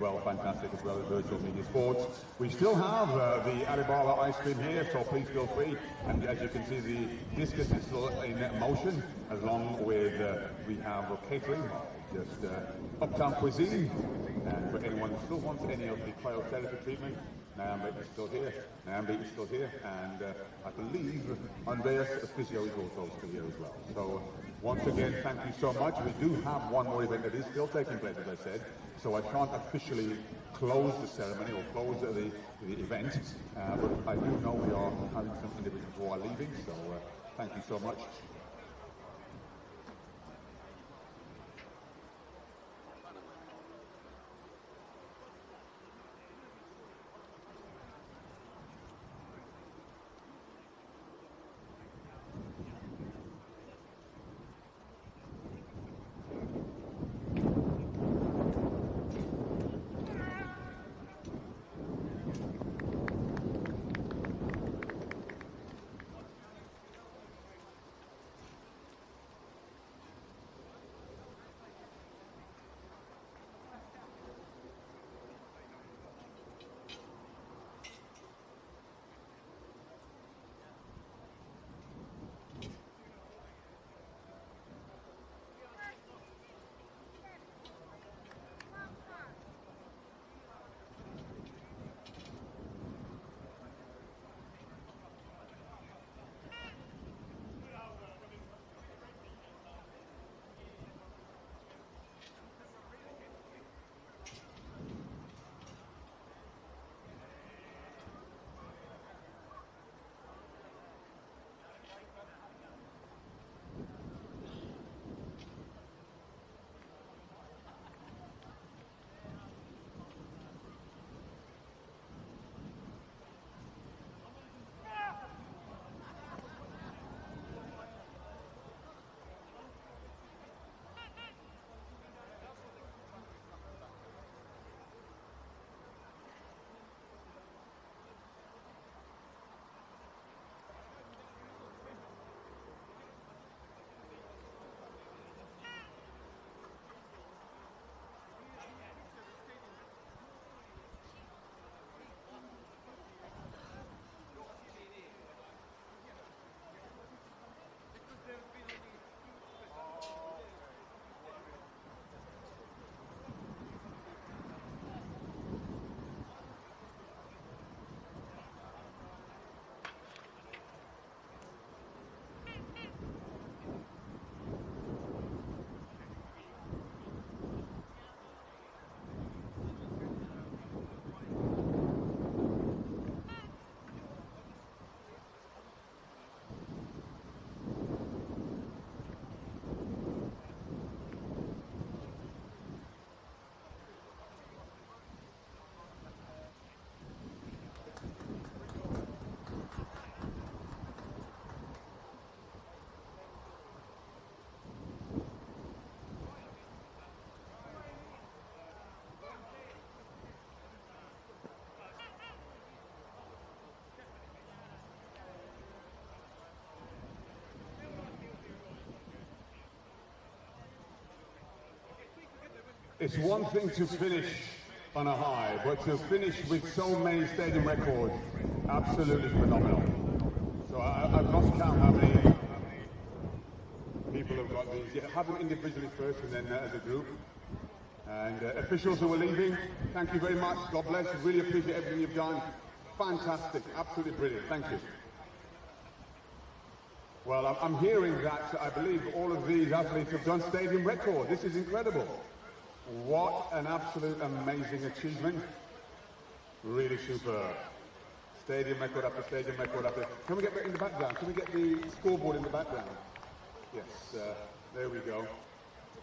well, fantastic as well as virtual media sports. We still have the Alibaba ice cream here, so please feel free. And as you can see, the Discus is still in motion, along with we have catering, just uptown cuisine. And for anyone who still wants any of the cryotherapy treatment, Naomi is still here. Naomi is still here, and I believe Andreas Physio is also still here as well. So once again, thank you so much. We do have one more event that is still taking place, as I said. So I can't officially close the ceremony or close the event, but I do know we are having some individuals who are leaving. So thank you so much. It's one thing to finish on a high, but to finish with so many stadium records, absolutely phenomenal. So I've lost count how many people have got these. Yeah, have them individually first and then as a group. And officials who are leaving, thank you very much. God bless. Really appreciate everything you've done. Fantastic. Absolutely brilliant. Thank you. Well, I'm hearing that I believe all of these athletes have done stadium record. This is incredible. What an absolute amazing achievement. Really superb. Stadium record after stadium record after. Can we get that in the background? Can we get the scoreboard in the background? Yes, there we go.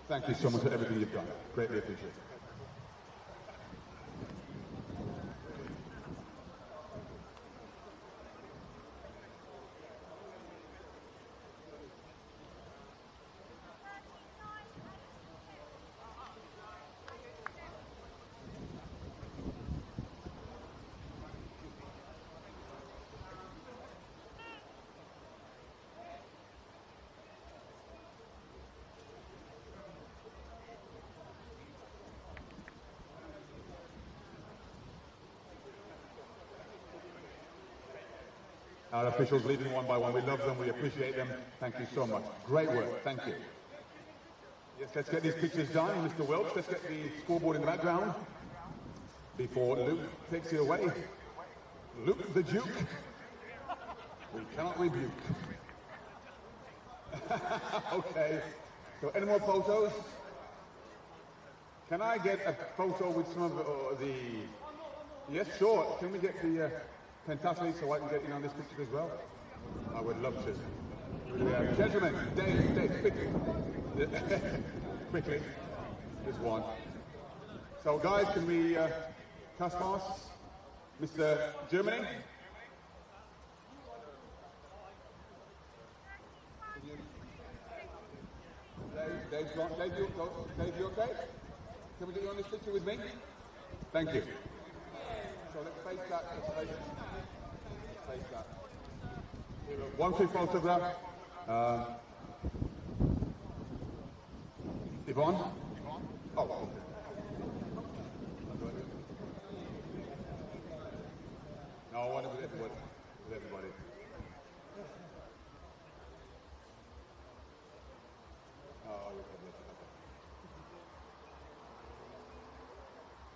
Thank you so much for everything you've done. Greatly appreciate it. Our officials leaving one by one. We love them. We appreciate them. Thank you so much. Great work. Thank you. Yes, let's get these pictures done. Mr. Welch, let's get the scoreboard in the background before Luke takes it away. Luke the Duke. We cannot rebuke. Okay. So any more photos? Can I get a photo with some of the... Yes, sure. Can we get the pentathlete so I can get in on this picture as well? I would love to. Gentlemen, Dave, quickly. Quickly. Just one. So guys, can we cast masks? Mr. Germany? Dave's gone. Dave, you okay? Can we get you on this picture with me? Thank you. So let's face that. Let's face that. One quick photograph. Yvonne? Oh, okay. No, I want to with everybody. With everybody. Oh,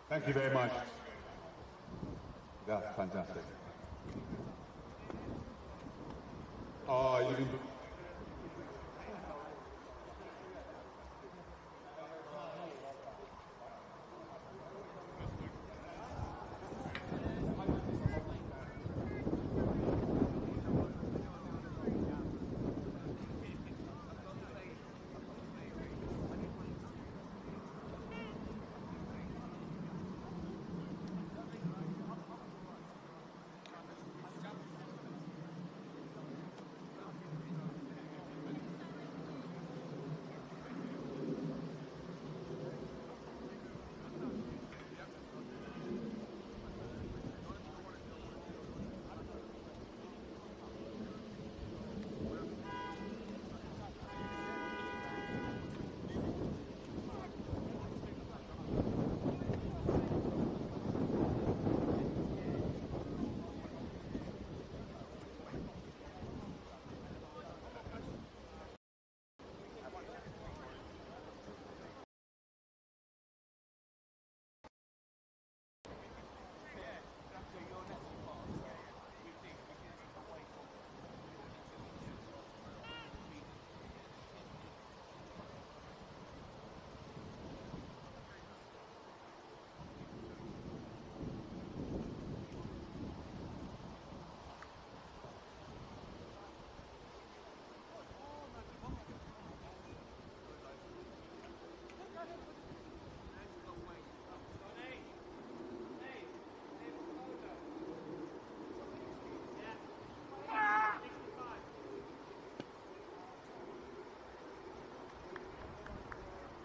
thank you very much. That's fantastic. Oh, you can...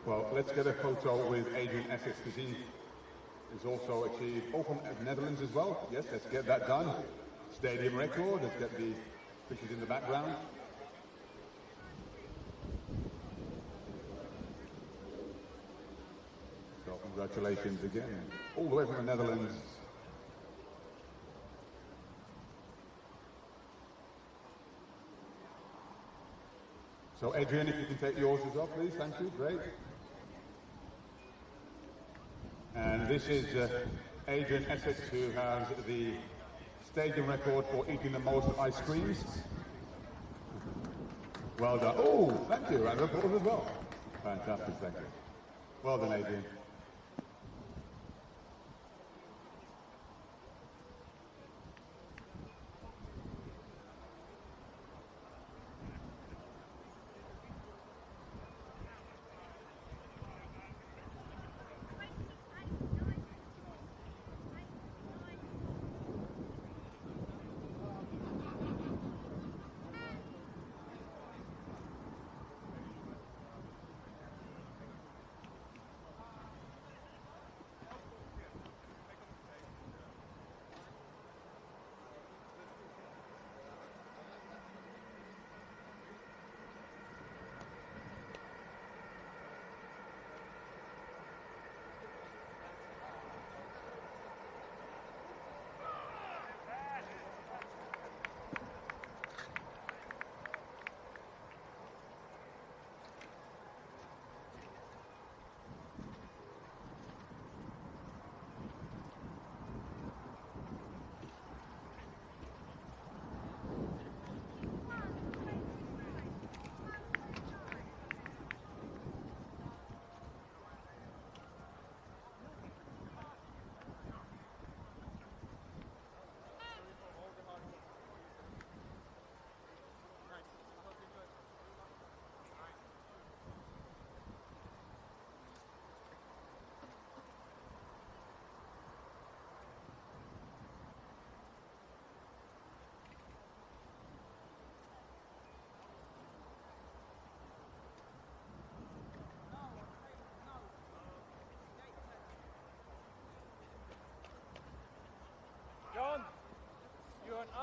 Well, let's get a photo with Adrian Essex, because he has also achieved, from Netherlands as well. Yes, let's get that done. Stadium record, let's get the pictures in the background. So congratulations again, all the way from the Netherlands. So Adrian, if you can take yours as well, please, thank you, great. And this is Adrian Essex, who has the stadium record for eating the most ice creams. Well done. Oh, thank you, and applause as well. Fantastic, thank you. Well done, Adrian.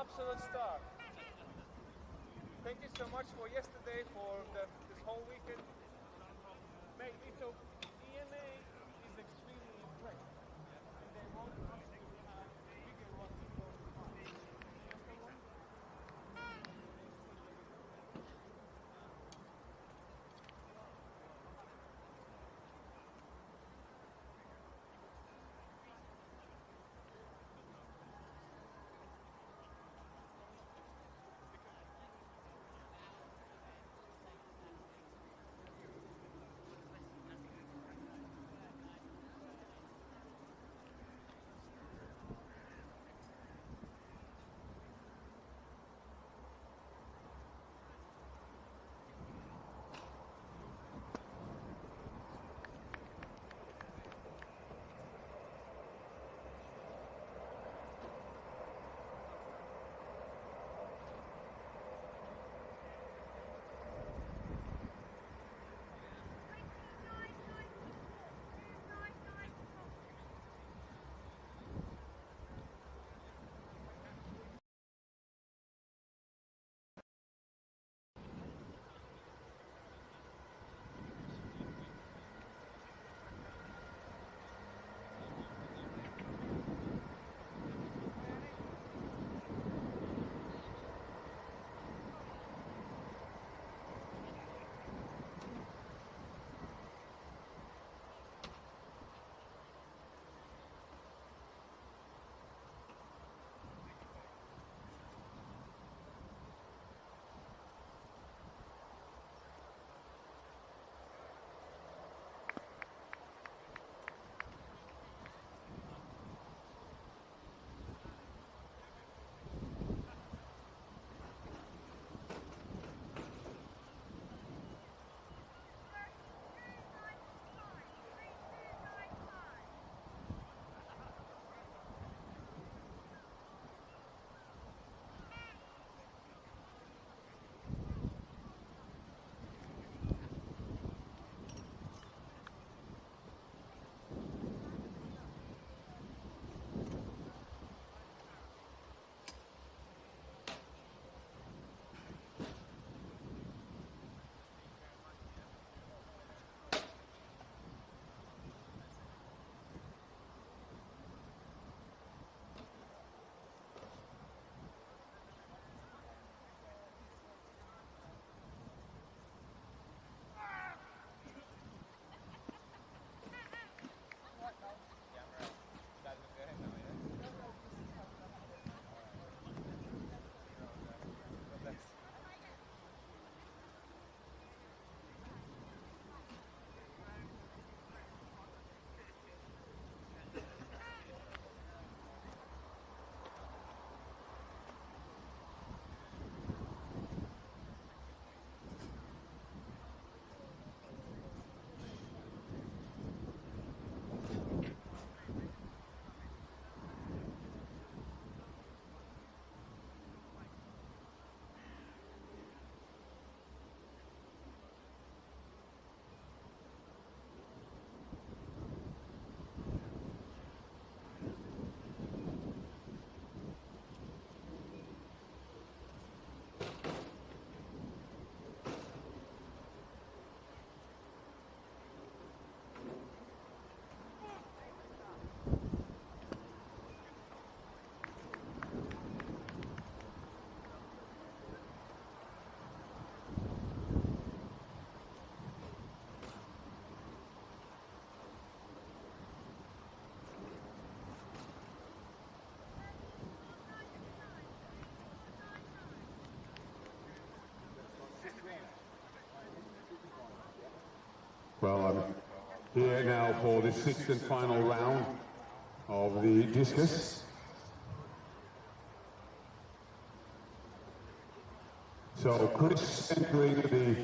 absolute star. Thank you so much for yesterday, for this whole weekend. Mate, so EMA is extremely impressed, and they want us to have bigger ones in those months. Well, I'm here now for the sixth and final round of the discus. So Chris entering the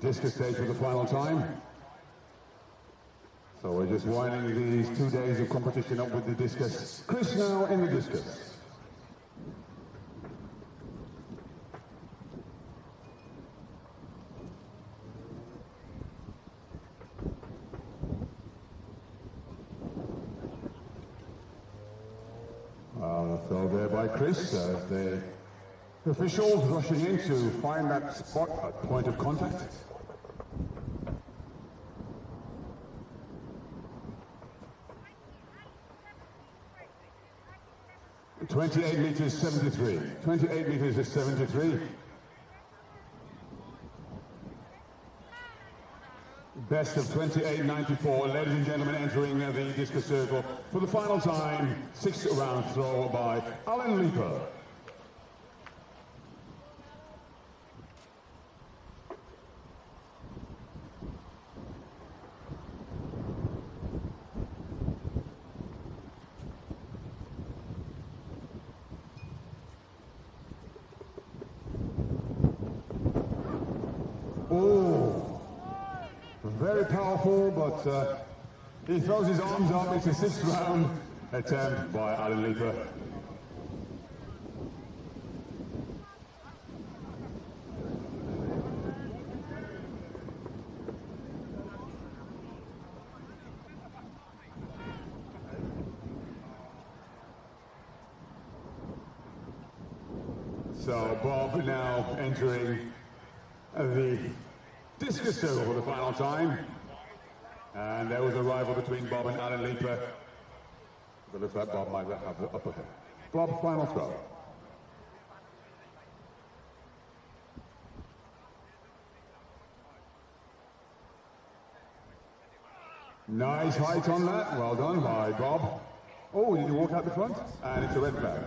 discus stage for the final time. So we're just winding these 2 days of competition up with the discus. Chris now in the discus. So held there by Chris as the officials rushing in to find that spot at point of contact. .28 meters 73. 28 meters is 73. Best of 28.94. Ladies and gentlemen, entering the discus circle for the final time. 6th round throw by Alan Leeper. Oh, very powerful, but he throws his arms up. It's a 6th round attempt by Alan Leeper. So Bob now entering the discus circle for the final time. And there was a rival between Bob and Alan Leeper. But looks like Bob might have the upper hand. Bob, final throw. Nice height on that. Well done by Bob. Oh, did you walk out the front? And it's a red flag.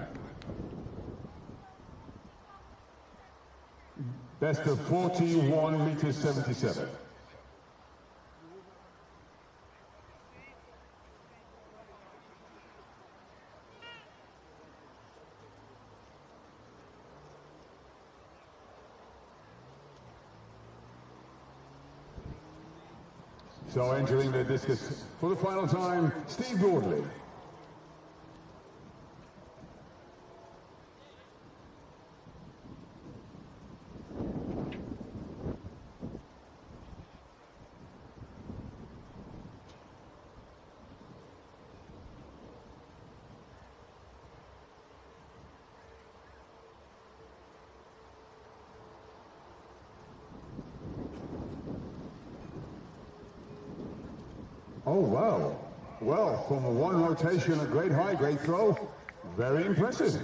Best of 41 meters 77. So entering the discus for the final time, Steve Broadley. Oh, wow. Well, from one rotation, a great high, great throw. Very impressive.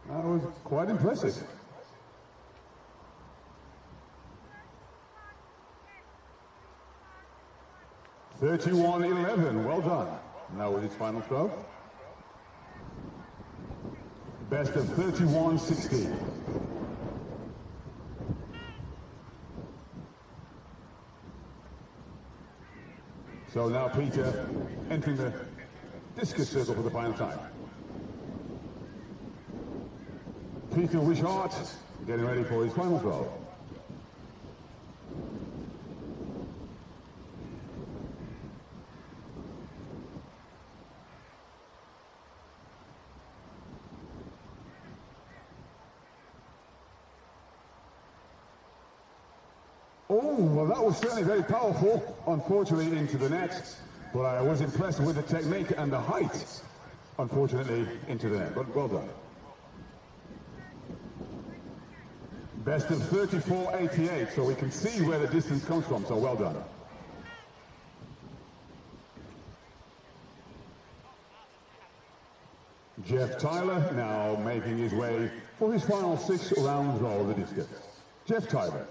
That was quite impressive. .31.11, well done. Now with his final throw. Best of 31.16. So now Peter entering the discus circle for the final time. Peter Wishart getting ready for his final throw. Oh, well, that was certainly very powerful, unfortunately into the net, but I was impressed with the technique and the height, unfortunately into the net, but well done. Best of 34.88, so we can see where the distance comes from, so well done. Jeff Tyler now making his way for his final 6 round roll of the discus. Jeff Tyler.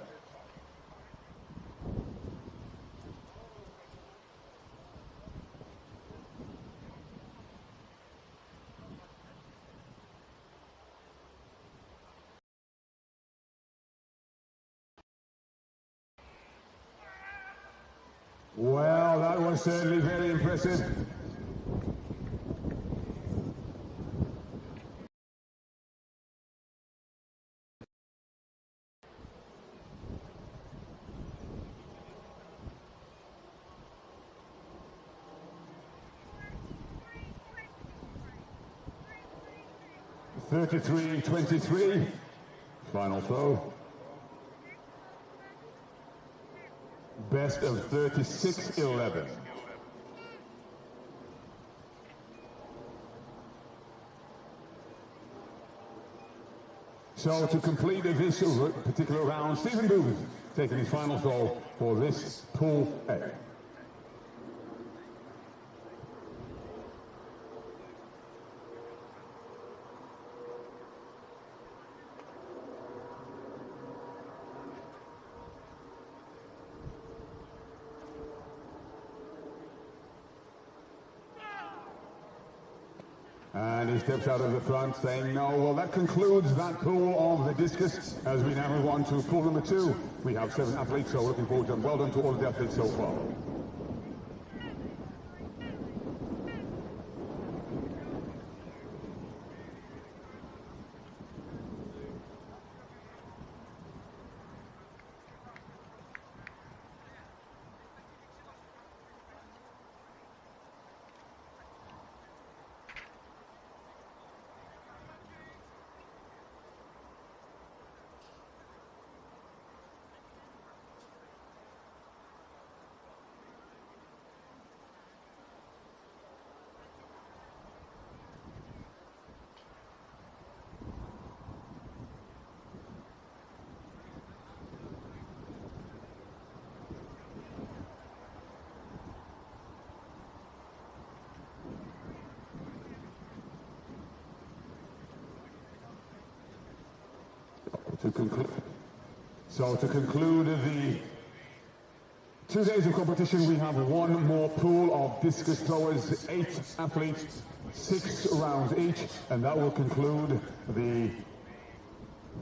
Well, that was certainly very impressive. .33.23, final throw. Best of 36.11. So to complete this particular round, Stephen Booth taking his final throw for this Pool A. And he steps out of the front saying no. Well, that concludes that pool of the discus as we now move on to pool number 2. We have 7 athletes, so looking forward to them. Well done to all of the athletes so far. To conclude the 2 days of competition, we have one more pool of discus throwers, 8 athletes, 6 rounds each, and that will conclude the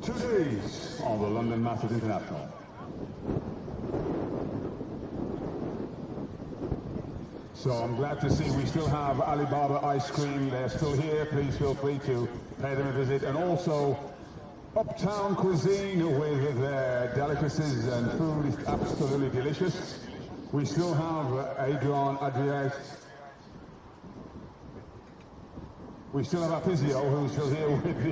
2 days of the London Masters International. So I'm glad to see we still have Alibaba Ice Cream. They're still here. Please feel free to pay them a visit. And also Uptown Cuisine with their delicacies and food is absolutely delicious. We still have Adrian. We still have our physio who's still here with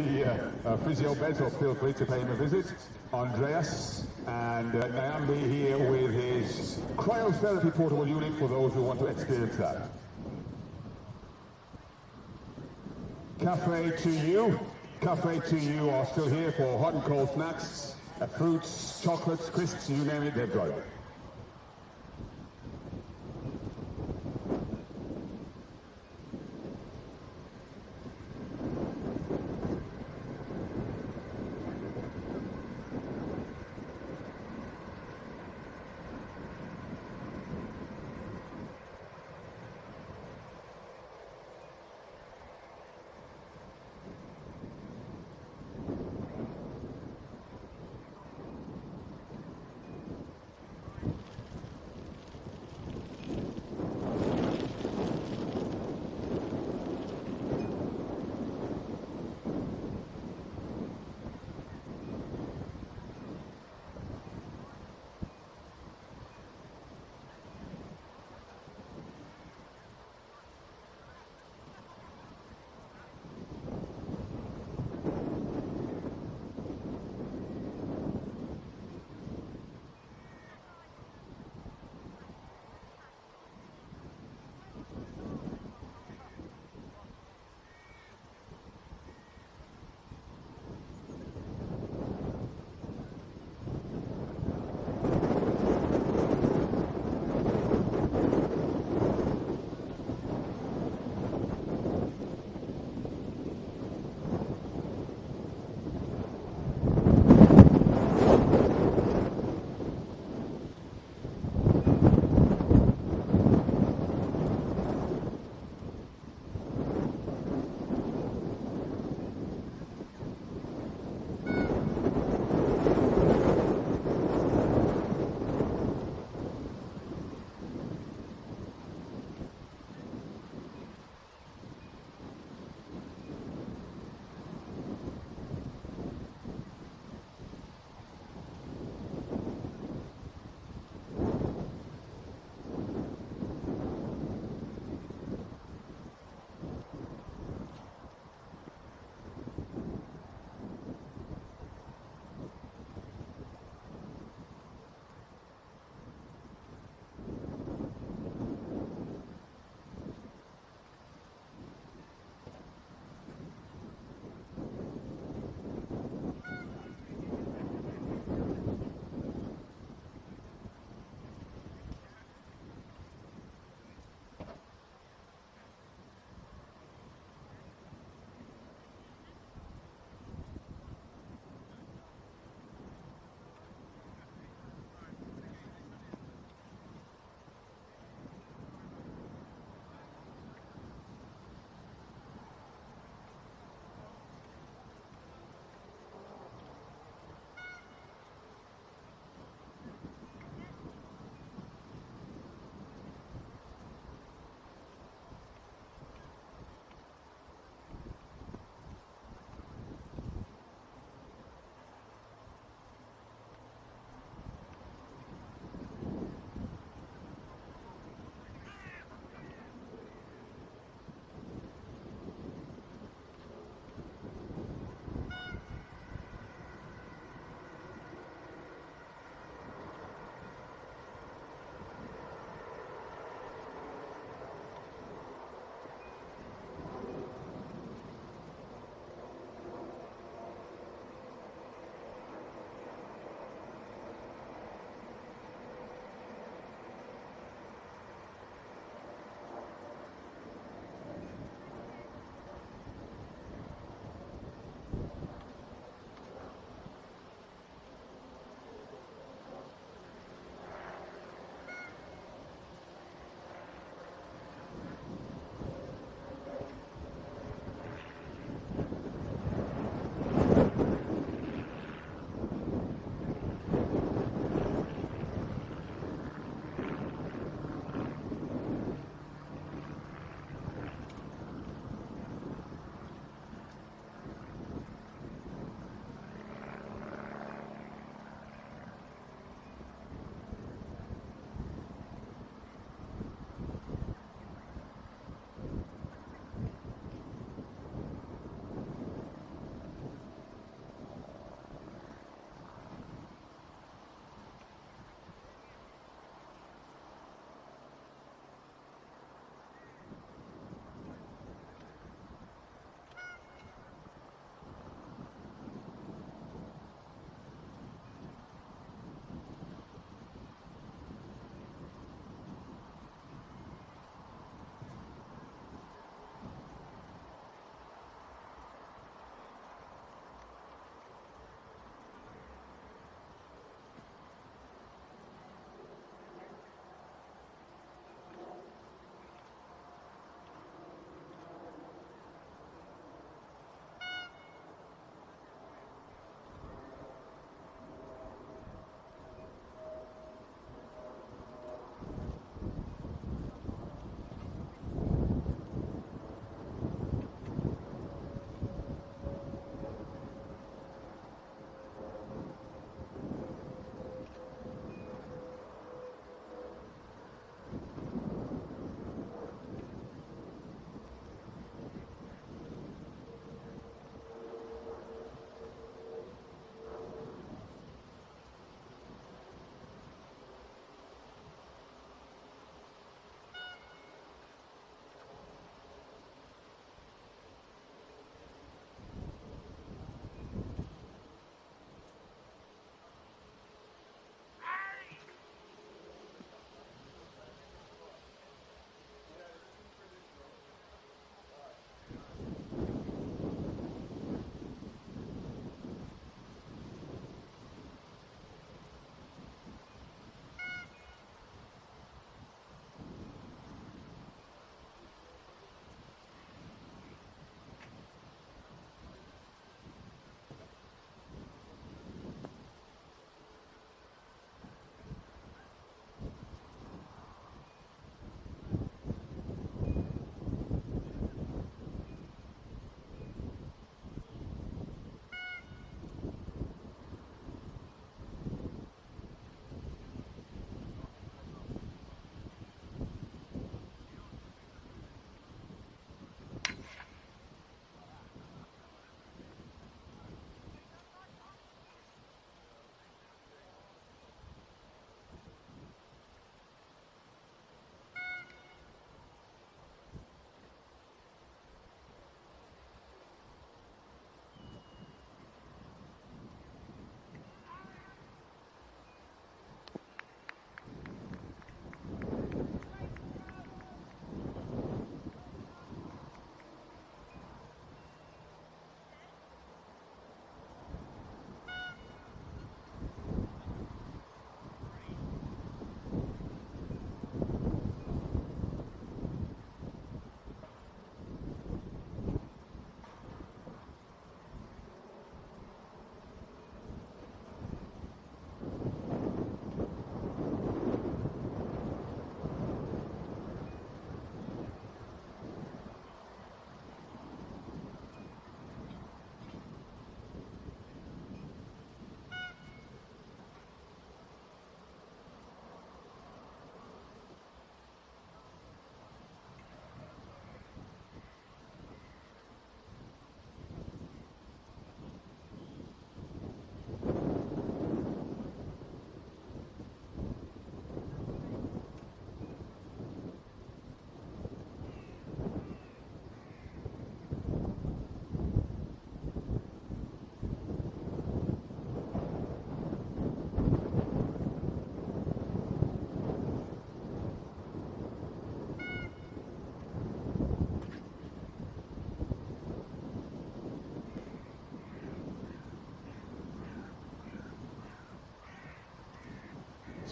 the physio bed, so feel free to pay him a visit. Andreas and Nyambi here with his cryotherapy portable unit for those who want to experience that. Cafe to you are still here for hot and cold snacks, fruits, chocolates, crisps, you name it, they've got it.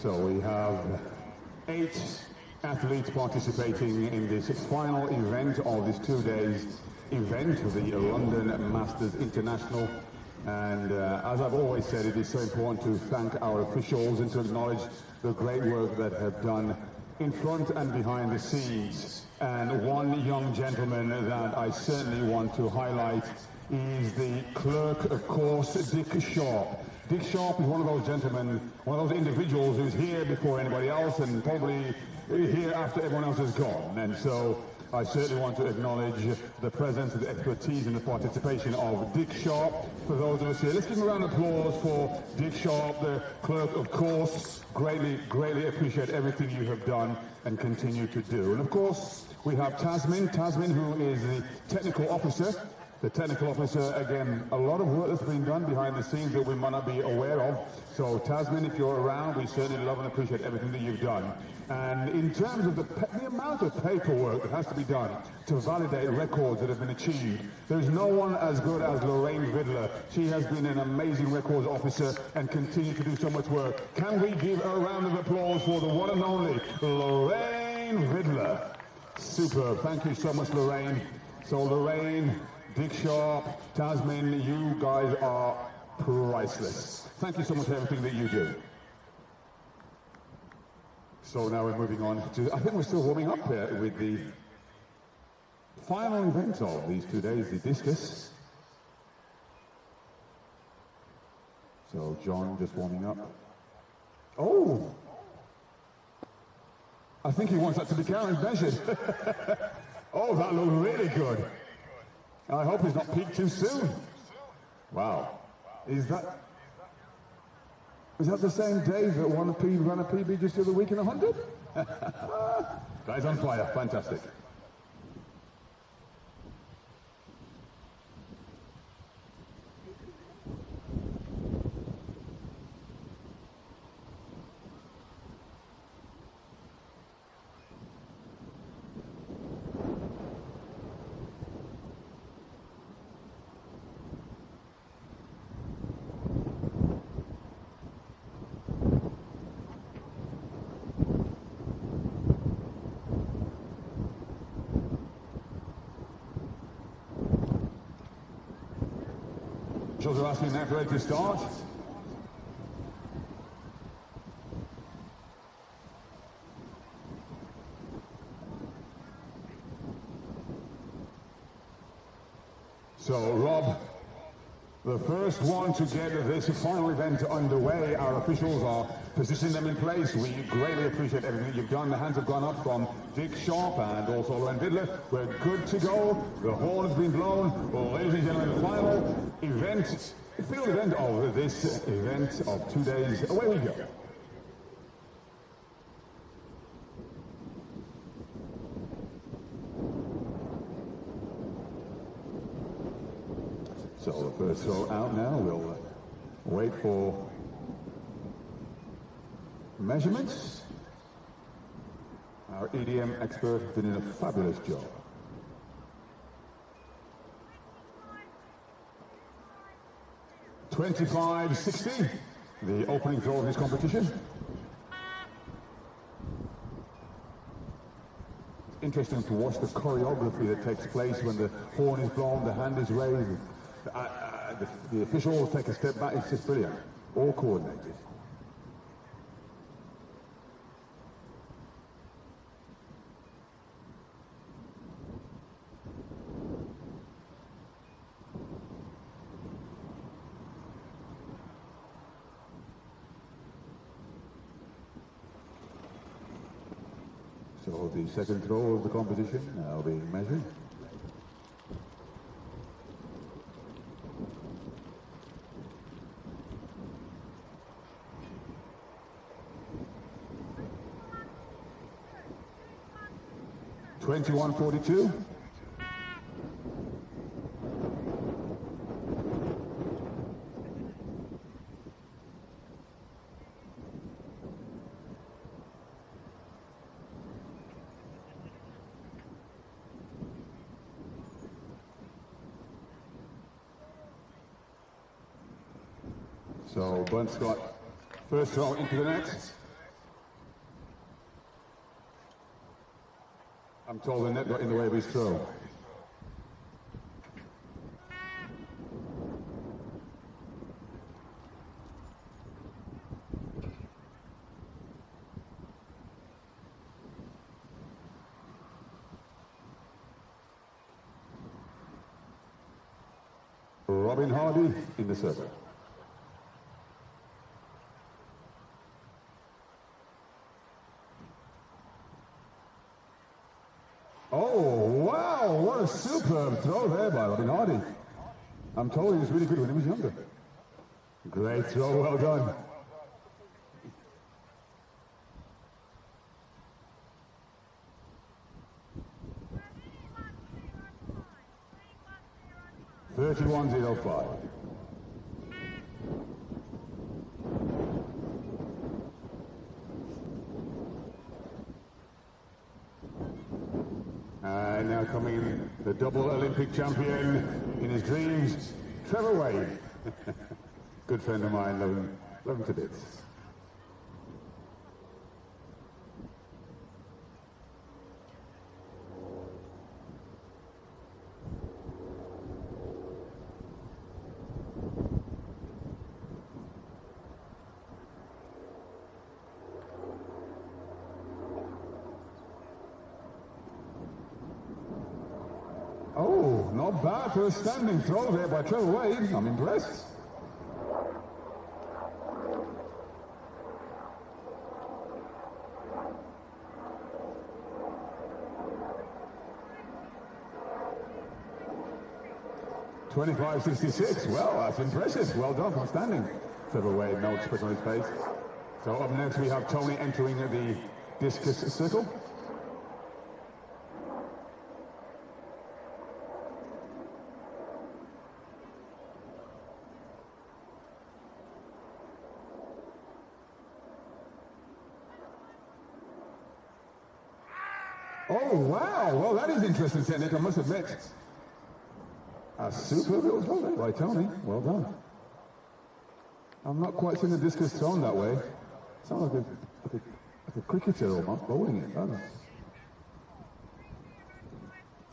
So we have 8 athletes participating in this final event of this 2 days event, the London Masters International. And as I've always said, it is so important to thank our officials and to acknowledge the great work that have done in front and behind the scenes. And one young gentleman that I certainly want to highlight is the clerk of course, Dick Sharp. Dick Sharp is one of those gentlemen, one of those individuals who's here before anybody else and probably here after everyone else has gone. And so I certainly want to acknowledge the presence, the expertise and the participation of Dick Sharp. For those of us here, let's give him a round of applause for Dick Sharp, the clerk of course. Greatly appreciate everything you have done and continue to do. And of course, we have Tasmin, who is the technical officer. The technical officer, again, a lot of work that's been done behind the scenes that we might not be aware of. So Tasmin, if you're around, we certainly love and appreciate everything that you've done. And in terms of the amount of paperwork that has to be done to validate records that have been achieved, there's no one as good as Lorraine Vidler. She has been an amazing records officer and continues to do so much work. Can we give a round of applause for the one and only Lorraine Vidler? Superb. Thank you so much, Lorraine. So Lorraine, Dick Sharp, Tasmin, you guys are priceless. Thank you so much for everything that you do. So now we're moving on to, I think we're still warming up here with the final event of these 2 days, the Discus. So John just warming up. Oh! I think he wants that to be carried measured. Oh, that looked really good. I hope he's not peaked too soon. Wow. Is that the same Dave that ran a PB just the other week in 100? Guy's on fire. Fantastic. Officials are asking now for it to start. So, Rob, the first one to get this final event underway, our officials are positioning them in place. We greatly appreciate everything that you've done. The hands have gone up from Dick Sharp and also Lorraine Vidler. We're good to go. The horn has been blown. Well, ladies and gentlemen, the final event, field event of this event of 2 days. Away we go. So the first throw out now. We'll wait for measurements. Our EDM expert has been doing a fabulous job. .25.60, the opening throw of this competition. Interesting to watch the choreography that takes place when the horn is blown, the hand is raised. The officials take a step back. It's just brilliant. All coordinated. So the second throw of the competition now being measured. .21.42. So Bunt Scott, first throw into the net. I'm told the net got in the way of his throw. Robin Hardy in the circle. Oh, wow, what a superb throw there by Robin Hardy. I'm told he was really good when he was younger. Great throw, well done. $31.05. And now coming in, the double Olympic champion in his dreams, Trevor Wade. Good friend of mine, love him to bits. Oh, not bad for a standing throw there by Trevor Wade. I'm impressed. $25.66. Well, that's impressive. Well done for standing. Trevor Wade, no expression on his face. So up next we have Tony entering the discus circle. Oh, wow. Well, that is interesting technique, I must admit. A superb little throw there by Tony. Well done. I'm not quite seeing the discus thrown that way. Sounds like a cricketer almost bowling it, doesn't it?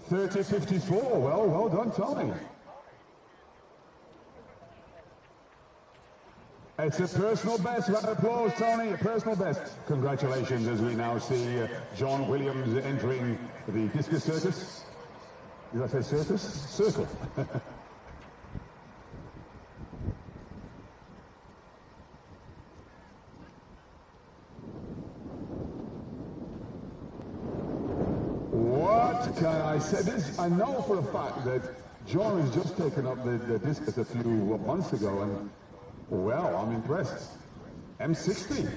30.54. Well done, Tony. It's a personal best. Round of applause, Tony. A personal best. Congratulations as we now see John Williams entering the discus circus. Did I say circus? Circle. What can I say? This, I know for a fact that John has just taken up the discus a few months ago, and well, I'm impressed. M60.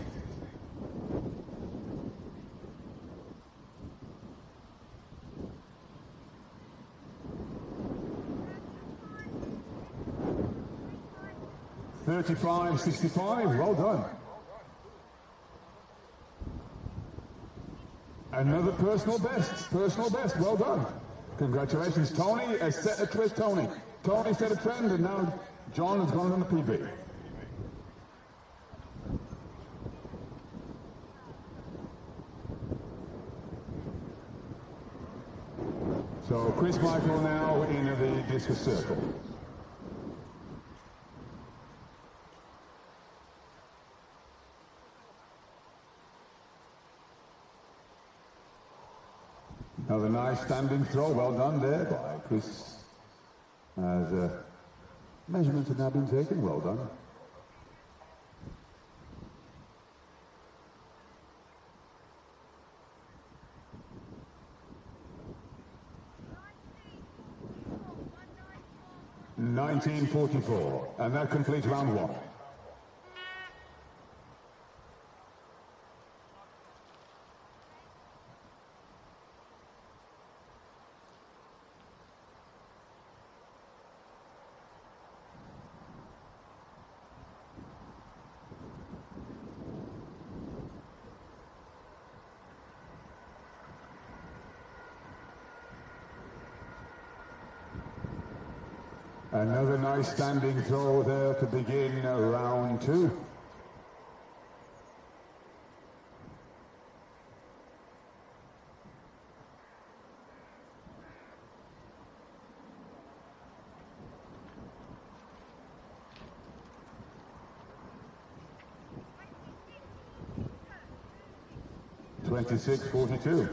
$35.65. Well done. Another personal best. Personal best. Well done. Congratulations, Tony. Has set a twist, Tony. Tony set a trend, and now John has gone on the PB. So Chris Michael now in the discus circle. Another nice standing throw, well done there by Chris. As measurements have now been taken, well done. $19.44, and that completes round one. Another nice standing throw there to begin round two. 26-42.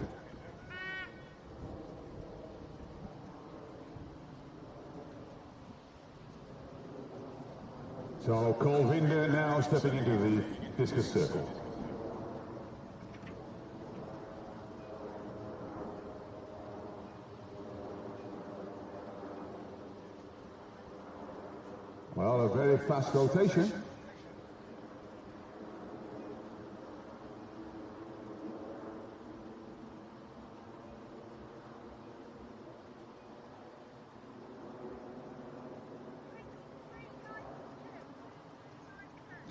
So Colvinda now stepping into the discus circle. Well, a very fast rotation.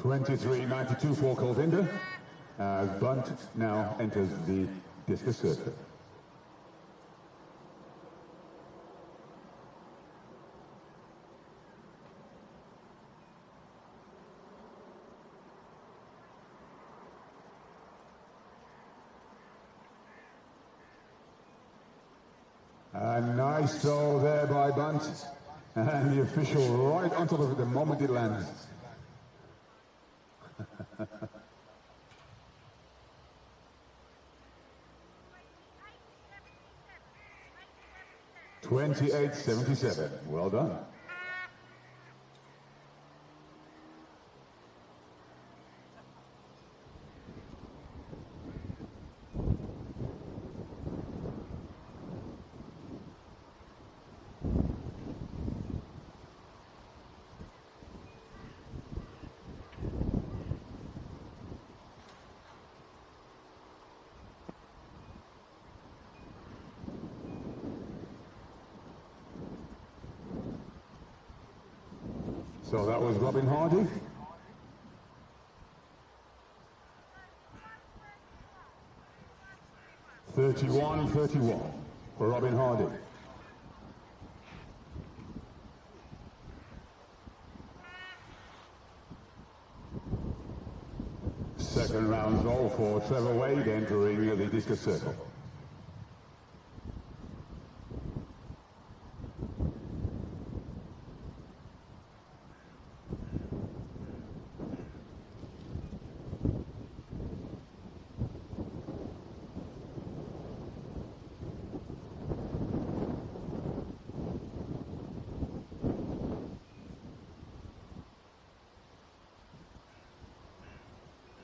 (23.92) for Colvinda, as Bunt now enters the discus circle. A nice throw there by Bunt, and the official right on top of it the moment it lands. 28-77. Well done. So that was Robin Hardy. (31-31) for Robin Hardy. Second round goal for Trevor Wade entering the discus circle.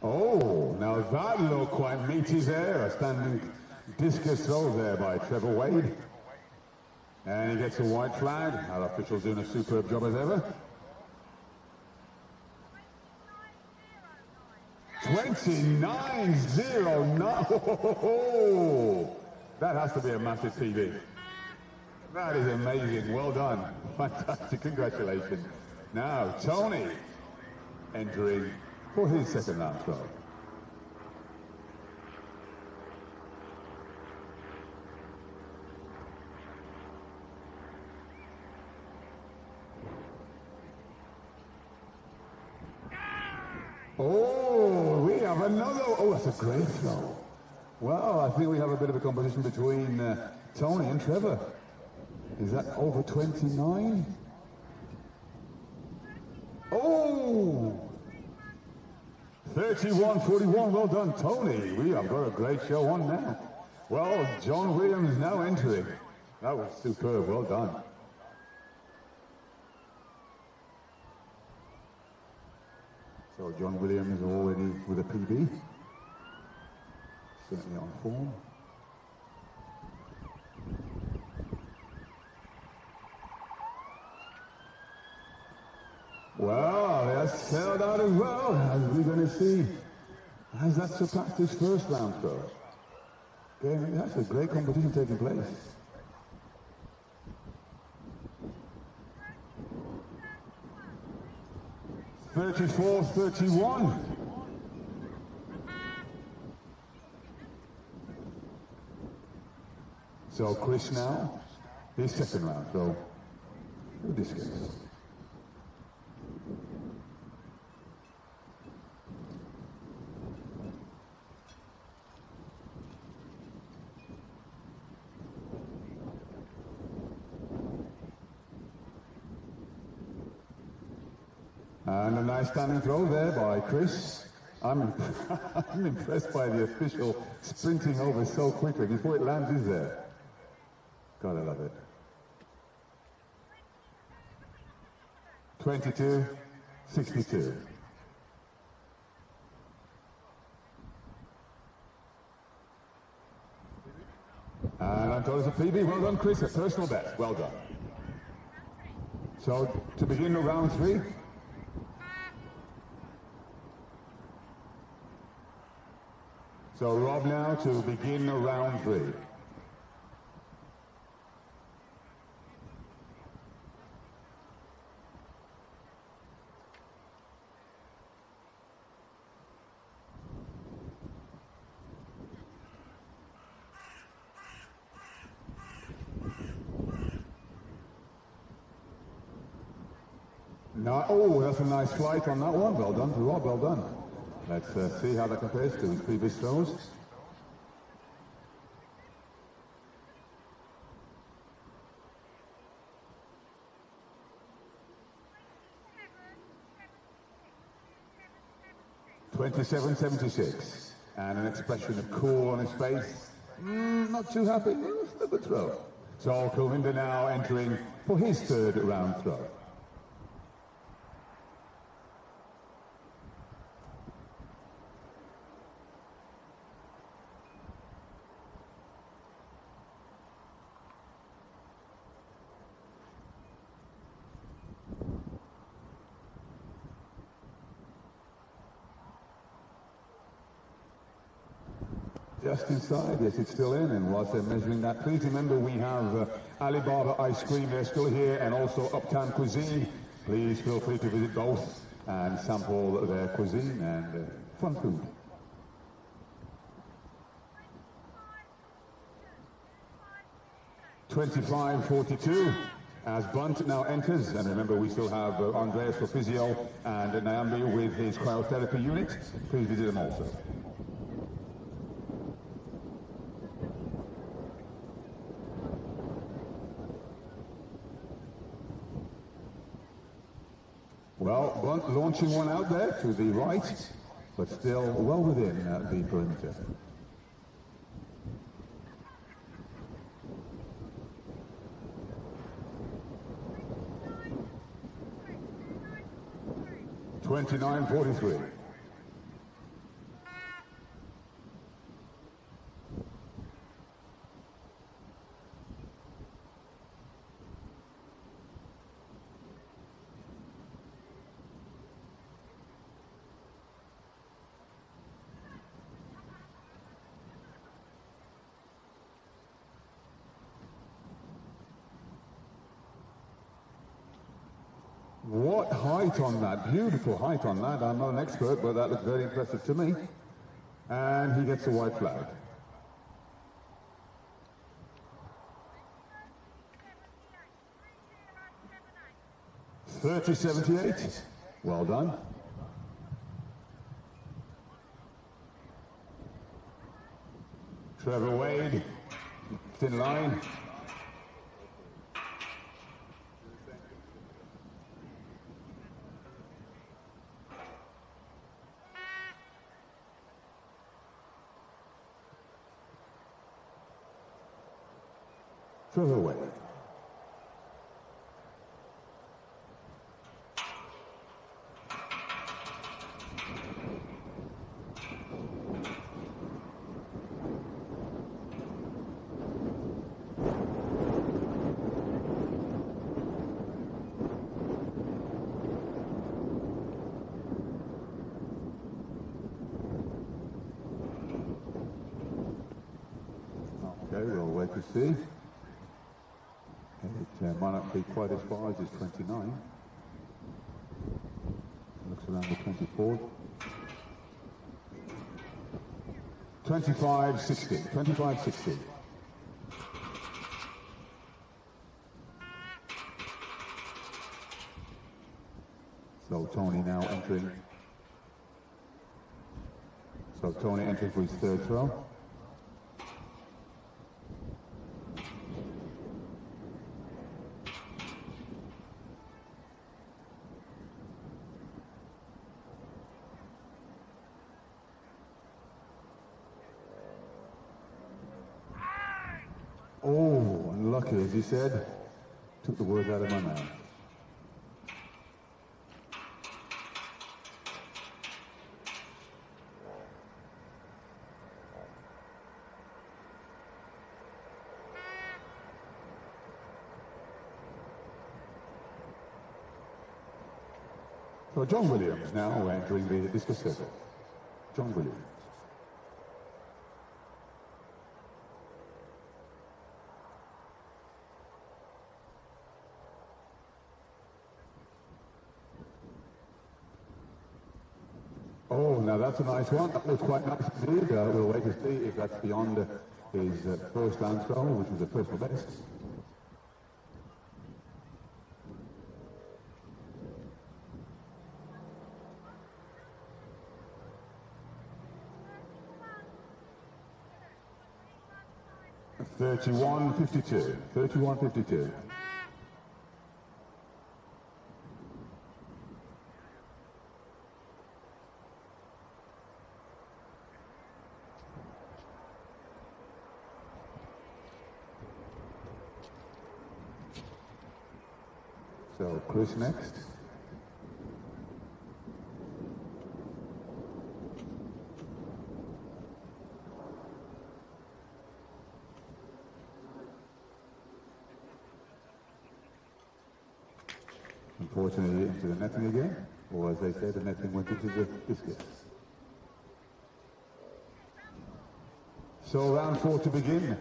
Oh, now that looked quite meaty there. A standing discus throw there by Trevor Wade. And he gets a white flag. Our officials doing a superb job as ever. 29-09. Oh, that has to be a massive PB. That is amazing. Well done. Fantastic. Congratulations. Now, Tony entering for his second round throw. Oh, we have another. Oh, that's a great throw. Well, I think we have a bit of a competition between Tony and Trevor. Is that over 29? Oh! 31-41, well done, Tony. We have got a great show on now. Well, John Williams now entering. That was superb, well done. So John Williams already with a PB. Certainly on form. Well, that's held out as well, as we're going to see. Has that surpassed his first round throw? Okay, that's a great competition taking place. (34-31). So Chris now, his second round throw. Discus. And a nice standing throw there by Chris I'm impressed by the official sprinting over so quickly before it lands, is there? Gotta love it. 22-62. And I'm told it's a PB. Well done, Chris. A personal best. Well done. So, to begin round 3. So, Rob now to begin round 3. Oh, that's a nice flight on that one. Well done to Rob, well done. Let's see how that compares to his previous throws. (27.76) and an expression of cool on his face. Not too happy. It's a good throw. So Kulwinder now entering for his 3rd round throw. Just inside, yes, it's still in, and whilst they're measuring that, please remember we have Alibaba ice cream, they're still here, and also Uptown Cuisine. Please feel free to visit both and sample their cuisine and fun food. (25.42) as Bunt now enters, and remember we still have Andreas for physio and Nyambi with his cryotherapy unit. Please visit them also. Well, Bunt launching one out there to the right, but still well within the perimeter. (29.43). What height on that, beautiful height on that. I'm not an expert, but that looks very impressive to me. And he gets a white flag. (30.78). Well done. Trevor Wade, thin line. Trevor Wade. Okay, we'll wait to see. It might not be quite as far as his 29. Looks around the 24. 25.60. 25.60. So Tony now entering. So Tony entering for his 3rd throw. lucky, as he said. Took the words out of my mouth. So John Williams now entering the discus circle. John Williams. Oh, now that's a nice one. That was quite nice indeed. We'll wait to see if that's beyond his first land throw, which was a personal best. $31.52. $31.52. So Chris next. Unfortunately into the netting again, or as they say, the netting went into the discus. So round 4 to begin.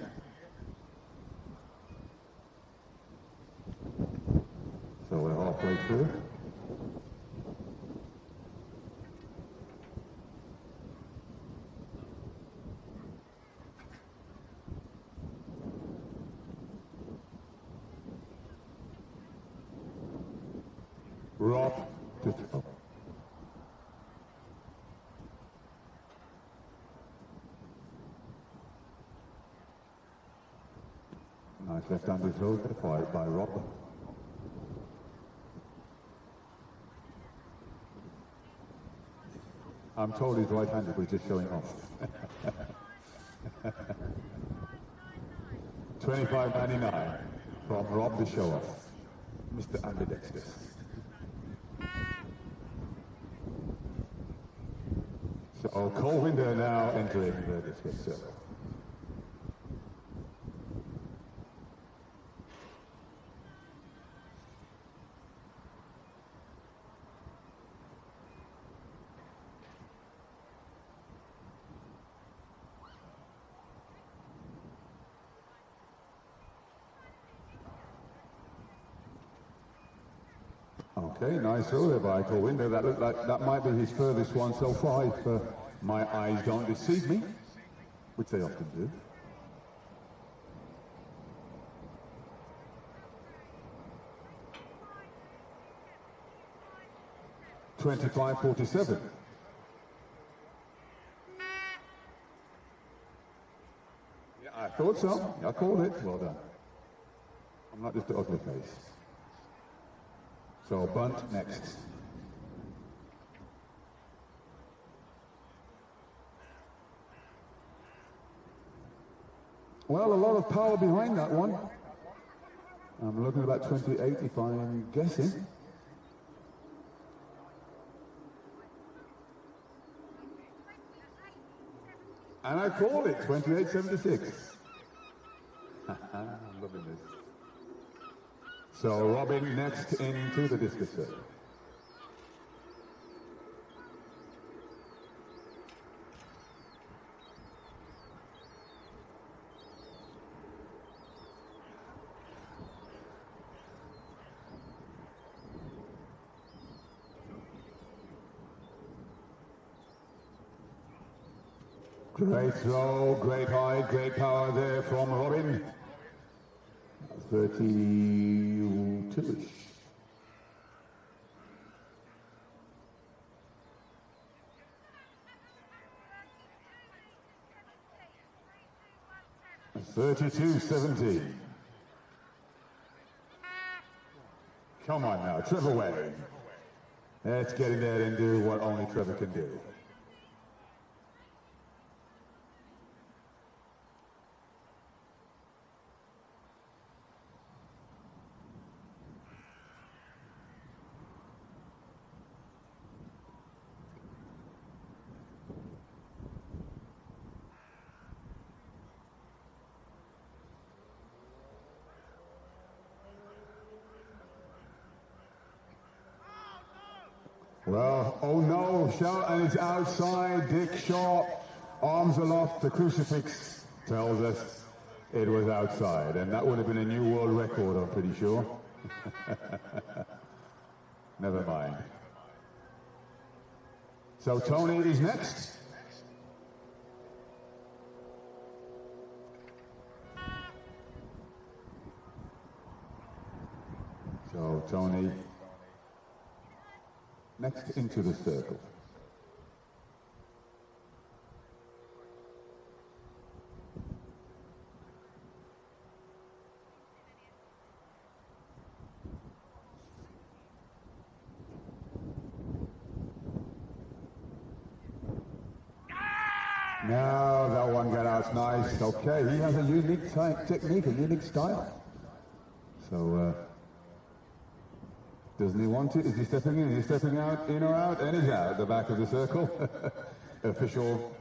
So we're halfway through. Rob to throw. Nice left-handed throw there by Rob. I'm told he's right-handed, but he's just showing off. 25.99 from Rob the show-off, Mr. Ambidextrous. So Colwinder now entering the discus circle. Okay, nice throw there by Colwinder. That looked like that might be his furthest one so far, if my eyes don't deceive me, which they often do. $25.47. Yeah, I thought so. I called it. Well done. I'm not just an ugly face. So bunt next. Well, a lot of power behind that one. I'm looking at about 28 if I'm guessing. And I called it 28.76. I'm loving this. So Robin next into the discus circle. Great throw, great height, great power there from Robin. 32-ish. $32.70. Come on now, Trevor Wade. Let's get in there and do what only Trevor can do. Well, oh no, shout, and it's outside. Dick Sharp, arms aloft. The crucifix tells us it was outside, and that would have been a new world record, I'm pretty sure. Never mind. So Tony is next. So Tony next into the circle. Now that one got out nice. Okay, he has a unique technique, a unique style. So, doesn't he want it? Is he stepping in? Is he stepping out, in or out? And he's out at the back of the circle. Official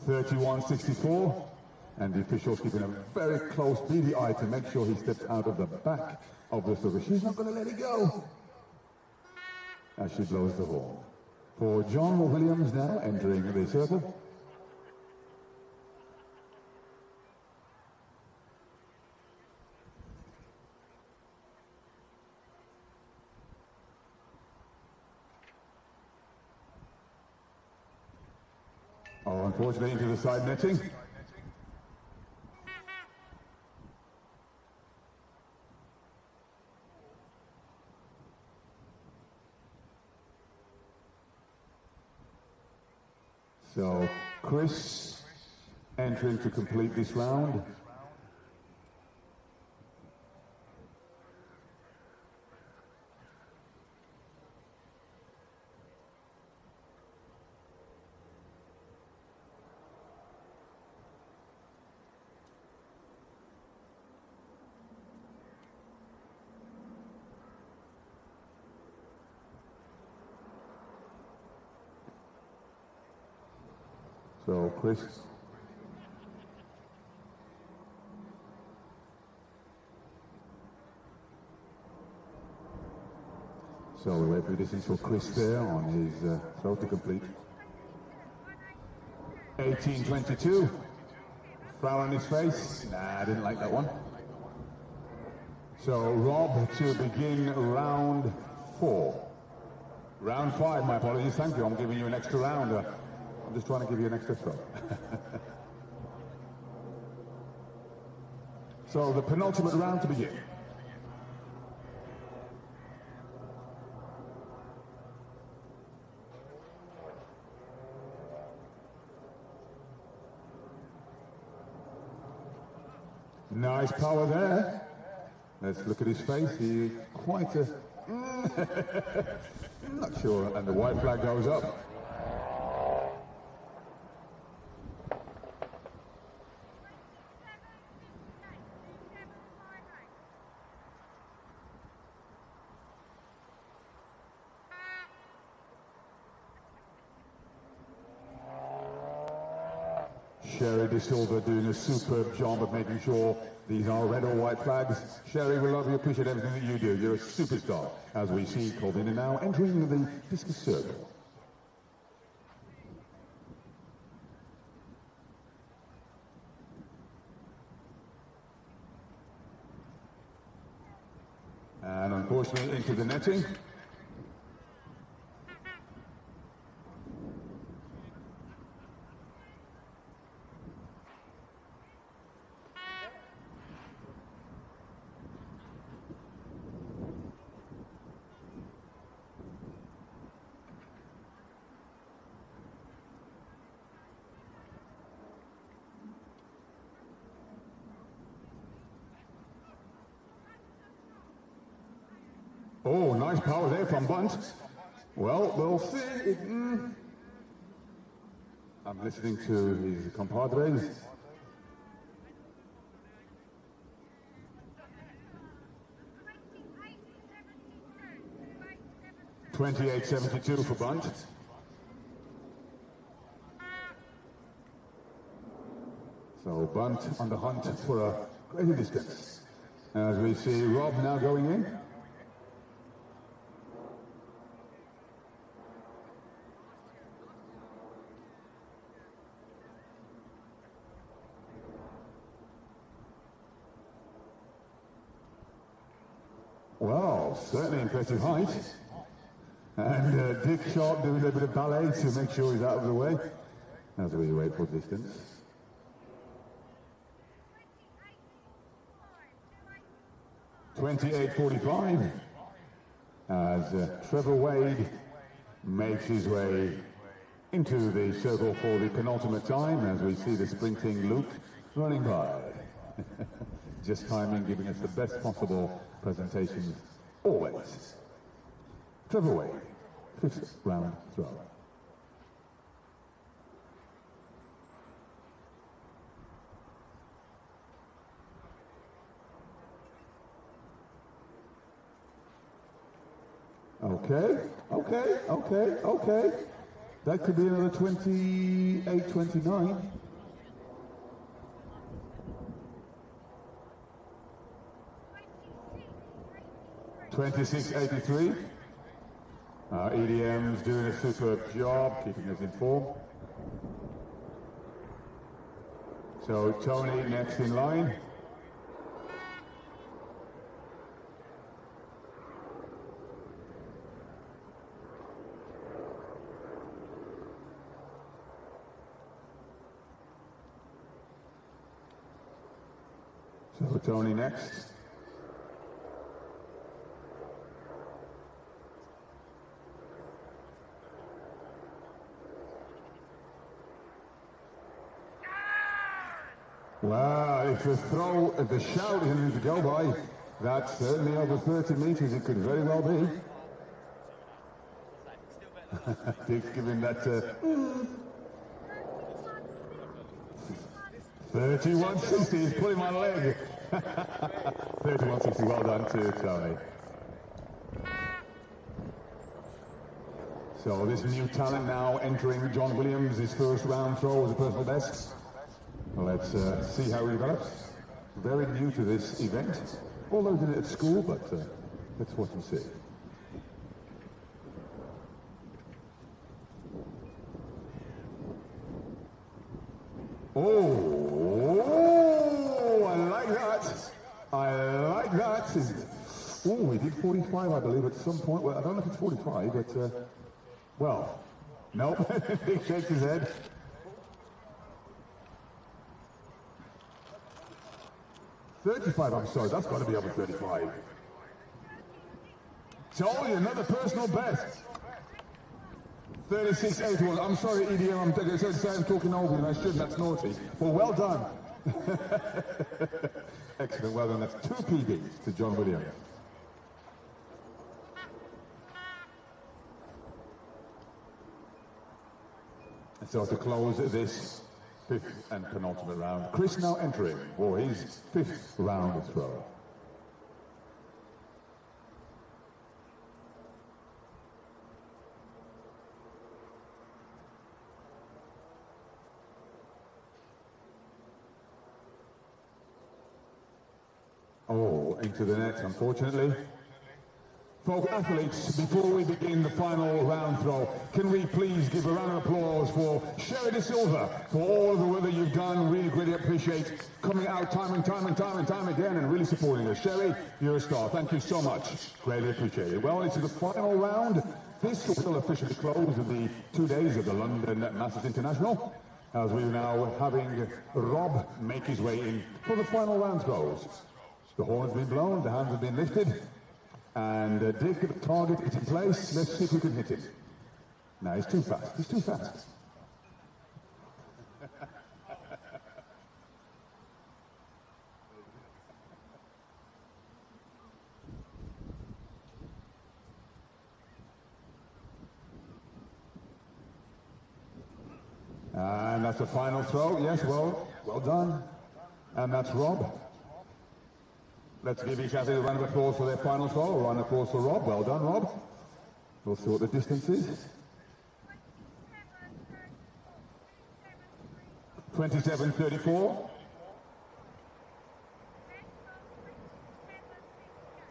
31.64. And the official's keeping a very close beady eye to make sure he steps out of the back of the circle. She's not going to let it go. As she blows the horn. For John Williams now entering the circle. Oh, unfortunately into the side netting. So, Chris entering to complete this round. So, Chris. So we wait for the distance for Chris there on his throw to complete. 18.22. Frown on his face. Nah, I didn't like that one. So Rob to begin round 4. Round 5, my apologies. Thank you. I'm giving you an extra round. I'm just trying to give you an extra throw. So the penultimate round to begin. Nice power there. Let's look at his face. He's quite a... not sure. And the white flag goes up. Sherry De Silva doing a superb job of making sure these are red or white flags. Sherry, we love you, appreciate everything that you do. You're a superstar, as we see Colvin now entering the discus circle. And unfortunately into the netting. Oh, nice power there from Bunt. Well, we'll see. I'm listening to his compadres. .28.72 for Bunt. So Bunt on the hunt for a greater distance. As we see Rob now going in. Well, certainly impressive height. And Dick Sharp doing a bit of ballet to make sure he's out of the way as we wait for distance. .28.45 as Trevor Wade makes his way into the circle for the penultimate time as we see the sprinting Luke running by. Just timing, giving us the best possible presentation always. Trevor Wade, 5th round throw. Okay. That could be another 28-29. .26.83. EDM's doing a superb job, keeping us in form. So Tony next in line. So Tony next. Wow, if the throw, if the shout isn't to go by, that's certainly over 30 metres, it could very well be. Dick's giving that 31.60, he's pulling my leg. 31.60, well done to Tony. So this new talent now entering John Williams, his first round throw as a personal best. Let's see how he develops. Very new to this event, although did it at school, but let's watch and see. Oh, I like that. I like that. Oh, he did 45, I believe, at some point. Well, I don't know if it's 45, but, well, nope. He shakes his head. .35, I'm sorry, that's got to be over 35. Told you, another personal best. 36.81. I'm sorry, EDM, I'm talking over you, and I shouldn't, that's naughty. Well, well done. Excellent, well done. That's 2 PBs to John Williams. And so to close this 5th and penultimate round, Chris now entering for his 5th round throw. Oh, into the net, unfortunately. Folk athletes, before we begin the final round throw, can we please give a round of applause for Sherry De Silva for all of the work that you've done. Really greatly appreciate coming out time and time again and really supporting us. Sherry, you're a star. Thank you so much. Greatly appreciate it. Well, it's the final round. This will officially close the 2 days of the London Masters International, as we're now having Rob make his way in for the final round throws. The horn has been blown, the hands have been lifted. And Dick, the target is in place. Let's see if we can hit it. No, he's too fast. He's too fast. And that's the final throw. Yes, well done. And that's Rob. Let's give each other a round of applause for their final throw. A round of applause for Rob. Well done, Rob. We'll see what the distance is. 27.34.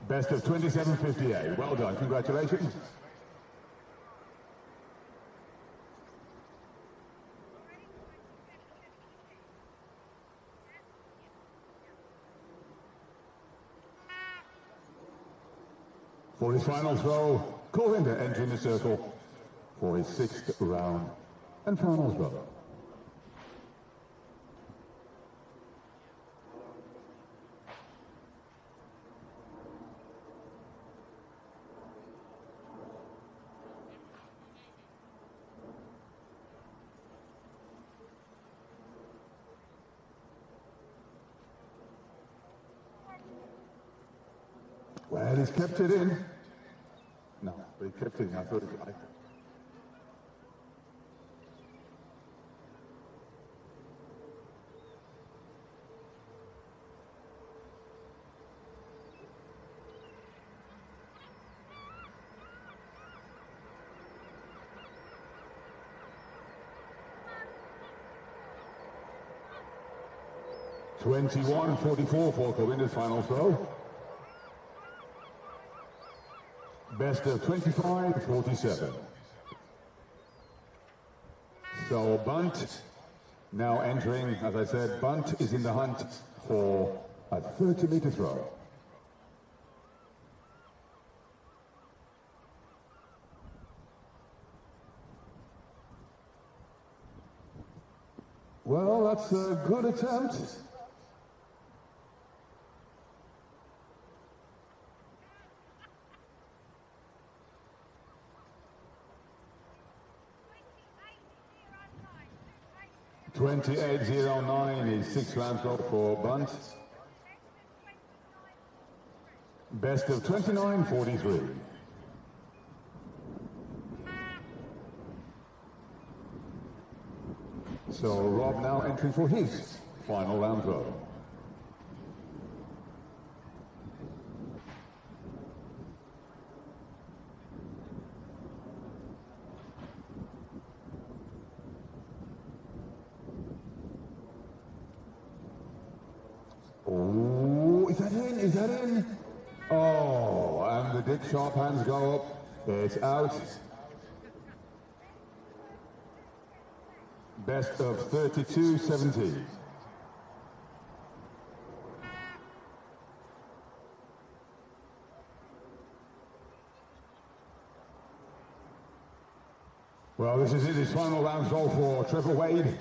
Best of 27.58. Well done. Congratulations. For his final throw, Corrinder entering the circle for his 6th round and final throw. Well, he's kept it in. No, but he kept it in. I thought it was... 21-44 for Corinda's final throw. Best of 25-47. So Bunt now entering, as I said, Bunt is in the hunt for a 30-meter throw. Well, that's a good attempt. .28.09 is 6 round throw for Bunt. Best of 29.43. So Rob now entering for his final round throw. Oh, is that in? Is that in? Oh, and the Dick Sharp hands go up. It's out. Best of 32.17. Well, this is it, his final round goal for Trevor Wade.